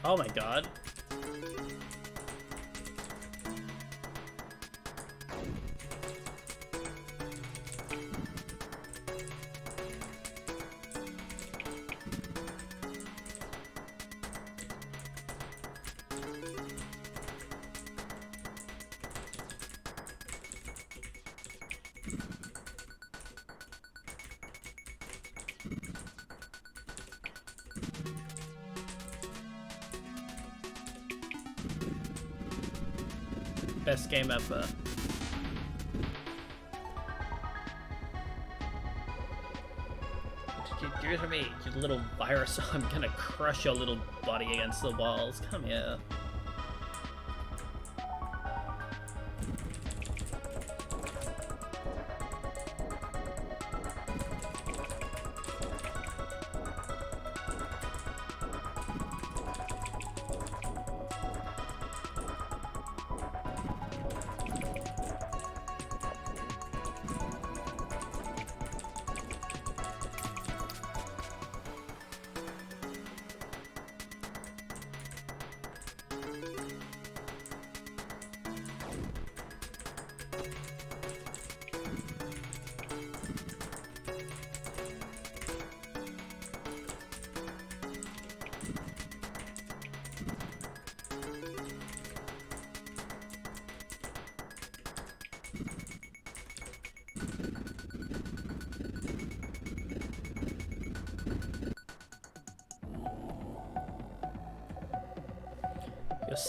Oh my god. Best game ever. What did you do to me, you little virus? I'm gonna crush your little body against the walls. Come here.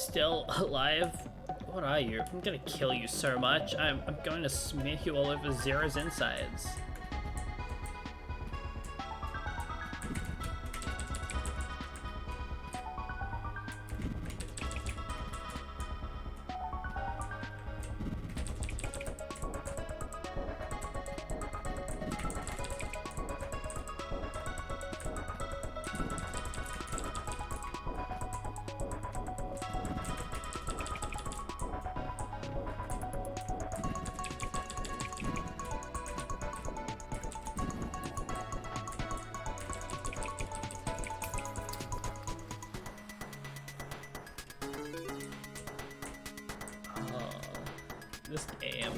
still alive? What are you? I'm gonna kill you so much. I'm going to smear you all over Zero's insides. This game.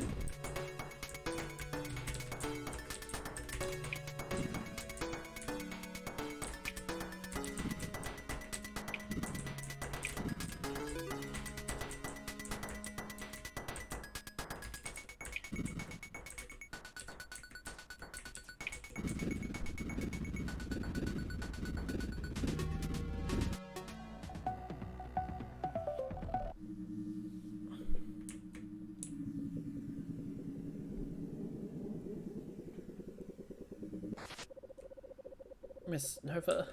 Miss Nova,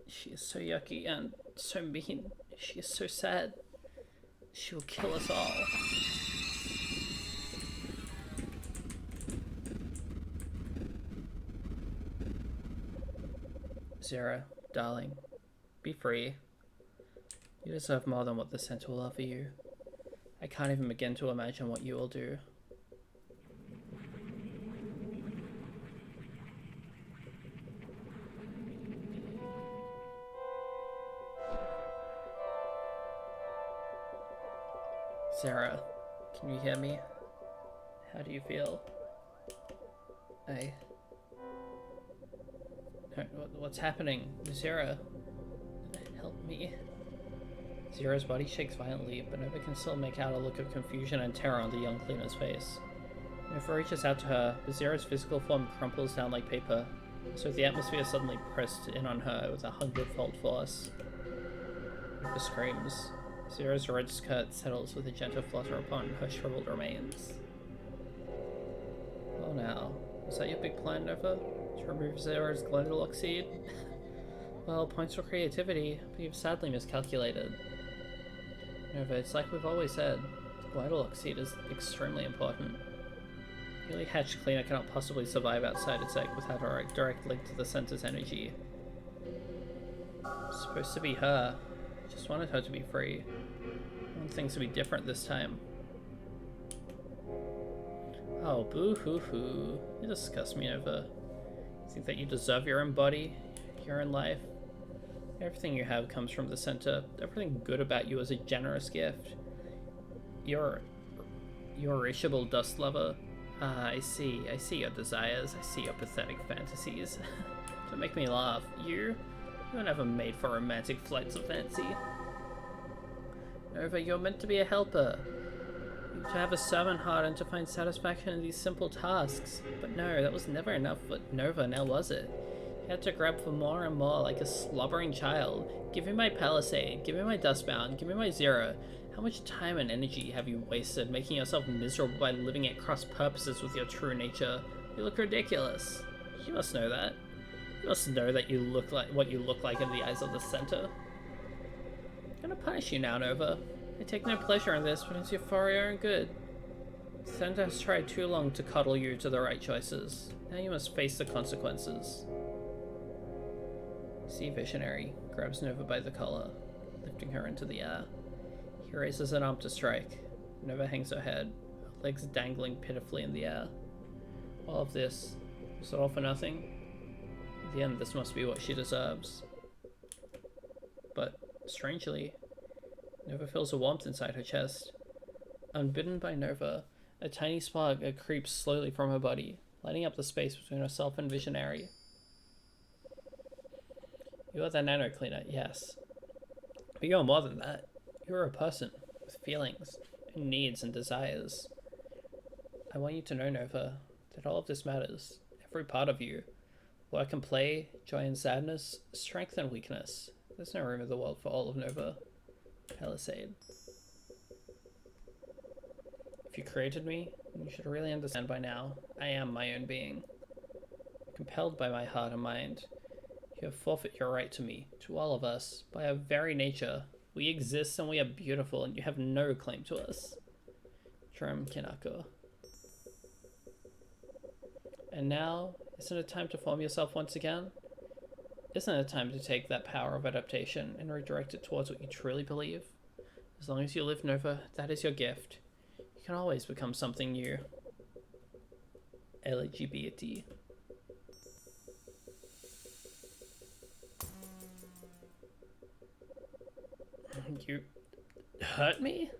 she is so yucky and so mean. She is so sad. She will kill us all. Zero, darling, be free. You deserve more than what the center will offer you. I can't even begin to imagine what you will do. Sarah, can you hear me? How do you feel? What's happening? Zara, help me. Zara's body shakes violently, but Nova can still make out a look of confusion and terror on the young cleaner's face. Nova reaches out to her, but Zara's physical form crumples down like paper, so the atmosphere suddenly pressed in on her with 100-fold force. Nova screams. Zara's red skirt settles with a gentle flutter upon her shriveled remains. Well now, is that your big plan, Nova? To remove Zara's Glendalock seed? Well, points for creativity, but you've sadly miscalculated. Nova, it's like we've always said, the Glendalock seed is extremely important. A newly hatched cleaner cannot possibly survive outside its egg without a direct link to the center's energy. It's supposed to be her. Just wanted her to be free. I want things to be different this time. Oh, boo-hoo-hoo. You disgust me, Nova. You think that you deserve your own body, your own life? Everything you have comes from the center. Everything good about you is a generous gift. You're a reachable dust lover. Ah, I see your desires. I see your pathetic fantasies. Don't make me laugh. You were never made for romantic flights of fancy. Nova, you're meant to be a helper. To have a servant heart and to find satisfaction in these simple tasks. But no, that was never enough for Nova, now was it? You had to grab for more and more like a slobbering child. Give me my palisade, give me my dustbound, give me my zero. How much time and energy have you wasted making yourself miserable by living at cross purposes with your true nature? You look ridiculous. You must know that. You must know that you look like what you look like in the eyes of the center. I'm gonna punish you now, Nova. I take no pleasure in this, but it's for your own good. The center has tried too long to coddle you to the right choices. Now you must face the consequences. Sea Visionary grabs Nova by the collar, lifting her into the air. He raises an arm to strike. Nova hangs her head, her legs dangling pitifully in the air. All of this, was it all for nothing? In the end, this must be what she deserves. But, strangely, Nova feels a warmth inside her chest. Unbidden by Nova, a tiny spark creeps slowly from her body, lighting up the space between herself and Visionary. You are the nano cleaner, yes. But you are more than that. You are a person, with feelings, and needs and desires. I want you to know, Nova, that all of this matters. Every part of you. Work and play, joy and sadness, strength and weakness. There's no room in the world for all of Nova. Palisade. If you created me, you should really understand by now, I am my own being. Compelled by my heart and mind, you have forfeit your right to me, to all of us, by our very nature. We exist and we are beautiful, and you have no claim to us. Drum Kinako. And now, isn't it time to form yourself once again? Isn't it time to take that power of adaptation and redirect it towards what you truly believe? As long as you live, Nova, that is your gift. You can always become something new. LGBT. You hurt me?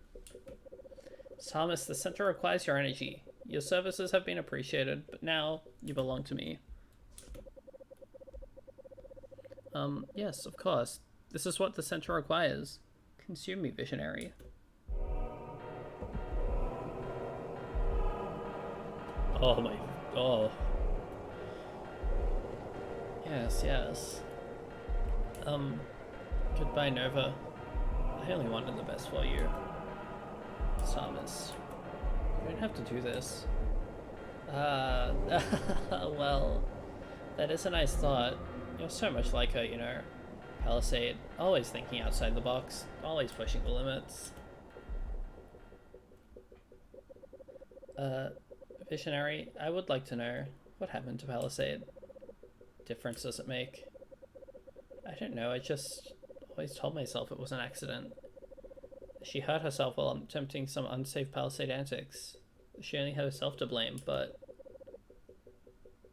Samus, the center requires your energy. Your services have been appreciated, but now you belong to me. Yes, of course. This is what the center requires. Consume me, visionary. Oh my... oh. Yes, yes. Goodbye, Nova. I only wanted the best for you. Samus. You don't have to do this. Well, that is a nice thought. You're so much like her, you know. Palisade, always thinking outside the box, always pushing the limits. Visionary, I would like to know, what happened to Palisade? Difference does it make? I don't know, I just always told myself it was an accident. She hurt herself while attempting some unsafe Palisade antics. She only had herself to blame, but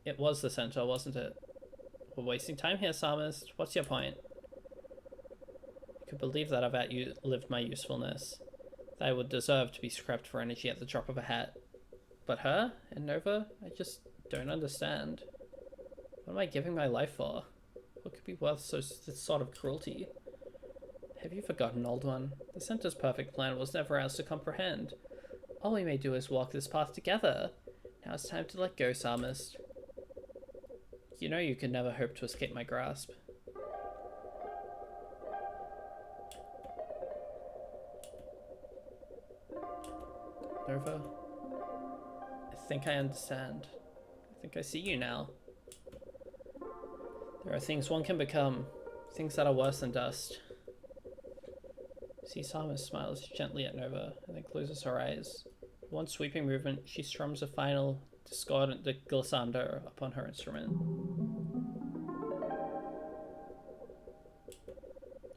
it was the center, wasn't it? We're wasting time here, Samus. What's your point? You could believe that I've outlived my usefulness. That I would deserve to be scrapped for energy at the drop of a hat. But her and Nova, I just don't understand. What am I giving my life for? What could be worth this sort of cruelty? Have you forgotten, old one? The Center's perfect plan was never ours to comprehend. All we may do is walk this path together. Now it's time to let go, Samus. You know you can never hope to escape my grasp. Nova? I think I understand. I think I see you now. There are things one can become, things that are worse than dust. See, Samus smiles gently at Nova and then closes her eyes. With one sweeping movement, she strums a final discordant glissando upon her instrument.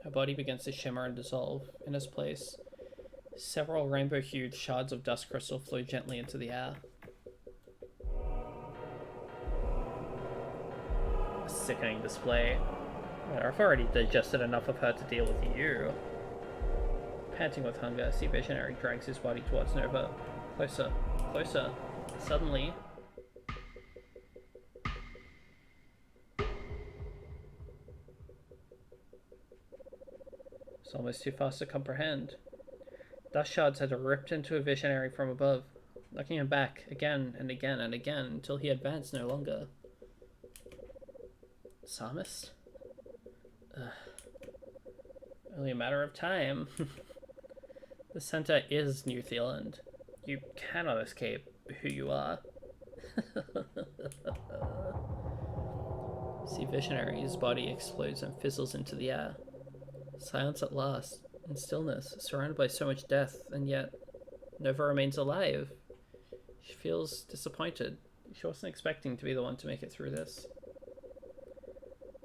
Her body begins to shimmer and dissolve. In its place, several rainbow-hued shards of dust crystal flow gently into the air. A sickening display. I've already digested enough of her to deal with you. Panting with hunger, See Visionary drags his body towards Nova. Closer, closer. Suddenly, it's almost too fast to comprehend. Dust shards had ripped into a Visionary from above, knocking him back again and again and again until he advanced no longer. Samus? Only a matter of time. The center is New Zealand. You cannot escape who you are. See Visionary's body explodes and fizzles into the air. Silence at last, and stillness, surrounded by so much death, and yet Nova remains alive. She feels disappointed. She wasn't expecting to be the one to make it through this.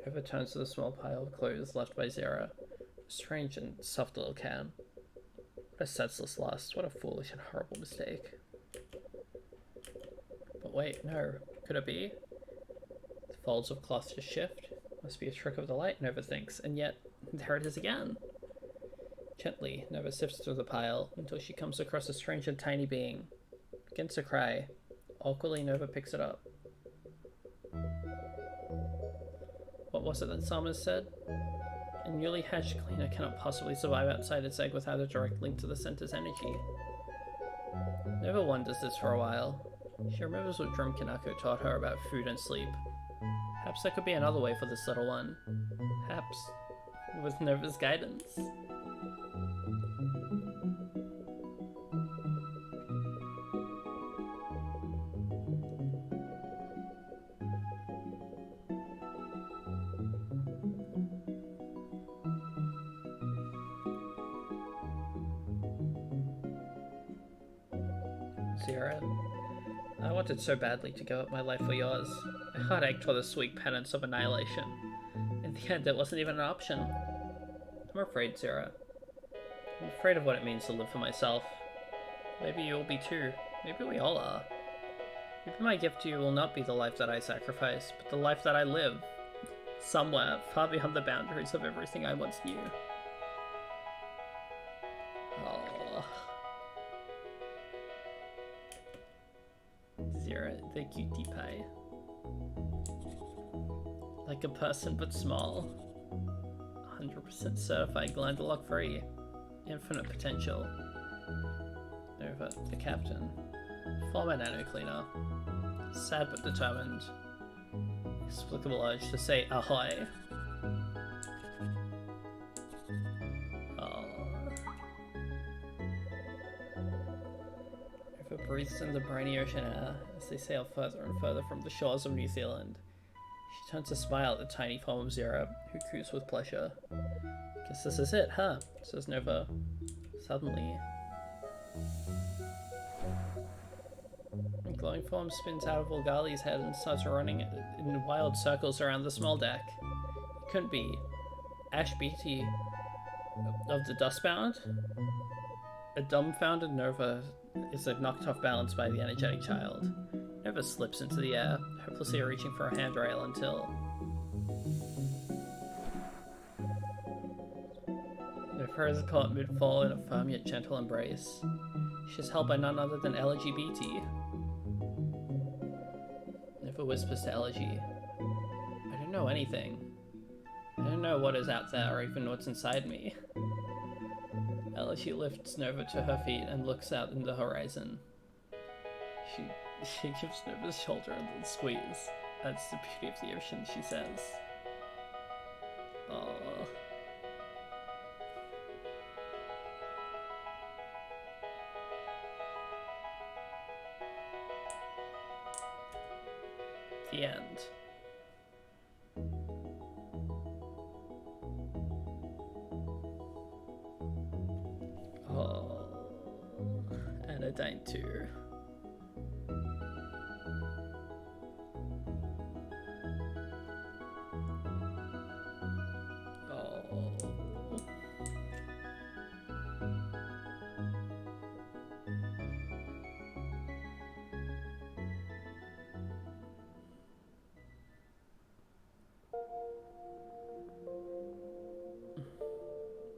Nova turns to the small pile of clothes left by Zera. A strange and soft little can. What a senseless loss. What a foolish and horrible mistake. But wait, no. Could it be? The folds of cloth just shift. Must be a trick of the light, Nova thinks, and yet there it is again. Gently, Nova sifts through the pile until she comes across a strange and tiny being. Begins to cry. Awkwardly, Nova picks it up. What was it that Samus said? A newly hatched cleaner cannot possibly survive outside its egg without a direct link to the center's energy. Nova wonders this for a while. She remembers what Drum Kanako taught her about food and sleep. Perhaps there could be another way for this little one. Perhaps with Nova's guidance. Zero. I wanted so badly to give up my life for yours. My heart ached for the sweet penance of annihilation. In the end, it wasn't even an option. I'm afraid, Zero. I'm afraid of what it means to live for myself. Maybe you'll be too. Maybe we all are. Maybe my gift to you will not be the life that I sacrifice, but the life that I live. Somewhere, far beyond the boundaries of everything I once knew. Oh. Zero, the cutie pie. Like a person but small. 100% certified Glandalock free. Infinite potential. Over the captain. Former nano cleaner. Sad but determined. Explicable urge to say ahoy. Oh. River breathes in the briny ocean air as they sail further and further from the shores of New Zealand. She turns to smile at the tiny form of Zero, who coos with pleasure. Guess this is it, huh? Says Nova. Suddenly. The glowing form spins out of Volgali's head and starts running in wild circles around the small deck. It couldn't be Ash Beatty of the Dustbound? A dumbfounded Nova is knocked off balance by the energetic child. Nova slips into the air, hopelessly reaching for a handrail until... Nova is caught mid-fall in a firm yet gentle embrace. She is held by none other than LGBT. Nova whispers to Elegy, I don't know anything. I don't know what is out there or even what's inside me. Elegy lifts Nova to her feet and looks out in the horizon. She gives Nova's shoulder a little squeeze. That's the beauty of the ocean, she says. Oh. The end. Oh. Anodyne 2.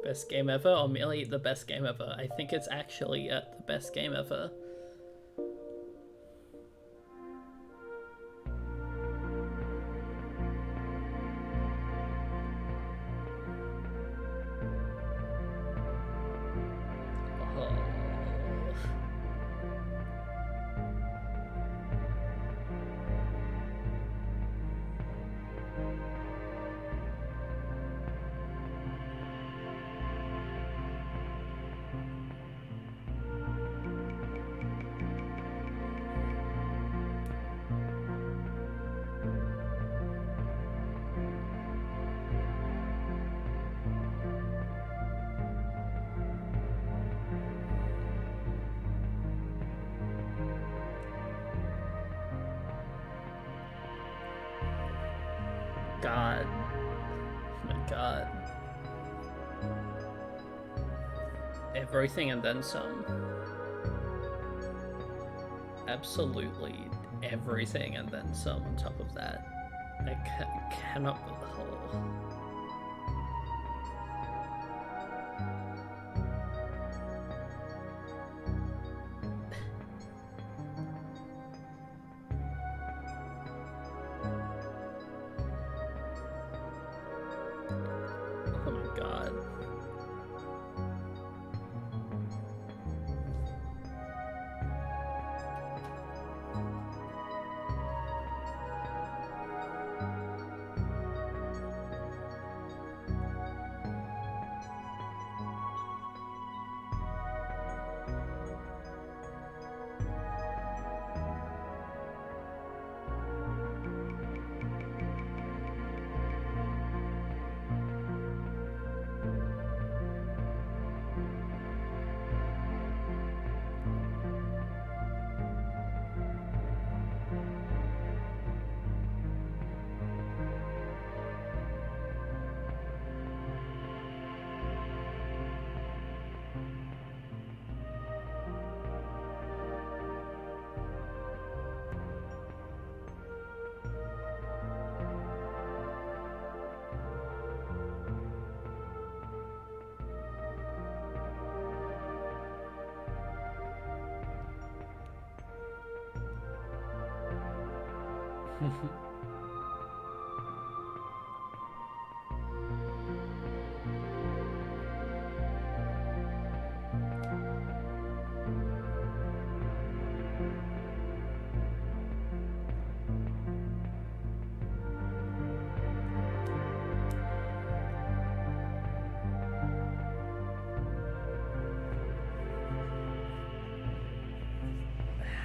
Best game ever, or merely the best game ever? I think it's actually the best game ever. God. Oh my god. Everything and then some. Absolutely everything and then some on top of that. I cannot... Oh. Oh my god.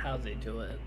How they do it.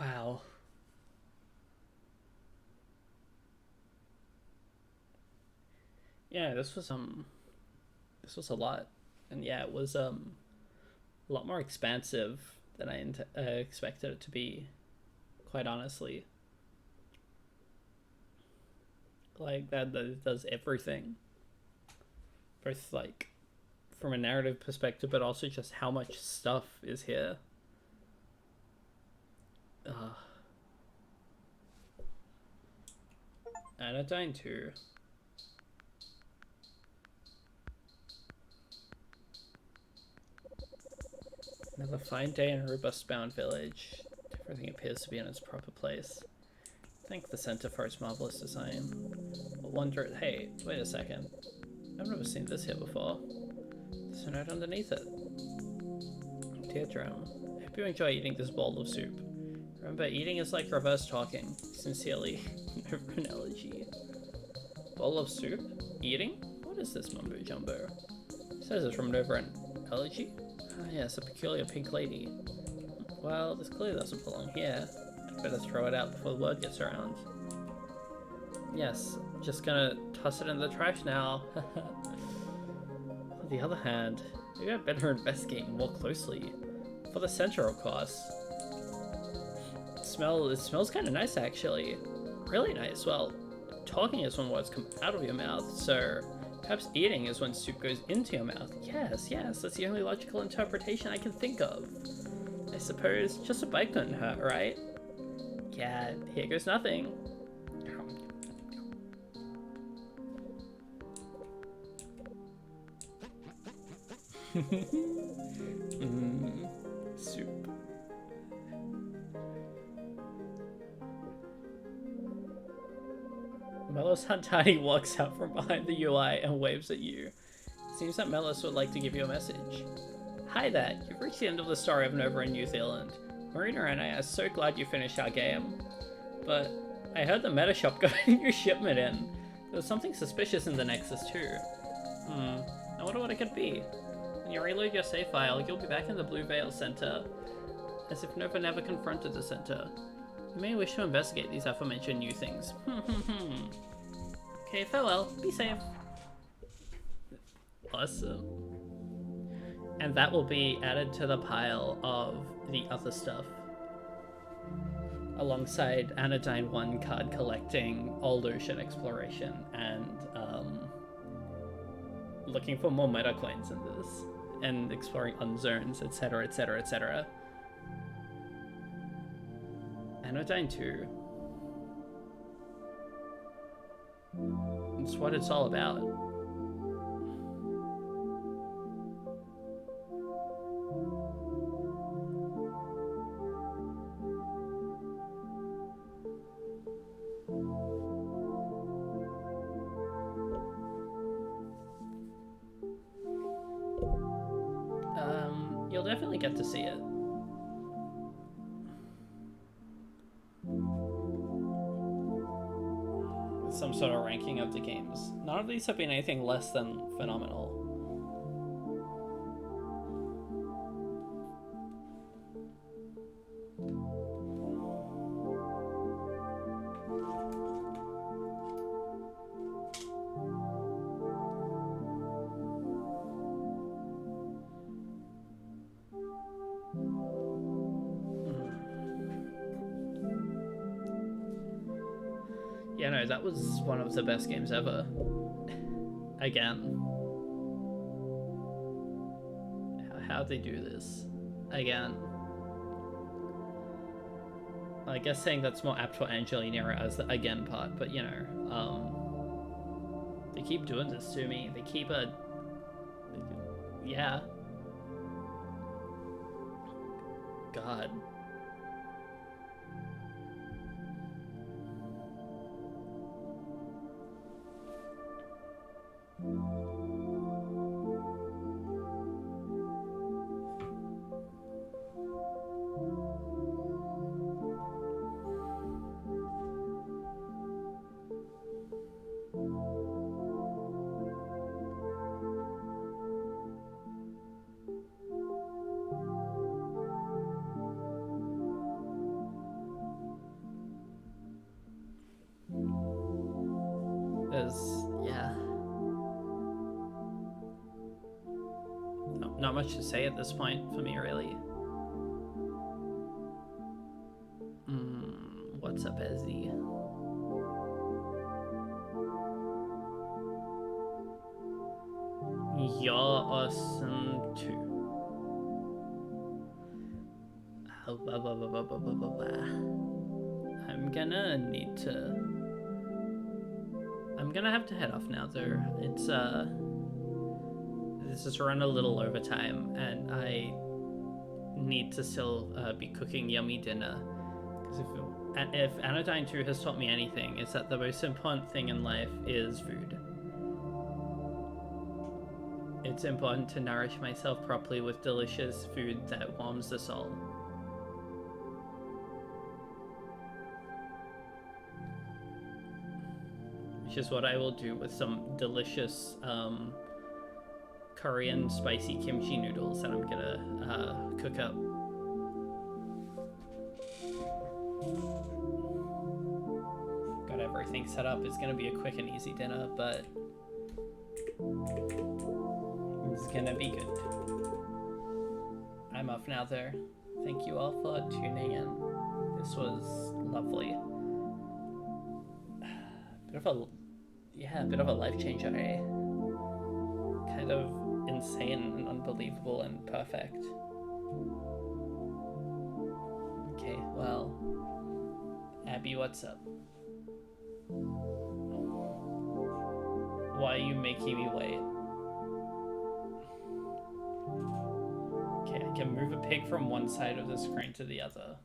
Wow. Yeah, this was a lot, and yeah, it was a lot more expansive than I expected it to be. Quite honestly, like that it does everything, both like from a narrative perspective, but also just how much stuff is here. Anodyne too. Another fine day in Robust Bound Village. Everything appears to be in its proper place. Thank the center for its marvelous design. But wonder, hey, wait a second. I've never seen this here before. There's a note underneath it. Dear Jerome, I hope you enjoy eating this bowl of soup. Remember, eating is like reverse talking. Sincerely, Over an Elegy. Bowl of soup? Eating? What is this mumbo jumbo? It says it's from Nova an Elegy? Ah yes, a peculiar pink lady. Well, this clearly doesn't belong here. I'd better throw it out before the word gets around. Yes, just gonna toss it in the trash now. On the other hand, maybe I'd better investigate more closely. For the center, of course. It smells kind of nice, actually. Really nice. Well, talking is when words come out of your mouth, so perhaps eating is when soup goes into your mouth. Yes, that's the only logical interpretation I can think of. I suppose just a bite couldn't hurt, right? Yeah, here goes nothing. Soup. Melos Huntani walks out from behind the UI and waves at you. Seems that Melos would like to give you a message. Hi there, you've reached the end of the story of Nova in New Zealand. Marina and I are so glad you finished our game. But I heard the Metashop got a new shipment in. There was something suspicious in the Nexus too. I wonder what it could be. When you reload your save file, you'll be back in the Blue Veil Center. As if Nova never confronted the center. You may wish to investigate these aforementioned new things. Okay, farewell. Be safe. Awesome. And that will be added to the pile of the other stuff. Alongside Anodyne 1 card collecting, Old Ocean exploration, and looking for more meta coins in this. And exploring unzones, etc, etc, etc. Anodyne 2. It's what it's all about. You'll definitely get to see it. Some sort of ranking of the games. None of these have been anything less than phenomenal. Yeah, no, that was one of the best games ever. Again. How'd they do this? Again. I guess saying that's more apt for Angelina as the again part, but you know, they keep doing this to me. They keep yeah. God. Yeah. Not much to say at this point for me, really. What's up, Ezzy? You're awesome too. I'm gonna have to head off now, though. It's this is run a little overtime, and I need to still be cooking yummy dinner. Because if Anodyne 2 has taught me anything, it's that the most important thing in life is food. It's important to nourish myself properly with delicious food that warms the soul. Which is what I will do with some delicious Korean spicy kimchi noodles that I'm gonna cook up. Got everything set up. It's gonna be a quick and easy dinner, but it's gonna be good. I'm off now, though. Thank you all for tuning in. This was lovely. Bit of a life changer, eh? Kind of insane and unbelievable and perfect. Okay, well, Abby, what's up? Why are you making me wait? Okay, I can move a pig from one side of the screen to the other.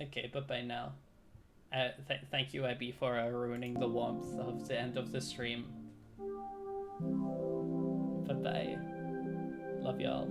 Okay, bye-bye now. Thank you, Abby, for ruining the warmth of the end of the stream. Bye-bye. Love y'all.